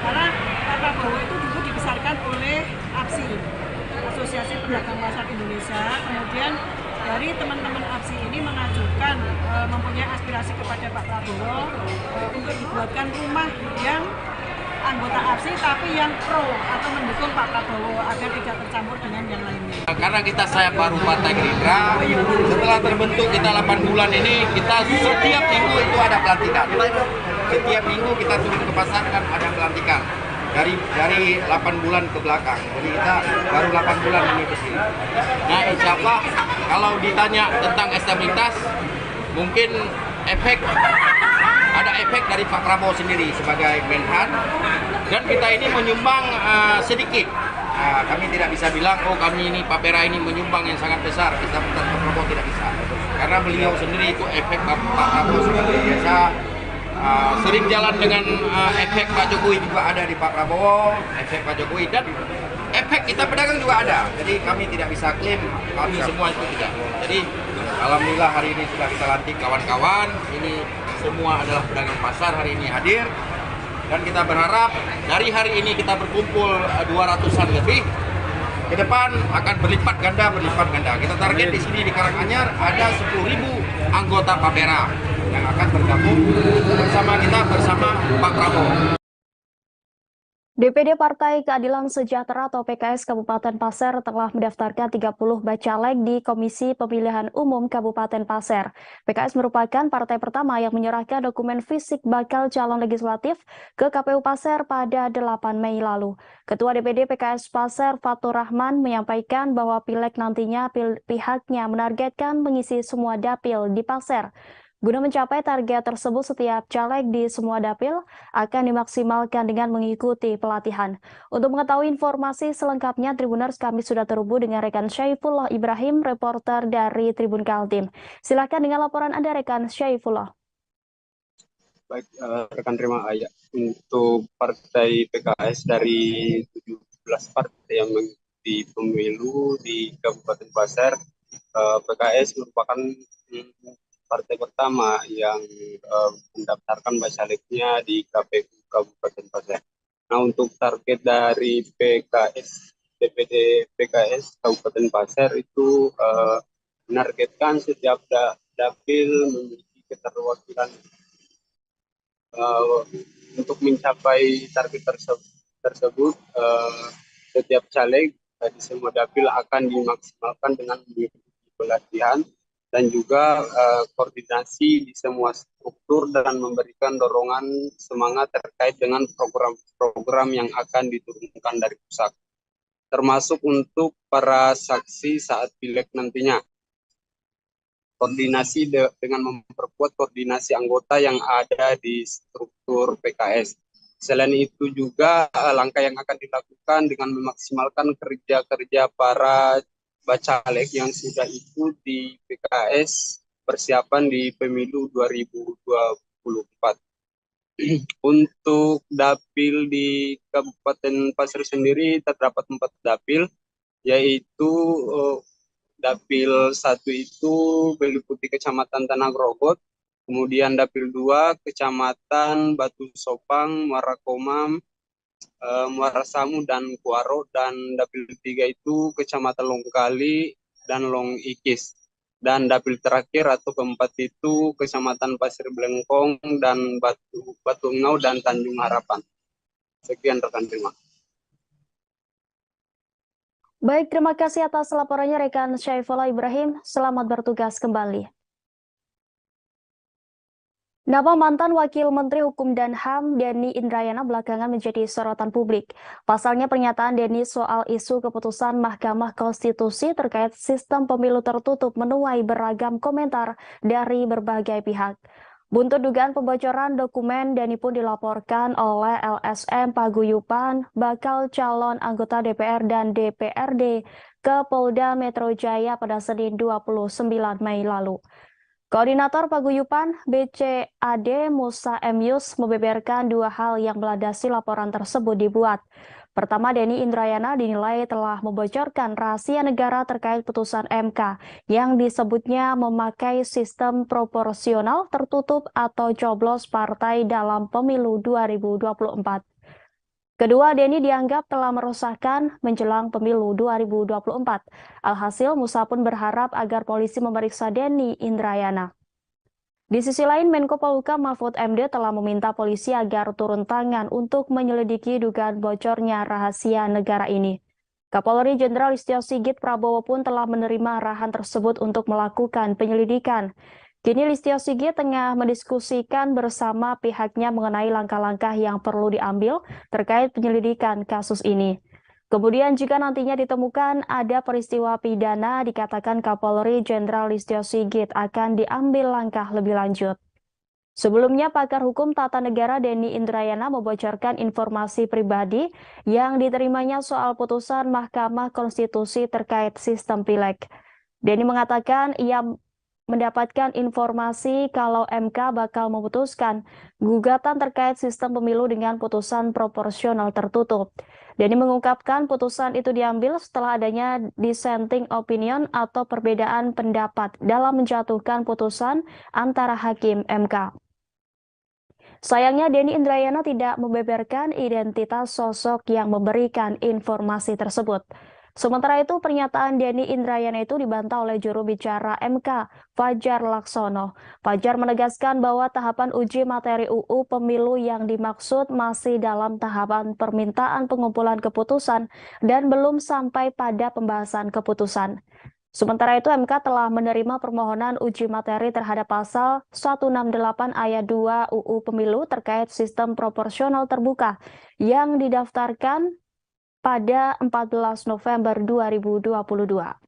Speaker 5: Karena Pak Prabowo itu dulu dibesarkan oleh APSI, Asosiasi Pedagang Pasar Indonesia, kemudian dari teman-teman APSI ini mengajukan mempunyai aspirasi kepada Pak Prabowo untuk dibuatkan rumah yang anggota APSI tapi yang pro atau mendukung Pak Prabowo agar tidak tercampur dengan yang lainnya.
Speaker 7: Karena saya baru Partai Gerindra, setelah terbentuk kita 8 bulan ini, kita setiap minggu itu ada pelantikan. Setiap minggu kita turun ke pasar kan ada pelantikan. Dari 8 bulan ke belakang. Jadi kita baru 8 bulan ini ke sini. Nah, insya Allah kalau ditanya tentang stabilitas, mungkin ada efek dari Pak Prabowo sendiri sebagai Menhan, dan kita ini menyumbang sedikit. Kami tidak bisa bilang, oh kami ini Pak Pera ini menyumbang yang sangat besar. Kita Pak Prabowo tidak bisa. Karena beliau sendiri itu efek Pak Prabowo seperti biasa. Sering jalan dengan efek Pak Jokowi juga ada di Pak Prabowo, efek Pak Jokowi, dan efek kita pedagang juga ada. Jadi kami tidak bisa klaim kami semua itu tidak. Jadi alhamdulillah hari ini sudah kita lantik kawan-kawan. Ini semua adalah pedagang pasar hari ini hadir, dan kita berharap dari hari ini kita berkumpul 200-an lebih. Ke depan akan berlipat ganda. Kita target di sini di Karanganyar ada 10.000 anggota Papera yang akan bergabung bersama kita bersama Pak Prabowo.
Speaker 1: DPD Partai Keadilan Sejahtera atau PKS Kabupaten Pasir telah mendaftarkan 30 bacalek di Komisi Pemilihan Umum Kabupaten Pasir. PKS merupakan partai pertama yang menyerahkan dokumen fisik bakal calon legislatif ke KPU Pasir pada 8 Mei lalu. Ketua DPD PKS Pasir Fatur Rahman menyampaikan bahwa pileg nantinya pihaknya menargetkan mengisi semua dapil di Pasir. Guna mencapai target tersebut, setiap caleg di semua dapil akan dimaksimalkan dengan mengikuti pelatihan. Untuk mengetahui informasi selengkapnya, Tribuners, kami sudah terhubung dengan rekan Syaifullah Ibrahim, reporter dari Tribun Kaltim. Silakan dengan laporan Anda, rekan Syaifullah.
Speaker 8: Baik, rekan terima ayat untuk partai PKS dari 17 partai yang mengikuti pemilu di Kabupaten Pasir, PKS merupakan partai pertama yang mendaftarkan bacaleknya di KPU Kabupaten Pasir. Nah, untuk target dari DPD PKS Kabupaten Pasir itu menargetkan setiap dapil memiliki keterwakilan. Untuk mencapai target tersebut, setiap caleg di semua dapil akan dimaksimalkan dengan mengikuti pelatihan dan juga koordinasi di semua struktur dan memberikan dorongan semangat terkait dengan program-program yang akan diturunkan dari pusat, termasuk untuk para saksi saat pileg nantinya. Koordinasi dengan memperkuat koordinasi anggota yang ada di struktur PKS. Selain itu juga langkah yang akan dilakukan dengan memaksimalkan kerja-kerja para bacalek yang sudah ikut di PKS persiapan di pemilu 2024. Untuk dapil di Kabupaten Pasir sendiri terdapat 4 dapil, yaitu dapil 1 itu meliputi Kecamatan Tanah Grogot, kemudian dapil 2 Kecamatan Batu Sopang, Muara Komam, Muara Samu dan Kuaro, dan dapil 3 itu Kecamatan Longkali dan Long Ikis, dan dapil terakhir atau keempat itu Kecamatan Pasir Blengkong dan Batu Engau dan Tanjung Harapan. Sekian rekan, terima.
Speaker 1: Baik, terima kasih atas laporannya rekan Syaifullah Ibrahim. Selamat bertugas kembali. Nama mantan Wakil Menteri Hukum dan HAM Denny Indrayana belakangan menjadi sorotan publik. Pasalnya pernyataan Denny soal isu keputusan Mahkamah Konstitusi terkait sistem pemilu tertutup menuai beragam komentar dari berbagai pihak. Buntut dugaan pembocoran dokumen, Denny pun dilaporkan oleh LSM Paguyupan, bakal calon anggota DPR dan DPRD ke Polda Metro Jaya pada Senin 29 Mei lalu. Koordinator Paguyupan BCAD Musa M. Yus membeberkan 2 hal yang melandasi laporan tersebut dibuat. Pertama, Denny Indrayana dinilai telah membocorkan rahasia negara terkait putusan MK yang disebutnya memakai sistem proporsional tertutup atau coblos partai dalam pemilu 2024. Kedua, Denny dianggap telah merusakkan menjelang pemilu 2024. Alhasil, Musa pun berharap agar polisi memeriksa Denny Indrayana. Di sisi lain, Menko Polhukam Mahfud MD telah meminta polisi agar turun tangan untuk menyelidiki dugaan bocornya rahasia negara ini. Kapolri Jenderal Listio Sigit Prabowo pun telah menerima arahan tersebut untuk melakukan penyelidikan. Kini Listio Sigit tengah mendiskusikan bersama pihaknya mengenai langkah-langkah yang perlu diambil terkait penyelidikan kasus ini. Kemudian jika nantinya ditemukan ada peristiwa pidana, dikatakan Kapolri Jenderal Listio Sigit akan diambil langkah lebih lanjut. Sebelumnya, pakar hukum tata negara Denny Indrayana membocorkan informasi pribadi yang diterimanya soal putusan Mahkamah Konstitusi terkait sistem pileg. Denny mengatakan ia mendapatkan informasi kalau MK bakal memutuskan gugatan terkait sistem pemilu dengan putusan proporsional tertutup. Denny mengungkapkan putusan itu diambil setelah adanya dissenting opinion atau perbedaan pendapat dalam menjatuhkan putusan antara hakim MK. Sayangnya Denny Indrayana tidak membeberkan identitas sosok yang memberikan informasi tersebut. Sementara itu, pernyataan Denny Indrayana itu dibantah oleh juru bicara MK, Fajar Laksono. Fajar menegaskan bahwa tahapan uji materi UU Pemilu yang dimaksud masih dalam tahapan permintaan pengumpulan keputusan dan belum sampai pada pembahasan keputusan. Sementara itu, MK telah menerima permohonan uji materi terhadap pasal 168 ayat 2 UU Pemilu terkait sistem proporsional terbuka yang didaftarkan pada 14 November 2022.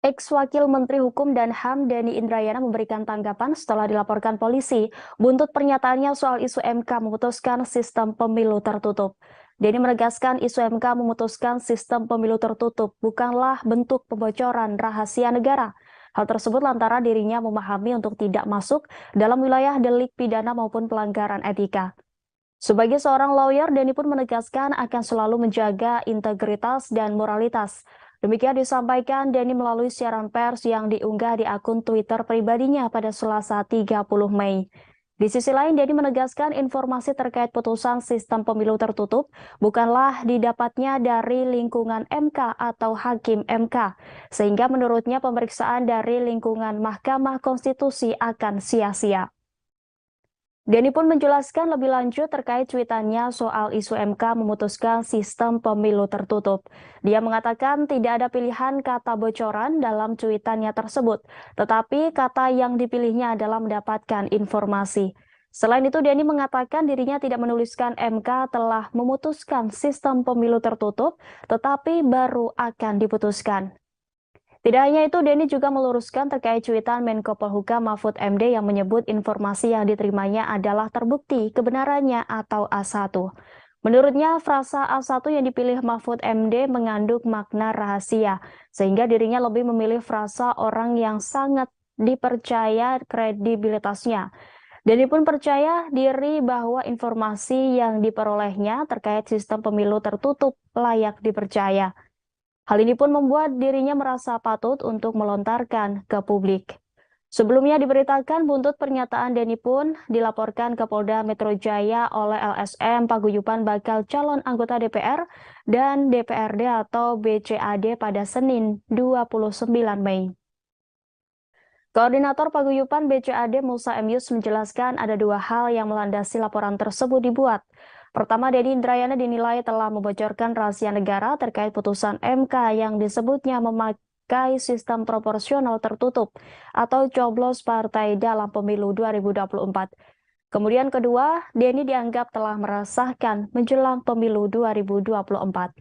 Speaker 1: Ex-Wakil Menteri Hukum dan HAM Denny Indrayana memberikan tanggapan setelah dilaporkan polisi buntut pernyataannya soal isu MK memutuskan sistem pemilu tertutup. Denny menegaskan isu MK memutuskan sistem pemilu tertutup bukanlah bentuk pembocoran rahasia negara. Hal tersebut lantaran dirinya memahami untuk tidak masuk dalam wilayah delik pidana maupun pelanggaran etika. Sebagai seorang lawyer, Denny pun menegaskan akan selalu menjaga integritas dan moralitas. Demikian disampaikan Denny melalui siaran pers yang diunggah di akun Twitter pribadinya pada Selasa 30 Mei. Di sisi lain, Denny menegaskan informasi terkait putusan sistem pemilu tertutup bukanlah didapatnya dari lingkungan MK atau hakim MK, sehingga menurutnya pemeriksaan dari lingkungan Mahkamah Konstitusi akan sia-sia. Denny pun menjelaskan lebih lanjut terkait cuitannya soal isu MK memutuskan sistem pemilu tertutup. Dia mengatakan tidak ada pilihan kata bocoran dalam cuitannya tersebut, tetapi kata yang dipilihnya adalah mendapatkan informasi. Selain itu, Denny mengatakan dirinya tidak menuliskan MK telah memutuskan sistem pemilu tertutup, tetapi baru akan diputuskan. Tidak hanya itu, Denny juga meluruskan terkait cuitan Menko Polhukam Mahfud MD yang menyebut informasi yang diterimanya adalah terbukti kebenarannya atau A1. Menurutnya, frasa A1 yang dipilih Mahfud MD mengandung makna rahasia, sehingga dirinya lebih memilih frasa orang yang sangat dipercaya kredibilitasnya. Denny pun percaya diri bahwa informasi yang diperolehnya terkait sistem pemilu tertutup layak dipercaya. Hal ini pun membuat dirinya merasa patut untuk melontarkan ke publik. Sebelumnya diberitakan buntut pernyataan Denny pun dilaporkan ke Polda Metro Jaya oleh LSM Paguyuban bakal calon anggota DPR dan DPRD atau BCAD pada Senin 29 Mei. Koordinator Paguyuban BCAD Musa Emius menjelaskan ada dua hal yang melandasi laporan tersebut dibuat. Pertama, Denny Indrayana dinilai telah membocorkan rahasia negara terkait putusan MK yang disebutnya memakai sistem proporsional tertutup atau coblos partai dalam pemilu 2024. Kemudian kedua, Denny dianggap telah meresahkan menjelang pemilu 2024.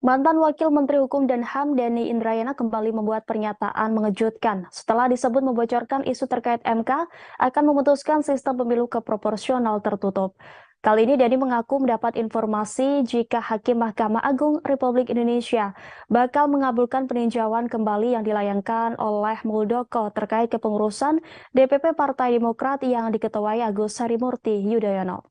Speaker 1: Mantan Wakil Menteri Hukum dan HAM Denny Indrayana kembali membuat pernyataan mengejutkan setelah disebut membocorkan isu terkait MK akan memutuskan sistem pemilu keproporsional tertutup. Kali ini Denny mengaku mendapat informasi jika Hakim Mahkamah Agung Republik Indonesia bakal mengabulkan peninjauan kembali yang dilayangkan oleh Muldoko terkait kepengurusan DPP Partai Demokrat yang diketuai Agus Harimurti Yudhoyono.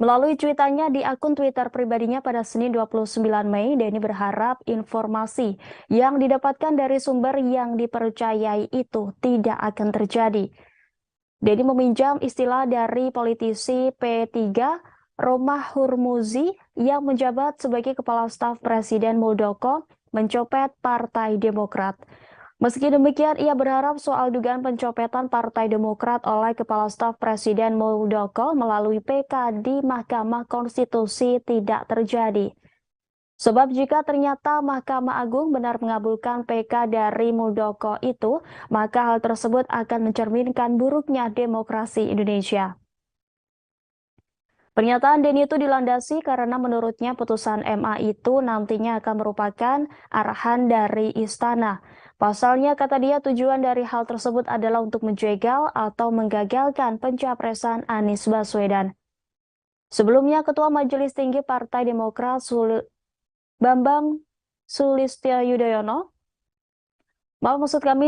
Speaker 1: Melalui cuitannya di akun Twitter pribadinya pada Senin 29 Mei, Denny berharap informasi yang didapatkan dari sumber yang dipercayai itu tidak akan terjadi. Denny meminjam istilah dari politisi P3 Romah Hurmuzi yang menjabat sebagai Kepala Staf Presiden Muldoko mencopet Partai Demokrat. Meski demikian, ia berharap soal dugaan pencopetan Partai Demokrat oleh Kepala Staf Presiden Muldoko melalui PK di Mahkamah Konstitusi tidak terjadi. Sebab jika ternyata Mahkamah Agung benar mengabulkan PK dari Muldoko itu, maka hal tersebut akan mencerminkan buruknya demokrasi Indonesia. Pernyataan Denny itu dilandasi karena menurutnya putusan MA itu nantinya akan merupakan arahan dari istana. Pasalnya, kata dia, tujuan dari hal tersebut adalah untuk menjegal atau menggagalkan pencapresan Anies Baswedan. Sebelumnya, Ketua Majelis Tinggi Partai Demokrat Bambang Sulistyo Yudhoyono,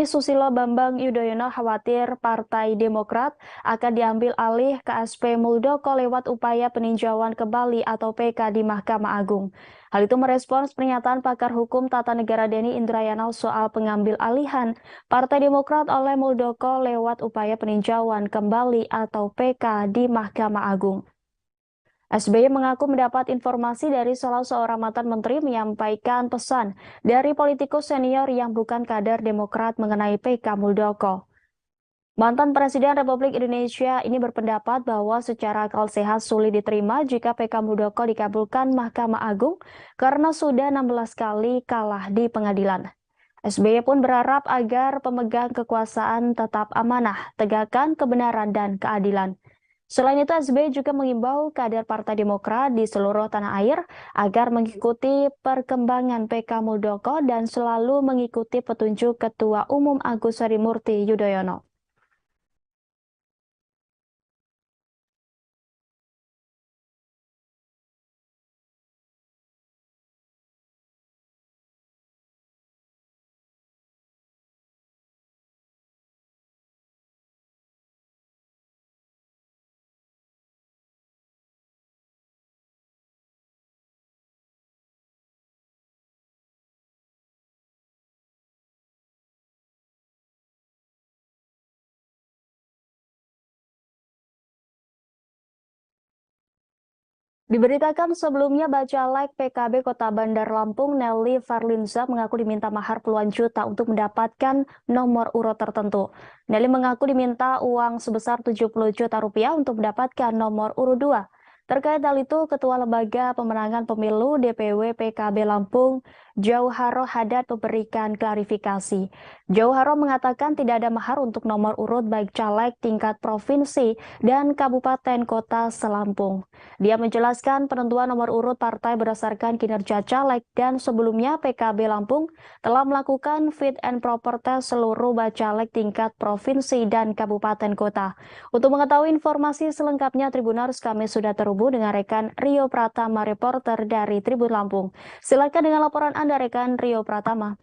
Speaker 1: Susilo Bambang Yudhoyono khawatir Partai Demokrat akan diambil alih KSP Muldoko lewat upaya peninjauan kembali atau PK di Mahkamah Agung. Hal itu merespons pernyataan pakar hukum tata negara Denny Indrayana soal pengambil alihan Partai Demokrat oleh Muldoko lewat upaya peninjauan kembali atau PK di Mahkamah Agung. SBY mengaku mendapat informasi dari salah seorang mantan menteri menyampaikan pesan dari politikus senior yang bukan kader Demokrat mengenai PK Muldoko. Mantan Presiden Republik Indonesia ini berpendapat bahwa secara akal sehat sulit diterima jika PK Muldoko dikabulkan Mahkamah Agung karena sudah 16 kali kalah di pengadilan. SBY pun berharap agar pemegang kekuasaan tetap amanah, tegakkan kebenaran dan keadilan. Selain itu, SBY juga mengimbau kader Partai Demokrat di seluruh tanah air agar mengikuti perkembangan PK Muldoko dan selalu mengikuti petunjuk Ketua Umum Agus Harimurti Yudhoyono. Diberitakan sebelumnya Bacalek PKB Kota Bandar Lampung Nelly Farlinza mengaku diminta mahar puluhan juta untuk mendapatkan nomor urut tertentu. Nelly mengaku diminta uang sebesar 70 juta rupiah untuk mendapatkan nomor urut 2. Terkait hal itu, Ketua Lembaga Pemenangan Pemilu DPW PKB Lampung, Jauharo Haddad memberikan klarifikasi. Jauharo mengatakan tidak ada mahar untuk nomor urut baik caleg tingkat provinsi dan kabupaten kota selampung. Dia menjelaskan penentuan nomor urut partai berdasarkan kinerja caleg dan sebelumnya PKB Lampung telah melakukan fit and proper test seluruh bacalek tingkat provinsi dan kabupaten kota. Untuk mengetahui informasi selengkapnya Tribuners, kami sudah terhubung dengan rekan Rio Pratama, reporter dari Tribun Lampung. Silakan dengan laporan Anda, rekan Rio Pratama.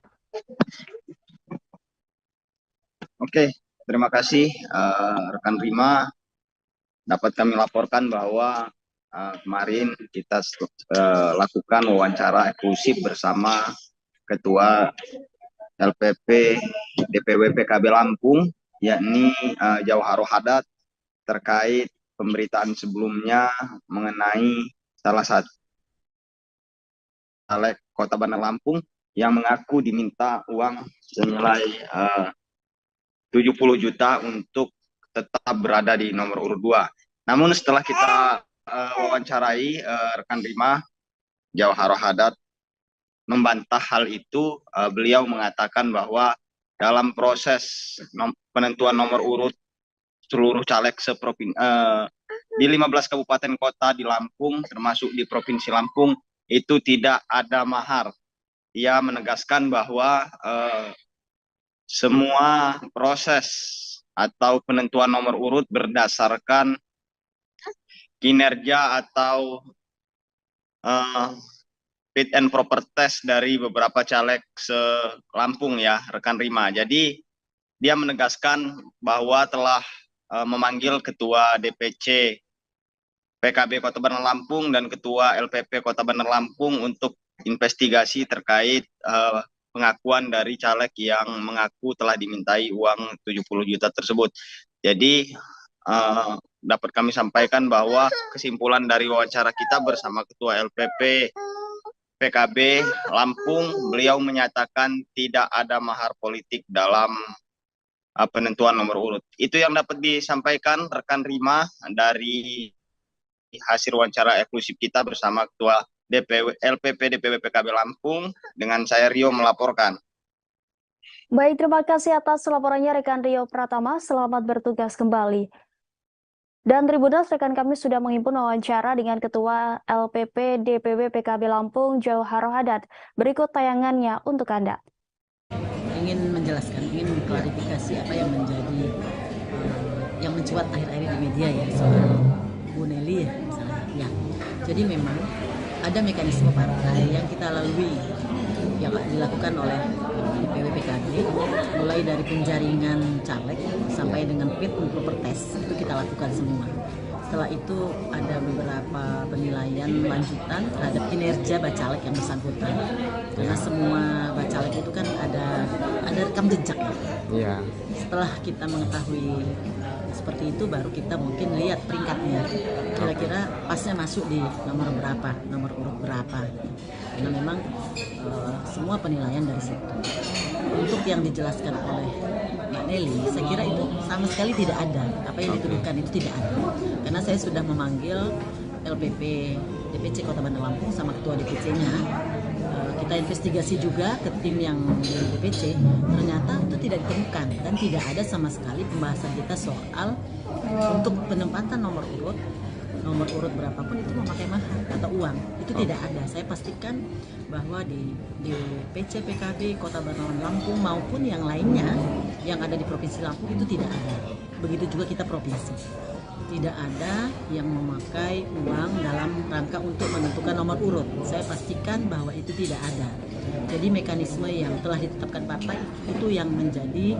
Speaker 9: Oke, terima kasih rekan Rima. Dapat kami laporkan bahwa kemarin kita lakukan wawancara eksklusif bersama Ketua LPP DPW PKB Lampung, yakni Jauharo Haddad, terkait pemberitaan sebelumnya mengenai salah satu caleg Kota Bandar Lampung yang mengaku diminta uang senilai 70 juta untuk tetap berada di nomor urut 2. Namun setelah kita wawancarai rekan Rima, Jauharo Haddad membantah hal itu. Beliau mengatakan bahwa dalam proses penentuan nomor urut seluruh caleg di 15 kabupaten kota di Lampung, termasuk di Provinsi Lampung, itu tidak ada mahar. Ia menegaskan bahwa semua proses atau penentuan nomor urut berdasarkan kinerja atau fit and proper test dari beberapa caleg se-Lampung ya, rekan Rima. Jadi dia menegaskan bahwa telah memanggil Ketua DPC PKB Kota Bandar Lampung dan Ketua LPP Kota Bandar Lampung untuk investigasi terkait pengakuan dari caleg yang mengaku telah dimintai uang 70 juta tersebut. Jadi dapat kami sampaikan bahwa kesimpulan dari wawancara kita bersama Ketua LPP PKB Lampung, beliau menyatakan tidak ada mahar politik dalam penentuan nomor urut. Itu yang dapat disampaikan rekan Rima dari hasil wawancara eksklusif kita bersama Ketua LPP DPW PKB Lampung, dengan saya Rio melaporkan.
Speaker 1: Baik, terima kasih atas laporannya rekan Rio Pratama. Selamat bertugas kembali. Dan Tribuners, rekan kami sudah menghimpun wawancara dengan Ketua LPP DPW PKB Lampung, Jauhar Hadad. Berikut tayangannya untuk Anda.
Speaker 10: Ingin menjelaskan, ingin mengklarifikasi apa yang menjadi yang mencuat akhir-akhir di media ya soal Bu Nelly ya misalnya. Ya, jadi memang ada mekanisme partai yang kita lalui yang dilakukan oleh DPW PKB, mulai dari penjaringan caleg sampai dengan fit and proper test, itu kita lakukan semua. Setelah itu ada beberapa penilaian lanjutan terhadap kinerja bacalek yang bersangkutan, karena semua bacalek itu kan ada rekam jejak ya. Setelah kita mengetahui seperti itu, baru kita mungkin lihat peringkatnya, kira-kira pasnya masuk di nomor berapa, nomor urut berapa. Karena memang semua penilaian dari situ. Untuk yang dijelaskan oleh Mbak Nelly, saya kira itu sama sekali tidak ada. Apa yang dituduhkan itu tidak ada. Karena saya sudah memanggil LPP DPC Kota Bandar Lampung sama Ketua DPC-nya. Kita investigasi juga ke tim yang di DPC, ternyata itu tidak ditemukan dan tidak ada sama sekali pembahasan kita soal untuk penempatan nomor urut berapapun itu memakai mahar atau uang, itu tidak ada. Saya pastikan bahwa di DPC PKB Kota Bandar Lampung maupun yang lainnya yang ada di Provinsi Lampung itu tidak ada. Begitu juga kita provinsi, tidak ada yang memakai uang dalam rangka untuk menentukan nomor urut. Saya pastikan bahwa itu tidak ada. Jadi mekanisme yang telah ditetapkan partai itu yang menjadi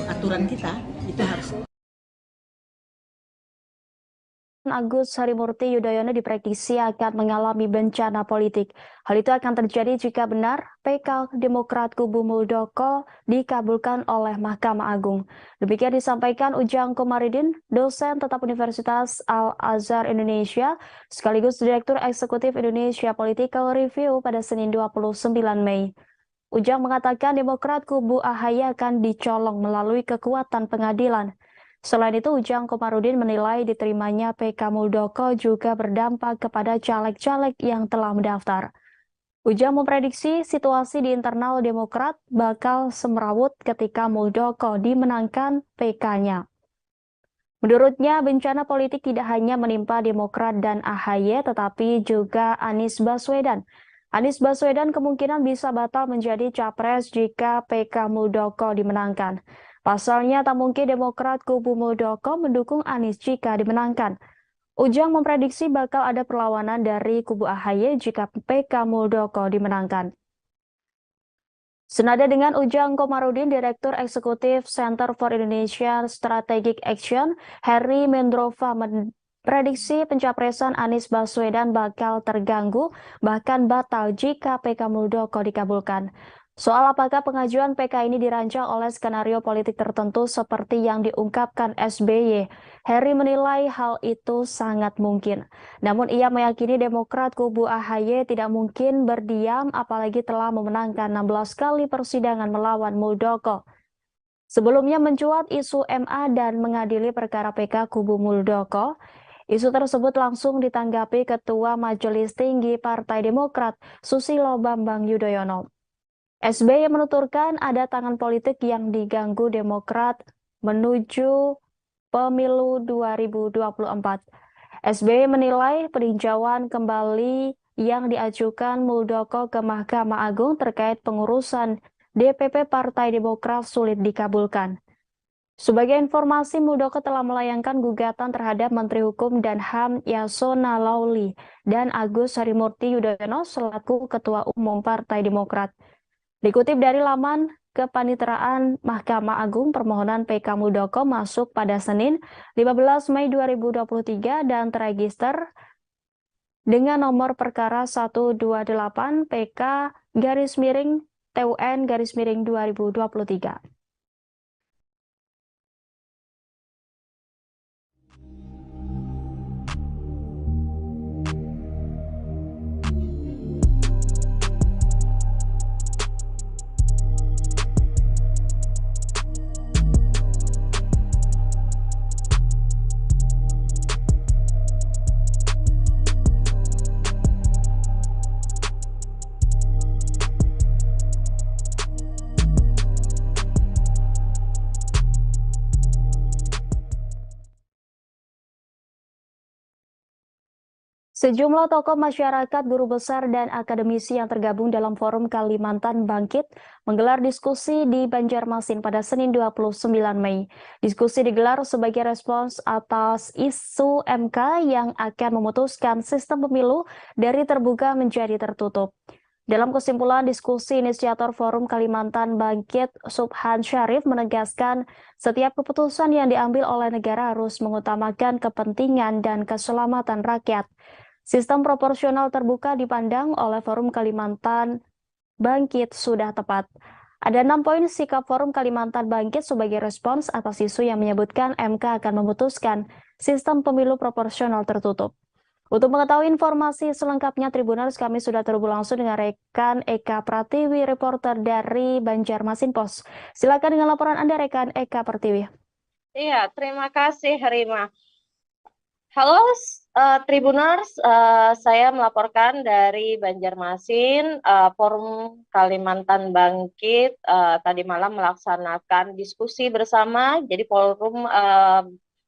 Speaker 10: aturan kita, itu harus.
Speaker 1: Agus Harimurti Yudhoyono diprediksi akan mengalami bencana politik. Hal itu akan terjadi jika benar PK Demokrat kubu Muldoko dikabulkan oleh Mahkamah Agung. Demikian disampaikan Ujang Komarudin, dosen tetap Universitas Al-Azhar Indonesia, sekaligus Direktur Eksekutif Indonesia Political Review pada Senin 29 Mei. Ujang mengatakan Demokrat kubu AHY akan dicolong melalui kekuatan pengadilan. Selain itu, Ujang Komarudin menilai diterimanya PK Muldoko juga berdampak kepada caleg-caleg yang telah mendaftar. Ujang memprediksi situasi di internal Demokrat bakal semrawut ketika Muldoko dimenangkan PK-nya. Menurutnya, bencana politik tidak hanya menimpa Demokrat dan AHY, tetapi juga Anies Baswedan. Anies Baswedan kemungkinan bisa batal menjadi capres jika PK Muldoko dimenangkan. Pasalnya, tak mungkin Demokrat kubu Muldoko mendukung Anies jika dimenangkan. Ujang memprediksi bakal ada perlawanan dari kubu AHY jika PK Muldoko dimenangkan. Senada dengan Ujang Komarudin, Direktur Eksekutif Center for Indonesian Strategic Action, Heri Mendrova memprediksi pencapresan Anies Baswedan bakal terganggu, bahkan batal jika PK Muldoko dikabulkan. Soal apakah pengajuan PK ini dirancang oleh skenario politik tertentu seperti yang diungkapkan SBY, Heri menilai hal itu sangat mungkin. Namun ia meyakini Demokrat kubu AHY tidak mungkin berdiam apalagi telah memenangkan 16 kali persidangan melawan Muldoko. Sebelumnya mencuat isu MA dan mengadili perkara PK kubu Muldoko. Isu tersebut langsung ditanggapi Ketua Majelis Tinggi Partai Demokrat, Susilo Bambang Yudhoyono. SBY menuturkan ada tangan politik yang diganggu Demokrat menuju pemilu 2024. SBY menilai peninjauan kembali yang diajukan Muldoko ke Mahkamah Agung terkait pengurusan DPP Partai Demokrat sulit dikabulkan. Sebagai informasi, Muldoko telah melayangkan gugatan terhadap Menteri Hukum dan HAM Yasona Lauli dan Agus Harimurti Yudhoyono selaku Ketua Umum Partai Demokrat. Dikutip dari laman Kepaniteraan Mahkamah Agung, permohonan PK Muldoko masuk pada Senin 15 Mei 2023 dan terregister dengan nomor perkara 128 PK-TUN-2023. Sejumlah tokoh masyarakat, guru besar, dan akademisi yang tergabung dalam Forum Kalimantan Bangkit menggelar diskusi di Banjarmasin pada Senin 29 Mei. Diskusi digelar sebagai respons atas isu MK yang akan memutuskan sistem pemilu dari terbuka menjadi tertutup. Dalam kesimpulan diskusi, inisiator Forum Kalimantan Bangkit, Subhan Syarif, menegaskan setiap keputusan yang diambil oleh negara harus mengutamakan kepentingan dan keselamatan rakyat. Sistem proporsional terbuka dipandang oleh Forum Kalimantan Bangkit sudah tepat. Ada 6 poin sikap Forum Kalimantan Bangkit sebagai respons atas isu yang menyebutkan MK akan memutuskan sistem pemilu proporsional tertutup. Untuk mengetahui informasi selengkapnya, Tribuners, kami sudah terhubung langsung dengan rekan Eka Pratiwi, reporter dari Banjarmasin Pos. Silakan dengan laporan Anda, rekan Eka Pratiwi.
Speaker 11: Iya, terima kasih, Rima. Halo Tribuners, saya melaporkan dari Banjarmasin. Forum Kalimantan Bangkit tadi malam melaksanakan diskusi bersama. Jadi Forum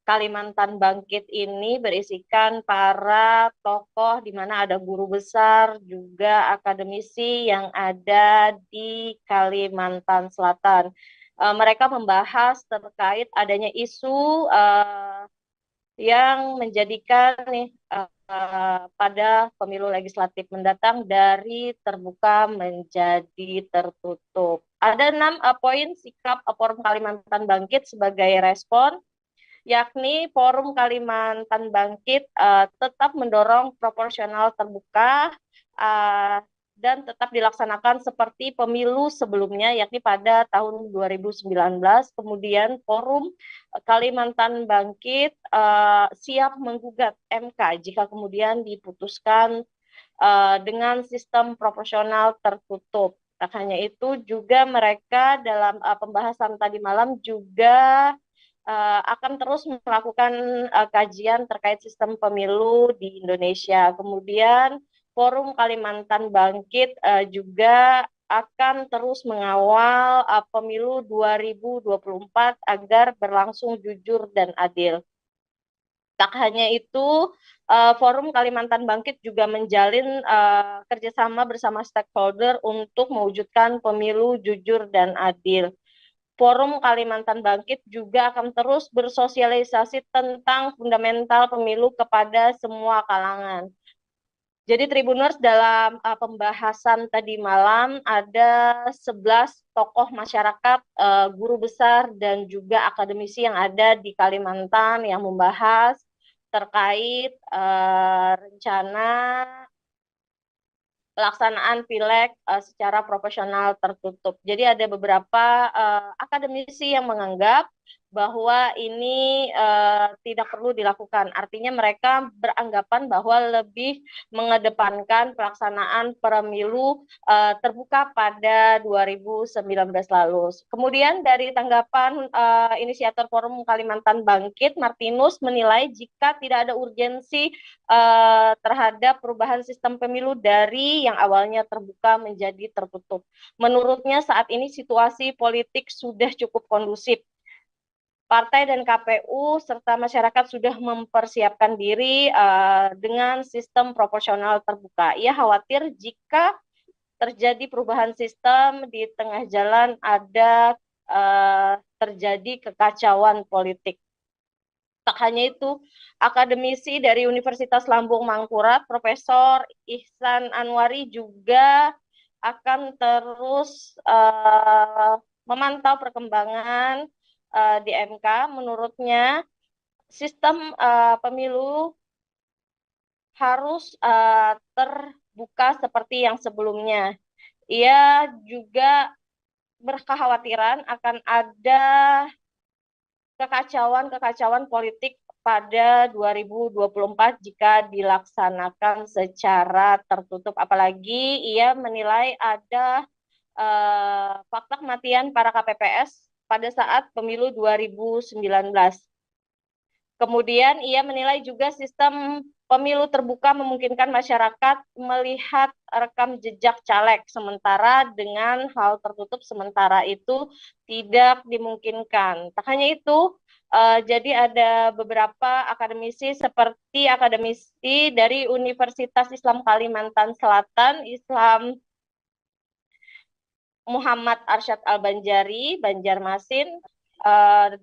Speaker 11: Kalimantan Bangkit ini berisikan para tokoh di mana ada guru besar, juga akademisi yang ada di Kalimantan Selatan. Mereka membahas terkait adanya isu yang menjadikan pada pemilu legislatif mendatang dari terbuka menjadi tertutup. Ada 6 poin sikap Forum Kalimantan Bangkit sebagai respon, yakni Forum Kalimantan Bangkit tetap mendorong proporsional terbuka dan tetap dilaksanakan seperti pemilu sebelumnya, yakni pada tahun 2019. Kemudian Forum Kalimantan Bangkit siap menggugat MK jika kemudian diputuskan dengan sistem proporsional tertutup. Tak hanya itu, juga mereka dalam pembahasan tadi malam juga akan terus melakukan kajian terkait sistem pemilu di Indonesia. Kemudian Forum Kalimantan Bangkit juga akan terus mengawal pemilu 2024 agar berlangsung jujur dan adil. Tak hanya itu, Forum Kalimantan Bangkit juga menjalin kerjasama bersama stakeholder untuk mewujudkan pemilu jujur dan adil. Forum Kalimantan Bangkit juga akan terus bersosialisasi tentang fundamental pemilu kepada semua kalangan. Jadi Tribuners, dalam pembahasan tadi malam ada 11 tokoh masyarakat, guru besar dan juga akademisi yang ada di Kalimantan yang membahas terkait rencana pelaksanaan pileg secara proporsional tertutup. Jadi ada beberapa akademisi yang menganggap bahwa ini tidak perlu dilakukan. Artinya mereka beranggapan bahwa lebih mengedepankan pelaksanaan pemilu terbuka pada 2019 lalu. Kemudian dari tanggapan inisiator Forum Kalimantan Bangkit, Martinus menilai jika tidak ada urgensi terhadap perubahan sistem pemilu dari yang awalnya terbuka menjadi tertutup. Menurutnya saat ini situasi politik sudah cukup kondusif. partai dan KPU serta masyarakat sudah mempersiapkan diri dengan sistem proporsional terbuka. Ia khawatir jika terjadi perubahan sistem di tengah jalan ada terjadi kekacauan politik. Tak hanya itu, akademisi dari Universitas Lambung Mangkurat, Profesor Ihsan Anwari juga akan terus memantau perkembangan di MK. Menurutnya, sistem pemilu harus terbuka seperti yang sebelumnya. Ia juga berkekhawatiran akan ada kekacauan politik pada 2024 jika dilaksanakan secara tertutup. Apalagi ia menilai ada fakta kematian para KPPS pada saat pemilu 2019. Kemudian ia menilai juga sistem pemilu terbuka memungkinkan masyarakat melihat rekam jejak caleg, sementara dengan hal tertutup sementara itu tidak dimungkinkan. Tak hanya itu, jadi ada beberapa akademisi seperti akademisi dari Universitas Islam Kalimantan Selatan, Islam Muhammad Arsyad Al-Banjari, Banjarmasin,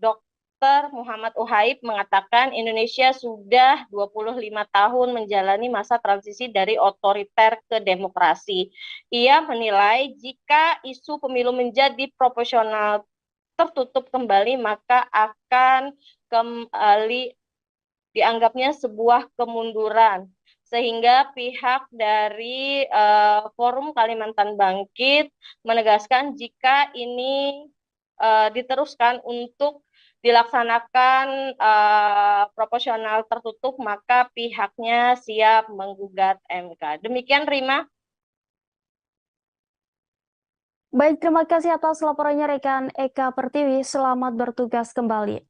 Speaker 11: Dr. Muhammad Uhaib mengatakan Indonesia sudah 25 tahun menjalani masa transisi dari otoriter ke demokrasi. Ia menilai jika isu pemilu menjadi proporsional tertutup kembali, maka akan kembali dianggapnya sebuah kemunduran. Sehingga pihak dari Forum Kalimantan Bangkit menegaskan jika ini diteruskan untuk dilaksanakan proporsional tertutup, maka pihaknya siap menggugat MK. Demikian, Rima.
Speaker 1: Baik, terima kasih atas laporannya rekan Eka Pertiwi. Selamat bertugas kembali.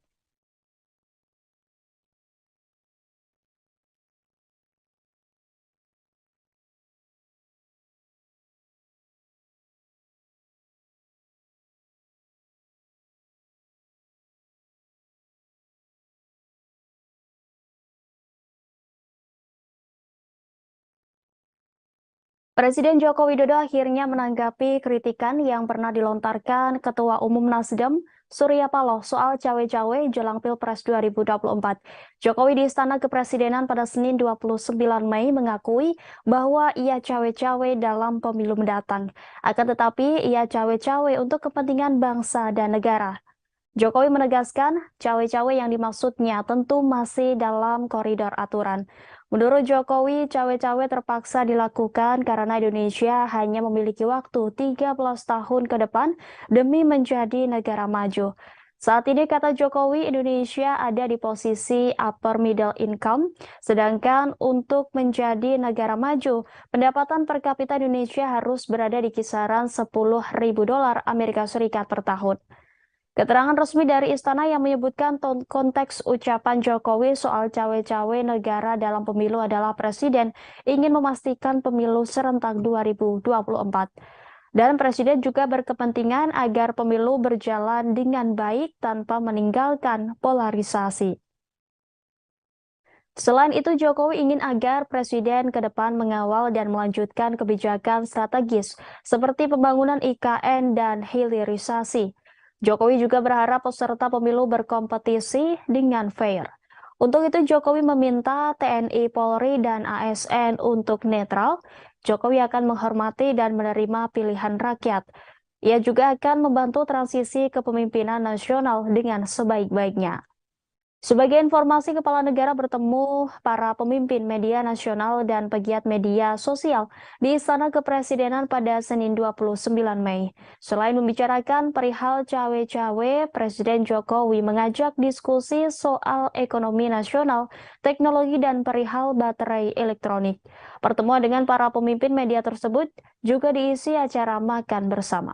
Speaker 1: Presiden Joko Widodo akhirnya menanggapi kritikan yang pernah dilontarkan Ketua Umum Nasdem, Surya Paloh, soal cawe-cawe jelang Pilpres 2024. Jokowi di Istana Kepresidenan pada Senin 29 Mei mengakui bahwa ia cawe-cawe dalam pemilu mendatang. Akan tetapi, ia cawe-cawe untuk kepentingan bangsa dan negara. Jokowi menegaskan cawe-cawe yang dimaksudnya tentu masih dalam koridor aturan. Menurut Jokowi, cawe-cawe terpaksa dilakukan karena Indonesia hanya memiliki waktu 13 tahun ke depan demi menjadi negara maju. Saat ini, kata Jokowi, Indonesia ada di posisi upper middle income, sedangkan untuk menjadi negara maju, pendapatan per kapita Indonesia harus berada di kisaran $10.000 Amerika Serikat per tahun. Keterangan resmi dari Istana yang menyebutkan konteks ucapan Jokowi soal cawe-cawe negara dalam pemilu adalah Presiden ingin memastikan pemilu serentak 2024. Dan Presiden juga berkepentingan agar pemilu berjalan dengan baik tanpa meninggalkan polarisasi. Selain itu, Jokowi ingin agar Presiden ke depan mengawal dan melanjutkan kebijakan strategis seperti pembangunan IKN dan hilirisasi. Jokowi juga berharap peserta pemilu berkompetisi dengan fair. Untuk itu, Jokowi meminta TNI, Polri, dan ASN untuk netral. Jokowi akan menghormati dan menerima pilihan rakyat. Ia juga akan membantu transisi kepemimpinan nasional dengan sebaik-baiknya. Sebagai informasi, Kepala Negara bertemu para pemimpin media nasional dan pegiat media sosial di Istana Kepresidenan pada Senin 29 Mei. Selain membicarakan perihal cawe-cawe, Presiden Jokowi mengajak diskusi soal ekonomi nasional, teknologi, dan perihal baterai elektronik. Pertemuan dengan para pemimpin media tersebut juga diisi acara makan bersama.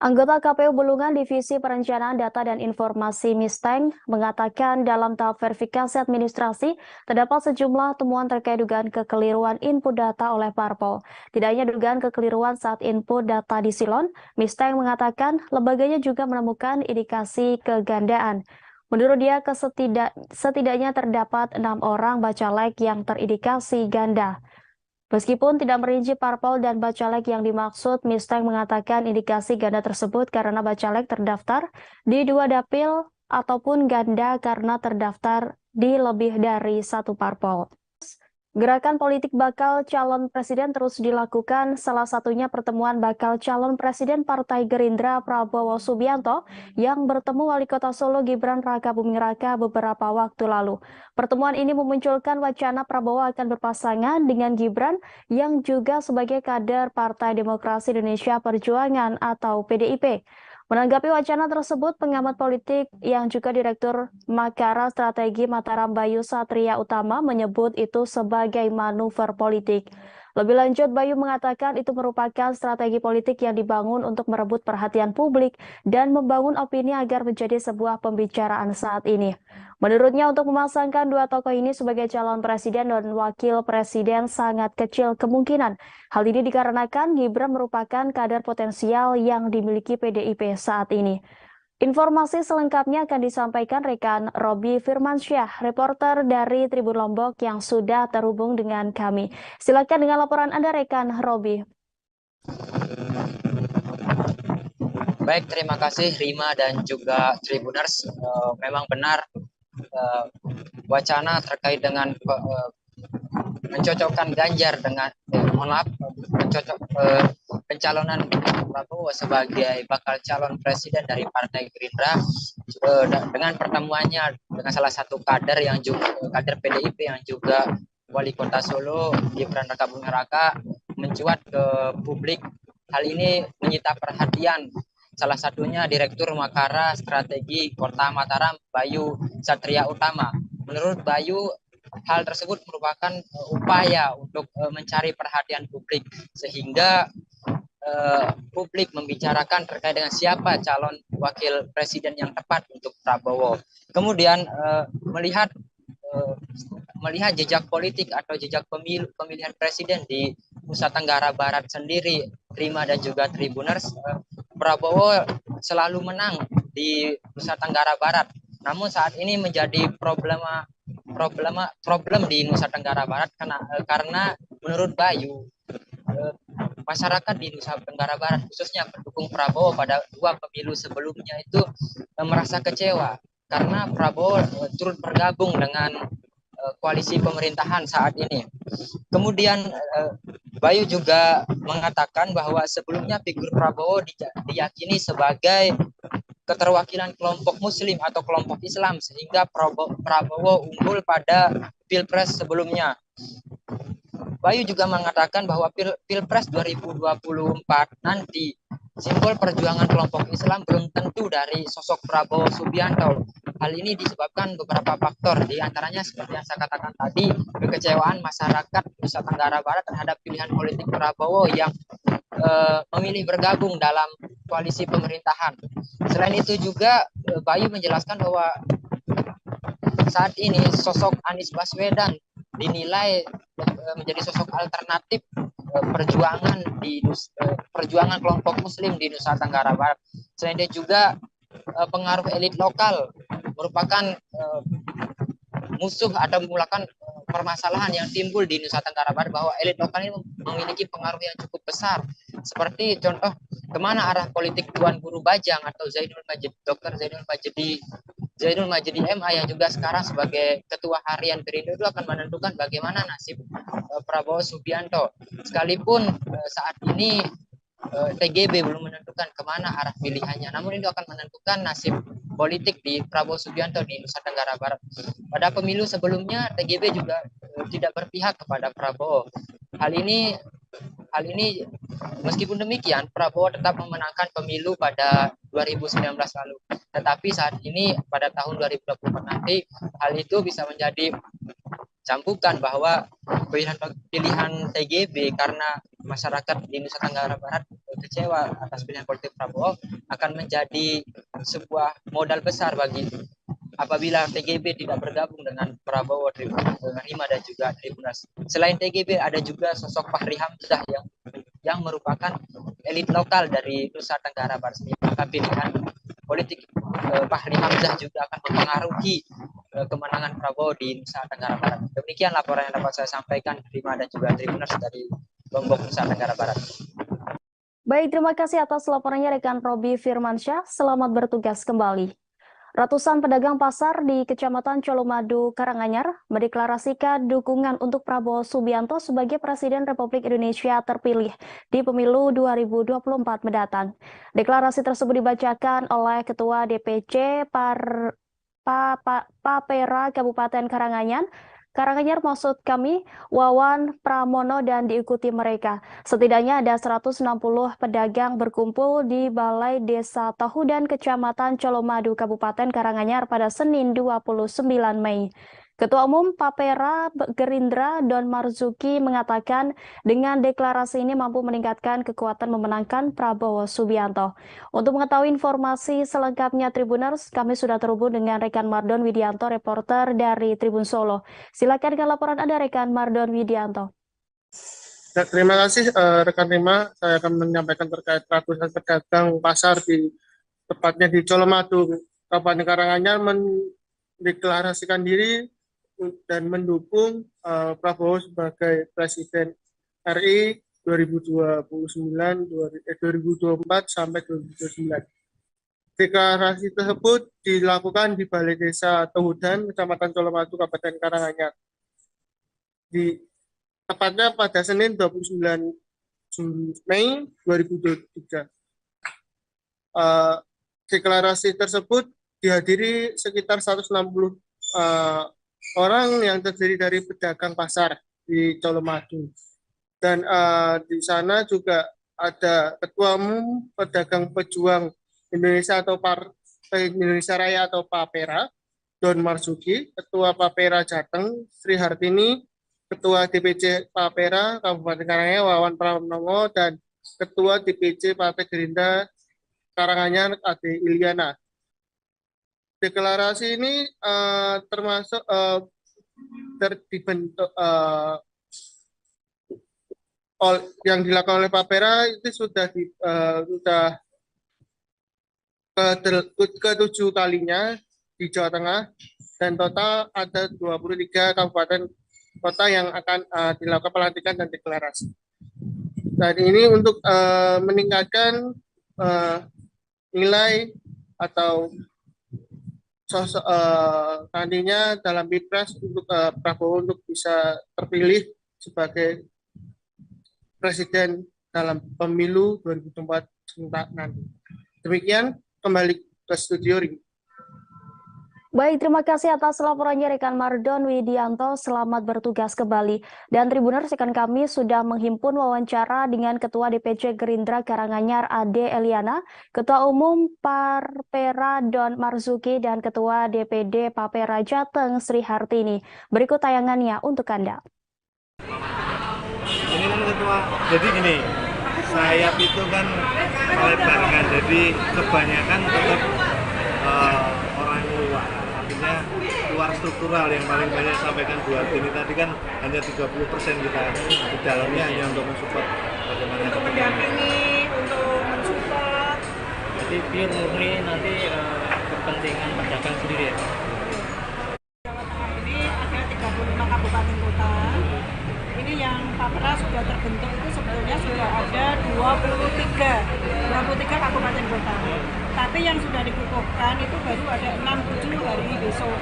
Speaker 1: Anggota KPU Bulungan Divisi Perencanaan Data dan Informasi Misteng mengatakan dalam tahap verifikasi administrasi terdapat sejumlah temuan terkait dugaan kekeliruan input data oleh parpol. Tidak hanya dugaan kekeliruan saat input data di Silon, Misteng mengatakan lembaganya juga menemukan indikasi kegandaan. Menurut dia, setidaknya terdapat 6 orang bacalek yang terindikasi ganda. Meskipun tidak merinci parpol dan bacalek yang dimaksud, Misteng mengatakan indikasi ganda tersebut karena bacalek terdaftar di 2 dapil ataupun ganda karena terdaftar di lebih dari 1 parpol. Gerakan politik bakal calon presiden terus dilakukan, salah satunya pertemuan bakal calon presiden Partai Gerindra Prabowo Subianto yang bertemu Wali Kota Solo Gibran Rakabuming Raka beberapa waktu lalu. Pertemuan ini memunculkan wacana Prabowo akan berpasangan dengan Gibran yang juga sebagai kader Partai Demokrasi Indonesia Perjuangan atau PDIP. Menanggapi wacana tersebut, pengamat politik yang juga Direktur Makara Strategi Mataram Bayu Satria Utama menyebut itu sebagai manuver politik. Lebih lanjut, Bayu mengatakan itu merupakan strategi politik yang dibangun untuk merebut perhatian publik dan membangun opini agar menjadi sebuah pembicaraan saat ini. Menurutnya, untuk memasangkan 2 tokoh ini sebagai calon presiden dan wakil presiden sangat kecil kemungkinan. Hal ini dikarenakan Gibran merupakan kader potensial yang dimiliki PDIP saat ini. Informasi selengkapnya akan disampaikan rekan Robi Firmansyah, reporter dari Tribun Lombok yang sudah terhubung dengan kami. Silakan dengan laporan Anda, rekan Robi.
Speaker 2: Baik, terima kasih Rima dan juga Tribuners. Memang benar wacana terkait dengan mencocokkan Ganjar dengan pencalonan Prabowo sebagai bakal calon presiden dari Partai Gerindra dengan pertemuannya dengan salah satu kader yang juga kader PDIP yang juga Wali Kota Solo Gibran Rakabuming Raka mencuat ke publik. Hal ini menyita perhatian salah satunya Direktur Makara Strategi Kota Mataram Bayu Satria Utama. Menurut Bayu, hal tersebut merupakan upaya untuk mencari perhatian publik sehingga publik membicarakan terkait dengan siapa calon wakil presiden yang tepat untuk Prabowo. Kemudian melihat jejak politik atau jejak pemilihan presiden di Nusa Tenggara Barat sendiri, Rima dan juga Tribuners, Prabowo selalu menang di Nusa Tenggara Barat. Namun saat ini menjadi problem di Nusa Tenggara Barat karena menurut Bayu masyarakat di Nusa Tenggara Barat khususnya pendukung Prabowo pada 2 pemilu sebelumnya itu merasa kecewa karena Prabowo turut bergabung dengan koalisi pemerintahan saat ini. Kemudian Bayu juga mengatakan bahwa sebelumnya figur Prabowo diyakini sebagai keterwakilan kelompok Muslim atau kelompok Islam sehingga Prabowo unggul pada Pilpres sebelumnya. Bayu juga mengatakan bahwa Pilpres 2024 nanti simbol perjuangan kelompok Islam belum tentu dari sosok Prabowo Subianto. Hal ini disebabkan beberapa faktor, di antaranya seperti yang saya katakan tadi, kekecewaan masyarakat Nusa Tenggara Barat terhadap pilihan politik Prabowo yang memilih bergabung dalam koalisi pemerintahan. Selain itu juga Bayu menjelaskan bahwa saat ini sosok Anies Baswedan dinilai menjadi sosok alternatif perjuangan kelompok Muslim di Nusa Tenggara Barat. Selain itu juga pengaruh elit lokal merupakan musuh atau merupakan permasalahan yang timbul di Nusa Tenggara Barat, bahwa elit lokal ini memiliki pengaruh yang cukup besar. Seperti contoh kemana arah politik Tuan Guru Bajang atau Dr. Zainul Majdi MA yang juga sekarang sebagai ketua harian Perindo itu akan menentukan bagaimana nasib Prabowo Subianto. Sekalipun saat ini TGB belum menentukan kemana arah pilihannya, namun itu akan menentukan nasib politik di Prabowo Subianto di Nusa Tenggara Barat. Pada pemilu sebelumnya TGB juga tidak berpihak kepada Prabowo. Hal ini meskipun demikian Prabowo tetap memenangkan pemilu pada 2019 lalu. Tetapi saat ini pada tahun 2024 nanti hal itu bisa menjadi cambukan bahwa pilihan TGB karena masyarakat di Nusa Tenggara Barat kecewa atas pilihan politik Prabowo akan menjadi sebuah modal besar bagi apabila TGB tidak bergabung dengan Prabowo, Rima dan juga Tribuners. Selain TGB ada juga sosok Fahri Hamzah yang merupakan elit lokal dari Nusa Tenggara Barat. Maka pilihan politik Fahri Hamzah juga akan mempengaruhi kemenangan Prabowo di Nusa Tenggara Barat. Demikian laporan yang dapat saya sampaikan, Rima dan juga Tribuners dari Lombok, Nusa Tenggara Barat.
Speaker 1: Baik, terima kasih atas laporannya rekan Robi Firmansyah. Selamat bertugas kembali. Ratusan pedagang pasar di Kecamatan Colomadu, Karanganyar mendeklarasikan dukungan untuk Prabowo Subianto sebagai Presiden Republik Indonesia terpilih di pemilu 2024 mendatang. Deklarasi tersebut dibacakan oleh Ketua DPC Papera Kabupaten Karanganyar maksud kami, Wawan Pramono, dan diikuti mereka. Setidaknya ada 160 pedagang berkumpul di Balai Desa Tahudan Kecamatan Colomadu Kabupaten Karanganyar pada Senin 29 Mei. Ketua Umum Papera Gerindra Don Marzuki mengatakan dengan deklarasi ini mampu meningkatkan kekuatan memenangkan Prabowo Subianto. Untuk mengetahui informasi selengkapnya Tribuners, kami sudah terhubung dengan rekan Mardon Widianto, reporter dari Tribun Solo. Silakan dengan laporan Anda, rekan Mardon Widianto.
Speaker 3: Ya, terima kasih rekan Rima. Saya akan menyampaikan terkait ratusan pedagang pasar tepatnya di Colomadu, Kabupaten Karanganyar mendeklarasikan diri dan mendukung Prabowo sebagai Presiden RI 2024 sampai 2029. Deklarasi tersebut dilakukan di Balai Desa Tahudan, Kecamatan Colomadu, Kabupaten Karanganyar. Tepatnya pada Senin 29 Mei 2023. Deklarasi tersebut dihadiri sekitar 160 orang yang terdiri dari pedagang pasar di Colomadu. Dan di sana juga ada Ketua Umum Pedagang Pejuang Indonesia atau Partai Indonesia Raya atau Papera, Don Marzuki, Ketua Papera Jateng, Sri Hartini, Ketua DPC Papera Kabupaten Karanganyar, Wawan Pramono, dan Ketua DPC Partai Gerindra Karanganyar, Ade Iliana. Deklarasi ini termasuk dibentuk yang dilakukan oleh Papera itu sudah ke-7 kalinya di Jawa Tengah, dan total ada 23 kabupaten kota yang akan dilakukan pelantikan dan deklarasi. Dan ini untuk meningkatkan nilai atau sosok nantinya dalam Pilpres untuk Prabowo untuk bisa terpilih sebagai Presiden dalam pemilu 2024 nanti. Demikian, kembali ke studio Ring.
Speaker 1: Baik, terima kasih atas laporannya rekan Mardon Widianto. Selamat bertugas kembali. Dan Tribuners, rekan kami sudah menghimpun wawancara dengan Ketua DPC Gerindra Karanganyar Ade Eliana, Ketua Umum Papera Don Marzuki, dan Ketua DPD Papera Jateng Sri Hartini. Berikut tayangannya untuk Anda.
Speaker 4: Ini kan Ketua, jadi gini, sayap itu kan melebar kan, jadi kebanyakan tetap orang luar. Luar struktural yang paling banyak sampaikan buat ini tadi kan hanya 30% kita di dalamnya hanya untuk mensupport bagaimana
Speaker 5: untuk mendampingi, untuk mensupport.
Speaker 6: Jadi pure murni nanti kepentingan pedagang sendiri ya.
Speaker 5: Ini ada 35 kabupaten kota. Ini yang Papera sudah terbentuk itu sebetulnya sudah ada 23 kabupaten kota. Tapi yang sudah dikukuhkan itu baru ada 6-7 hari besok.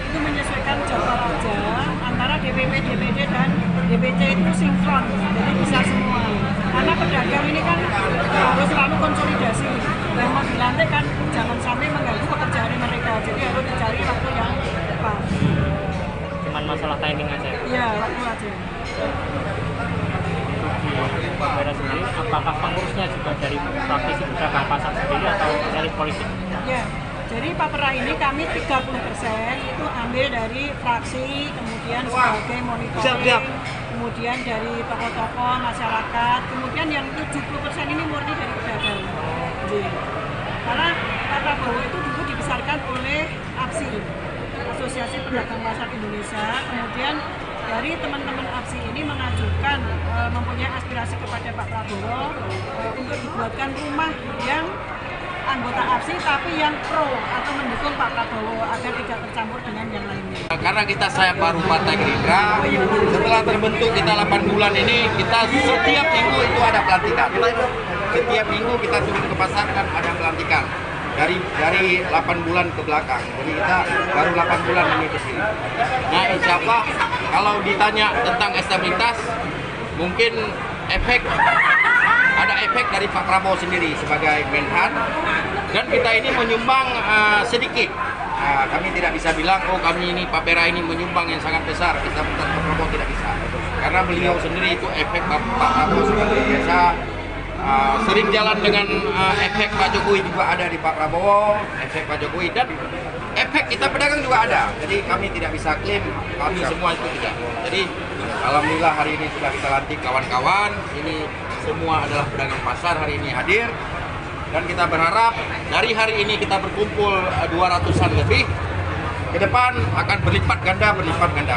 Speaker 5: Itu menyesuaikan jadwal aja antara DPP, DPD, dan DPC itu sinkron, jadi bisa semua. Karena pedagang ini kan harus selalu konsolidasi. Dan mau dilantik kan jangan sampai mengganggu pekerjaan mereka. Jadi harus dicari waktu yang tepat.
Speaker 6: Cuman masalah timing aja?
Speaker 5: Iya, waktu aja.
Speaker 6: Di Papera sendiri, apakah pengurusnya juga dari praktisi pedagang pasar sendiri atau elit politik?
Speaker 5: Ya, Jadi Papera ini kami 30% itu ambil dari fraksi, kemudian sebagai monitoring, kemudian dari tokoh-tokoh masyarakat, kemudian yang 70% ini murni dari pedagang. Karena Pak Prabowo itu dulu dibesarkan oleh APSI, Asosiasi Pedagang Pasar Indonesia, kemudian dari teman-teman APSI ini mengajukan mempunyai aspirasi kepada Pak Prabowo untuk dibuatkan rumah yang anggota APSI tapi yang pro atau mendukung Pak Prabowo agar tidak tercampur dengan yang lainnya.
Speaker 7: Karena kita saya baru Partai Gerindra, setelah terbentuk kita 8 bulan ini, kita setiap minggu itu ada pelantikan. Setiap minggu kita turun ke pasar kan ada pelantikan. Dari 8 bulan ke belakang. Jadi kita baru 8 bulan ini ke sini. Nah, insya Allah kalau ditanya tentang stabilitas, mungkin ada efek dari Pak Prabowo sendiri sebagai Menhan, dan kita ini menyumbang sedikit. Kami tidak bisa bilang, oh kami ini Papera ini menyumbang yang sangat besar. Kita Pak Prabowo tidak bisa. Karena beliau sendiri itu efek Pak Prabowo seperti biasa. Sering jalan dengan efek Pak Jokowi juga ada di Pak Prabowo, efek Pak Jokowi, dan efek kita pedagang juga ada. Jadi kami tidak bisa klaim kami semua itu tidak. Jadi alhamdulillah hari ini sudah kita lantik kawan-kawan. Ini semua adalah pedagang pasar hari ini hadir, dan kita berharap dari hari ini kita berkumpul 200-an lebih. Ke depan akan berlipat ganda.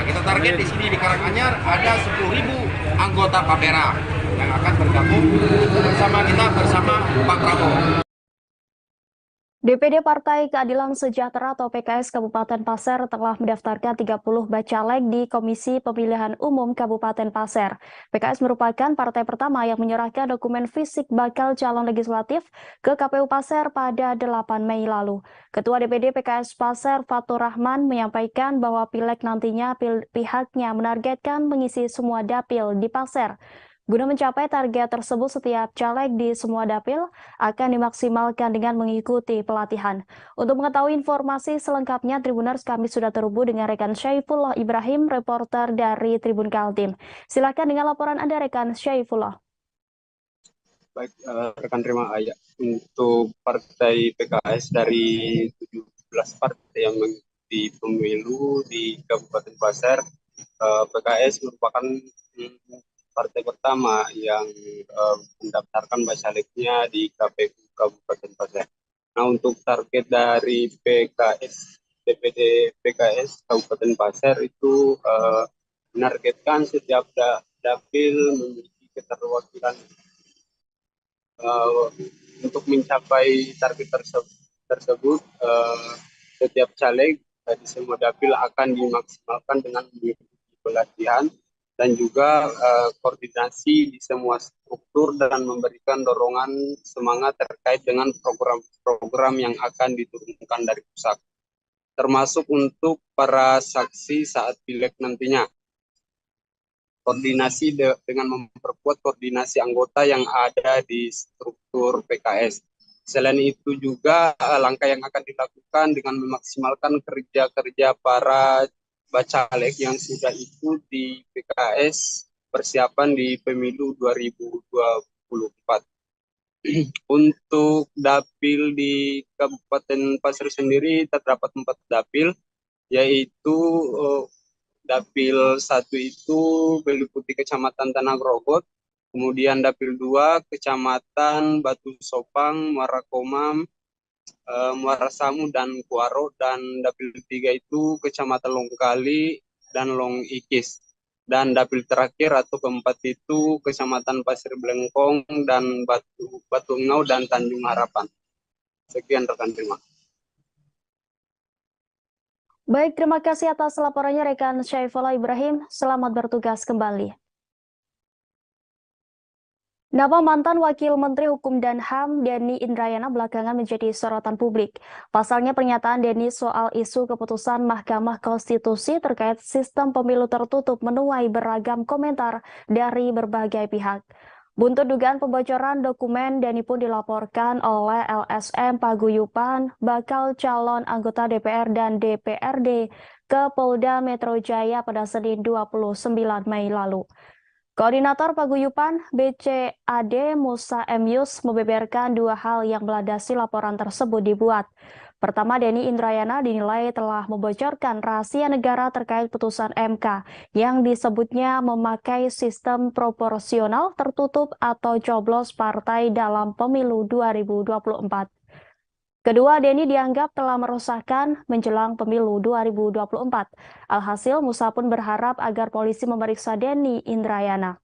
Speaker 7: Kita target di sini di Karanganyar ada 10.000 anggota Papera yang akan bergabung bersama kita bersama Pak Prabowo.
Speaker 1: DPD Partai Keadilan Sejahtera atau PKS Kabupaten Pasir telah mendaftarkan 30 bacalek di Komisi Pemilihan Umum Kabupaten Pasir. PKS merupakan partai pertama yang menyerahkan dokumen fisik bakal calon legislatif ke KPU Pasir pada 8 Mei lalu. Ketua DPD PKS Pasir Fatur Rahman menyampaikan bahwa pileg nantinya pihaknya menargetkan mengisi semua dapil di Pasir. Guna mencapai target tersebut, setiap caleg di semua dapil akan dimaksimalkan dengan mengikuti pelatihan. Untuk mengetahui informasi selengkapnya, Tribuners, kami sudah terhubung dengan rekan Syaifullah Ibrahim, reporter dari Tribun Kaltim. Silakan dengan laporan Anda, rekan Syaifullah.
Speaker 8: Baik, rekan terima ayat untuk partai PKS dari 17 partai yang mengikuti pemilu di Kabupaten Pasir, PKS merupakan partai pertama yang mendaftarkan bacaleknya di KPU Kabupaten Pasir. Nah, untuk target dari DPD PKS Kabupaten Pasir itu menargetkan setiap dapil memiliki keterwakilan. Untuk mencapai target tersebut, setiap caleg di semua dapil akan dimaksimalkan dengan mengikuti pelatihan dan juga koordinasi di semua struktur dan memberikan dorongan semangat terkait dengan program-program yang akan diturunkan dari pusat, termasuk untuk para saksi saat pileg nantinya. Koordinasi dengan memperkuat koordinasi anggota yang ada di struktur PKS. Selain itu juga langkah yang akan dilakukan dengan memaksimalkan kerja-kerja para bacalek yang sudah ikut di PKS persiapan di pemilu 2024. Untuk dapil di Kabupaten Pasir sendiri terdapat 4 dapil, yaitu dapil 1 itu meliputi Kecamatan Tanah Grogot, kemudian dapil 2 Kecamatan Batu Sopang, Muara Komam, Muara Samu dan Kuaro, dan dapil 3 itu Kecamatan Longkali dan Long Ikis, dan dapil terakhir atau keempat itu Kecamatan Pasir Blengkong dan Batu Engau dan Tanjung Harapan. Sekian rekan, terima.
Speaker 1: Baik, terima kasih atas laporannya rekan Syaifullah Ibrahim. Selamat bertugas kembali. Nama mantan Wakil Menteri Hukum dan HAM Denny Indrayana belakangan menjadi sorotan publik. Pasalnya pernyataan Denny soal isu keputusan Mahkamah Konstitusi terkait sistem pemilu tertutup menuai beragam komentar dari berbagai pihak. Buntut dugaan pembocoran dokumen, Denny pun dilaporkan oleh LSM Paguyupan, bakal calon anggota DPR dan DPRD ke Polda Metro Jaya pada Senin 29 Mei lalu. Koordinator Paguyupan BCAD Musa M. Yus membeberkan 2 hal yang melandasi laporan tersebut dibuat. Pertama, Denny Indrayana dinilai telah membocorkan rahasia negara terkait putusan MK yang disebutnya memakai sistem proporsional tertutup atau coblos partai dalam pemilu 2024. Kedua, Denny dianggap telah meresahkan menjelang pemilu 2024. Alhasil, Musa pun berharap agar polisi memeriksa Denny Indrayana.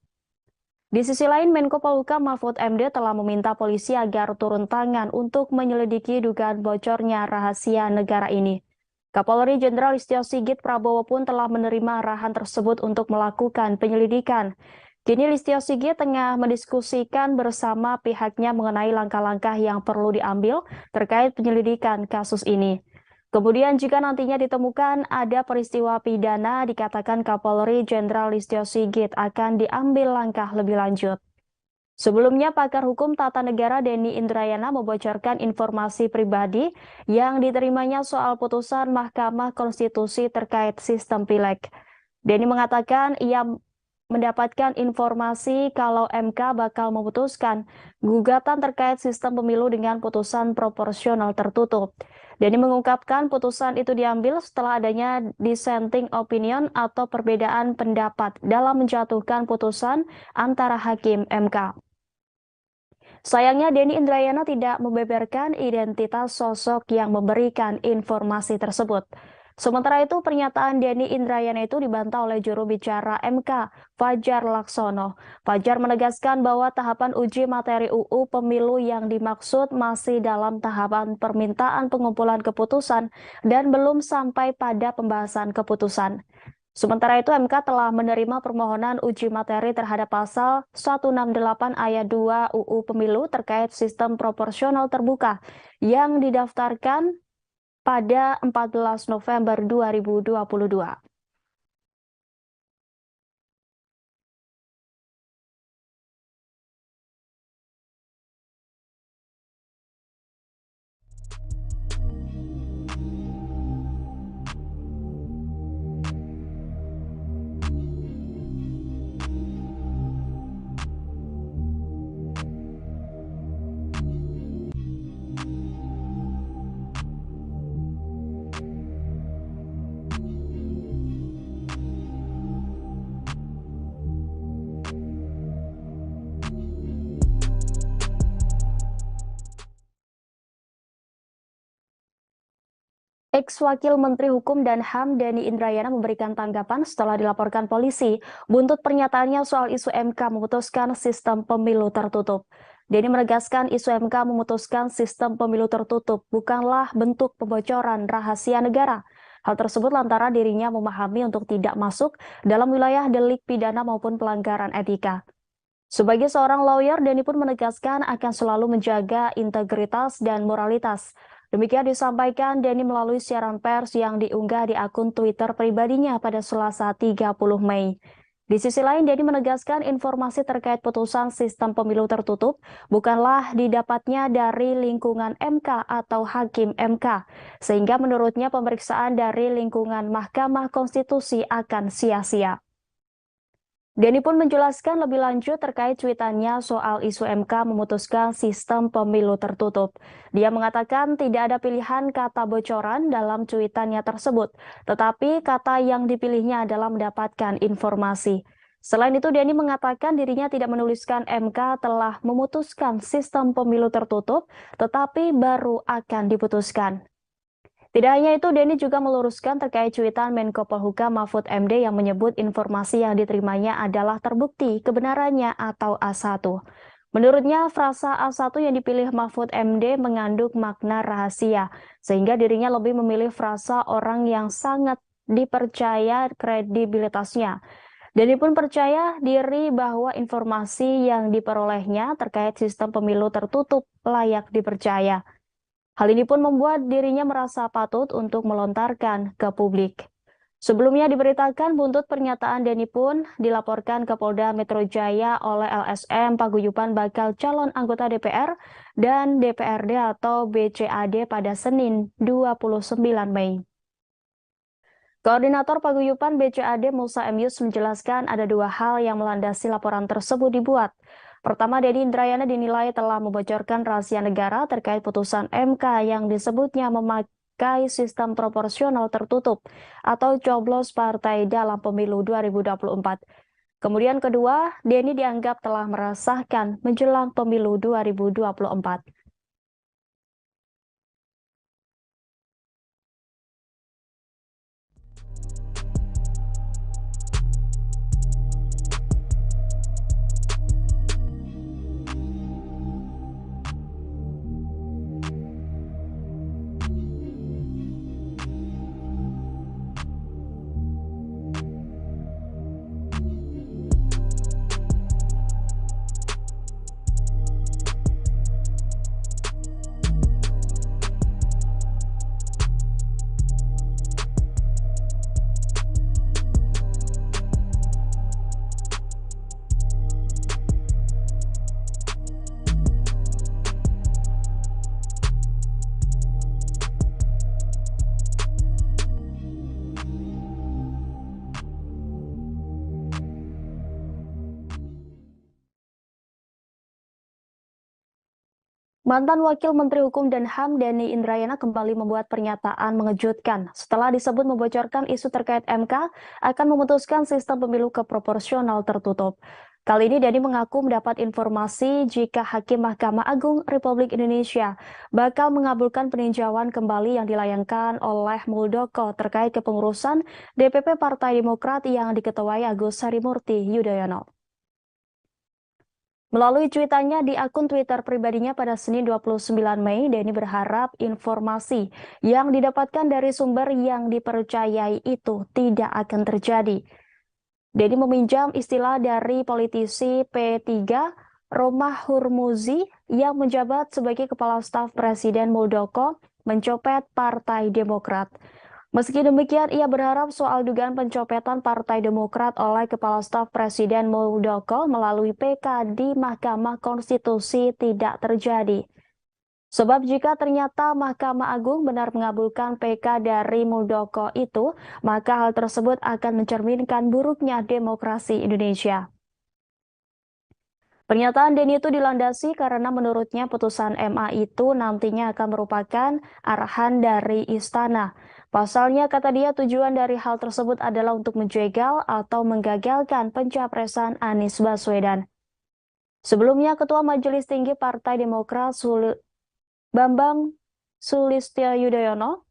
Speaker 1: Di sisi lain, Menko Polhukam Mahfud MD telah meminta polisi agar turun tangan untuk menyelidiki dugaan bocornya rahasia negara ini. Kapolri Jenderal Listio Sigit Prabowo pun telah menerima arahan tersebut untuk melakukan penyelidikan. Kini Listio Sigit tengah mendiskusikan bersama pihaknya mengenai langkah-langkah yang perlu diambil terkait penyelidikan kasus ini. Kemudian jika nantinya ditemukan ada peristiwa pidana, dikatakan Kapolri Jenderal Listio Sigit akan diambil langkah lebih lanjut. Sebelumnya, pakar hukum tata negara Denny Indrayana membocorkan informasi pribadi yang diterimanya soal putusan Mahkamah Konstitusi terkait sistem pileg. Denny mengatakan ia mendapatkan informasi kalau MK bakal memutuskan gugatan terkait sistem pemilu dengan putusan proporsional tertutup. Denny mengungkapkan putusan itu diambil setelah adanya dissenting opinion atau perbedaan pendapat dalam menjatuhkan putusan antara hakim MK. Sayangnya, Denny Indrayana tidak membeberkan identitas sosok yang memberikan informasi tersebut. Sementara itu, pernyataan Denny Indrayana itu dibantah oleh juru bicara MK, Fajar Laksono. Fajar menegaskan bahwa tahapan uji materi UU Pemilu yang dimaksud masih dalam tahapan permintaan pengumpulan keputusan dan belum sampai pada pembahasan keputusan. Sementara itu, MK telah menerima permohonan uji materi terhadap pasal 168 ayat 2 UU Pemilu terkait sistem proporsional terbuka yang didaftarkan pada 14 November 2022. Ex-Wakil Menteri Hukum dan HAM Denny Indrayana memberikan tanggapan setelah dilaporkan polisi buntut pernyataannya soal isu MK memutuskan sistem pemilu tertutup. Denny menegaskan isu MK memutuskan sistem pemilu tertutup bukanlah bentuk pembocoran rahasia negara. Hal tersebut lantaran dirinya memahami untuk tidak masuk dalam wilayah delik pidana maupun pelanggaran etika. Sebagai seorang lawyer, Denny pun menegaskan akan selalu menjaga integritas dan moralitas. Demikian disampaikan Denny melalui siaran pers yang diunggah di akun Twitter pribadinya pada Selasa 30 Mei. Di sisi lain, Denny menegaskan informasi terkait putusan sistem pemilu tertutup bukanlah didapatnya dari lingkungan MK atau hakim MK, sehingga menurutnya pemeriksaan dari lingkungan Mahkamah Konstitusi akan sia-sia. Denny pun menjelaskan lebih lanjut terkait cuitannya soal isu MK memutuskan sistem pemilu tertutup. Dia mengatakan tidak ada pilihan kata bocoran dalam cuitannya tersebut, tetapi kata yang dipilihnya adalah mendapatkan informasi. Selain itu, Denny mengatakan dirinya tidak menuliskan MK telah memutuskan sistem pemilu tertutup, tetapi baru akan diputuskan. Tidak hanya itu, Denny juga meluruskan terkait cuitan Menko Polhukam Mahfud MD yang menyebut informasi yang diterimanya adalah terbukti kebenarannya atau A1. Menurutnya, frasa A1 yang dipilih Mahfud MD mengandung makna rahasia, sehingga dirinya lebih memilih frasa orang yang sangat dipercaya kredibilitasnya. Denny pun percaya diri bahwa informasi yang diperolehnya terkait sistem pemilu tertutup layak dipercaya. Hal ini pun membuat dirinya merasa patut untuk melontarkan ke publik. Sebelumnya diberitakan buntut pernyataan Denny pun dilaporkan ke Polda Metro Jaya oleh LSM Paguyuban bakal calon anggota DPR dan DPRD atau BCAD pada Senin 29 Mei. Koordinator Paguyuban BCAD Musa Emius menjelaskan ada dua hal yang melandasi laporan tersebut dibuat. Pertama, Denny Indrayana dinilai telah membocorkan rahasia negara terkait putusan MK yang disebutnya memakai sistem proporsional tertutup atau coblos partai dalam pemilu 2024. Kemudian kedua, Denny dianggap telah meresahkan menjelang pemilu 2024. Mantan Wakil Menteri Hukum dan HAM Denny Indrayana kembali membuat pernyataan mengejutkan setelah disebut membocorkan isu terkait MK akan memutuskan sistem pemilu keproporsional tertutup. Kali ini Denny mengaku mendapat informasi jika Hakim Mahkamah Agung Republik Indonesia bakal mengabulkan peninjauan kembali yang dilayangkan oleh Muldoko terkait kepengurusan DPP Partai Demokrat yang diketuai Agus Harimurti Yudhoyono. Melalui cuitannya di akun Twitter pribadinya pada Senin 29 Mei, Denny berharap informasi yang didapatkan dari sumber yang dipercayai itu tidak akan terjadi. Denny meminjam istilah dari politisi P3 Romah Hurmuzi yang menjabat sebagai Kepala Staf Presiden Muldoko mencopet Partai Demokrat. Meski demikian, ia berharap soal dugaan pencopetan Partai Demokrat oleh Kepala Staf Presiden Muldoko melalui PK di Mahkamah Konstitusi tidak terjadi. Sebab jika ternyata Mahkamah Agung benar mengabulkan PK dari Muldoko itu, maka hal tersebut akan mencerminkan buruknya demokrasi Indonesia. Pernyataan Denny itu dilandasi karena menurutnya putusan MA itu nantinya akan merupakan arahan dari istana. Pasalnya, kata dia, tujuan dari hal tersebut adalah untuk menjegal atau menggagalkan pencapresan Anies Baswedan. Sebelumnya, Ketua Majelis Tinggi Partai Demokrat Bambang Sulistyo Yudhoyono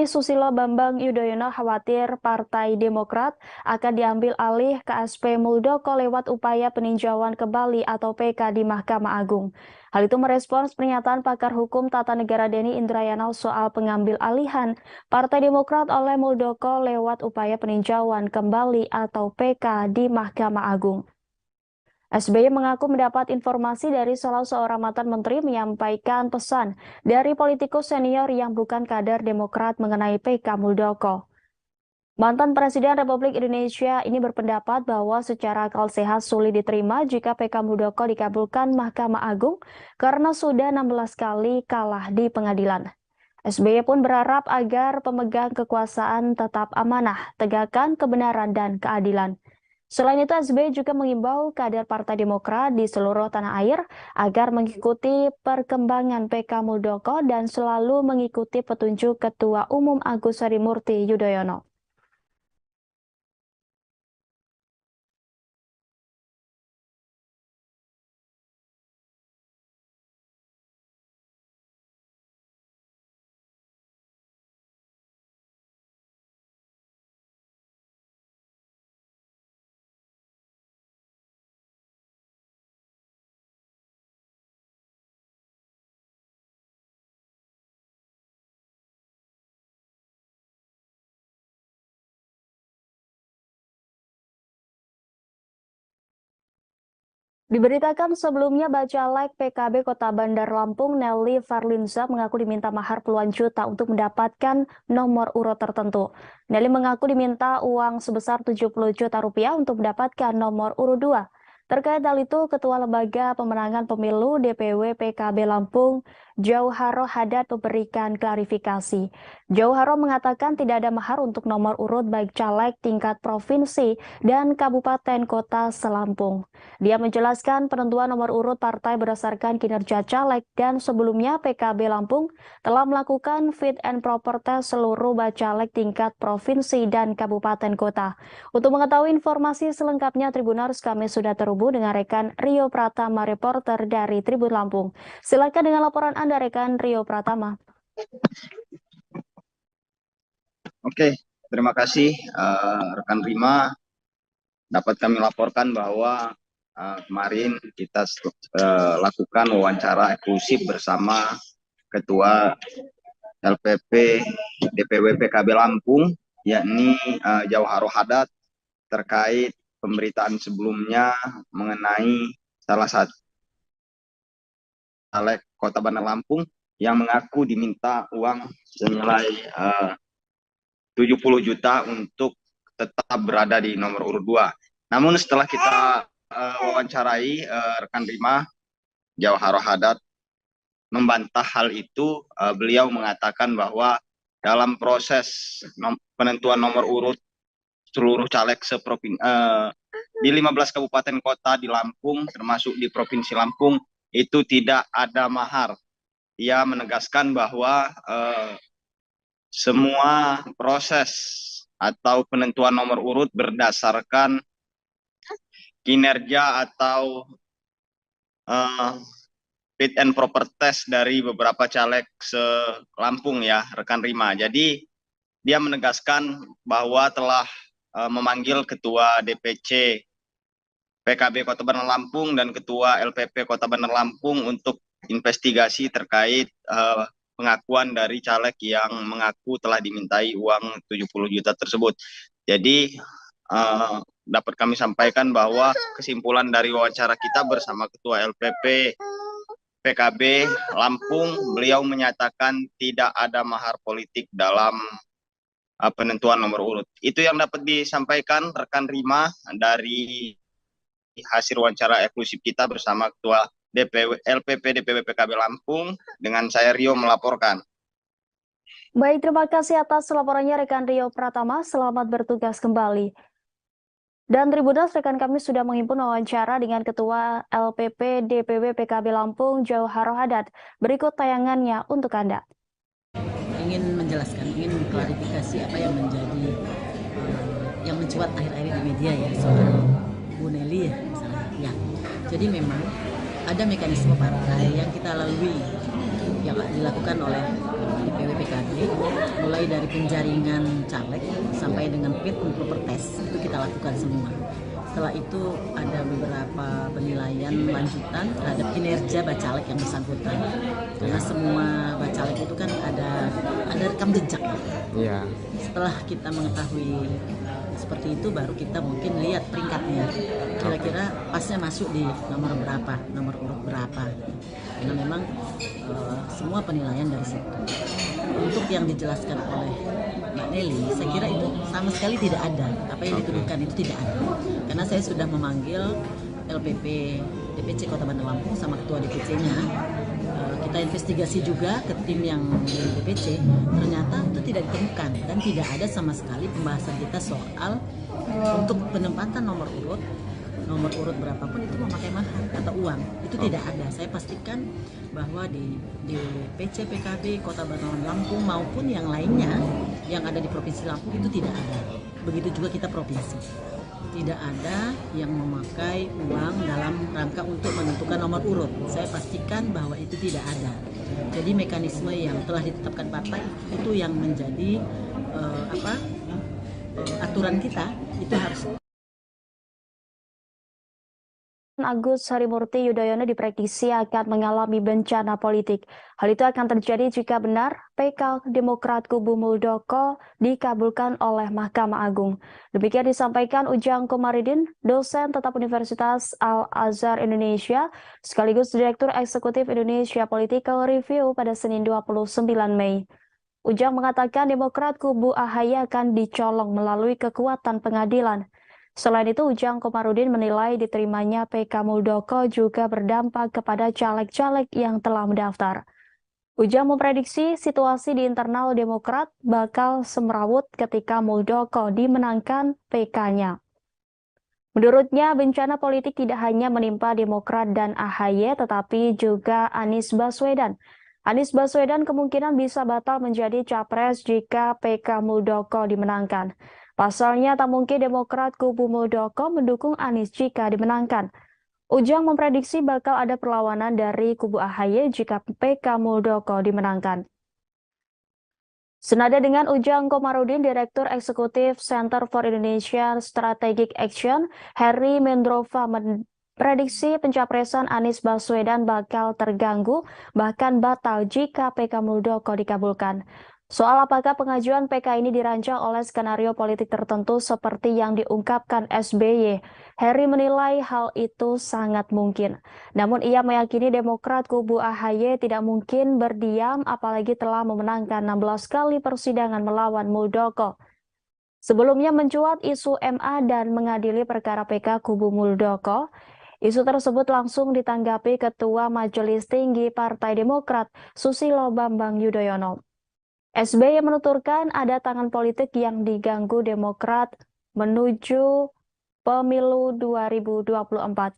Speaker 1: Susilo Bambang Yudhoyono khawatir Partai Demokrat akan diambil alih KSP Muldoko lewat upaya peninjauan kembali atau PK di Mahkamah Agung. Hal itu merespons pernyataan pakar hukum tata negara Denny Indrayana soal pengambil alihan Partai Demokrat oleh Muldoko lewat upaya peninjauan kembali atau PK di Mahkamah Agung. SBY mengaku mendapat informasi dari salah seorang mantan menteri menyampaikan pesan dari politikus senior yang bukan kader Demokrat mengenai PK Muldoko. Mantan Presiden Republik Indonesia ini berpendapat bahwa secara akal sehat sulit diterima jika PK Muldoko dikabulkan Mahkamah Agung karena sudah 16 kali kalah di pengadilan. SBY pun berharap agar pemegang kekuasaan tetap amanah, tegakkan kebenaran dan keadilan. Selain itu, SBY juga mengimbau kader Partai Demokrat di seluruh tanah air agar mengikuti perkembangan PK Muldoko dan selalu mengikuti petunjuk Ketua Umum Agus Harimurti Yudhoyono. Diberitakan sebelumnya Bacalek PKB Kota Bandar Lampung Nelly Farlinza mengaku diminta mahar puluhan juta untuk mendapatkan nomor urut tertentu. Nelly mengaku diminta uang sebesar 70 juta rupiah untuk mendapatkan nomor urut 2. Terkait hal itu, Ketua Lembaga Pemenangan Pemilu DPW PKB Lampung Jauharo Hadad memberikan klarifikasi. Jauharo mengatakan tidak ada mahar untuk nomor urut baik caleg tingkat provinsi dan kabupaten kota selampung. Dia menjelaskan penentuan nomor urut partai berdasarkan kinerja caleg dan sebelumnya PKB Lampung telah melakukan fit and proper test seluruh bacalek tingkat provinsi dan kabupaten kota. Untuk mengetahui informasi selengkapnya Tribuners, kami sudah terhubung dengan rekan Rio Pratama, reporter dari Tribun Lampung. Silakan dengan laporan Anda, rekan Rio Pratama.
Speaker 9: Oke, terima kasih rekan Rima. Dapat kami laporkan bahwa kemarin kita lakukan wawancara eksklusif bersama Ketua LPP DPW PKB Lampung, yakni Jauharo Hadad, terkait pemberitaan sebelumnya mengenai salah satu caleg Kota Bandar Lampung yang mengaku diminta uang senilai 70 juta untuk tetap berada di nomor urut 2. Namun setelah kita wawancarai rekan Rima, Jauharo Hadad membantah hal itu. Beliau mengatakan bahwa dalam proses penentuan nomor urut seluruh caleg di 15 kabupaten kota di Lampung, termasuk di Provinsi Lampung, itu tidak ada mahar. Ia menegaskan bahwa semua proses atau penentuan nomor urut berdasarkan kinerja atau fit and proper test dari beberapa caleg se-Lampung ya, rekan Rima. Jadi dia menegaskan bahwa telah memanggil Ketua DPC PKB Kota Bandar Lampung dan Ketua LPP Kota Bandar Lampung untuk investigasi terkait pengakuan dari caleg yang mengaku telah dimintai uang 70 juta tersebut. Jadi dapat kami sampaikan bahwa kesimpulan dari wawancara kita bersama Ketua LPP PKB Lampung, beliau menyatakan tidak ada mahar politik dalam penentuan nomor urut. Itu yang dapat disampaikan rekan Rima dari hasil wawancara eksklusif kita bersama Ketua LPP DPW PKB Lampung. Dengan saya Rio melaporkan.
Speaker 1: Baik, terima kasih atas laporannya rekan Rio Pratama. Selamat bertugas kembali. Dan Tribuners, rekan kami sudah menghimpun wawancara dengan Ketua LPP DPW PKB Lampung, Jauharo Hadad. Berikut tayangannya untuk Anda.
Speaker 10: Ingin menjelaskan, ingin klarifikasi apa yang menjadi yang mencuat akhir-akhir di media ya soal Bu Nelly ya misalnya. Ya, jadi memang ada mekanisme partai yang kita lalui yang dilakukan oleh DPW PKB, mulai dari penjaringan caleg sampai dengan fit and proper test itu kita lakukan semua. Setelah itu ada beberapa penilaian lanjutan terhadap kinerja bacalek yang bersangkutan, karena semua bacalek itu kan ada rekam jejak ya. Yeah. Setelah kita mengetahui seperti itu, baru kita mungkin lihat peringkatnya, kira-kira pasnya masuk di nomor berapa, nomor urut berapa. Karena memang semua penilaian dari situ. Untuk yang dijelaskan oleh Mbak Nelly, saya kira itu sama sekali tidak ada. Apa yang dituduhkan itu tidak ada. Karena saya sudah memanggil LPP DPC Kota Bandar Lampung sama Ketua DPC-nya. Kita investigasi juga ke tim yang di DPC, ternyata itu tidak ditemukan dan tidak ada sama sekali pembahasan kita soal untuk penempatan nomor urut berapapun itu memakai mahar atau uang, itu tidak ada. Saya pastikan bahwa di DPC PKB Kota Bandar Lampung maupun yang lainnya yang ada di Provinsi Lampung itu tidak ada. Begitu juga kita provinsi, tidak ada yang memakai uang dalam rangka untuk menentukan nomor urut. Saya pastikan bahwa itu tidak ada. Jadi mekanisme yang telah ditetapkan partai itu yang menjadi aturan kita itu harus.
Speaker 1: Agus Harimurti Yudhoyono diprediksi akan mengalami bencana politik. Hal itu akan terjadi jika benar PK Demokrat kubu Muldoko dikabulkan oleh Mahkamah Agung. Demikian disampaikan Ujang Komarudin, dosen tetap Universitas Al-Azhar Indonesia, sekaligus Direktur Eksekutif Indonesia Political Review pada Senin 29 Mei. Ujang mengatakan Demokrat kubu AHY akan dicolong melalui kekuatan pengadilan. Selain itu, Ujang Komarudin menilai diterimanya PK Muldoko juga berdampak kepada caleg-caleg yang telah mendaftar. Ujang memprediksi situasi di internal Demokrat bakal semrawut ketika Muldoko dimenangkan PK-nya. Menurutnya, bencana politik tidak hanya menimpa Demokrat dan AHY, tetapi juga Anies Baswedan. Anies Baswedan kemungkinan bisa batal menjadi capres jika PK Muldoko dimenangkan. Pasalnya, tak mungkin Demokrat kubu Muldoko mendukung Anies jika dimenangkan. Ujang memprediksi bakal ada perlawanan dari kubu AHY jika PK Muldoko dimenangkan. Senada dengan Ujang Komarudin, Direktur Eksekutif Center for Indonesian Strategic Action, Heri Mendrova memprediksi pencapresan Anies Baswedan bakal terganggu, bahkan batal jika PK Muldoko dikabulkan. Soal apakah pengajuan PK ini dirancang oleh skenario politik tertentu seperti yang diungkapkan SBY, Heri menilai hal itu sangat mungkin. Namun ia meyakini Demokrat kubu AHY tidak mungkin berdiam apalagi telah memenangkan 16 kali persidangan melawan Muldoko. Sebelumnya mencuat isu MA dan mengadili perkara PK kubu Muldoko. Isu tersebut langsung ditanggapi Ketua Majelis Tinggi Partai Demokrat, Susilo Bambang Yudhoyono. SBY menuturkan ada tangan politik yang diganggu Demokrat menuju pemilu 2024.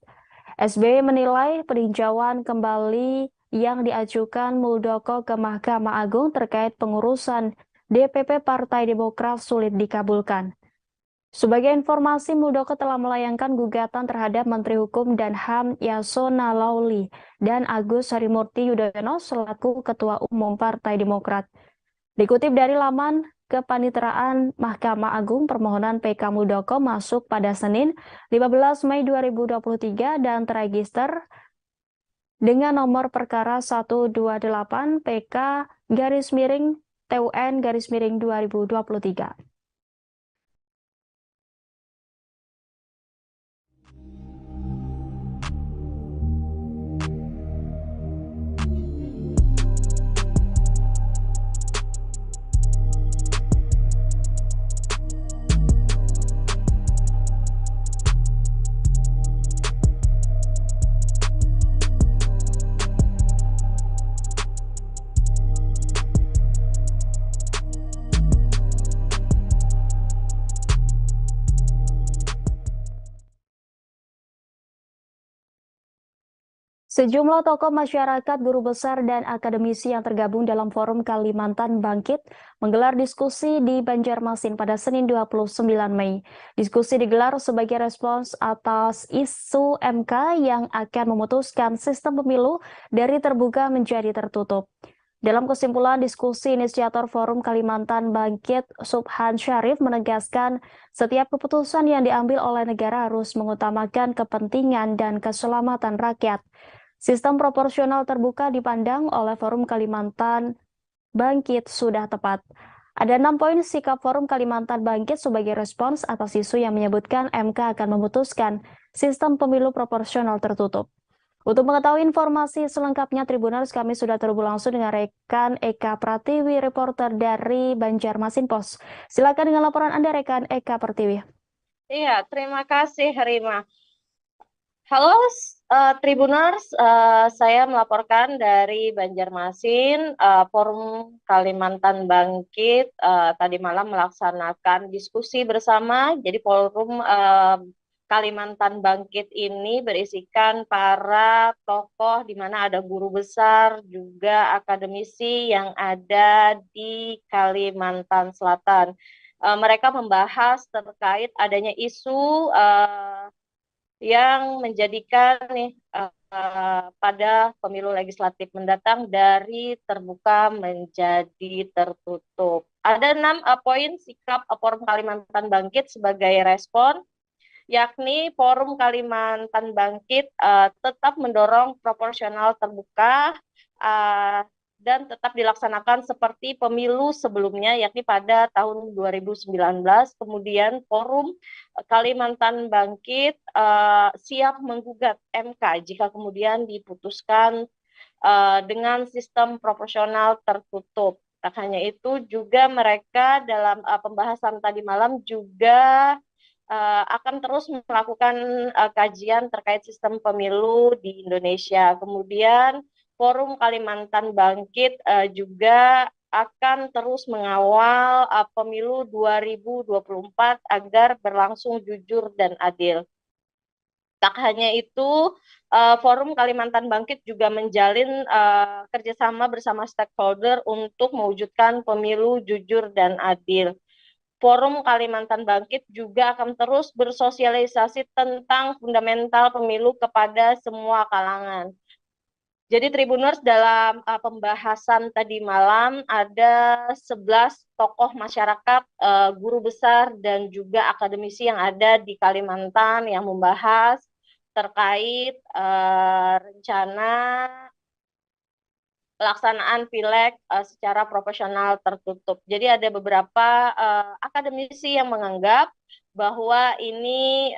Speaker 1: SBY menilai peninjauan kembali yang diajukan Muldoko ke Mahkamah Agung terkait pengurusan DPP Partai Demokrat sulit dikabulkan. Sebagai informasi, Muldoko telah melayangkan gugatan terhadap Menteri Hukum dan HAM Yasona Lauli dan Agus Harimurti Yudhoyono selaku Ketua Umum Partai Demokrat. Dikutip dari laman Kepaniteraan Mahkamah Agung, permohonan PK Muldoko masuk pada Senin 15 Mei 2023 dan terregister dengan nomor perkara 128 PK TUN 2023. Sejumlah tokoh masyarakat, guru besar, dan akademisi yang tergabung dalam Forum Kalimantan Bangkit menggelar diskusi di Banjarmasin pada Senin 29 Mei. Diskusi digelar sebagai respons atas isu MK yang akan memutuskan sistem pemilu dari terbuka menjadi tertutup. Dalam kesimpulan diskusi, inisiator Forum Kalimantan Bangkit, Subhan Syarif, menegaskan setiap keputusan yang diambil oleh negara harus mengutamakan kepentingan dan keselamatan rakyat. Sistem proporsional terbuka dipandang oleh Forum Kalimantan Bangkit sudah tepat. Ada 6 poin sikap Forum Kalimantan Bangkit sebagai respons atas isu yang menyebutkan MK akan memutuskan sistem pemilu proporsional tertutup. Untuk mengetahui informasi selengkapnya, Tribuners, kami sudah terhubung langsung dengan rekan Eka Pratiwi, reporter dari Banjarmasin Pos. Silakan dengan laporan Anda, rekan Eka Pratiwi.
Speaker 11: Iya, terima kasih, Rima. Halo Tribuners, saya melaporkan dari Banjarmasin. Forum Kalimantan Bangkit tadi malam melaksanakan diskusi bersama. Jadi Forum Kalimantan Bangkit ini berisikan para tokoh di mana ada guru besar, juga akademisi yang ada di Kalimantan Selatan. Mereka membahas terkait adanya isu yang menjadikan pada pemilu legislatif mendatang dari terbuka menjadi tertutup. Ada 6 poin sikap Forum Kalimantan Bangkit sebagai respon, yakni Forum Kalimantan Bangkit tetap mendorong proporsional terbuka dan tetap dilaksanakan seperti pemilu sebelumnya, yakni pada tahun 2019. Kemudian Forum Kalimantan Bangkit siap menggugat MK jika kemudian diputuskan dengan sistem proporsional tertutup. Tak hanya itu, juga mereka dalam pembahasan tadi malam juga akan terus melakukan kajian terkait sistem pemilu di Indonesia. Kemudian Forum Kalimantan Bangkit juga akan terus mengawal pemilu 2024 agar berlangsung jujur dan adil. Tak hanya itu, Forum Kalimantan Bangkit juga menjalin kerjasama bersama stakeholder untuk mewujudkan pemilu jujur dan adil. Forum Kalimantan Bangkit juga akan terus bersosialisasi tentang fundamental pemilu kepada semua kalangan. Jadi Tribuners, dalam pembahasan tadi malam ada 11 tokoh masyarakat, guru besar dan juga akademisi yang ada di Kalimantan yang membahas terkait rencana pelaksanaan pileg secara proporsional tertutup. Jadi ada beberapa akademisi yang menganggap bahwa ini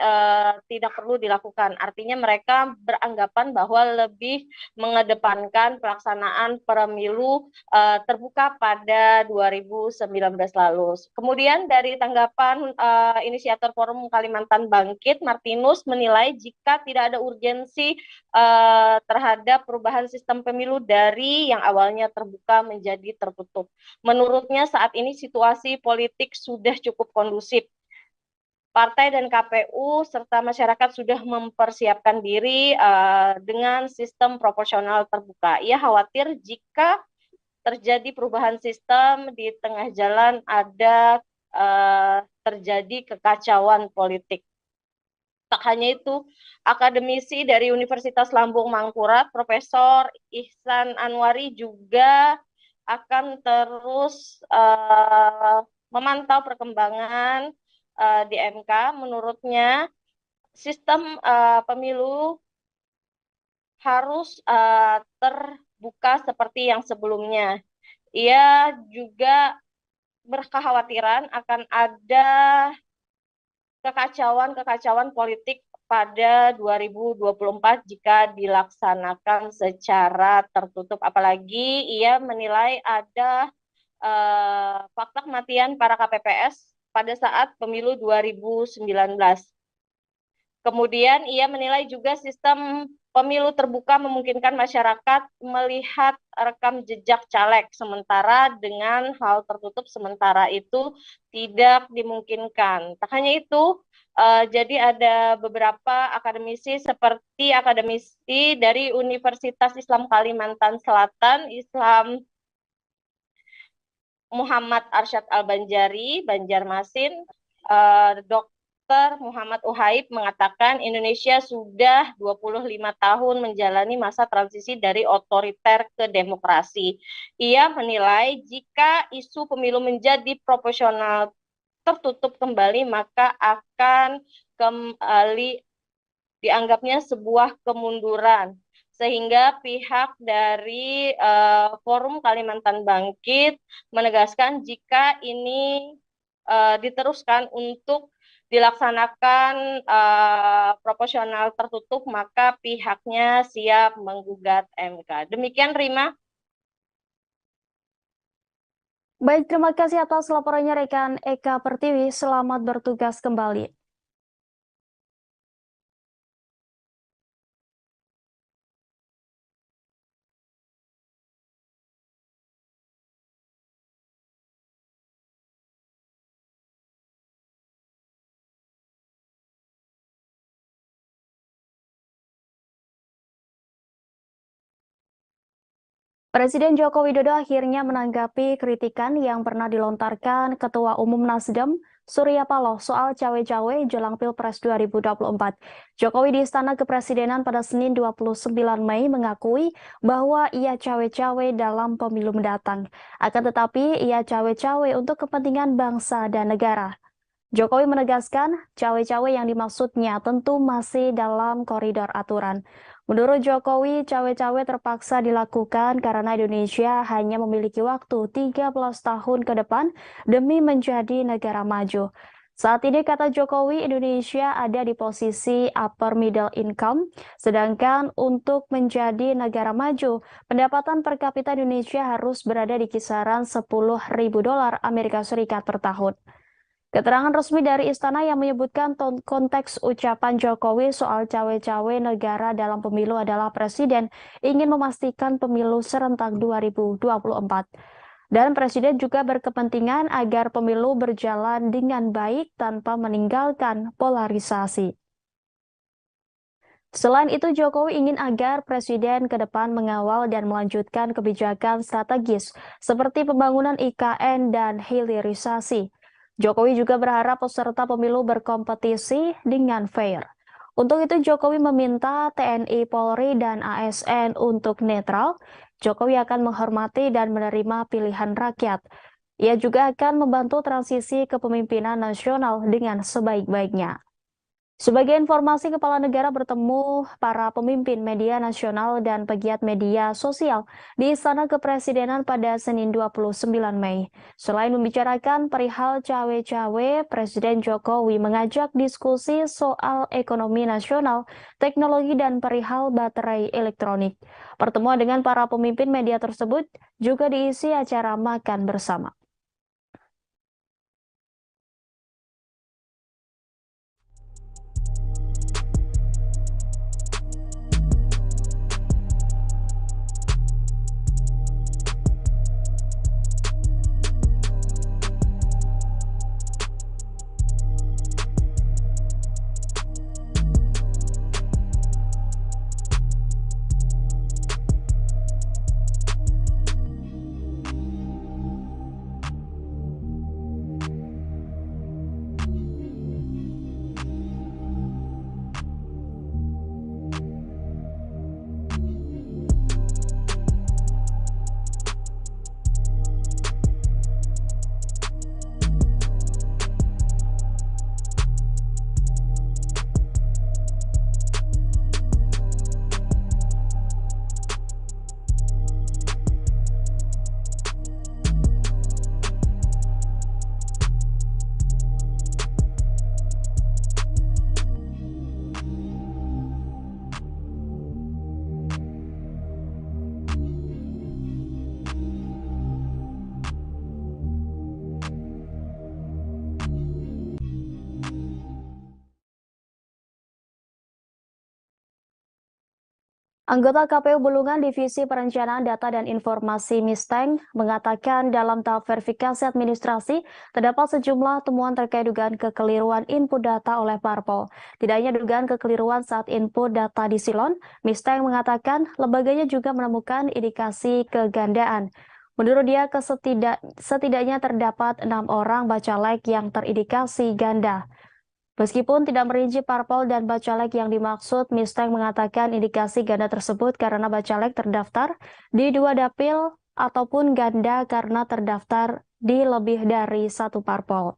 Speaker 11: tidak perlu dilakukan. Artinya mereka beranggapan bahwa lebih mengedepankan pelaksanaan pemilu terbuka pada 2019 lalu. Kemudian dari tanggapan inisiator Forum Kalimantan Bangkit, Martinus menilai jika tidak ada urgensi terhadap perubahan sistem pemilu dari yang awalnya terbuka menjadi tertutup. Menurutnya saat ini situasi politik sudah cukup kondusif. Partai dan KPU serta masyarakat sudah mempersiapkan diri dengan sistem proporsional terbuka. Ia khawatir jika terjadi perubahan sistem di tengah jalan ada terjadi kekacauan politik. Tak hanya itu, akademisi dari Universitas Lambung Mangkurat, Profesor Ihsan Anwari juga akan terus memantau perkembangan di MK. Menurutnya sistem pemilu harus terbuka seperti yang sebelumnya. Ia juga berkekhawatiran akan ada kekacauan politik pada 2024 jika dilaksanakan secara tertutup. Apalagi ia menilai ada fakta kematian para KPPS pada saat pemilu 2019. Kemudian ia menilai juga sistem pemilu terbuka memungkinkan masyarakat melihat rekam jejak caleg, sementara dengan hal tertutup sementara itu tidak dimungkinkan. Tak hanya itu, jadi ada beberapa akademisi seperti akademisi dari Universitas Islam Kalimantan Selatan, Islam Muhammad Arsyad Al-Banjari, Banjarmasin, Dr. Muhammad Uhaib mengatakan Indonesia sudah 25 tahun menjalani masa transisi dari otoriter ke demokrasi. Ia menilai jika isu pemilu menjadi proporsional tertutup kembali, maka akan kembali dianggapnya sebuah kemunduran. Sehingga pihak dari Forum Kalimantan Bangkit menegaskan jika ini diteruskan untuk dilaksanakan proporsional tertutup, maka pihaknya siap menggugat MK. Demikian, Rima.
Speaker 1: Baik, terima kasih atas laporannya rekan Eka Pertiwi. Selamat bertugas kembali. Presiden Joko Widodo akhirnya menanggapi kritikan yang pernah dilontarkan Ketua Umum Nasdem, Surya Paloh, soal cawe-cawe jelang Pilpres 2024. Jokowi di Istana Kepresidenan pada Senin 29 Mei mengakui bahwa ia cawe-cawe dalam pemilu mendatang. Akan tetapi, ia cawe-cawe untuk kepentingan bangsa dan negara. Jokowi menegaskan cawe-cawe yang dimaksudnya tentu masih dalam koridor aturan. Menurut Jokowi, cawe-cawe terpaksa dilakukan karena Indonesia hanya memiliki waktu 13 tahun ke depan demi menjadi negara maju. Saat ini, kata Jokowi, Indonesia ada di posisi upper middle income, sedangkan untuk menjadi negara maju, pendapatan per kapita Indonesia harus berada di kisaran $10.000 Amerika Serikat per tahun. Keterangan resmi dari Istana yang menyebutkan konteks ucapan Jokowi soal cawe-cawe negara dalam pemilu adalah Presiden ingin memastikan pemilu serentak 2024. Dan Presiden juga berkepentingan agar pemilu berjalan dengan baik tanpa meninggalkan polarisasi. Selain itu, Jokowi ingin agar Presiden ke depan mengawal dan melanjutkan kebijakan strategis seperti pembangunan IKN dan hilirisasi. Jokowi juga berharap peserta pemilu berkompetisi dengan fair. Untuk itu, Jokowi meminta TNI, Polri, dan ASN untuk netral. Jokowi akan menghormati dan menerima pilihan rakyat. Ia juga akan membantu transisi kepemimpinan nasional dengan sebaik-baiknya. Sebagai informasi, Kepala Negara bertemu para pemimpin media nasional dan pegiat media sosial di Istana Kepresidenan pada Senin 29 Mei. Selain membicarakan perihal cawe-cawe, Presiden Jokowi mengajak diskusi soal ekonomi nasional, teknologi, dan perihal baterai elektronik. Pertemuan dengan para pemimpin media tersebut juga diisi acara makan bersama. Anggota KPU Bulungan Divisi Perencanaan Data dan Informasi Misteng mengatakan dalam tahap verifikasi administrasi terdapat sejumlah temuan terkait dugaan kekeliruan input data oleh parpol. Tidak hanya dugaan kekeliruan saat input data di Silon, Misteng mengatakan lembaganya juga menemukan indikasi kegandaan. Menurut dia, setidaknya terdapat 6 orang bacalek yang terindikasi ganda. Meskipun tidak merinci parpol dan bacalek yang dimaksud, Misteng mengatakan indikasi ganda tersebut karena bacalek terdaftar di 2 dapil ataupun ganda karena terdaftar di lebih dari 1 parpol.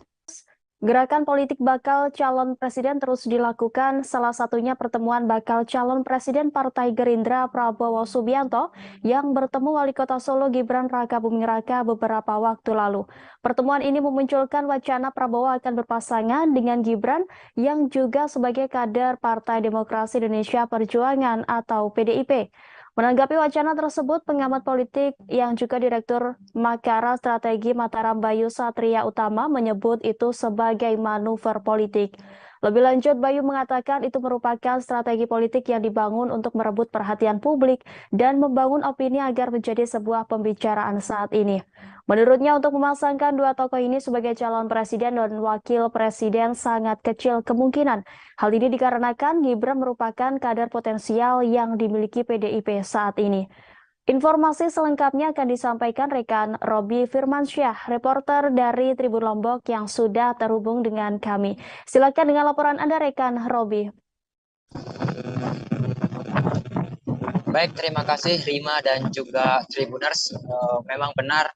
Speaker 1: Gerakan politik bakal calon presiden terus dilakukan, salah satunya pertemuan bakal calon presiden Partai Gerindra Prabowo Subianto yang bertemu Wali Kota Solo Gibran Rakabuming Raka beberapa waktu lalu. Pertemuan ini memunculkan wacana Prabowo akan berpasangan dengan Gibran yang juga sebagai kader Partai Demokrasi Indonesia Perjuangan atau PDIP. Menanggapi wacana tersebut, pengamat politik yang juga Direktur Makara Strategi Mataram Bayu Satria Utama menyebut itu sebagai manuver politik. Lebih lanjut, Bayu mengatakan itu merupakan strategi politik yang dibangun untuk merebut perhatian publik dan membangun opini agar menjadi sebuah pembicaraan saat ini. Menurutnya, untuk memasangkan 2 tokoh ini sebagai calon presiden dan wakil presiden sangat kecil kemungkinan. Hal ini dikarenakan Gibran merupakan kader potensial yang dimiliki PDIP saat ini. Informasi selengkapnya akan disampaikan rekan Robi Firmansyah, reporter dari Tribun Lombok yang sudah terhubung dengan kami. Silakan dengan laporan Anda, rekan Robi.
Speaker 2: Baik, terima kasih Rima dan juga Tribuners. Memang benar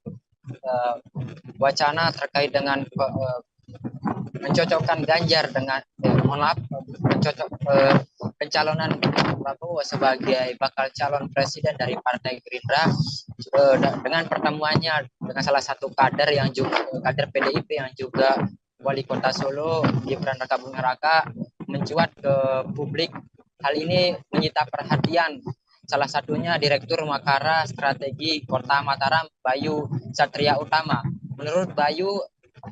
Speaker 2: wacana terkait dengan mencocokkan Ganjar dengan pencalonan Prabowo sebagai bakal calon presiden dari Partai Gerindra dengan pertemuannya dengan salah satu kader yang juga kader PDIP yang juga Wali Kota Solo Gibran Rakabuming Raka mencuat ke publik. Hal ini menyita perhatian salah satunya Direktur Makara Strategi Kota Mataram Bayu Satria Utama. Menurut Bayu,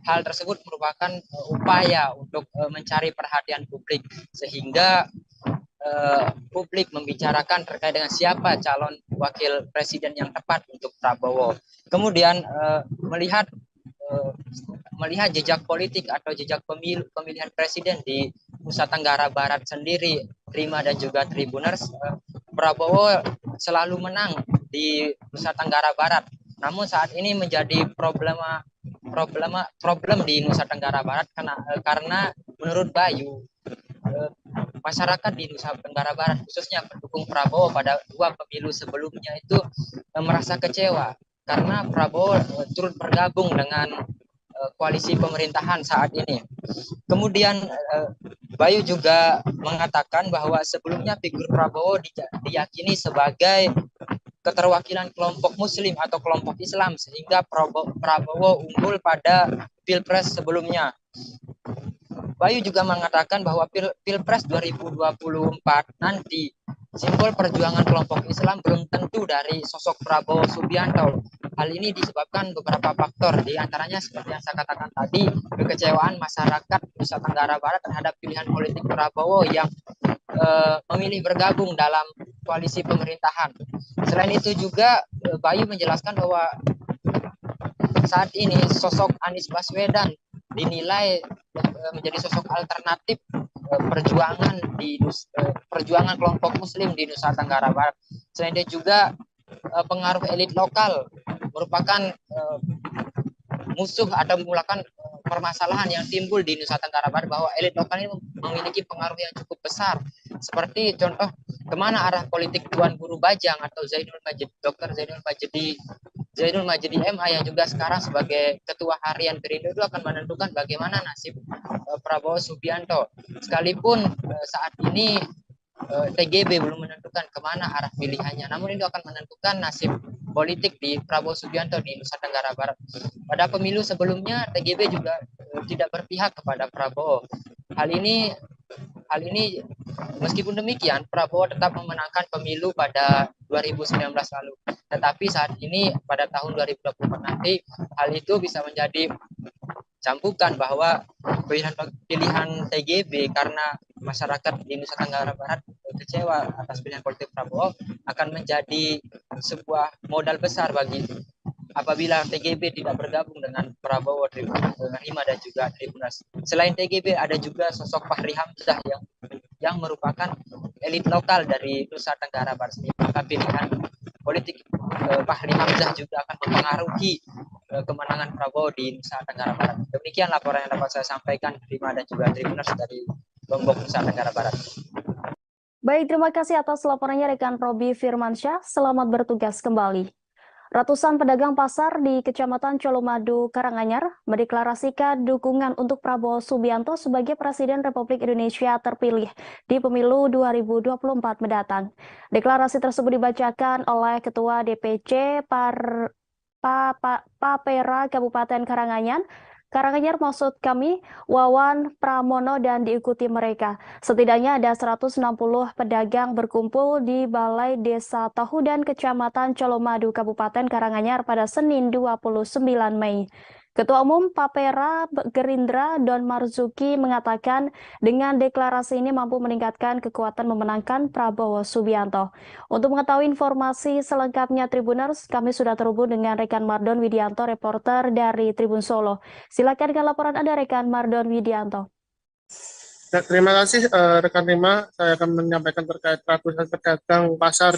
Speaker 2: hal tersebut merupakan upaya untuk mencari perhatian publik sehingga publik membicarakan terkait dengan siapa calon wakil presiden yang tepat untuk Prabowo. Kemudian melihat jejak politik atau jejak pemilihan presiden di Nusa Tenggara Barat sendiri, Prima dan juga Tribuners, Prabowo selalu menang di Nusa Tenggara Barat. Namun saat ini menjadi problem di Nusa Tenggara Barat karena menurut Bayu, masyarakat di Nusa Tenggara Barat khususnya pendukung Prabowo pada 2 pemilu sebelumnya itu merasa kecewa karena Prabowo turut bergabung dengan koalisi pemerintahan saat ini. Kemudian Bayu juga mengatakan bahwa sebelumnya figur Prabowo diyakini sebagai keterwakilan kelompok Muslim atau kelompok Islam sehingga Prabowo unggul pada Pilpres sebelumnya. Bayu juga mengatakan bahwa Pilpres 2024 nanti simbol perjuangan kelompok Islam belum tentu dari sosok Prabowo Subianto. Hal ini disebabkan beberapa faktor, di antaranya seperti yang saya katakan tadi, kekecewaan masyarakat Nusa Tenggara Barat terhadap pilihan politik Prabowo yang memilih bergabung dalam koalisi pemerintahan. Selain itu juga Bayu menjelaskan bahwa saat ini sosok Anies Baswedan dinilai menjadi sosok alternatif perjuangan kelompok Muslim di Nusa Tenggara Barat. Selain itu juga pengaruh elit lokal merupakan musuh atau memulakan permasalahan yang timbul di Nusa Tenggara Barat, bahwa elit lokal ini memiliki pengaruh yang cukup besar. Seperti contoh kemana arah politik Tuan Guru Bajang atau Dr. Zainul Majdi MA yang juga sekarang sebagai Ketua Harian Perindo itu akan menentukan bagaimana nasib Prabowo Subianto. Sekalipun saat ini TGB belum menentukan kemana arah pilihannya, namun itu akan menentukan nasib politik di Prabowo Subianto di Nusa Tenggara Barat. Pada pemilu sebelumnya TGB juga tidak berpihak kepada Prabowo. Hal ini meskipun demikian Prabowo tetap memenangkan pemilu pada 2019 lalu. Tetapi saat ini pada tahun 2024 nanti hal itu bisa menjadi campukan bahwa pilihan TGB karena masyarakat di Nusa Tenggara Barat kecewa atas pilihan politik Prabowo akan menjadi sebuah modal besar bagi apabila TGB tidak bergabung dengan Prabowo, Rima dan juga Tribuners. Selain TGB ada juga sosok Fahri Hamzah yang merupakan elit lokal dari Nusa Tenggara Barat. Maka pilihan politik Fahri Hamzah juga akan mempengaruhi kemenangan Prabowo di Nusa Tenggara Barat. Demikian laporan yang dapat saya sampaikan, Rima dan juga Tribuners dari Lombok, Nusa Tenggara Barat.
Speaker 1: Baik, terima kasih atas laporannya rekan Robi Firmansyah. Selamat bertugas kembali. Ratusan pedagang pasar di Kecamatan Colomadu, Karanganyar mendeklarasikan dukungan untuk Prabowo Subianto sebagai Presiden Republik Indonesia terpilih di pemilu 2024 mendatang. Deklarasi tersebut dibacakan oleh Ketua DPC Papera Kabupaten Karanganyar maksud kami, Wawan Pramono, dan diikuti mereka. Setidaknya ada 160 pedagang berkumpul di Balai Desa Tahudan Kecamatan Colomadu Kabupaten Karanganyar pada Senin 29 Mei. Ketua Umum Papera Gerindra Don Marzuki mengatakan dengan deklarasi ini mampu meningkatkan kekuatan memenangkan Prabowo Subianto. Untuk mengetahui informasi selengkapnya Tribuners, kami sudah terhubung dengan rekan Mardon Widianto, reporter dari Tribun Solo. Silakan dengan laporan Anda, rekan Mardon Widianto.
Speaker 3: Terima kasih rekan Rima. Saya akan menyampaikan terkait ratusan pedagang pasar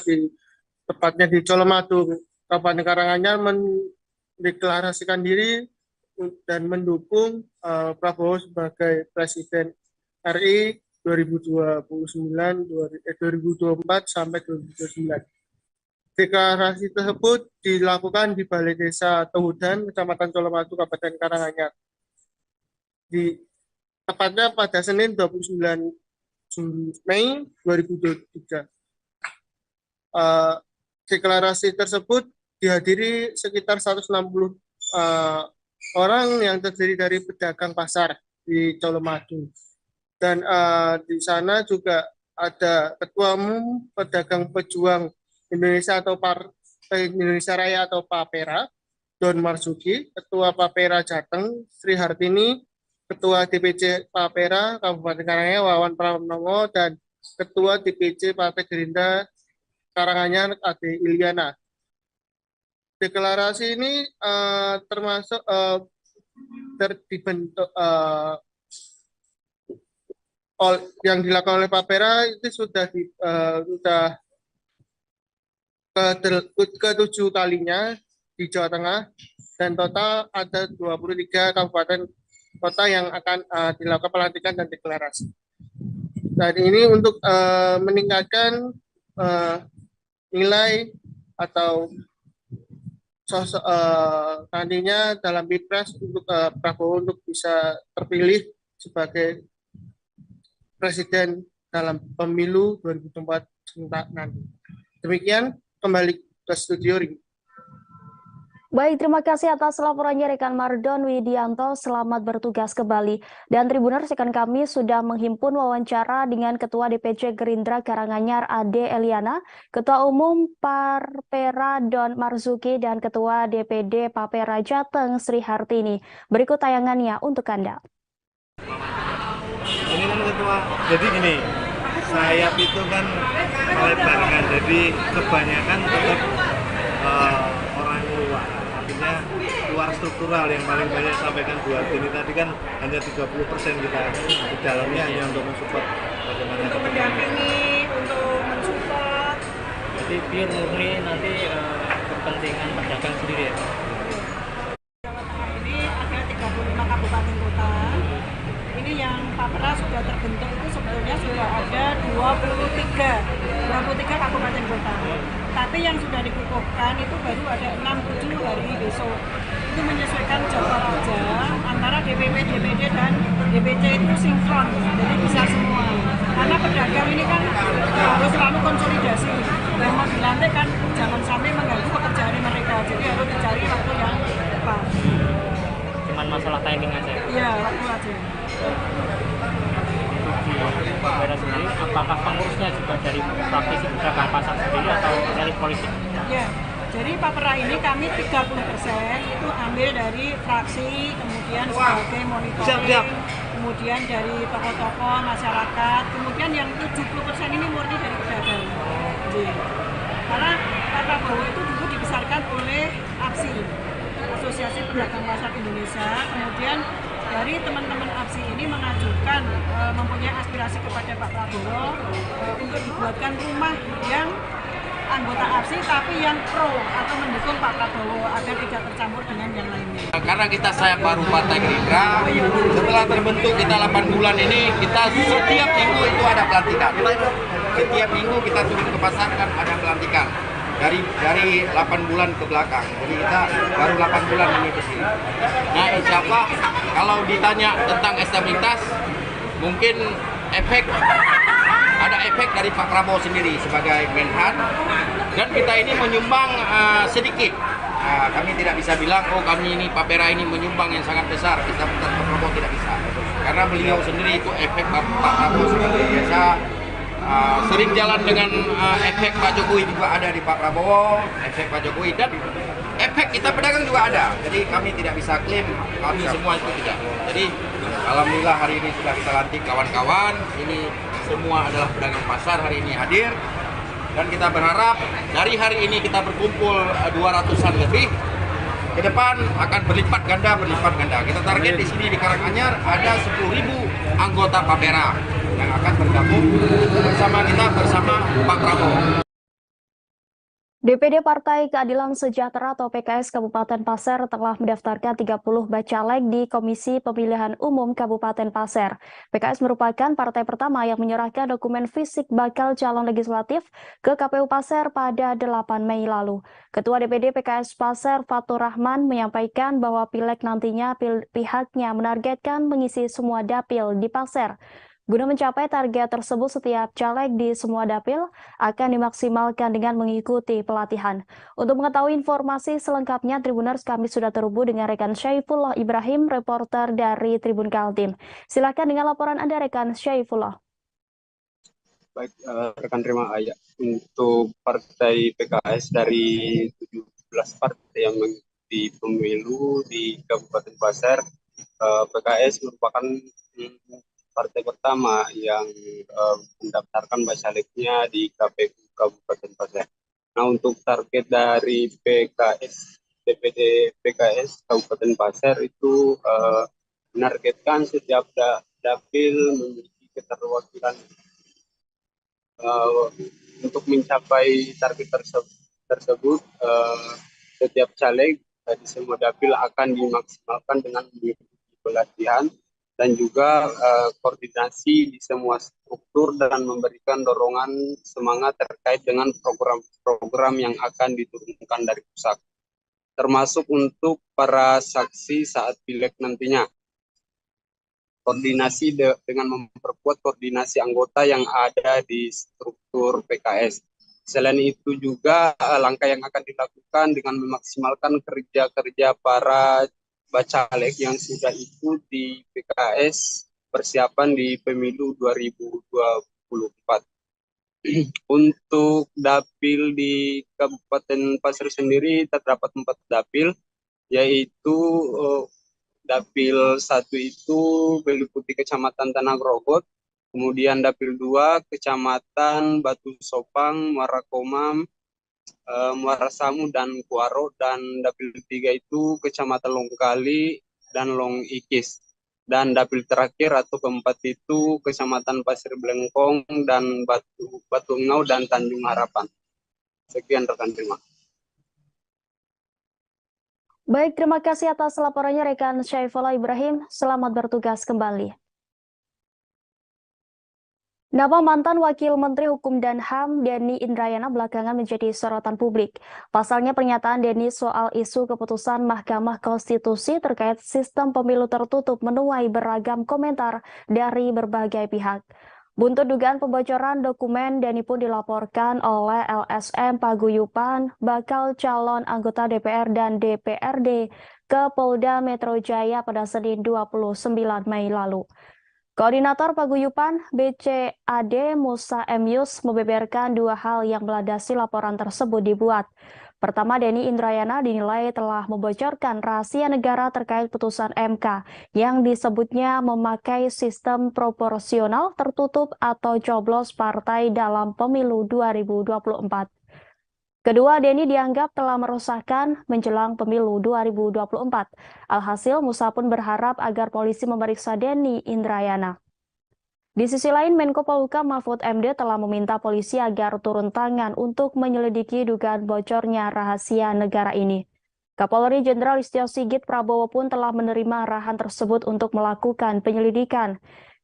Speaker 3: tepatnya di Colomadu, Kabupaten Karanganyar mendeklarasikan diri dan mendukung Prabowo sebagai Presiden RI 2024 sampai 2029. Deklarasi tersebut dilakukan di Balai Desa Tahudan, Kecamatan Colomadu, Kabupaten Karanganyar. Tepatnya pada Senin 29 Mei 2023. Deklarasi tersebut dihadiri sekitar 160 orang yang terdiri dari pedagang pasar di Colomadu. Dan di sana juga ada Ketua Umum Pedagang Pejuang Indonesia atau Partai Indonesia Raya atau Papera, Don Marzuki, Ketua Papera Jateng Sri Hartini, Ketua DPC Papera Kabupaten Karanganyar Wawan Pranowo, dan Ketua DPC Partai Gerindra Karanganyar Ade Ilyana. Deklarasi ini termasuk dibentuk yang dilakukan oleh Papera itu sudah ke-7 kalinya di Jawa Tengah, dan total ada 23 kabupaten kota yang akan dilakukan pelantikan dan deklarasi. Dan ini untuk meningkatkan nilai atau sosok nantinya dalam Pilpres untuk Prabowo untuk bisa terpilih sebagai presiden dalam pemilu 2024 nanti. Demikian, kembali ke studio Ring.
Speaker 1: Baik, terima kasih atas laporannya rekan Mardon Widianto. Selamat bertugas kembali. Dan Tribuners, rekan kami sudah menghimpun wawancara dengan Ketua DPC Gerindra Karanganyar Ade Eliana, Ketua Umum Papera Don Marzuki, dan Ketua DPD Papera Jateng Sri Hartini. Berikut tayangannya untuk Anda.
Speaker 4: Ini kan ketua, jadi gini, sayap itu kan melebarkan, jadi kebanyakan tetap orang luar, artinya luar struktural yang paling banyak sampaikan Bu Hartini tadi kan hanya 30% kita di dalamnya hanya untuk mensupport bagaimana
Speaker 5: untuk mendampingi, untuk mensupport.
Speaker 6: Jadi pure murni nanti kepentingan pedagang sendiri ya.
Speaker 5: Ini ada 35 kabupaten kota. Ini yang Papera sudah terbentuk itu sebetulnya sudah ada 23 kabupaten kota. Tapi yang sudah dikukuhkan itu baru ada 6-7 hari besok. Itu menyesuaikan jadwal aja antara DPP, DPD, dan DPC itu sinkron, jadi bisa semua. Karena pedagang ini kan harus selalu konsolidasi. Dan mau dilantik kan jangan sampai mengganggu pekerjaan mereka. Jadi harus dicari waktu yang tepat.
Speaker 6: Cuman masalah timing aja.
Speaker 5: Iya, waktu aja.
Speaker 6: Untuk di Papera sendiri, apakah pengurusnya juga dari praktisi pedagang pasar sendiri atau elit politik?
Speaker 5: Ya, jadi Papera ini kami 30% itu ambil dari fraksi, kemudian sebagai monitoring, kemudian dari tokoh-tokoh masyarakat, kemudian yang 70% ini murni dari pedagang. Karena Pak Prabowo itu dulu dibesarkan oleh APSI, Asosiasi Pedagang Pasar Indonesia, kemudian dari teman-teman APSI ini mengajukan mempunyai aspirasi kepada Pak Prabowo untuk dibuatkan rumah yang anggota APSI tapi yang pro atau mendukung Pak Prabowo agar tidak tercampur dengan yang lainnya.
Speaker 7: Karena kita sayap baru Partai Gerindra, setelah terbentuk kita 8 bulan ini, kita setiap minggu itu ada pelantikan. Setiap minggu kita turun ke pasar kan ada pelantikan. Dari 8 bulan ke belakang, jadi kita baru 8 bulan ini ke sini. Nah, insya Allah kalau ditanya tentang stabilitas, mungkin ada efek dari Pak Prabowo sendiri sebagai Menhan, dan kita ini menyumbang sedikit. Kami tidak bisa bilang, oh kami ini Papera ini menyumbang yang sangat besar, kita Pak Prabowo tidak bisa. Karena beliau sendiri itu efek Pak Prabowo sebagai biasa. Sering jalan dengan efek Pak Jokowi juga ada di Pak Prabowo, efek Pak Jokowi, dan efek kita pedagang juga ada. Jadi kami tidak bisa klaim kami semua itu tidak. Jadi alhamdulillah hari ini sudah kita lantik kawan-kawan. Ini semua adalah pedagang pasar hari ini hadir, dan kita berharap dari hari ini kita berkumpul 200-an lebih. Ke depan akan berlipat ganda. Kita target di sini di Karanganyar ada 10.000 anggota Papera yang akan bergabung bersama kita bersama Pak Prabowo.
Speaker 1: DPD Partai Keadilan Sejahtera atau PKS Kabupaten Pasir telah mendaftarkan 30 bacalek di Komisi Pemilihan Umum Kabupaten Pasir. PKS merupakan partai pertama yang menyerahkan dokumen fisik bakal calon legislatif ke KPU Pasir pada 8 Mei lalu. Ketua DPD PKS Pasir Fatur Rahman menyampaikan bahwa pileg nantinya pihaknya menargetkan mengisi semua dapil di Pasir. Guna mencapai target tersebut, setiap caleg di semua dapil akan dimaksimalkan dengan mengikuti pelatihan. Untuk mengetahui informasi selengkapnya, Tribuners, kami sudah terhubung dengan rekan Syaifullah Ibrahim, reporter dari Tribun Kaltim. Silakan dengan laporan Anda, rekan Syaifullah.
Speaker 8: Baik, rekan terima ayat untuk partai PKS dari 17 partai yang mengikuti pemilu di Kabupaten Pasir. PKS merupakan partai pertama yang mendaftarkan bacaleknya di KPU Kabupaten Pasir. Nah, untuk target dari DPD PKS Kabupaten Pasir itu menargetkan setiap dapil memiliki keterwakilan. Untuk mencapai target tersebut, setiap caleg di semua dapil akan dimaksimalkan dengan mengikuti pelatihan dan juga koordinasi di semua struktur dan memberikan dorongan semangat terkait dengan program-program yang akan diturunkan dari pusat, termasuk untuk para saksi saat pileg nantinya. Koordinasi dengan memperkuat koordinasi anggota yang ada di struktur PKS. Selain itu juga langkah yang akan dilakukan dengan memaksimalkan kerja-kerja para bacalek yang sudah ikut di PKS persiapan di pemilu 2024. Untuk dapil di Kabupaten Pasir sendiri terdapat 4 dapil, yaitu Dapil 1 itu meliputi Kecamatan Tanah Grogot, kemudian Dapil 2 Kecamatan Batu Sopang, Muara Komam, Muara Samu, dan Kuaro, dan Dapil 3 itu Kecamatan Longkali dan Long Ikis. Dan dapil terakhir atau keempat itu Kecamatan Pasir Blengkong dan Batu Engau dan Tanjung Harapan. Sekian rekan, terima.
Speaker 1: Baik, terima kasih atas laporannya rekan Syaifullah Ibrahim. Selamat bertugas kembali. Nama mantan Wakil Menteri Hukum dan HAM Denny Indrayana belakangan menjadi sorotan publik. Pasalnya pernyataan Denny soal isu keputusan Mahkamah Konstitusi terkait sistem pemilu tertutup menuai beragam komentar dari berbagai pihak. Buntut dugaan pembocoran dokumen, Denny pun dilaporkan oleh LSM Paguyupan, bakal calon anggota DPR dan DPRD ke Polda Metro Jaya pada Senin 29 Mei lalu. Koordinator Paguyupan BCAD Musa M. Yus membeberkan 2 hal yang melandasi laporan tersebut dibuat. Pertama, Denny Indrayana dinilai telah membocorkan rahasia negara terkait putusan MK yang disebutnya memakai sistem proporsional tertutup atau coblos partai dalam pemilu 2024. Kedua, Denny dianggap telah merusakkan menjelang pemilu 2024. Alhasil, Musa pun berharap agar polisi memeriksa Denny Indrayana. Di sisi lain, Menko Polhukam Mahfud MD telah meminta polisi agar turun tangan untuk menyelidiki dugaan bocornya rahasia negara ini. Kapolri Jenderal Listio Sigit Prabowo pun telah menerima arahan tersebut untuk melakukan penyelidikan.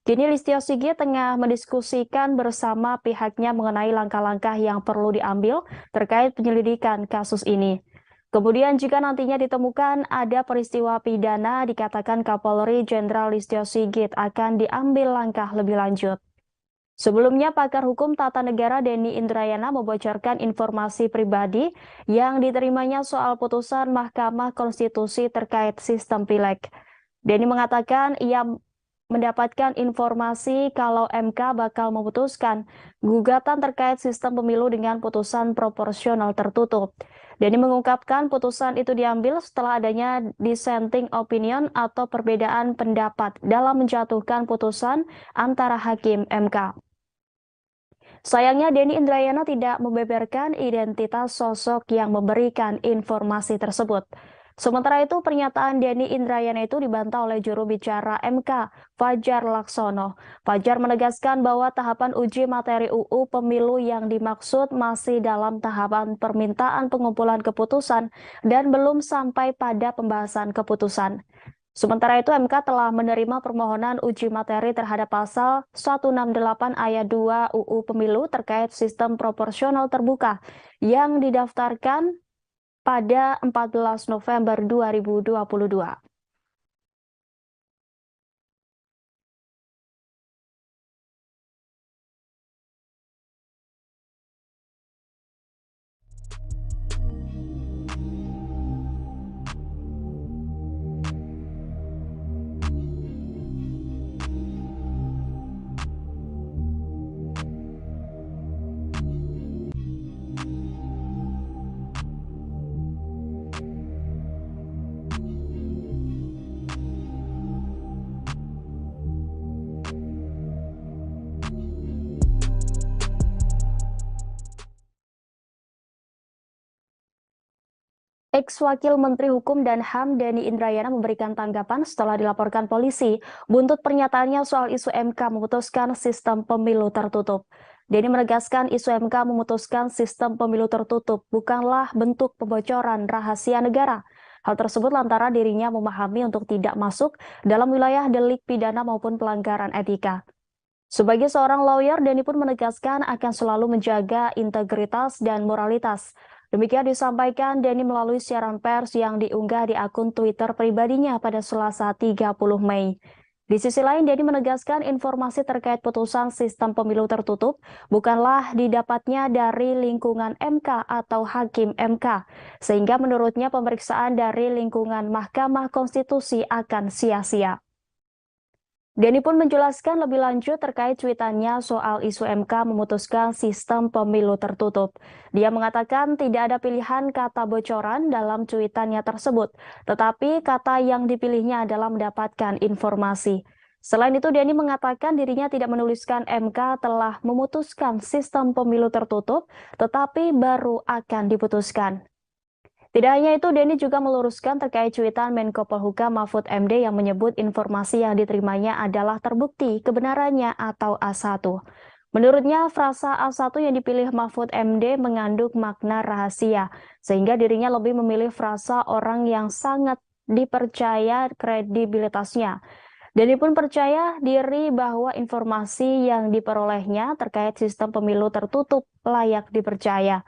Speaker 1: Kini Listio Sigit tengah mendiskusikan bersama pihaknya mengenai langkah-langkah yang perlu diambil terkait penyelidikan kasus ini. Kemudian jika nantinya ditemukan ada peristiwa pidana, dikatakan Kapolri Jenderal Listio Sigit akan diambil langkah lebih lanjut. Sebelumnya, pakar hukum tata negara Denny Indrayana membocorkan informasi pribadi yang diterimanya soal putusan Mahkamah Konstitusi terkait sistem pileg. Denny mengatakan ia mendapatkan informasi kalau MK bakal memutuskan gugatan terkait sistem pemilu dengan putusan proporsional tertutup. Denny mengungkapkan putusan itu diambil setelah adanya dissenting opinion atau perbedaan pendapat dalam menjatuhkan putusan antara hakim MK. Sayangnya Denny Indrayana tidak membeberkan identitas sosok yang memberikan informasi tersebut. Sementara itu, pernyataan Denny Indrayana itu dibantah oleh juru bicara MK, Fajar Laksono. Fajar menegaskan bahwa tahapan uji materi UU Pemilu yang dimaksud masih dalam tahapan permintaan pengumpulan keputusan dan belum sampai pada pembahasan keputusan. Sementara itu, MK telah menerima permohonan uji materi terhadap pasal 168 ayat 2 UU Pemilu terkait sistem proporsional terbuka yang didaftarkan pada 14 November 2022. Ex-Wakil Menteri Hukum dan HAM Denny Indrayana memberikan tanggapan setelah dilaporkan polisi buntut pernyataannya soal isu MK memutuskan sistem pemilu tertutup. Denny menegaskan isu MK memutuskan sistem pemilu tertutup bukanlah bentuk pembocoran rahasia negara. Hal tersebut lantaran dirinya memahami untuk tidak masuk dalam wilayah delik pidana maupun pelanggaran etika. Sebagai seorang lawyer, Denny pun menegaskan akan selalu menjaga integritas dan moralitas. Demikian disampaikan Denny melalui siaran pers yang diunggah di akun Twitter pribadinya pada Selasa 30 Mei. Di sisi lain, Denny menegaskan informasi terkait putusan sistem pemilu tertutup bukanlah didapatnya dari lingkungan MK atau hakim MK, sehingga menurutnya pemeriksaan dari lingkungan Mahkamah Konstitusi akan sia-sia. Denny pun menjelaskan lebih lanjut terkait cuitannya soal isu MK memutuskan sistem pemilu tertutup. Dia mengatakan tidak ada pilihan kata bocoran dalam cuitannya tersebut, tetapi kata yang dipilihnya adalah mendapatkan informasi. Selain itu, Denny mengatakan dirinya tidak menuliskan MK telah memutuskan sistem pemilu tertutup, tetapi baru akan diputuskan. Tidak hanya itu, Denny juga meluruskan terkait cuitan Menko Polhukam Mahfud MD yang menyebut informasi yang diterimanya adalah terbukti kebenarannya atau A1. Menurutnya, frasa A1 yang dipilih Mahfud MD mengandung makna rahasia, sehingga dirinya lebih memilih frasa orang yang sangat dipercaya kredibilitasnya. Denny pun percaya diri bahwa informasi yang diperolehnya terkait sistem pemilu tertutup layak dipercaya.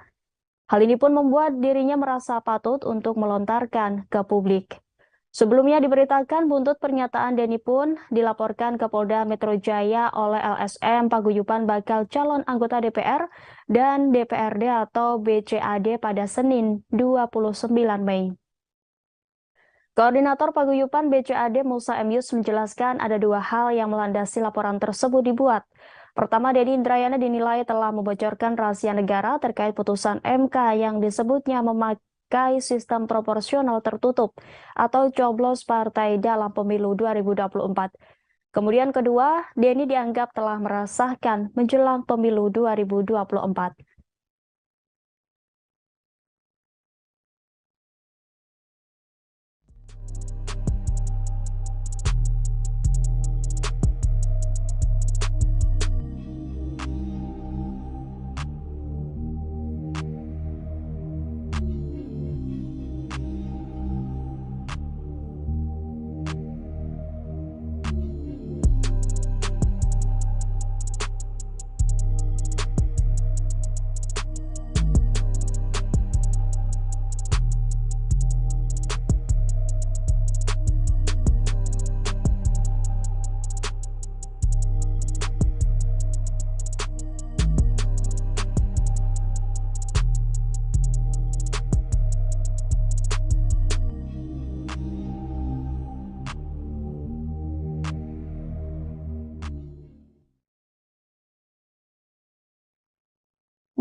Speaker 1: Hal ini pun membuat dirinya merasa patut untuk melontarkan ke publik. Sebelumnya diberitakan buntut pernyataan Denny pun dilaporkan ke Polda Metro Jaya oleh LSM Paguyuban bakal calon anggota DPR dan DPRD atau BCAD pada Senin 29 Mei. Koordinator Paguyuban BCAD Musa M. Yus menjelaskan ada dua hal yang melandasi laporan tersebut dibuat. Pertama, Denny Indrayana dinilai telah membocorkan rahasia negara terkait putusan MK yang disebutnya memakai sistem proporsional tertutup atau coblos partai dalam pemilu 2024. Kemudian kedua, Denny dianggap telah meresahkan menjelang pemilu 2024.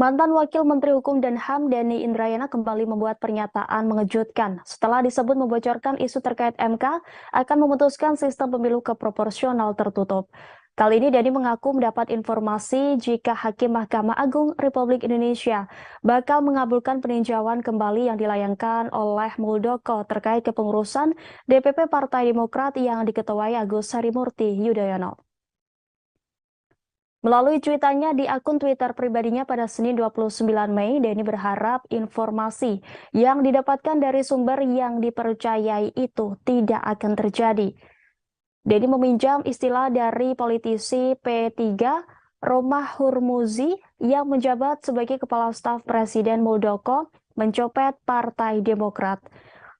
Speaker 1: Mantan Wakil Menteri Hukum dan HAM Denny Indrayana kembali membuat pernyataan mengejutkan setelah disebut membocorkan isu terkait MK akan memutuskan sistem pemilu keproporsional tertutup. Kali ini Denny mengaku mendapat informasi jika Hakim Mahkamah Agung Republik Indonesia bakal mengabulkan peninjauan kembali yang dilayangkan oleh Muldoko terkait kepengurusan DPP Partai Demokrat yang diketuai Agus Harimurti Yudhoyono. Melalui cuitannya di akun Twitter pribadinya pada Senin 29 Mei, Denny berharap informasi yang didapatkan dari sumber yang dipercayai itu tidak akan terjadi. Denny meminjam istilah dari politisi P3 Romah Hurmuzi yang menjabat sebagai Kepala Staf Presiden Muldoko mencopet Partai Demokrat.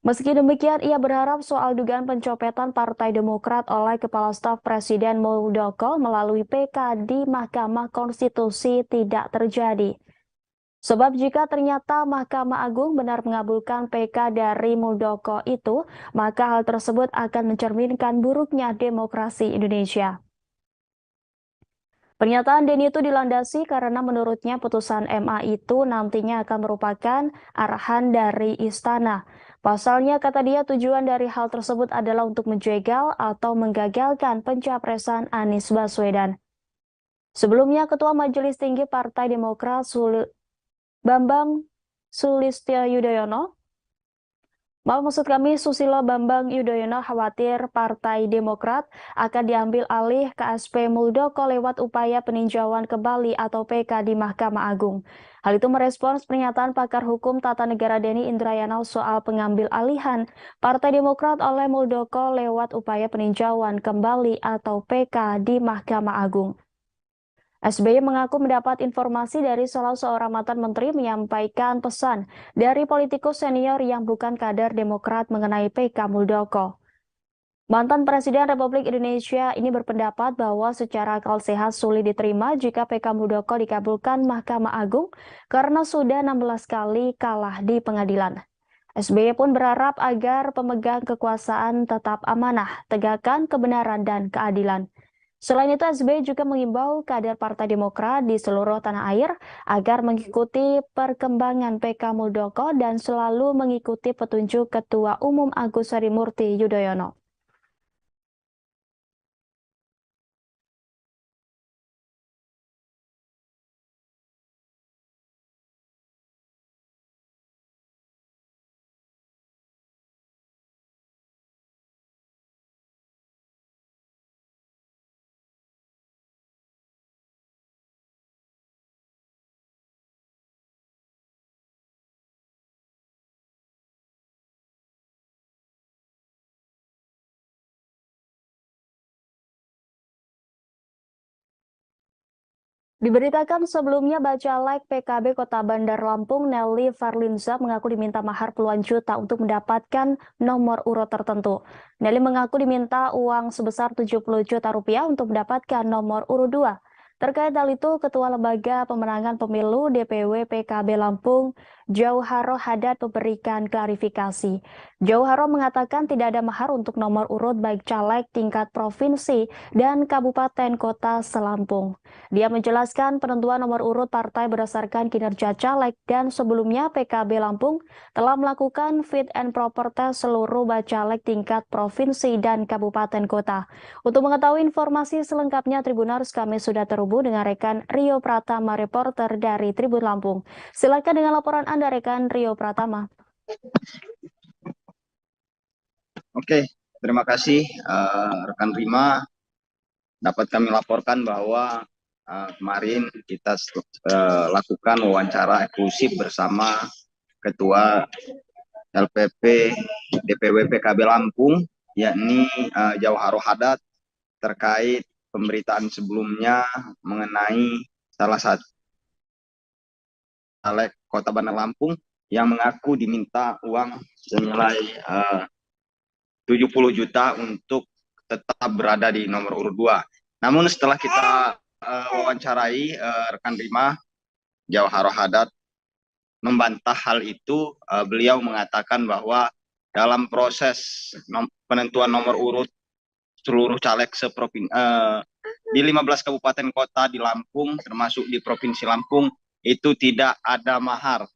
Speaker 1: Meski demikian, ia berharap soal dugaan pencopetan Partai Demokrat oleh Kepala Staf Presiden Muldoko melalui PK di Mahkamah Konstitusi tidak terjadi. Sebab jika ternyata Mahkamah Agung benar mengabulkan PK dari Muldoko itu, maka hal tersebut akan mencerminkan buruknya demokrasi Indonesia. Pernyataan Denny itu dilandasi karena menurutnya putusan MA itu nantinya akan merupakan arahan dari istana. Pasalnya, kata dia, tujuan dari hal tersebut adalah untuk menjegal atau menggagalkan pencapresan Anies Baswedan. Sebelumnya, Ketua Majelis Tinggi Partai Demokrat Bambang Sulistyo Yudhoyono Maksud kami, Susilo Bambang Yudhoyono khawatir Partai Demokrat akan diambil alih KSP Muldoko lewat upaya peninjauan kembali atau PK di Mahkamah Agung. Hal itu merespons pernyataan pakar hukum tata negara Denny Indrayana soal pengambil alihan Partai Demokrat oleh Muldoko lewat upaya peninjauan kembali atau PK di Mahkamah Agung. SBY mengaku mendapat informasi dari salah seorang mantan menteri menyampaikan pesan dari politikus senior yang bukan kader Demokrat mengenai PK Muldoko. Mantan Presiden Republik Indonesia ini berpendapat bahwa secara akal sehat sulit diterima jika PK Muldoko dikabulkan Mahkamah Agung karena sudah 16 kali kalah di pengadilan. SBY pun berharap agar pemegang kekuasaan tetap amanah, tegakkan kebenaran dan keadilan. Selain itu, SBY juga mengimbau kader Partai Demokrat di seluruh tanah air agar mengikuti perkembangan PK Muldoko dan selalu mengikuti petunjuk Ketua Umum Agus Harimurti Yudhoyono. Diberitakan sebelumnya Bacalek PKB Kota Bandar Lampung Nelly Farlinza mengaku diminta mahar puluhan juta untuk mendapatkan nomor urut tertentu. Nelly mengaku diminta uang sebesar 70 juta rupiah untuk mendapatkan nomor urut 2. Terkait hal itu, Ketua Lembaga Pemenangan Pemilu DPW PKB Lampung, Jauharo Haddad memberikan klarifikasi. Jauharo mengatakan tidak ada mahar untuk nomor urut baik caleg tingkat provinsi dan kabupaten kota selampung. Dia menjelaskan penentuan nomor urut partai berdasarkan kinerja caleg dan sebelumnya PKB Lampung telah melakukan fit and proper test seluruh bacalek tingkat provinsi dan kabupaten kota. Untuk mengetahui informasi selengkapnya Tribuners, kami sudah terhubung dengan rekan Rio Pratama, reporter dari Tribun Lampung. Silakan dengan laporan Anda, rekan Rio Pratama.
Speaker 9: Oke, terima kasih rekan Rima. Dapat kami laporkan bahwa kemarin kita lakukan wawancara eksklusif bersama Ketua LPP DPW PKB Lampung, yakni Jauharo Haddad, terkait pemberitaan sebelumnya mengenai salah satu caleg Kota Bandar Lampung yang mengaku diminta uang senilai 70 juta untuk tetap berada di nomor urut 2. Namun setelah kita wawancarai rekan Rima, Jauharo Haddad membantah hal itu. Beliau mengatakan bahwa dalam proses penentuan nomor urut seluruh caleg di 15 kabupaten kota di Lampung, termasuk di Provinsi Lampung, itu tidak ada mahar.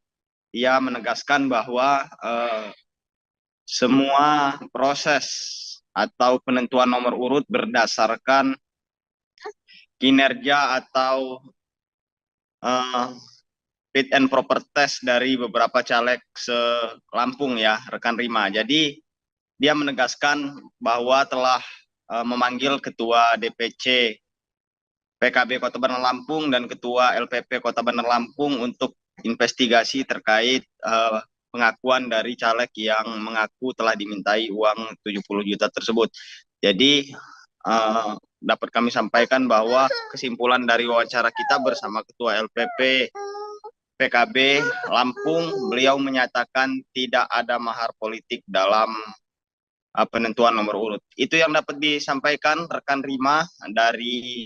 Speaker 9: Ia menegaskan bahwa semua proses atau penentuan nomor urut berdasarkan kinerja atau fit and proper test dari beberapa caleg se-Lampung ya, rekan Rima. Jadi dia menegaskan bahwa telah memanggil Ketua DPC PKB Kota Bandar Lampung dan Ketua LPP Kota Bandar Lampung untuk investigasi terkait pengakuan dari caleg yang mengaku telah dimintai uang 70 juta tersebut. Jadi dapat kami sampaikan bahwa kesimpulan dari wawancara kita bersama Ketua LPP PKB Lampung, beliau menyatakan tidak ada mahar politik dalam penentuan nomor urut. Itu yang dapat disampaikan rekan Rima dari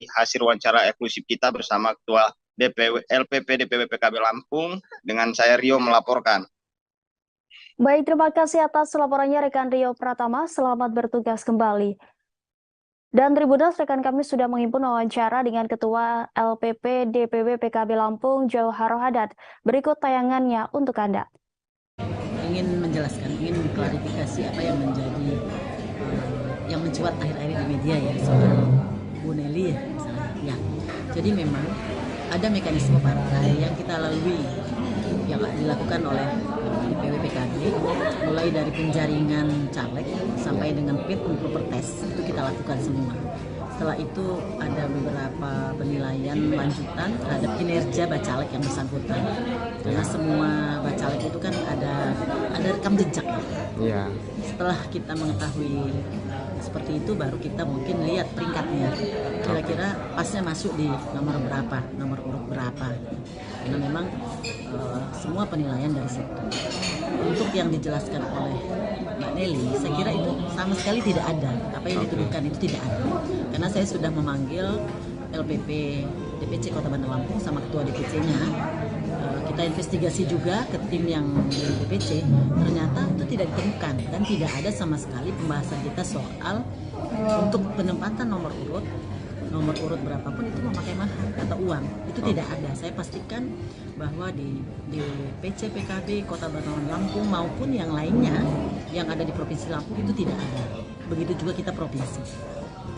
Speaker 9: hasil wawancara eksklusif kita bersama Ketua LPP DPW PKB Lampung. Dengan saya Rio melaporkan.
Speaker 1: Baik, terima kasih atas laporannya rekan Rio Pratama. Selamat bertugas kembali. Dan Tribuners, rekan kami sudah menghimpun wawancara dengan Ketua LPP DPW PKB Lampung, Jauharo Haddad. Berikut tayangannya untuk Anda.
Speaker 10: Ingin menjelaskan, ingin klarifikasi apa yang menjadi yang mencuat akhir-akhir di media ya soal Bu Nelly ya misalnya. Ya, jadi memang ada mekanisme partai yang kita lalui yang dilakukan oleh DPW PKB, mulai dari penjaringan caleg sampai dengan fit and proper test, itu kita lakukan semua. Setelah itu ada beberapa penilaian lanjutan terhadap kinerja bacalek yang bersangkutan. Karena semua bacalek itu kan ada rekam jejak. Ya. Setelah kita mengetahui seperti itu, baru kita mungkin lihat peringkatnya. Kira-kira pasnya masuk di nomor berapa, nomor urut berapa. Karena memang semua penilaian dari situ. Untuk yang dijelaskan oleh Mbak Nelly, saya kira itu sama sekali tidak ada. Apa yang dituduhkan itu tidak ada. Karena saya sudah memanggil LPP DPC Kota Bandar Lampung sama ketua DPC-nya. Kita investigasi juga ke tim yang dari DPC, ternyata itu tidak ditemukan dan tidak ada sama sekali pembahasan kita soal untuk penempatan nomor urut berapapun itu memakai mahar atau uang, itu tidak ada. Saya pastikan bahwa di PC PKB Kota Bandar Lampung maupun yang lainnya yang ada di Provinsi Lampung itu tidak ada. Begitu juga kita provinsi,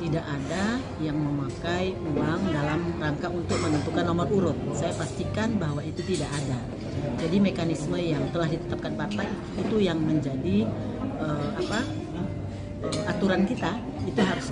Speaker 10: tidak ada yang memakai uang dalam rangka untuk menentukan nomor urut. Saya pastikan bahwa itu tidak ada. Jadi mekanisme yang telah ditetapkan partai itu yang menjadi aturan kita, itu harus.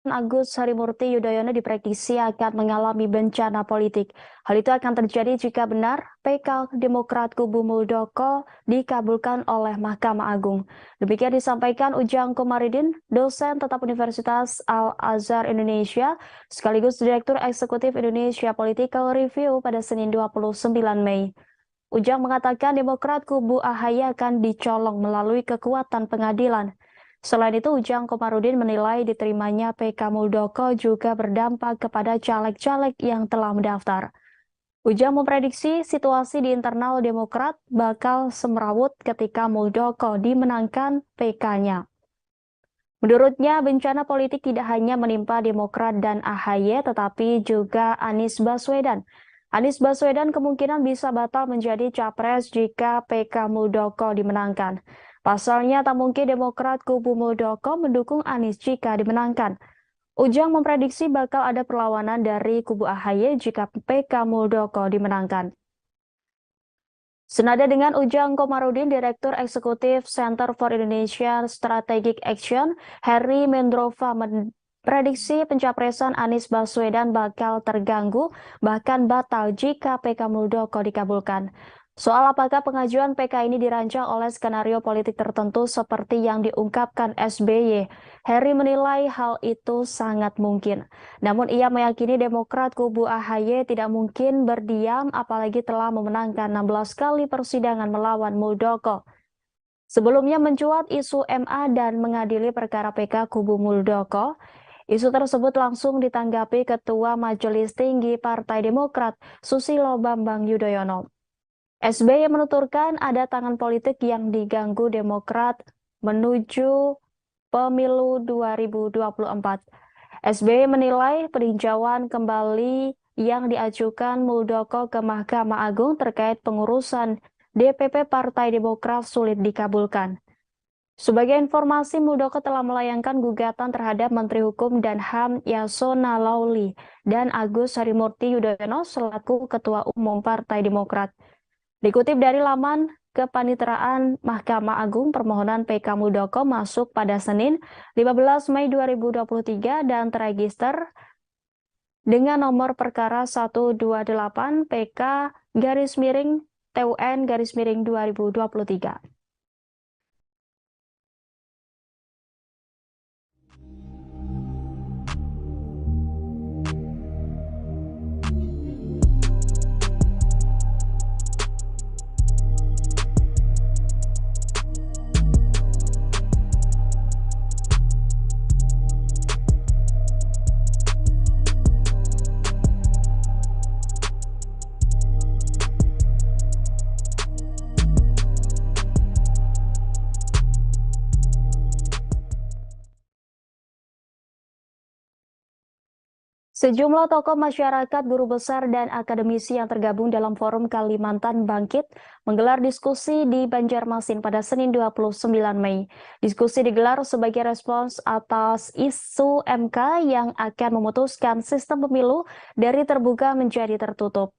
Speaker 1: Agus Harimurti Yudhoyono diprediksi akan mengalami bencana politik. Hal itu akan terjadi jika benar PK Demokrat kubu Muldoko dikabulkan oleh Mahkamah Agung. Demikian disampaikan Ujang Komarudin, dosen tetap Universitas Al-Azhar Indonesia, sekaligus Direktur Eksekutif Indonesia Political Review pada Senin 29 Mei. Ujang mengatakan Demokrat kubu AHY akan dicolong melalui kekuatan pengadilan. Selain itu, Ujang Komarudin menilai diterimanya PK Muldoko juga berdampak kepada caleg-caleg yang telah mendaftar. Ujang memprediksi situasi di internal Demokrat bakal semrawut ketika Muldoko dimenangkan PK-nya. Menurutnya, bencana politik tidak hanya menimpa Demokrat dan AHY, tetapi juga Anies Baswedan. Anies Baswedan kemungkinan bisa batal menjadi capres jika PK Muldoko dimenangkan. Pasalnya, tak mungkin Demokrat kubu Muldoko mendukung Anies jika dimenangkan. Ujang memprediksi bakal ada perlawanan dari kubu AHY jika PK Muldoko dimenangkan. Senada dengan Ujang Komarudin, Direktur Eksekutif Center for Indonesian Strategic Action, Heri Mendrova memprediksi pencapresan Anies Baswedan bakal terganggu, bahkan batal jika PK Muldoko dikabulkan. Soal apakah pengajuan PK ini dirancang oleh skenario politik tertentu seperti yang diungkapkan SBY, Heri menilai hal itu sangat mungkin. Namun ia meyakini Demokrat kubu AHY tidak mungkin berdiam apalagi telah memenangkan 16 kali persidangan melawan Muldoko. Sebelumnya mencuat isu MA dan mengadili perkara PK kubu Muldoko. Isu tersebut langsung ditanggapi Ketua Majelis Tinggi Partai Demokrat, Susilo Bambang Yudhoyono. SBY menuturkan ada tangan politik yang diganggu Demokrat menuju pemilu 2024. SBY menilai peninjauan kembali yang diajukan Muldoko ke Mahkamah Agung terkait pengurusan DPP Partai Demokrat sulit dikabulkan. Sebagai informasi, Muldoko telah melayangkan gugatan terhadap Menteri Hukum dan HAM Yasona Lauli dan Agus Harimurti Yudhoyono selaku Ketua Umum Partai Demokrat. Dikutip dari laman Kepaniteraan Mahkamah Agung, permohonan PK Muldoko masuk pada Senin 15 Mei 2023 dan terregister dengan nomor perkara 128 PK-TUN-2023. Sejumlah tokoh masyarakat, guru besar, dan akademisi yang tergabung dalam Forum Kalimantan Bangkit menggelar diskusi di Banjarmasin pada Senin 29 Mei. Diskusi digelar sebagai respons atas isu MK yang akan memutuskan sistem pemilu dari terbuka menjadi tertutup.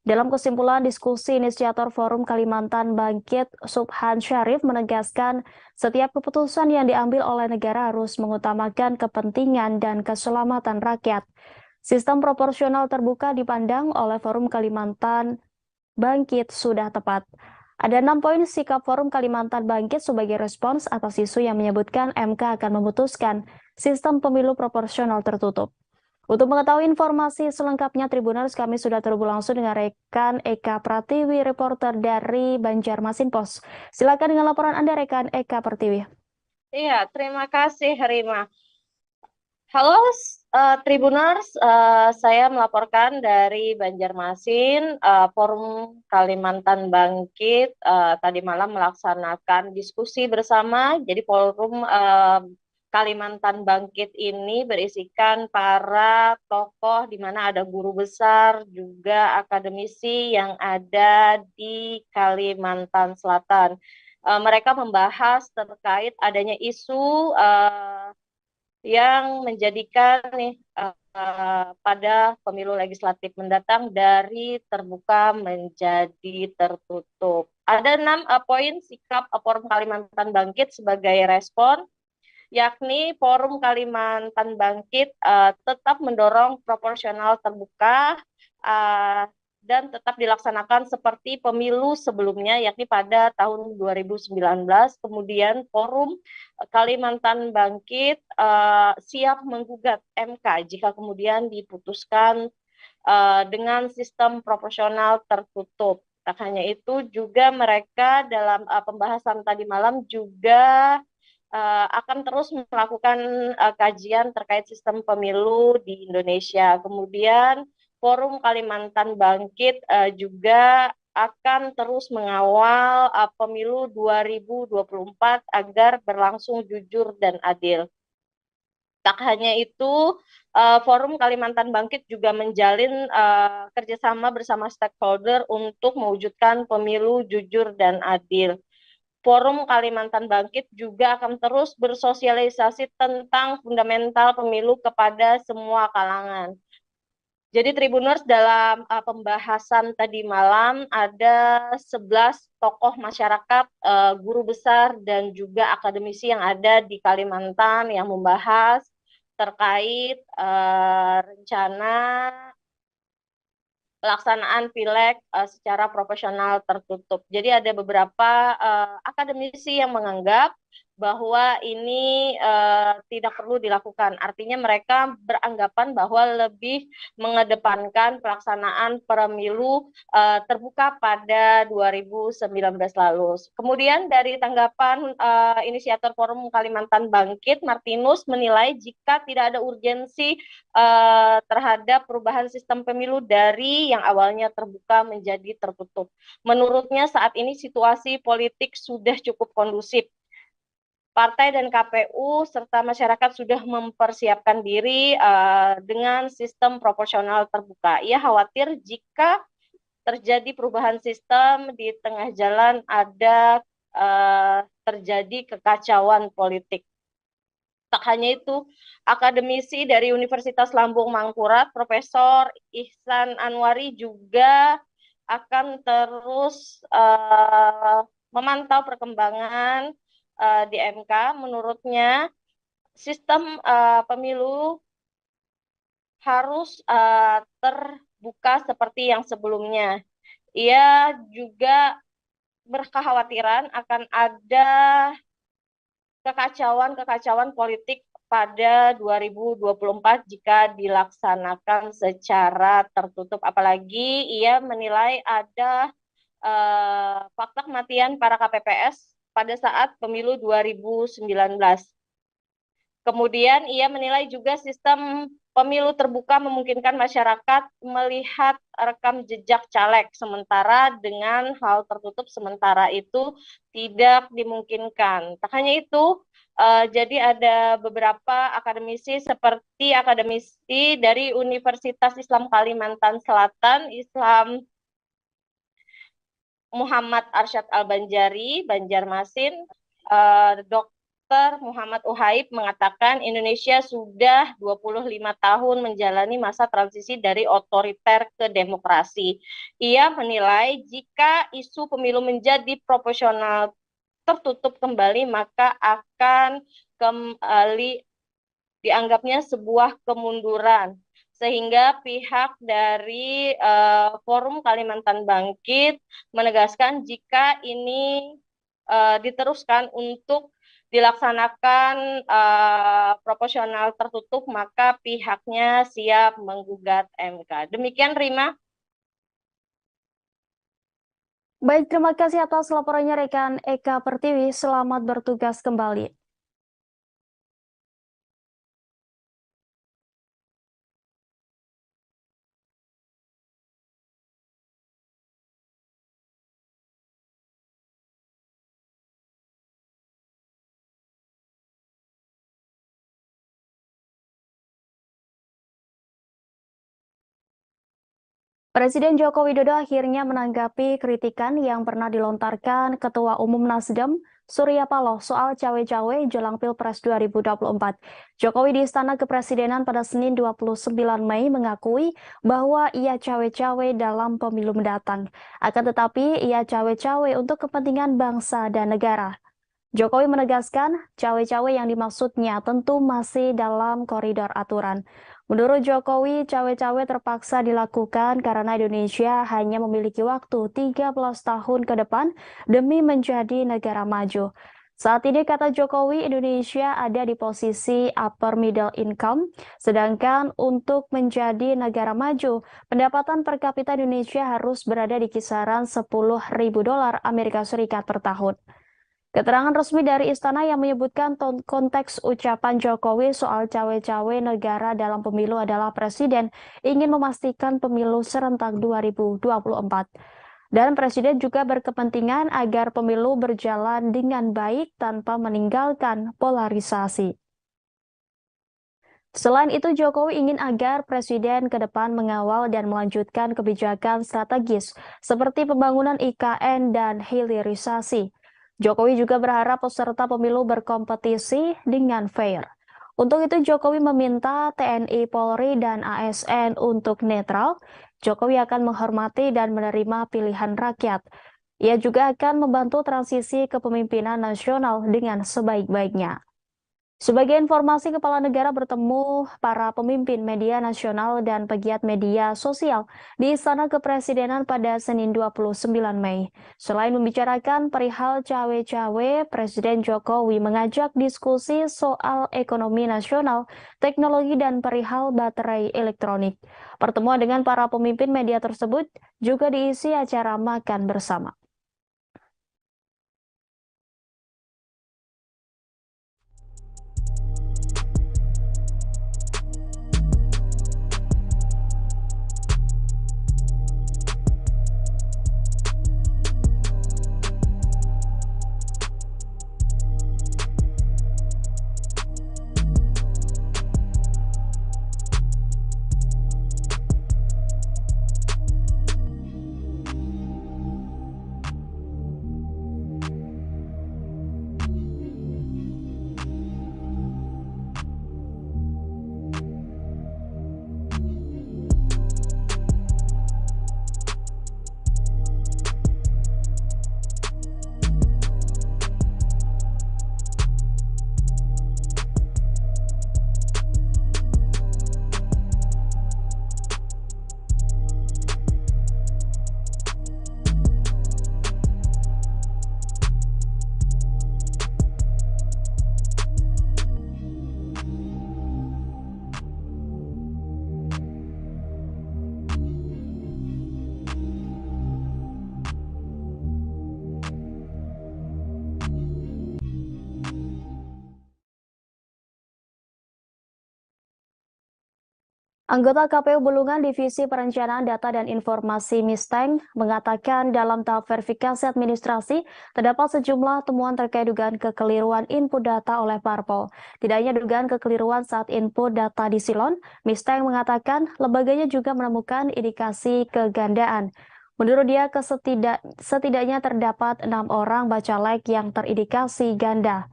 Speaker 1: Dalam kesimpulan diskusi, inisiator Forum Kalimantan Bangkit, Subhan Syarif, menegaskan setiap keputusan yang diambil oleh negara harus mengutamakan kepentingan dan keselamatan rakyat. Sistem proporsional terbuka dipandang oleh Forum Kalimantan Bangkit sudah tepat. Ada 6 poin sikap Forum Kalimantan Bangkit sebagai respons atas isu yang menyebutkan MK akan memutuskan sistem pemilu proporsional tertutup. Untuk mengetahui informasi selengkapnya Tribuners, kami sudah terhubung langsung dengan rekan Eka Pratiwi, reporter dari Banjarmasin Pos. Silakan dengan laporan Anda, rekan Eka Pratiwi.
Speaker 11: Iya, terima kasih, Rima. Halo, Tribuners, saya melaporkan dari Banjarmasin. Forum Kalimantan Bangkit tadi malam melaksanakan diskusi bersama. Jadi forum Kalimantan Bangkit ini berisikan para tokoh di mana ada guru besar, juga akademisi yang ada di Kalimantan Selatan. Mereka membahas terkait adanya isu yang menjadikan pada pemilu legislatif mendatang dari terbuka menjadi tertutup. Ada 6 poin sikap Forum Kalimantan Bangkit sebagai respon, yakni Forum Kalimantan Bangkit tetap mendorong proporsional terbuka dan tetap dilaksanakan seperti pemilu sebelumnya, yakni pada tahun 2019. Kemudian Forum Kalimantan Bangkit siap menggugat MK jika kemudian diputuskan dengan sistem proporsional tertutup. Tak hanya itu, juga mereka dalam pembahasan tadi malam juga akan terus melakukan kajian terkait sistem pemilu di Indonesia. Kemudian Forum Kalimantan Bangkit juga akan terus mengawal pemilu 2024 agar berlangsung jujur dan adil. Tak hanya itu, Forum Kalimantan Bangkit juga menjalin kerjasama bersama stakeholder untuk mewujudkan pemilu jujur dan adil. Forum Kalimantan Bangkit juga akan terus bersosialisasi tentang fundamental pemilu kepada semua kalangan. Jadi Tribuners, dalam pembahasan tadi malam ada 11 tokoh masyarakat, guru besar dan juga akademisi yang ada di Kalimantan yang membahas terkait rencana pelaksanaan pileg secara proporsional tertutup. Jadi ada beberapa akademisi yang menganggap bahwa ini tidak perlu dilakukan. Artinya mereka beranggapan bahwa lebih mengedepankan pelaksanaan pemilu terbuka pada 2019 lalu. Kemudian dari tanggapan inisiator Forum Kalimantan Bangkit, Martinus menilai jika tidak ada urgensi terhadap perubahan sistem pemilu dari yang awalnya terbuka menjadi tertutup. Menurutnya saat ini situasi politik sudah cukup kondusif. Partai dan KPU serta masyarakat sudah mempersiapkan diri dengan sistem proporsional terbuka. Ia khawatir jika terjadi perubahan sistem di tengah jalan ada terjadi kekacauan politik. Tak hanya itu, akademisi dari Universitas Lambung Mangkurat, Profesor Ihsan Anwari juga akan terus memantau perkembangan di MK. Menurutnya sistem pemilu harus terbuka seperti yang sebelumnya. Ia juga berkekhawatiran akan ada kekacauan politik pada 2024 jika dilaksanakan secara tertutup. Apalagi ia menilai ada fakta kematian para KPPS pada saat pemilu 2019. Kemudian ia menilai juga sistem pemilu terbuka memungkinkan masyarakat melihat rekam jejak caleg, sementara dengan hal tertutup sementara itu tidak dimungkinkan. Tak hanya itu, jadi ada beberapa akademisi seperti akademisi dari Universitas Islam Kalimantan Selatan, Islam Muhammad Arsyad Al-Banjari, Banjarmasin, Dr. Muhammad Uhaib mengatakan Indonesia sudah 25 tahun menjalani masa transisi dari otoriter ke demokrasi. Ia menilai jika isu pemilu menjadi proporsional tertutup kembali, maka akan kembali dianggapnya sebuah kemunduran. Sehingga pihak dari Forum Kalimantan Bangkit menegaskan jika ini diteruskan untuk dilaksanakan proporsional tertutup, maka pihaknya siap menggugat MK. Demikian, Rima.
Speaker 1: Baik, terima kasih atas laporannya rekan Eka Pertiwi. Selamat bertugas kembali. Presiden Joko Widodo akhirnya menanggapi kritikan yang pernah dilontarkan Ketua Umum Nasdem, Surya Paloh, soal cawe-cawe jelang Pilpres 2024. Jokowi di Istana Kepresidenan pada Senin 29 Mei mengakui bahwa ia cawe-cawe dalam pemilu mendatang. Akan tetapi, ia cawe-cawe untuk kepentingan bangsa dan negara. Jokowi menegaskan, cawe-cawe yang dimaksudnya tentu masih dalam koridor aturan. Menurut Jokowi, cawe-cawe terpaksa dilakukan karena Indonesia hanya memiliki waktu 13 tahun ke depan demi menjadi negara maju. Saat ini, kata Jokowi, Indonesia ada di posisi upper middle income, sedangkan untuk menjadi negara maju, pendapatan per kapita Indonesia harus berada di kisaran $10.000 Amerika Serikat per tahun. Keterangan resmi dari Istana yang menyebutkan konteks ucapan Jokowi soal cawe-cawe negara dalam pemilu adalah Presiden ingin memastikan pemilu serentak 2024. Dan Presiden juga berkepentingan agar pemilu berjalan dengan baik tanpa meninggalkan polarisasi. Selain itu, Jokowi ingin agar Presiden ke depan mengawal dan melanjutkan kebijakan strategis seperti pembangunan IKN dan hilirisasi. Jokowi juga berharap peserta pemilu berkompetisi dengan fair. Untuk itu, Jokowi meminta TNI, Polri, dan ASN untuk netral. Jokowi akan menghormati dan menerima pilihan rakyat. Ia juga akan membantu transisi kepemimpinan nasional dengan sebaik-baiknya. Sebagai informasi, Kepala Negara bertemu para pemimpin media nasional dan pegiat media sosial di Istana Kepresidenan pada Senin 29 Mei. Selain membicarakan perihal cawe-cawe, Presiden Jokowi mengajak diskusi soal ekonomi nasional, teknologi, dan perihal baterai elektronik. Pertemuan dengan para pemimpin media tersebut juga diisi acara makan bersama. Anggota KPU Bulungan Divisi Perencanaan Data dan Informasi Misteng mengatakan dalam tahap verifikasi administrasi terdapat sejumlah temuan terkait dugaan kekeliruan input data oleh parpol. Tidak hanya dugaan kekeliruan saat input data di Silon, Misteng mengatakan lembaganya juga menemukan indikasi kegandaan. Menurut dia, setidaknya terdapat 6 orang bacalek yang terindikasi ganda.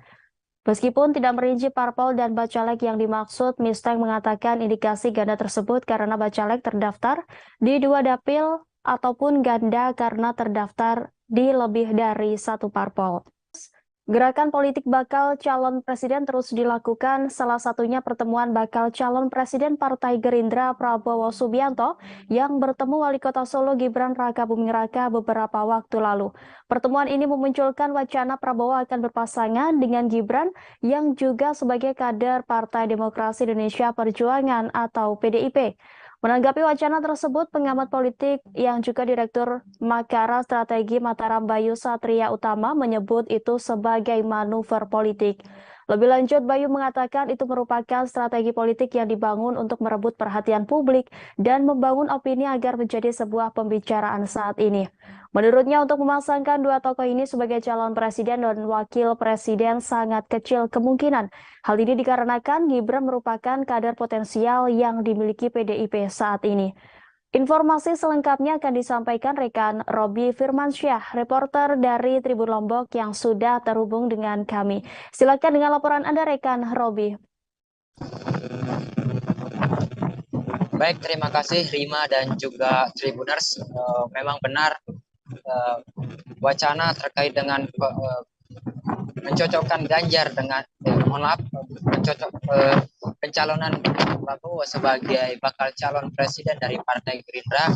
Speaker 1: Meskipun tidak merinci parpol dan bacalek yang dimaksud, Misteng mengatakan indikasi ganda tersebut karena bacalek terdaftar di 2 dapil ataupun ganda karena terdaftar di lebih dari 1 parpol. Gerakan politik bakal calon presiden terus dilakukan, salah satunya pertemuan bakal calon presiden Partai Gerindra Prabowo Subianto yang bertemu Wali Kota Solo Gibran Rakabuming Raka beberapa waktu lalu. Pertemuan ini memunculkan wacana Prabowo akan berpasangan dengan Gibran yang juga sebagai kader Partai Demokrasi Indonesia Perjuangan atau PDIP. Menanggapi wacana tersebut, pengamat politik yang juga Direktur Makara Strategi Mataram Bayu Satria Utama menyebut itu sebagai manuver politik. Lebih lanjut, Bayu mengatakan itu merupakan strategi politik yang dibangun untuk merebut perhatian publik dan membangun opini agar menjadi sebuah pembicaraan saat ini. Menurutnya, untuk memasangkan dua tokoh ini sebagai calon presiden dan wakil presiden sangat kecil kemungkinan. Hal ini dikarenakan Gibran merupakan kader potensial yang dimiliki PDIP saat ini. Informasi selengkapnya akan disampaikan rekan Robi Firmansyah, reporter dari Tribun Lombok yang sudah terhubung dengan kami. Silakan dengan laporan Anda, rekan Robi.
Speaker 2: Baik, terima kasih Rima dan juga Tribuners. Memang benar wacana terkait dengan mencocokkan Ganjar dengan pencalonan Prabowo sebagai bakal calon presiden dari Partai Gerindra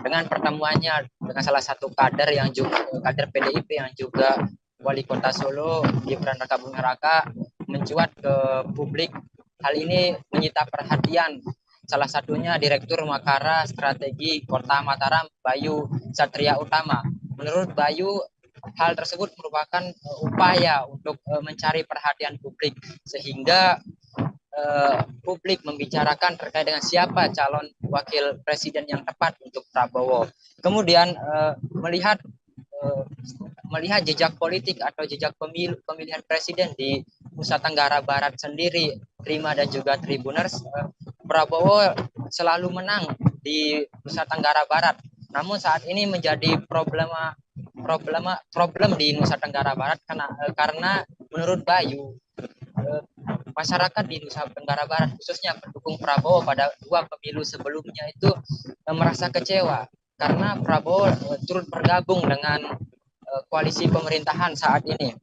Speaker 2: dengan pertemuannya dengan salah satu kader yang juga kader PDIP yang juga Wali Kota Solo Gibran Rakabuming Raka mencuat ke publik. Hal ini menyita perhatian salah satunya Direktur Makara Strategi Kota Mataram Bayu Satria Utama. Menurut Bayu, hal tersebut merupakan upaya untuk mencari perhatian publik sehingga publik membicarakan terkait dengan siapa calon wakil presiden yang tepat untuk Prabowo. Kemudian melihat jejak politik atau jejak pemilihan presiden di Nusa Tenggara Barat sendiri, Rima dan juga Tribuners, Prabowo selalu menang di Nusa Tenggara Barat. Namun saat ini menjadi problem di Nusa Tenggara Barat karena menurut Bayu masyarakat di Nusa Tenggara Barat khususnya pendukung Prabowo pada 2 pemilu sebelumnya itu merasa kecewa karena Prabowo turut bergabung dengan koalisi pemerintahan saat ini.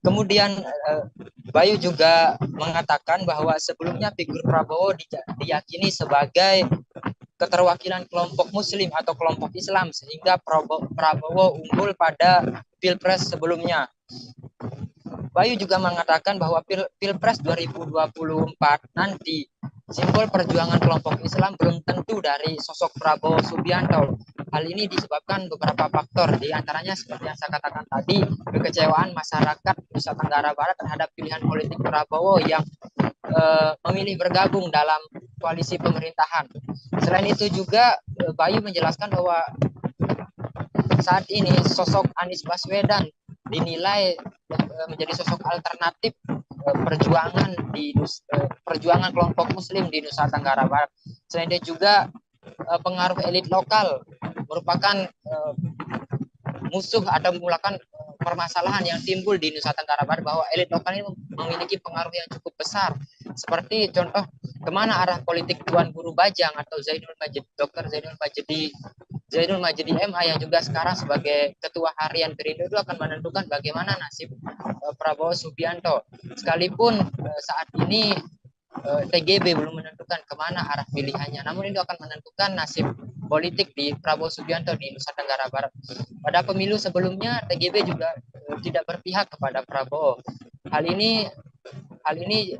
Speaker 2: Kemudian Bayu juga mengatakan bahwa sebelumnya figur Prabowo diyakini sebagai keterwakilan kelompok Muslim atau kelompok Islam sehingga Prabowo unggul pada Pilpres sebelumnya. Bayu juga mengatakan bahwa Pilpres 2024 nanti simbol perjuangan kelompok Islam belum tentu dari sosok Prabowo Subianto. Hal ini disebabkan beberapa faktor, di antaranya seperti yang saya katakan tadi, kekecewaan masyarakat Nusa Tenggara Barat terhadap pilihan politik Prabowo yang memilih bergabung dalam koalisi pemerintahan. Selain itu juga Bayu menjelaskan bahwa saat ini sosok Anies Baswedan dinilai menjadi sosok alternatif perjuangan kelompok Muslim di Nusa Tenggara Barat. Selain itu juga pengaruh elit lokal merupakan musuh atau merupakan permasalahan yang timbul di Nusa Tenggara Barat, bahwa elit lokal ini memiliki pengaruh yang cukup besar. Seperti contoh kemana arah politik Tuan Guru Bajang atau Dr. Zainul Majdi MA yang juga sekarang sebagai Ketua Harian Perindo itu akan menentukan bagaimana nasib Prabowo Subianto. Sekalipun saat ini TGB belum menentukan kemana arah pilihannya, namun itu akan menentukan nasib politik di Prabowo Subianto di Nusa Tenggara Barat. Pada pemilu sebelumnya TGB juga tidak berpihak kepada Prabowo. Hal ini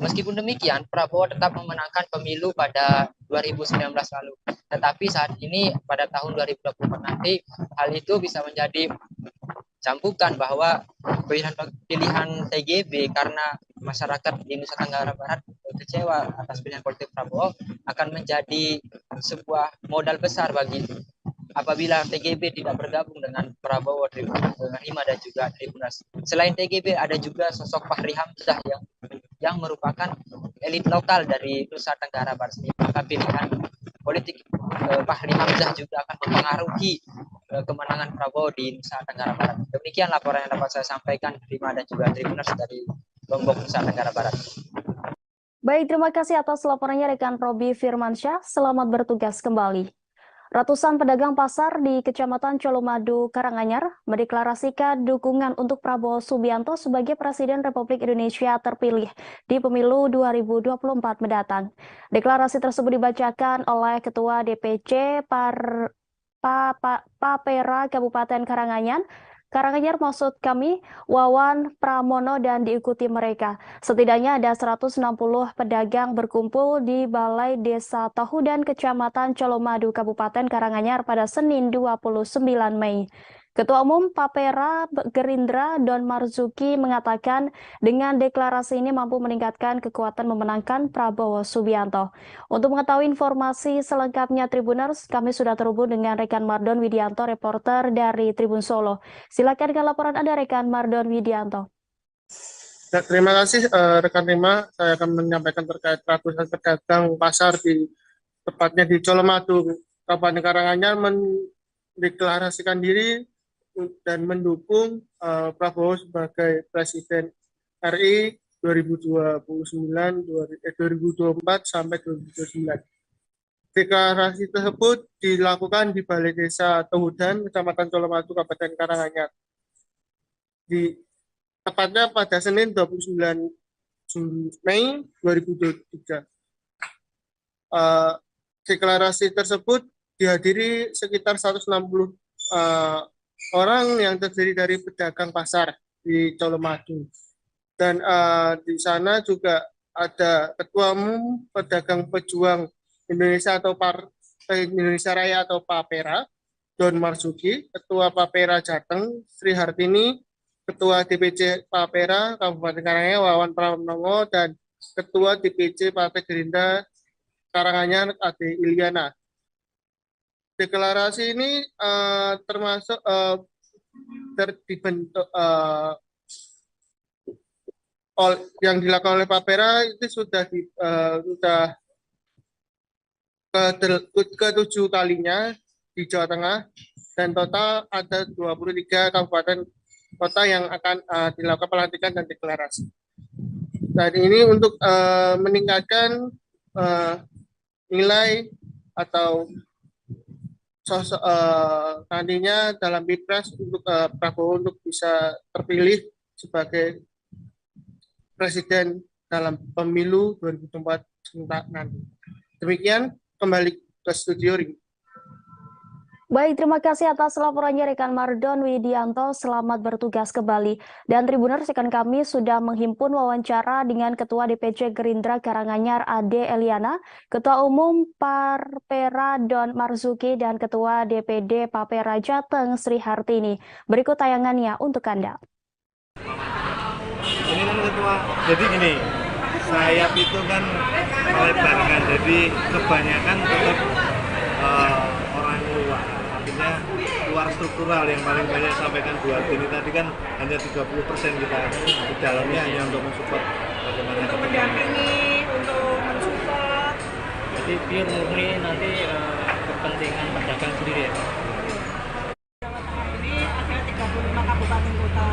Speaker 2: meskipun demikian Prabowo tetap memenangkan pemilu pada 2019 lalu. Tetapi saat ini pada tahun 2024 nanti hal itu bisa menjadi campukan bahwa pilihan TGB karena masyarakat di Nusa Tenggara Barat kecewa atas pilihan politik Prabowo akan menjadi sebuah modal besar bagi apabila TGB tidak bergabung dengan Prabowo, Rima dan juga Tribuners. Selain TGB ada juga sosok Fahri Hamzah yang merupakan elit lokal dari Nusa Tenggara Barat. Maka pilihan politik Fahri Hamzah juga akan mempengaruhi kemenangan Prabowo di Nusa Tenggara Barat. Demikian laporan yang dapat saya sampaikan, Rima dan juga Tribuners dari Lombok, Nusa Tenggara Barat.
Speaker 1: Baik, terima kasih atas laporannya rekan Robi Firmansyah. Selamat bertugas kembali. Ratusan pedagang pasar di Kecamatan Colomadu, Karanganyar mendeklarasikan dukungan untuk Prabowo Subianto sebagai Presiden Republik Indonesia terpilih di pemilu 2024 mendatang. Deklarasi tersebut dibacakan oleh Ketua DPC Papera Kabupaten Karanganyar maksud kami, Wawan Pramono, dan diikuti mereka. Setidaknya ada 160 pedagang berkumpul di Balai Desa Tahudan Kecamatan Colomadu Kabupaten Karanganyar pada Senin 29 Mei. Ketua Umum Papera Gerindra Don Marzuki mengatakan dengan deklarasi ini mampu meningkatkan kekuatan memenangkan Prabowo Subianto. Untuk mengetahui informasi selengkapnya Tribuners, kami sudah terhubung dengan rekan Mardon Widianto, reporter dari Tribun Solo. Silakan dengan laporan Anda, rekan Mardon Widianto.
Speaker 3: Ya, terima kasih rekan Rima. Saya akan menyampaikan terkait ratusan pedagang pasar tepatnya di Colomadu, Kabupaten Karanganyar mendeklarasikan diri dan mendukung Prabowo sebagai Presiden RI 2024 sampai 2029. Deklarasi tersebut dilakukan di Balai Desa Tahudan, Kecamatan Colomadu, Kabupaten Karanganyar. Tepatnya pada Senin 29 Mei 2023. Deklarasi tersebut dihadiri sekitar 160 orang yang terdiri dari pedagang pasar di Colomadu. Dan di sana juga ada Ketua Umum Pedagang Pejuang Indonesia atau Partai Indonesia Raya atau Papera, Don Marzuki, Ketua Papera Jateng, Sri Hartini, Ketua DPC Papera Kabupaten Karanganyar, Wawan Pramono, dan Ketua DPC Partai Gerindra Karanganyar, Ade Ilyana. Deklarasi ini termasuk dibentuk yang dilakukan oleh Papera itu sudah ke-7 kalinya di Jawa Tengah, dan total ada 23 kabupaten kota yang akan dilakukan pelantikan dan deklarasi. Dan ini untuk meningkatkan nilai atau sosok nantinya dalam Pilpres untuk Prabowo untuk bisa terpilih sebagai Presiden dalam pemilu 2024 nanti. Demikian, kembali ke studio Ring.
Speaker 1: Baik, terima kasih atas laporannya rekan Mardon Widianto. Selamat bertugas kembali. Dan Tribuners, rekan kami sudah menghimpun wawancara dengan Ketua DPC Gerindra Karanganyar Ade Eliana, Ketua Umum Papera Don Marzuki, dan Ketua DPD Papera Jateng Sri Hartini. Berikut tayangannya untuk Anda.
Speaker 4: Ini kan Ketua, jadi gini, sayap itu kan melebar kan, jadi kebanyakan tetap orang luar. Artinya luar struktural yang paling banyak sampaikan Bu Hartini tadi kan hanya 30% kita di dalamnya hanya untuk mensupport bagaimana
Speaker 5: untuk mendampingi, untuk mensupport.
Speaker 6: Jadi pure murni nanti kepentingan pedagang sendiri ya.
Speaker 5: Ini ada 35 kabupaten kota.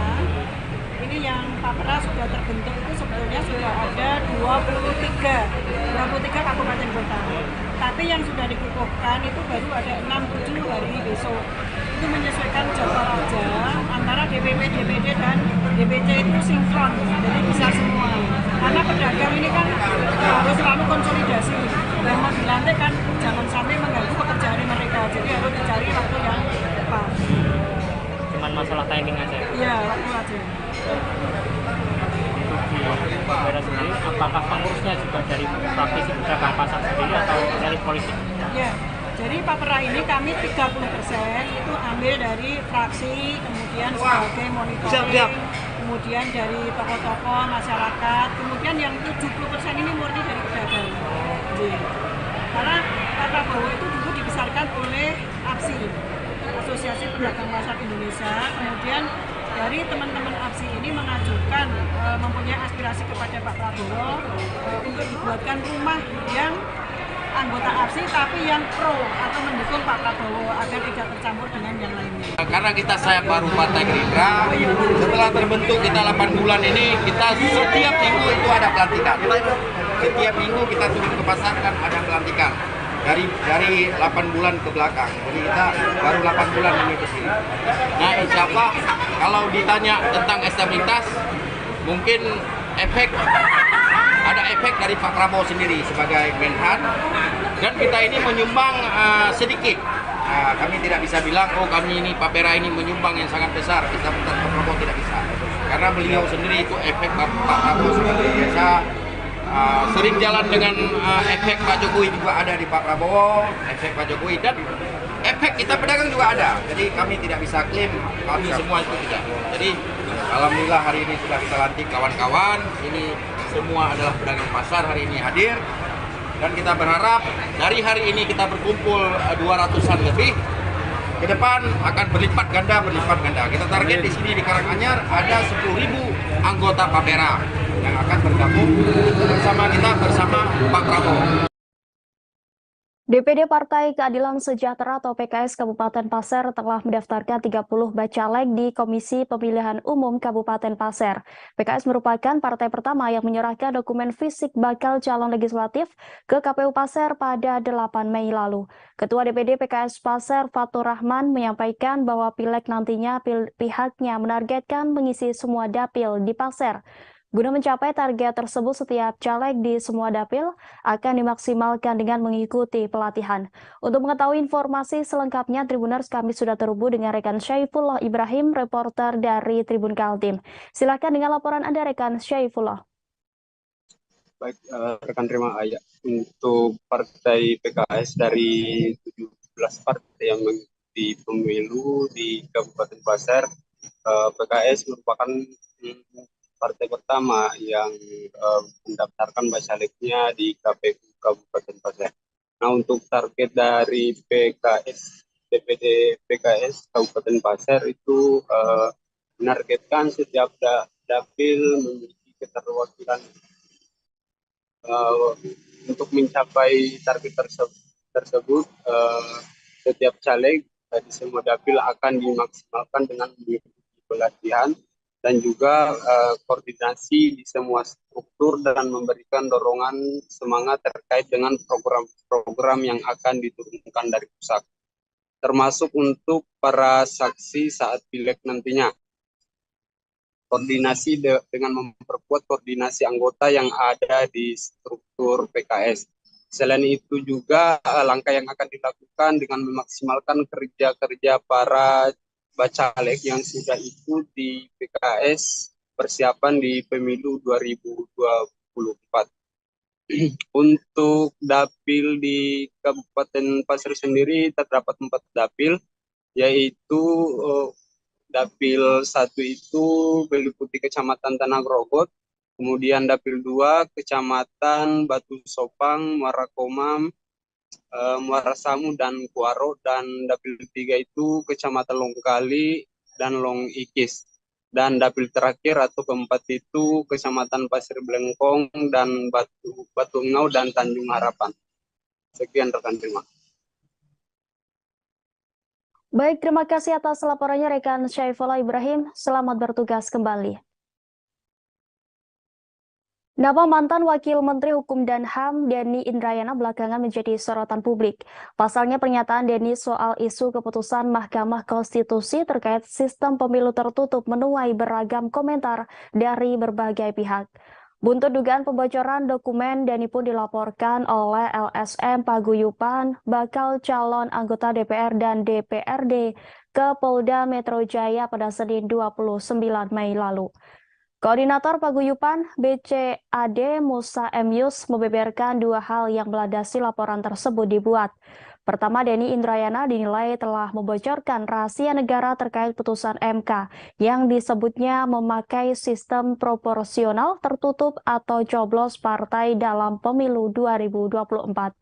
Speaker 5: Ini yang Papera sudah terbentuk itu sebetulnya sudah ada 23 kabupaten kota. Tapi yang sudah dikukuhkan itu baru ada 6-7 hari besok. Itu menyesuaikan jadwal aja antara DPP, DPD, dan DPC itu sinkron, jadi bisa semua. Karena pedagang ini kan harus selalu konsolidasi. Dan mau dilantik kan jangan sampai mengganggu pekerjaan mereka. Jadi harus dicari waktu yang tepat.
Speaker 6: Cuman masalah timing aja.
Speaker 5: Iya, waktu aja.
Speaker 6: Di Papera sendiri, apakah pengurusnya juga dari praktisi pedagang pasar sendiri atau elit politik?
Speaker 5: Ya, jadi Papera ini kami 30% itu ambil dari fraksi, kemudian sebagai monitoring, kemudian dari tokoh-tokoh masyarakat, kemudian yang 70% ini murni dari pedagang. Karena Pak Prabowo itu dulu dibesarkan oleh APSI, Asosiasi Pedagang Pasar Indonesia, kemudian dari teman-teman APSI ini mengajukan mempunyai aspirasi kepada Pak Prabowo untuk dibuatkan rumah yang anggota APSI tapi yang pro atau mendukung Pak Prabowo agar tidak tercampur dengan yang lainnya.
Speaker 7: Karena saya baru Partai Gerindra, setelah terbentuk kita 8 bulan ini, kita setiap minggu itu ada pelantikan. Setiap minggu kita turun ke pasar kan ada pelantikan. Dari 8 bulan ke belakang. Jadi kita baru 8 bulan ini ke sini. Nah, insya Allah kalau ditanya tentang stabilitas, mungkin ada efek dari Pak Prabowo sendiri sebagai Menhan, dan kita ini menyumbang sedikit. Kami tidak bisa bilang, oh kami ini Pak Pera ini menyumbang yang sangat besar. Kita Pak Prabowo tidak bisa. Karena beliau sendiri itu efek Pak Prabowo seperti biasa. Sering jalan dengan efek Pak Jokowi juga ada di Pak Prabowo, efek Pak Jokowi, dan efek kita pedagang juga ada. Jadi kami tidak bisa klaim kami semua itu tidak. Jadi alhamdulillah hari ini sudah kita lantik kawan-kawan. Ini semua adalah pedagang pasar hari ini hadir, dan kita berharap dari hari ini kita berkumpul 200-an lebih. Ke depan akan berlipat ganda. Kita target di sini di Karanganyar ada 10.000 anggota Papera yang akan bergabung bersama kita bersama Pak Prabowo.
Speaker 1: DPD Partai Keadilan Sejahtera atau PKS Kabupaten Pasir telah mendaftarkan 30 bacalek di Komisi Pemilihan Umum Kabupaten Pasir. PKS merupakan partai pertama yang menyerahkan dokumen fisik bakal calon legislatif ke KPU Pasir pada 8 Mei lalu. Ketua DPD PKS Pasir Fatur Rahman menyampaikan bahwa pileg nantinya pihaknya menargetkan mengisi semua dapil di Pasir. Guna mencapai target tersebut, setiap caleg di semua dapil akan dimaksimalkan dengan mengikuti pelatihan. Untuk mengetahui informasi selengkapnya, Tribuners, kami sudah terhubung dengan rekan Syaifullah Ibrahim, reporter dari Tribun Kaltim. Silakan dengan laporan Anda, rekan Syaifullah.
Speaker 8: Baik, rekan terima kasih. Untuk partai PKS dari 17 partai yang mengikuti pemilu di Kabupaten Pasir, PKS merupakan partai pertama yang mendaftarkan bacaleknya di KPU Kabupaten Pasir. Nah, untuk target dari DPD PKS Kabupaten Pasir itu menargetkan setiap dapil memiliki keterwakilan. Untuk mencapai target tersebut, setiap caleg di semua dapil akan dimaksimalkan dengan mengikuti pelatihan dan juga koordinasi di semua struktur dan memberikan dorongan semangat terkait dengan program-program yang akan diturunkan dari pusat, termasuk untuk para saksi saat pileg nantinya. Koordinasi dengan memperkuat koordinasi anggota yang ada di struktur PKS. Selain itu juga langkah yang akan dilakukan dengan memaksimalkan kerja-kerja para bacalek yang sudah ikut di PKS persiapan di pemilu 2024. Untuk dapil di Kabupaten Pasir sendiri terdapat 4 dapil, yaitu dapil 1 itu meliputi Kecamatan Tanah Grogot, kemudian dapil 2 Kecamatan Batu Sopang, Muara Komam, Muara Samu dan Kuaro, dan dapil 3 itu Kecamatan Longkali dan Long Ikis, dan dapil terakhir atau keempat itu Kecamatan Pasir Blengkong dan Batu Engau dan Tanjung Harapan. Sekian rekan, terima.
Speaker 1: Baik, terima kasih atas laporannya rekan Syaifullah Ibrahim. Selamat bertugas kembali. Nama mantan Wakil Menteri Hukum dan HAM Denny Indrayana belakangan menjadi sorotan publik. Pasalnya pernyataan Denny soal isu keputusan Mahkamah Konstitusi terkait sistem pemilu tertutup menuai beragam komentar dari berbagai pihak. Buntut dugaan pembocoran dokumen, Denny pun dilaporkan oleh LSM Paguyuban, bakal calon anggota DPR dan DPRD ke Polda Metro Jaya pada Senin 29 Mei lalu. Koordinator Paguyuban BCAD Musa M. Yus membeberkan 2 hal yang melandasi laporan tersebut dibuat. Pertama, Denny Indrayana dinilai telah membocorkan rahasia negara terkait putusan MK yang disebutnya memakai sistem proporsional tertutup atau coblos partai dalam pemilu 2024.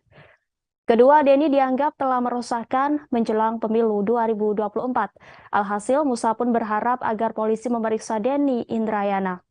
Speaker 1: Kedua, Denny dianggap telah merusakkan menjelang pemilu 2024. Alhasil, Musa pun berharap agar polisi memeriksa Denny Indrayana.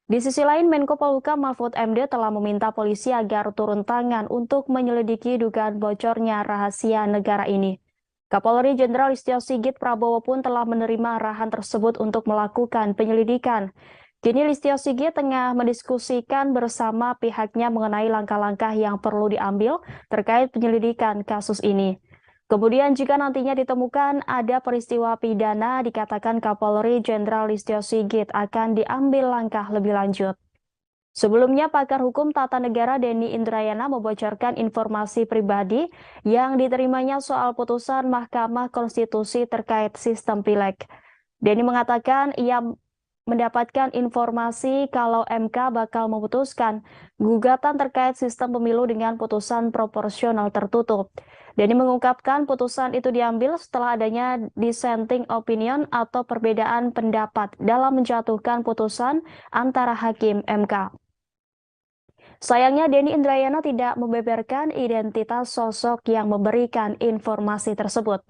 Speaker 1: Di sisi lain, Menko Polhukam Mahfud MD telah meminta polisi agar turun tangan untuk menyelidiki dugaan bocornya rahasia negara ini. Kapolri Jenderal Listio Sigit Prabowo pun telah menerima arahan tersebut untuk melakukan penyelidikan. Kini Listio Sigit tengah mendiskusikan bersama pihaknya mengenai langkah-langkah yang perlu diambil terkait penyelidikan kasus ini. Kemudian jika nantinya ditemukan ada peristiwa pidana, dikatakan Kapolri Jenderal Listio Sigit akan diambil langkah lebih lanjut. Sebelumnya, pakar hukum tata negara Denny Indrayana membocorkan informasi pribadi yang diterimanya soal putusan Mahkamah Konstitusi terkait sistem pileg. Denny mengatakan ia mendapatkan informasi kalau MK bakal memutuskan gugatan terkait sistem pemilu dengan putusan proporsional tertutup. Denny mengungkapkan putusan itu diambil setelah adanya dissenting opinion atau perbedaan pendapat dalam menjatuhkan putusan antara hakim MK. Sayangnya Denny Indrayana tidak membeberkan identitas sosok yang memberikan informasi tersebut.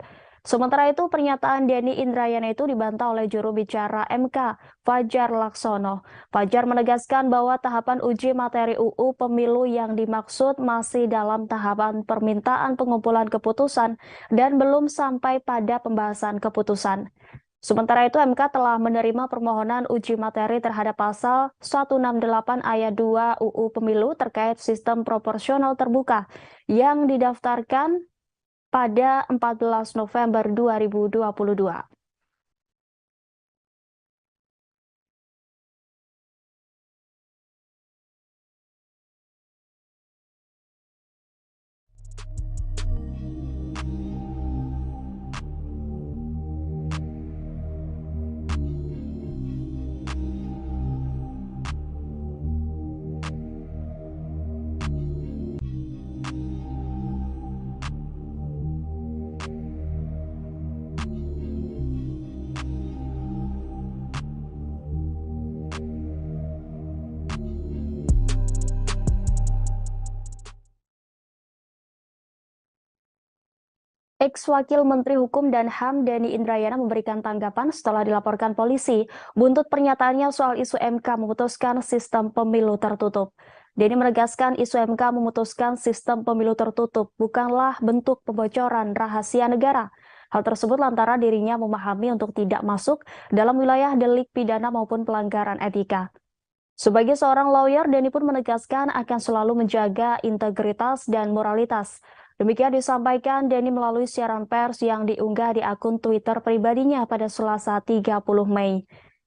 Speaker 1: Sementara itu, pernyataan Denny Indrayana itu dibantah oleh juru bicara MK, Fajar Laksono. Fajar menegaskan bahwa tahapan uji materi UU Pemilu yang dimaksud masih dalam tahapan permintaan pengumpulan keputusan dan belum sampai pada pembahasan keputusan. Sementara itu, MK telah menerima permohonan uji materi terhadap pasal 168 ayat 2 UU Pemilu terkait sistem proporsional terbuka yang didaftarkan pada 14 November 2022. Ex-Wakil Menteri Hukum dan HAM Denny Indrayana memberikan tanggapan setelah dilaporkan polisi buntut pernyataannya soal isu MK memutuskan sistem pemilu tertutup. Denny menegaskan isu MK memutuskan sistem pemilu tertutup bukanlah bentuk pembocoran rahasia negara. Hal tersebut lantaran dirinya memahami untuk tidak masuk dalam wilayah delik pidana maupun pelanggaran etika. Sebagai seorang lawyer, Denny pun menegaskan akan selalu menjaga integritas dan moralitas. Demikian disampaikan Denny melalui siaran pers yang diunggah di akun Twitter pribadinya pada Selasa 30 Mei.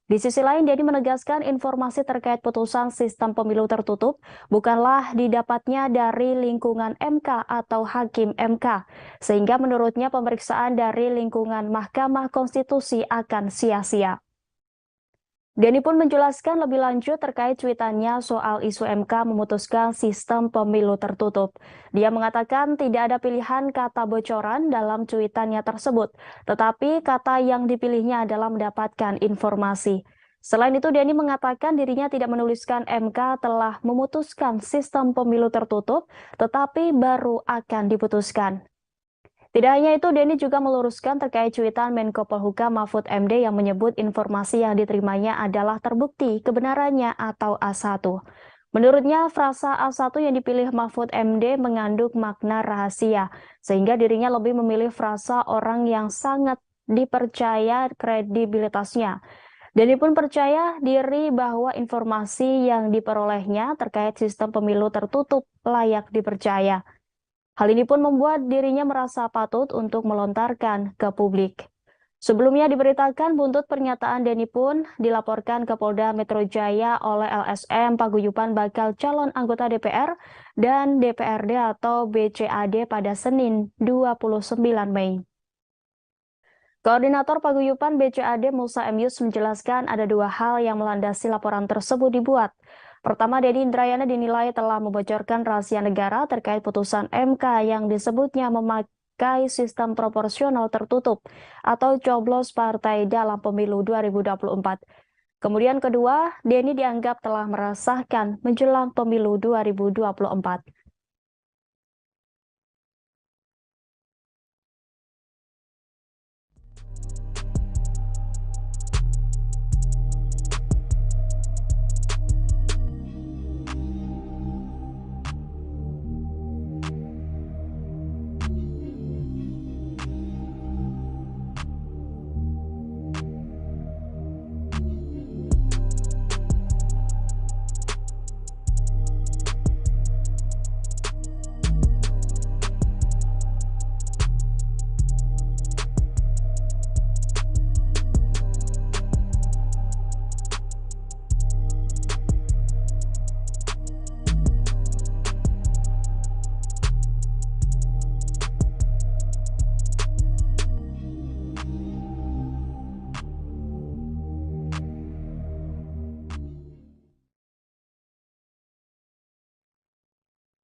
Speaker 1: Di sisi lain, Denny menegaskan informasi terkait putusan sistem pemilu tertutup bukanlah didapatnya dari lingkungan MK atau hakim MK, sehingga menurutnya pemeriksaan dari lingkungan Mahkamah Konstitusi akan sia-sia. Denny pun menjelaskan lebih lanjut terkait cuitannya soal isu MK memutuskan sistem pemilu tertutup. Dia mengatakan tidak ada pilihan kata bocoran dalam cuitannya tersebut, tetapi kata yang dipilihnya adalah mendapatkan informasi. Selain itu, Denny mengatakan dirinya tidak menuliskan MK telah memutuskan sistem pemilu tertutup, tetapi baru akan diputuskan. Tidak hanya itu, Denny juga meluruskan terkait cuitan Menko Polhukam Mahfud MD yang menyebut informasi yang diterimanya adalah terbukti kebenarannya atau A1. Menurutnya, frasa A1 yang dipilih Mahfud MD mengandung makna rahasia, sehingga dirinya lebih memilih frasa orang yang sangat dipercaya kredibilitasnya. Denny pun percaya diri bahwa informasi yang diperolehnya terkait sistem pemilu tertutup layak dipercaya. Hal ini pun membuat dirinya merasa patut untuk melontarkan ke publik. Sebelumnya diberitakan buntut pernyataan Denny pun dilaporkan ke Polda Metro Jaya oleh LSM Paguyuban bakal calon anggota DPR dan DPRD atau BCAD pada Senin 29 Mei. Koordinator Paguyuban BCAD Musa M. Yus menjelaskan ada dua hal yang melandasi laporan tersebut dibuat. Pertama, Denny Indrayana dinilai telah membocorkan rahasia negara terkait putusan MK yang disebutnya memakai sistem proporsional tertutup atau coblos partai dalam pemilu 2024. Kemudian kedua, Denny dianggap telah meresahkan menjelang pemilu 2024.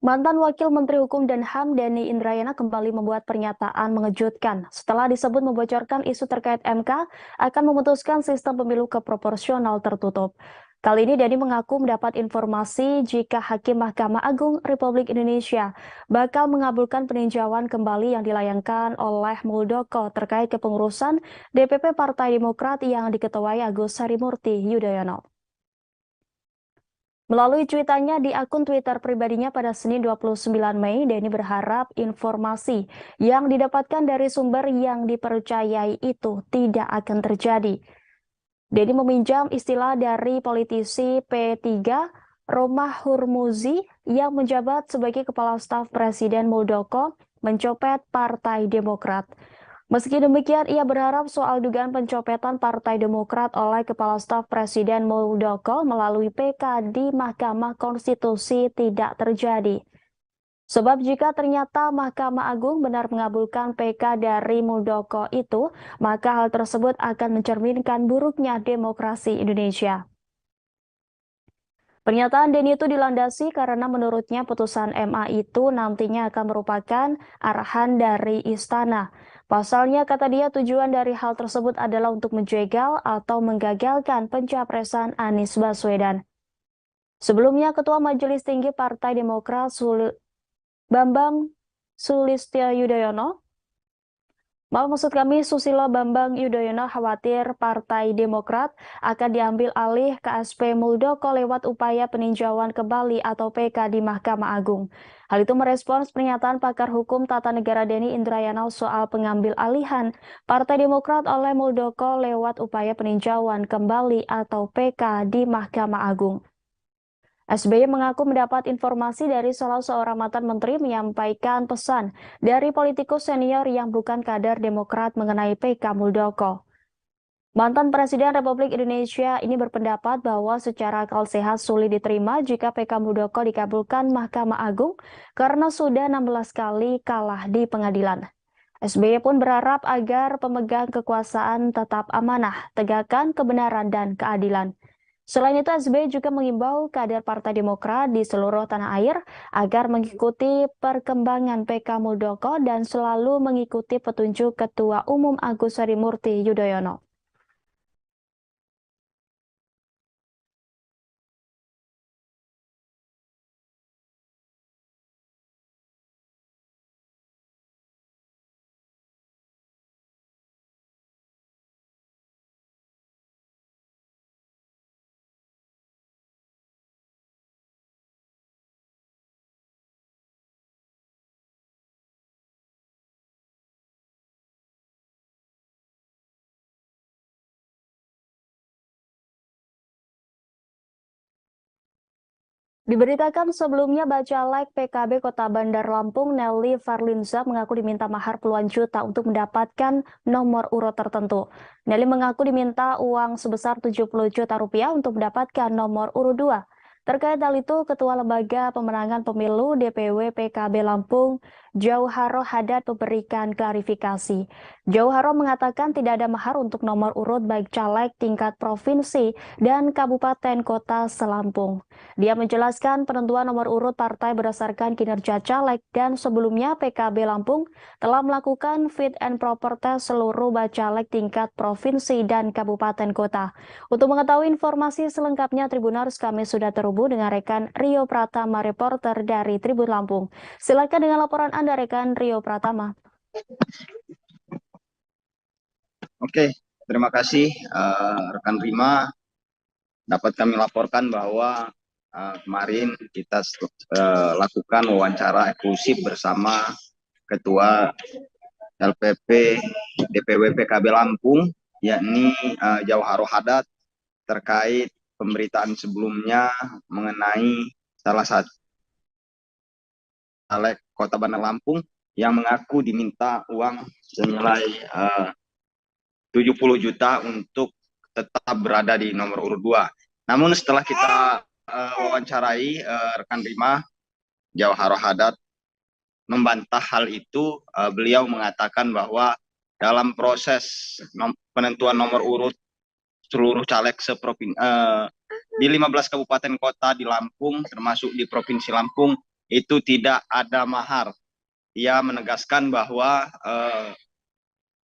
Speaker 1: Mantan Wakil Menteri Hukum dan HAM Denny Indrayana kembali membuat pernyataan mengejutkan setelah disebut membocorkan isu terkait MK akan memutuskan sistem pemilu keproporsional tertutup. Kali ini Denny mengaku mendapat informasi jika Hakim Mahkamah Agung Republik Indonesia bakal mengabulkan peninjauan kembali yang dilayangkan oleh Muldoko terkait kepengurusan DPP Partai Demokrat yang diketuai Agus Harimurti Yudhoyono. Melalui cuitannya di akun Twitter pribadinya pada Senin 29 Mei, Denny berharap informasi yang didapatkan dari sumber yang dipercayai itu tidak akan terjadi. Denny meminjam istilah dari politisi P3 Romah Hurmuzi yang menjabat sebagai Kepala Staf Presiden Muldoko mencopet Partai Demokrat. Meski demikian, ia berharap soal dugaan pencopetan Partai Demokrat oleh Kepala Staf Presiden Muldoko melalui PK di Mahkamah Konstitusi tidak terjadi. Sebab jika ternyata Mahkamah Agung benar mengabulkan PK dari Muldoko itu, maka hal tersebut akan mencerminkan buruknya demokrasi Indonesia. Pernyataan Denny itu dilandasi karena menurutnya putusan MA itu nantinya akan merupakan arahan dari istana. Pasalnya, kata dia, tujuan dari hal tersebut adalah untuk menjegal atau menggagalkan pencapresan Anies Baswedan. Sebelumnya, Ketua Majelis Tinggi Partai Demokrat Bambang Sulistyo Yudhoyono Susilo Bambang Yudhoyono khawatir Partai Demokrat akan diambil alih KSP Muldoko lewat upaya peninjauan kembali atau PK di Mahkamah Agung. Hal itu merespons pernyataan pakar hukum tata negara Denny Indrayana soal pengambil alihan Partai Demokrat oleh Muldoko lewat upaya peninjauan kembali atau PK di Mahkamah Agung. SBY mengaku mendapat informasi dari salah seorang mantan menteri menyampaikan pesan dari politikus senior yang bukan kader Demokrat mengenai PK Muldoko. Mantan Presiden Republik Indonesia ini berpendapat bahwa secara akal sehat sulit diterima jika PK Muldoko dikabulkan Mahkamah Agung karena sudah 16 kali kalah di pengadilan. SBY pun berharap agar pemegang kekuasaan tetap amanah, tegakkan kebenaran dan keadilan. Selain itu, SBY juga mengimbau kader Partai Demokrat di seluruh tanah air agar mengikuti perkembangan PK Muldoko dan selalu mengikuti petunjuk Ketua Umum Agus Harimurti Yudhoyono. Diberitakan sebelumnya Bacalek PKB Kota Bandar Lampung Nelly Farlinza mengaku diminta mahar puluhan juta untuk mendapatkan nomor urut tertentu. Nelly mengaku diminta uang sebesar 70 juta rupiah untuk mendapatkan nomor urut 2. Terkait hal itu, Ketua Lembaga Pemenangan Pemilu DPW PKB Lampung, Jauharo Haddad memberikan klarifikasi. Jauharo mengatakan tidak ada mahar untuk nomor urut baik caleg tingkat provinsi dan kabupaten kota selampung. Dia menjelaskan penentuan nomor urut partai berdasarkan kinerja caleg dan sebelumnya PKB Lampung telah melakukan fit and proper test seluruh bacalek tingkat provinsi dan kabupaten kota. Untuk mengetahui informasi selengkapnya Tribuners, kami sudah terhubung dengan rekan Rio Pratama, reporter dari Tribun Lampung. Silakan dengan laporan Anda, rekan Rio Pratama.
Speaker 9: Oke, terima kasih rekan Rima. Dapat kami laporkan bahwa kemarin kita lakukan wawancara eksklusif bersama Ketua LPP DPW PKB Lampung, yakni Jauharo Haddad, terkait pemberitaan sebelumnya mengenai salah satu caleg Kota Bandar Lampung yang mengaku diminta uang senilai 70 juta untuk tetap berada di nomor urut 2. Namun setelah kita wawancarai rekan Rima, Jauharo Haddad membantah hal itu. Beliau mengatakan bahwa dalam proses penentuan nomor urut seluruh caleg di 15 kabupaten kota di Lampung, termasuk di Provinsi Lampung, itu tidak ada mahar. Ia menegaskan bahwa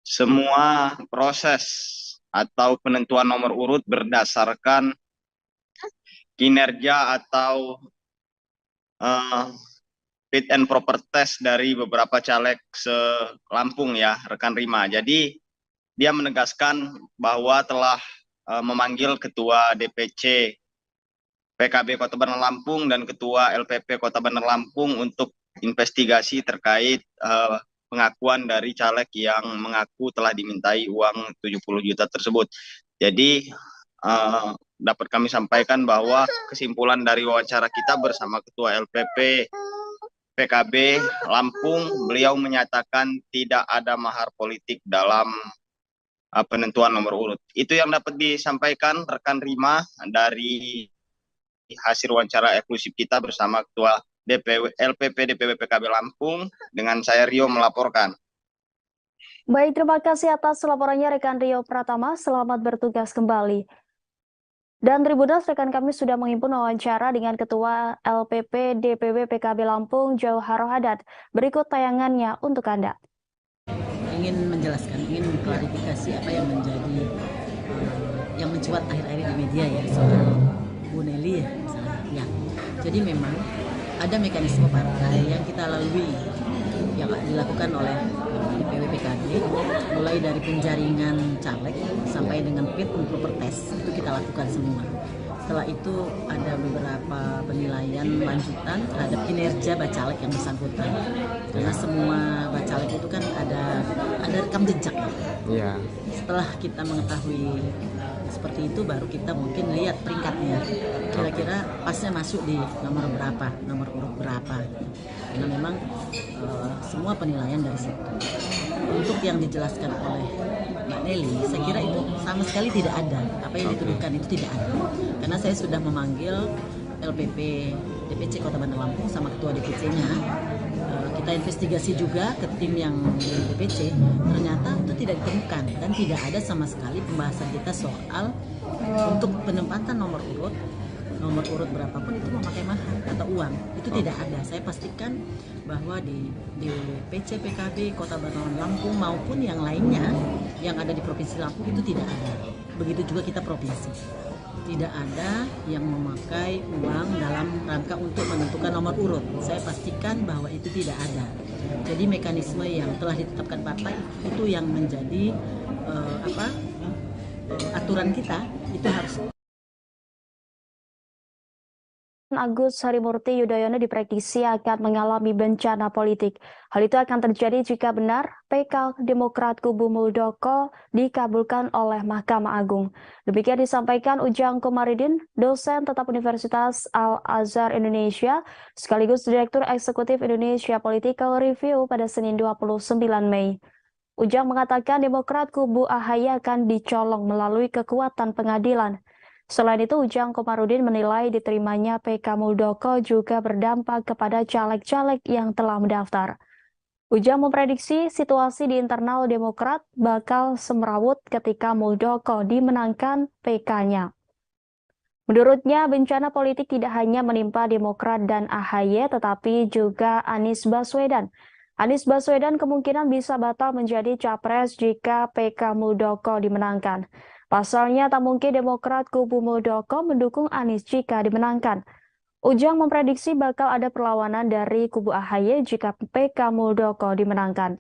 Speaker 9: semua proses atau penentuan nomor urut berdasarkan kinerja atau fit and proper test dari beberapa caleg se-Lampung ya, rekan Rima. Jadi dia menegaskan bahwa telah memanggil Ketua DPC PKB Kota Bandar Lampung dan Ketua LPP Kota Bandar Lampung untuk investigasi terkait pengakuan dari caleg yang mengaku telah dimintai uang 70 juta tersebut. Jadi dapat kami sampaikan bahwa kesimpulan dari wawancara kita bersama Ketua LPP PKB Lampung, beliau menyatakan tidak ada mahar politik dalam penentuan nomor urut. Itu yang dapat disampaikan rekan Rima dari hasil wawancara eksklusif kita bersama Ketua LPP DPW PKB Lampung, dengan saya Rio melaporkan.
Speaker 1: Baik, terima kasih atas laporannya rekan Rio Pratama. Selamat bertugas kembali. Dan Tribuners, rekan kami sudah menghimpun wawancara dengan Ketua LPP DPW PKB Lampung, Jauharo Hadad. Berikut tayangannya untuk Anda.
Speaker 10: Ingin menjelaskan, ingin mengklarifikasi apa yang menjadi yang mencuat akhir-akhir di media ya, soal Bu Nelly ya misalnya. Ya. Jadi memang ada mekanisme partai yang kita lalui yang dilakukan oleh DPW PKB, mulai dari penjaringan caleg sampai dengan fit and proper test, itu kita lakukan semua. Setelah itu ada beberapa penilaian lanjutan terhadap kinerja bacalek yang bersangkutan, karena semua bacalek itu kan ada rekam jejak ya.
Speaker 12: Yeah.
Speaker 10: Setelah kita mengetahui seperti itu, baru kita mungkin lihat peringkatnya, kira-kira pasnya masuk di nomor berapa, nomor urut berapa. Karena memang semua penilaian dari situ. Untuk yang dijelaskan oleh Mbak Nelly, saya kira itu sama sekali tidak ada. Apa yang dituduhkan itu tidak ada. Karena saya sudah memanggil LPP DPC Kota Bandar Lampung sama Ketua DPC-nya. Kita investigasi juga ke tim yang di DPC, ternyata itu tidak ditemukan dan tidak ada sama sekali pembahasan kita soal untuk penempatan nomor urut berapapun itu memakai mahar atau uang, itu tidak ada. Saya pastikan bahwa di DPC PKB Kota Bandar Lampung maupun yang lainnya yang ada di Provinsi Lampung itu tidak ada. Begitu juga kita provinsi, tidak ada yang memakai uang dalam rangka untuk menentukan nomor urut. Saya pastikan bahwa itu tidak ada. Jadi mekanisme yang telah ditetapkan partai itu yang menjadi aturan kita, itu harus.
Speaker 1: Agus Harimurti Yudhoyono diprediksi akan mengalami bencana politik. Hal itu akan terjadi jika benar PK Demokrat kubu Muldoko dikabulkan oleh Mahkamah Agung. Demikian disampaikan Ujang Komarudin, dosen tetap Universitas Al-Azhar Indonesia, sekaligus Direktur Eksekutif Indonesia Political Review pada Senin 29 Mei. Ujang mengatakan Demokrat kubu AHY akan dicolong melalui kekuatan pengadilan. Selain itu, Ujang Komarudin menilai diterimanya PK Muldoko juga berdampak kepada caleg-caleg yang telah mendaftar. Ujang memprediksi situasi di internal Demokrat bakal semrawut ketika Muldoko dimenangkan PK-nya. Menurutnya, bencana politik tidak hanya menimpa Demokrat dan AHY, tetapi juga Anies Baswedan. Anies Baswedan kemungkinan bisa batal menjadi capres jika PK Muldoko dimenangkan. Pasalnya, tak mungkin Demokrat kubu Muldoko mendukung Anies jika dimenangkan. Ujang memprediksi bakal ada perlawanan dari kubu AHY jika PK Muldoko dimenangkan.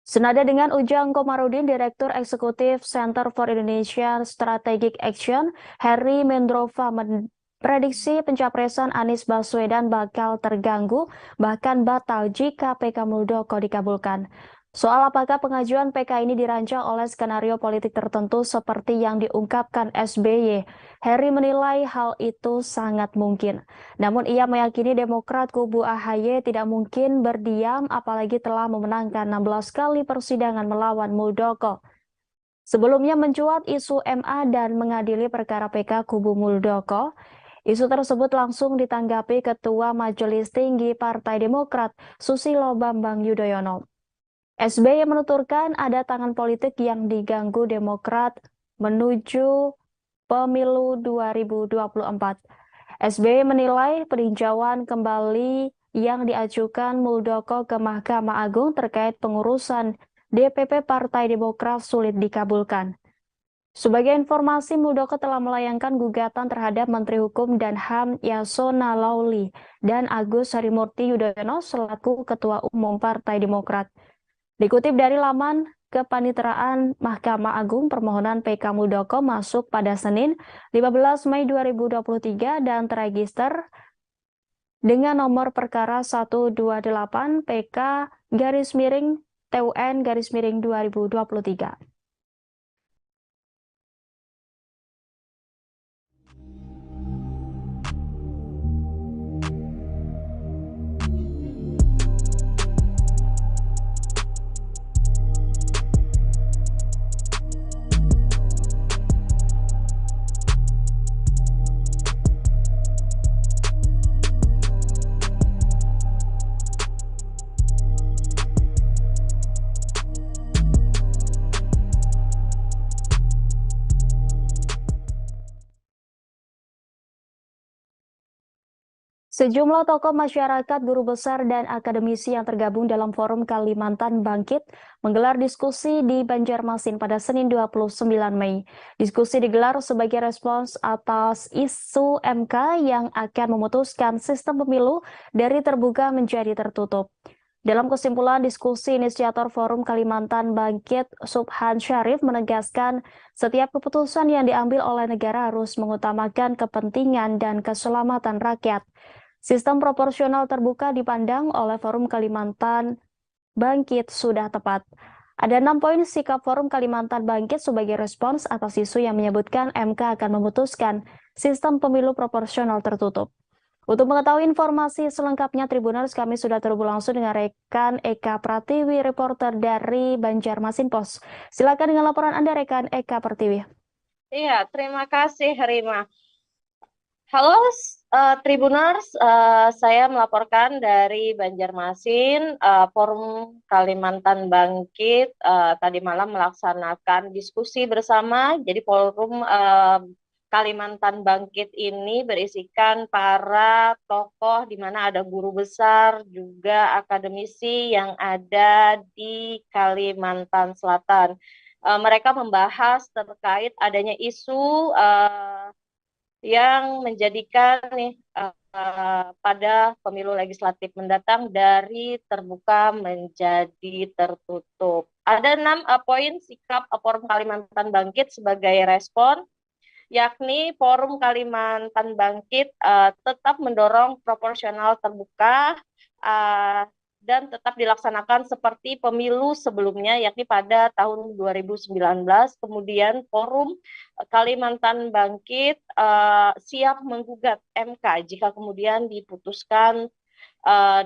Speaker 1: Senada dengan Ujang Komarudin, Direktur Eksekutif Center for Indonesia Strategic Action, Heri Mendrova memprediksi pencapresan Anies Baswedan bakal terganggu, bahkan batal jika PK Muldoko dikabulkan. Soal apakah pengajuan PK ini dirancang oleh skenario politik tertentu seperti yang diungkapkan SBY, Heri menilai hal itu sangat mungkin. Namun ia meyakini Demokrat kubu AHY tidak mungkin berdiam apalagi telah memenangkan 16 kali persidangan melawan Muldoko. Sebelumnya mencuat isu MA dan mengadili perkara PK kubu Muldoko. Isu tersebut langsung ditanggapi Ketua Majelis Tinggi Partai Demokrat, Susilo Bambang Yudhoyono. SBY menuturkan ada tangan politik yang diganggu Demokrat menuju pemilu 2024. SBY menilai peninjauan kembali yang diajukan Muldoko ke Mahkamah Agung terkait pengurusan DPP Partai Demokrat sulit dikabulkan. Sebagai informasi, Muldoko telah melayangkan gugatan terhadap Menteri Hukum dan HAM Yasona Lauli dan Agus Harimurti Yudhoyono selaku Ketua Umum Partai Demokrat. Dikutip dari laman Kepaniteraan Mahkamah Agung, permohonan PK Muldoko masuk pada Senin 15 Mei 2023 dan terregister dengan nomor perkara 128 PK-TUN-2023. Sejumlah tokoh masyarakat, guru besar, dan akademisi yang tergabung dalam Forum Kalimantan Bangkit menggelar diskusi di Banjarmasin pada Senin 29 Mei. Diskusi digelar sebagai respons atas isu MK yang akan memutuskan sistem pemilu dari terbuka menjadi tertutup. Dalam kesimpulan diskusi, inisiator Forum Kalimantan Bangkit, Subhan Syarif, menegaskan setiap keputusan yang diambil oleh negara harus mengutamakan kepentingan dan keselamatan rakyat. Sistem proporsional terbuka dipandang oleh Forum Kalimantan Bangkit sudah tepat. Ada 6 poin sikap Forum Kalimantan Bangkit sebagai respons atas isu yang menyebutkan MK akan memutuskan sistem pemilu proporsional tertutup. Untuk mengetahui informasi selengkapnya, Tribuners, kami sudah terhubung langsung dengan rekan Eka Pratiwi, reporter dari Banjarmasin Pos. Silakan dengan laporan Anda, rekan Eka Pratiwi.
Speaker 11: Iya, terima kasih, Rima. Halo Tribuners, saya melaporkan dari Banjarmasin. Forum Kalimantan Bangkit tadi malam melaksanakan diskusi bersama. Jadi Forum Kalimantan Bangkit ini berisikan para tokoh di mana ada guru besar, juga akademisi yang ada di Kalimantan Selatan. Mereka membahas terkait adanya isu yang menjadikan pada pemilu legislatif mendatang dari terbuka menjadi tertutup. Ada 6 poin sikap Forum Kalimantan Bangkit sebagai respon, yakni Forum Kalimantan Bangkit tetap mendorong proporsional terbuka dan tetap dilaksanakan seperti pemilu sebelumnya, yakni pada tahun 2019. Kemudian Forum Kalimantan Bangkit siap menggugat MK jika kemudian diputuskan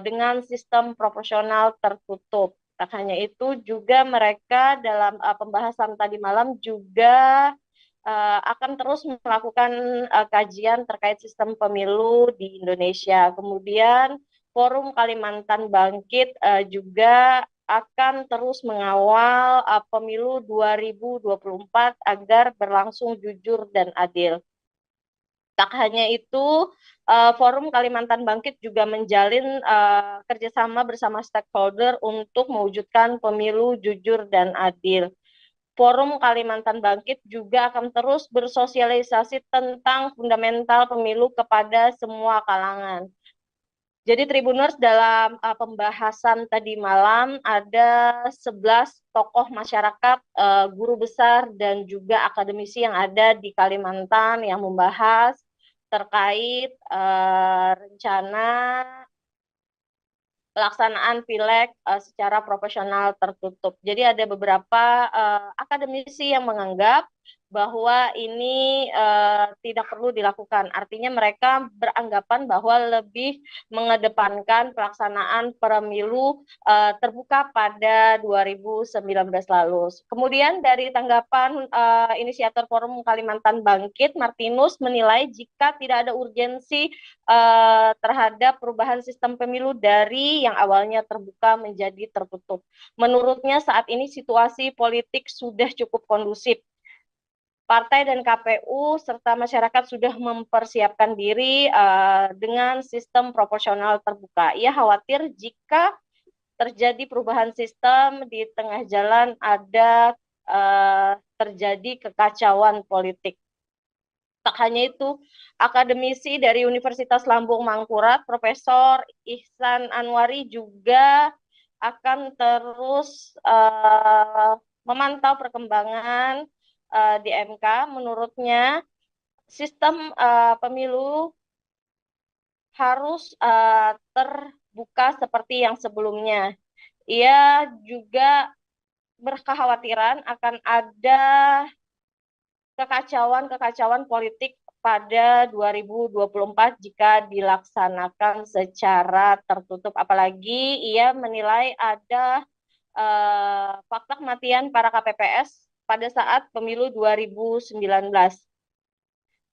Speaker 11: dengan sistem proporsional tertutup. Tak hanya itu, juga mereka dalam pembahasan tadi malam juga akan terus melakukan kajian terkait sistem pemilu di Indonesia. Kemudian Forum Kalimantan Bangkit juga akan terus mengawal pemilu 2024 agar berlangsung jujur dan adil. Tak hanya itu, Forum Kalimantan Bangkit juga menjalin kerjasama bersama stakeholder untuk mewujudkan pemilu jujur dan adil. Forum Kalimantan Bangkit juga akan terus bersosialisasi tentang fundamental pemilu kepada semua kalangan. Jadi Tribuners, dalam pembahasan tadi malam ada 11 tokoh masyarakat, guru besar dan juga akademisi yang ada di Kalimantan yang membahas terkait rencana pelaksanaan pileg secara proporsional tertutup. Jadi ada beberapa akademisi yang menganggap bahwa ini tidak perlu dilakukan. Artinya mereka beranggapan bahwa lebih mengedepankan pelaksanaan pemilu terbuka pada 2019 lalu. Kemudian dari tanggapan inisiator Forum Kalimantan Bangkit, Martinus menilai jika tidak ada urgensi terhadap perubahan sistem pemilu dari yang awalnya terbuka menjadi tertutup. Menurutnya saat ini situasi politik sudah cukup kondusif. partai dan KPU serta masyarakat sudah mempersiapkan diri dengan sistem proporsional terbuka. Ia khawatir jika terjadi perubahan sistem di tengah jalan ada terjadi kekacauan politik. Tak hanya itu, akademisi dari Universitas Lambung Mangkurat, Profesor Ihsan Anwari juga akan terus memantau perkembangan di MK. Menurutnya, sistem pemilu harus terbuka seperti yang sebelumnya. Ia juga berkekhawatiran akan ada kekacauan politik pada 2024 jika dilaksanakan secara tertutup. Apalagi ia menilai ada fakta kematian para KPPS pada saat pemilu 2019.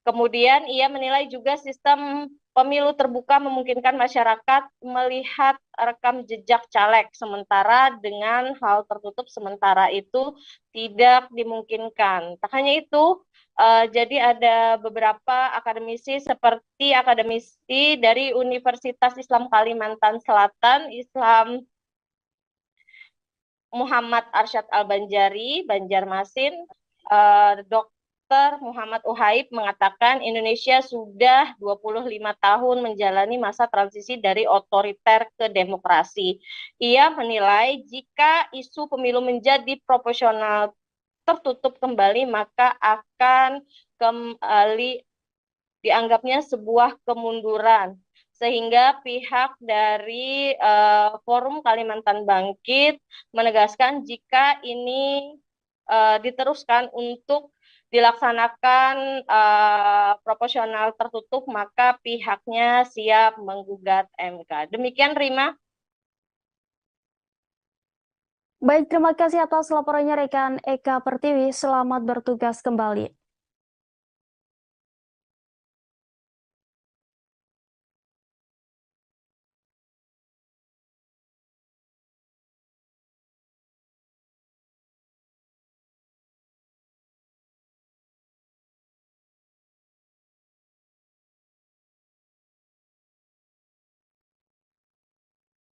Speaker 11: Kemudian ia menilai juga sistem pemilu terbuka memungkinkan masyarakat melihat rekam jejak caleg, sementara dengan hal tertutup sementara itu tidak dimungkinkan. Tak hanya itu, jadi ada beberapa akademisi seperti akademisi dari Universitas Islam Kalimantan Selatan, Islam Muhammad Arsyad Al-Banjari, Banjarmasin, Dr. Muhammad Uhaib mengatakan Indonesia sudah 25 tahun menjalani masa transisi dari otoriter ke demokrasi. Ia menilai jika isu pemilu menjadi proporsional tertutup kembali, maka akan kembali dianggapnya sebuah kemunduran. Sehingga pihak dari Forum Kalimantan Bangkit menegaskan jika ini diteruskan untuk dilaksanakan proporsional tertutup, maka pihaknya siap menggugat MK. Demikian, Rima.
Speaker 1: Baik, terima kasih atas laporannya rekan Eka Pertiwi. Selamat bertugas kembali.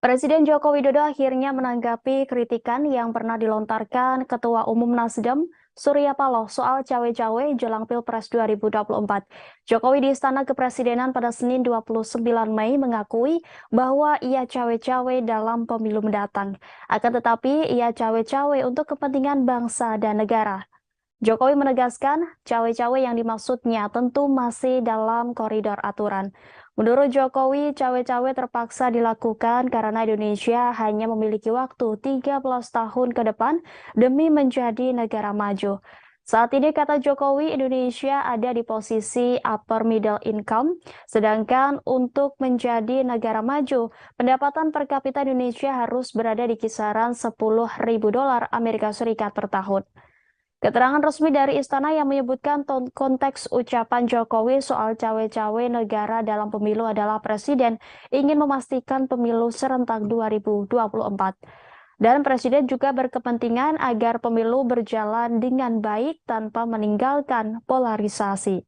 Speaker 1: Presiden Joko Widodo akhirnya menanggapi kritikan yang pernah dilontarkan Ketua Umum Nasdem, Surya Paloh, soal cawe-cawe jelang Pilpres 2024. Jokowi di Istana Kepresidenan pada Senin 29 Mei mengakui bahwa ia cawe-cawe dalam pemilu mendatang. Akan tetapi, ia cawe-cawe untuk kepentingan bangsa dan negara. Jokowi menegaskan, cawe-cawe yang dimaksudnya tentu masih dalam koridor aturan. Menurut Jokowi, cawe-cawe terpaksa dilakukan karena Indonesia hanya memiliki waktu 13 tahun ke depan demi menjadi negara maju. Saat ini, kata Jokowi, Indonesia ada di posisi upper middle income, sedangkan untuk menjadi negara maju, pendapatan per kapita Indonesia harus berada di kisaran $10.000 Amerika Serikat per tahun. Keterangan resmi dari Istana yang menyebutkan konteks ucapan Jokowi soal cawe-cawe negara dalam pemilu adalah Presiden ingin memastikan pemilu serentak 2024. Dan Presiden juga berkepentingan agar pemilu berjalan dengan baik tanpa meninggalkan polarisasi.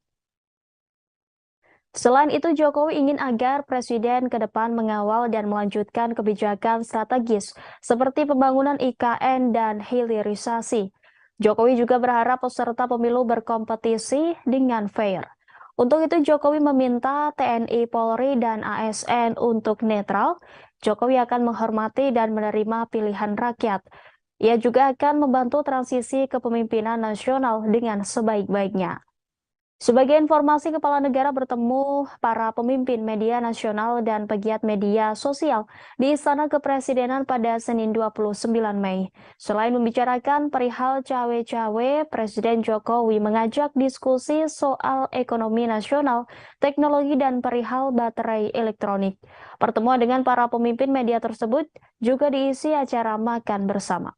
Speaker 1: Selain itu, Jokowi ingin agar Presiden ke depan mengawal dan melanjutkan kebijakan strategis seperti pembangunan IKN dan hilirisasi. Jokowi juga berharap peserta pemilu berkompetisi dengan fair. Untuk itu, Jokowi meminta TNI, Polri, dan ASN untuk netral. Jokowi akan menghormati dan menerima pilihan rakyat. Ia juga akan membantu transisi kepemimpinan nasional dengan sebaik-baiknya. Sebagai informasi, Kepala Negara bertemu para pemimpin media nasional dan pegiat media sosial di Istana Kepresidenan pada Senin 29 Mei. Selain membicarakan perihal cawe-cawe, Presiden Jokowi mengajak diskusi soal ekonomi nasional, teknologi, dan perihal baterai elektronik. Pertemuan dengan para pemimpin media tersebut juga diisi acara makan bersama.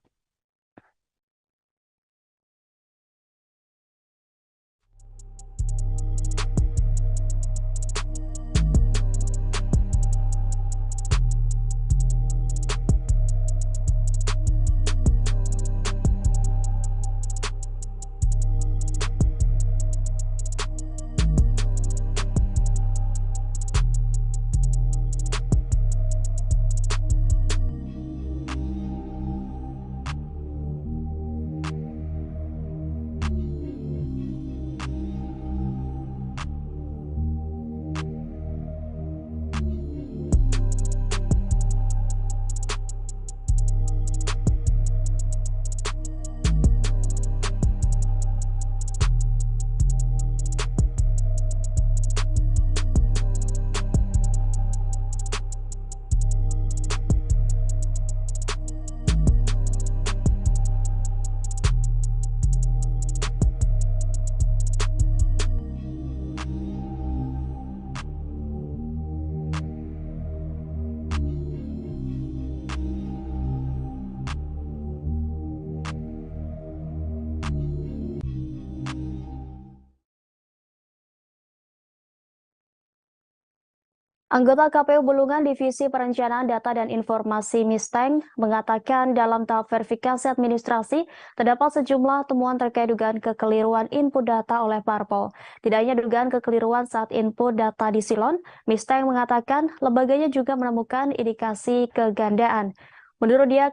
Speaker 1: Anggota KPU Bulungan Divisi Perencanaan Data dan Informasi Misteng mengatakan dalam tahap verifikasi administrasi terdapat sejumlah temuan terkait dugaan kekeliruan input data oleh parpol. Tidak hanya dugaan kekeliruan saat input data di silon, Misteng mengatakan lembaganya juga menemukan indikasi kegandaan. Menurut dia,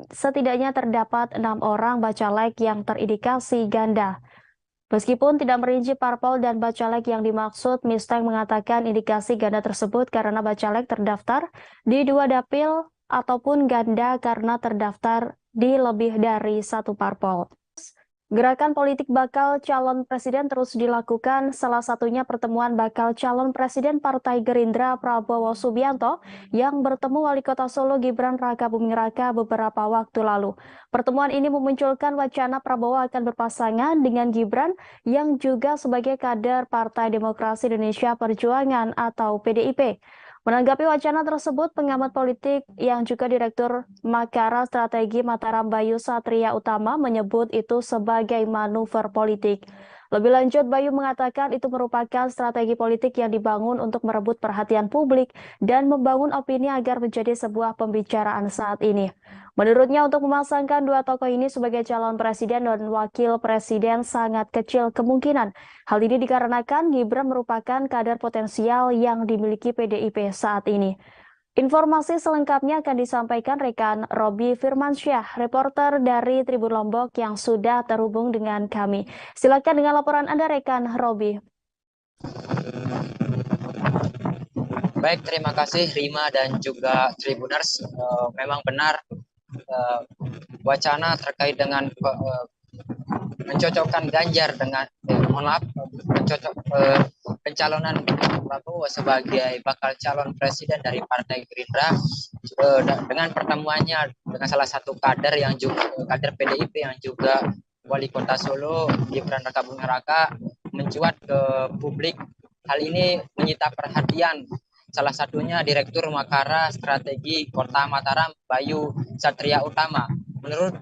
Speaker 1: setidaknya terdapat 6 orang bacalek yang terindikasi ganda. Meskipun tidak merinci parpol dan bacalek yang dimaksud, Misteng mengatakan indikasi ganda tersebut karena bacalek terdaftar di 2 dapil ataupun ganda karena terdaftar di lebih dari 1 parpol. Gerakan politik bakal calon presiden terus dilakukan, salah satunya pertemuan bakal calon presiden Partai Gerindra Prabowo Subianto yang bertemu Wali Kota Solo Gibran Rakabuming Raka beberapa waktu lalu. Pertemuan ini memunculkan wacana Prabowo akan berpasangan dengan Gibran yang juga sebagai kader Partai Demokrasi Indonesia Perjuangan atau PDIP. Menanggapi wacana tersebut, pengamat politik yang juga Direktur Makara Strategi Mataram Bayu Satria Utama menyebut itu sebagai manuver politik. Lebih lanjut, Bayu mengatakan itu merupakan strategi politik yang dibangun untuk merebut perhatian publik dan membangun opini agar menjadi sebuah pembicaraan saat ini. Menurutnya, untuk memasangkan 2 tokoh ini sebagai calon presiden dan wakil presiden sangat kecil kemungkinan. Hal ini dikarenakan Gibran merupakan kader potensial yang dimiliki PDIP saat ini. Informasi selengkapnya akan disampaikan rekan Robi Firmansyah, reporter dari Tribun Lombok yang sudah terhubung dengan kami. Silakan dengan laporan Anda, rekan Robi.
Speaker 2: Baik, terima kasih Rima dan juga Tribuners. Memang benar wacana terkait dengan mencocokkan Ganjar dengan pencalonan Prabowo sebagai bakal calon presiden dari Partai Gerindra dengan pertemuannya dengan salah satu kader yang juga kader PDIP yang juga Wali Kota Solo Gibran Rakabuming Raka mencuat ke publik. Hal ini menyita perhatian salah satunya Direktur Makara Strategi Kota Mataram Bayu Satria Utama. Menurut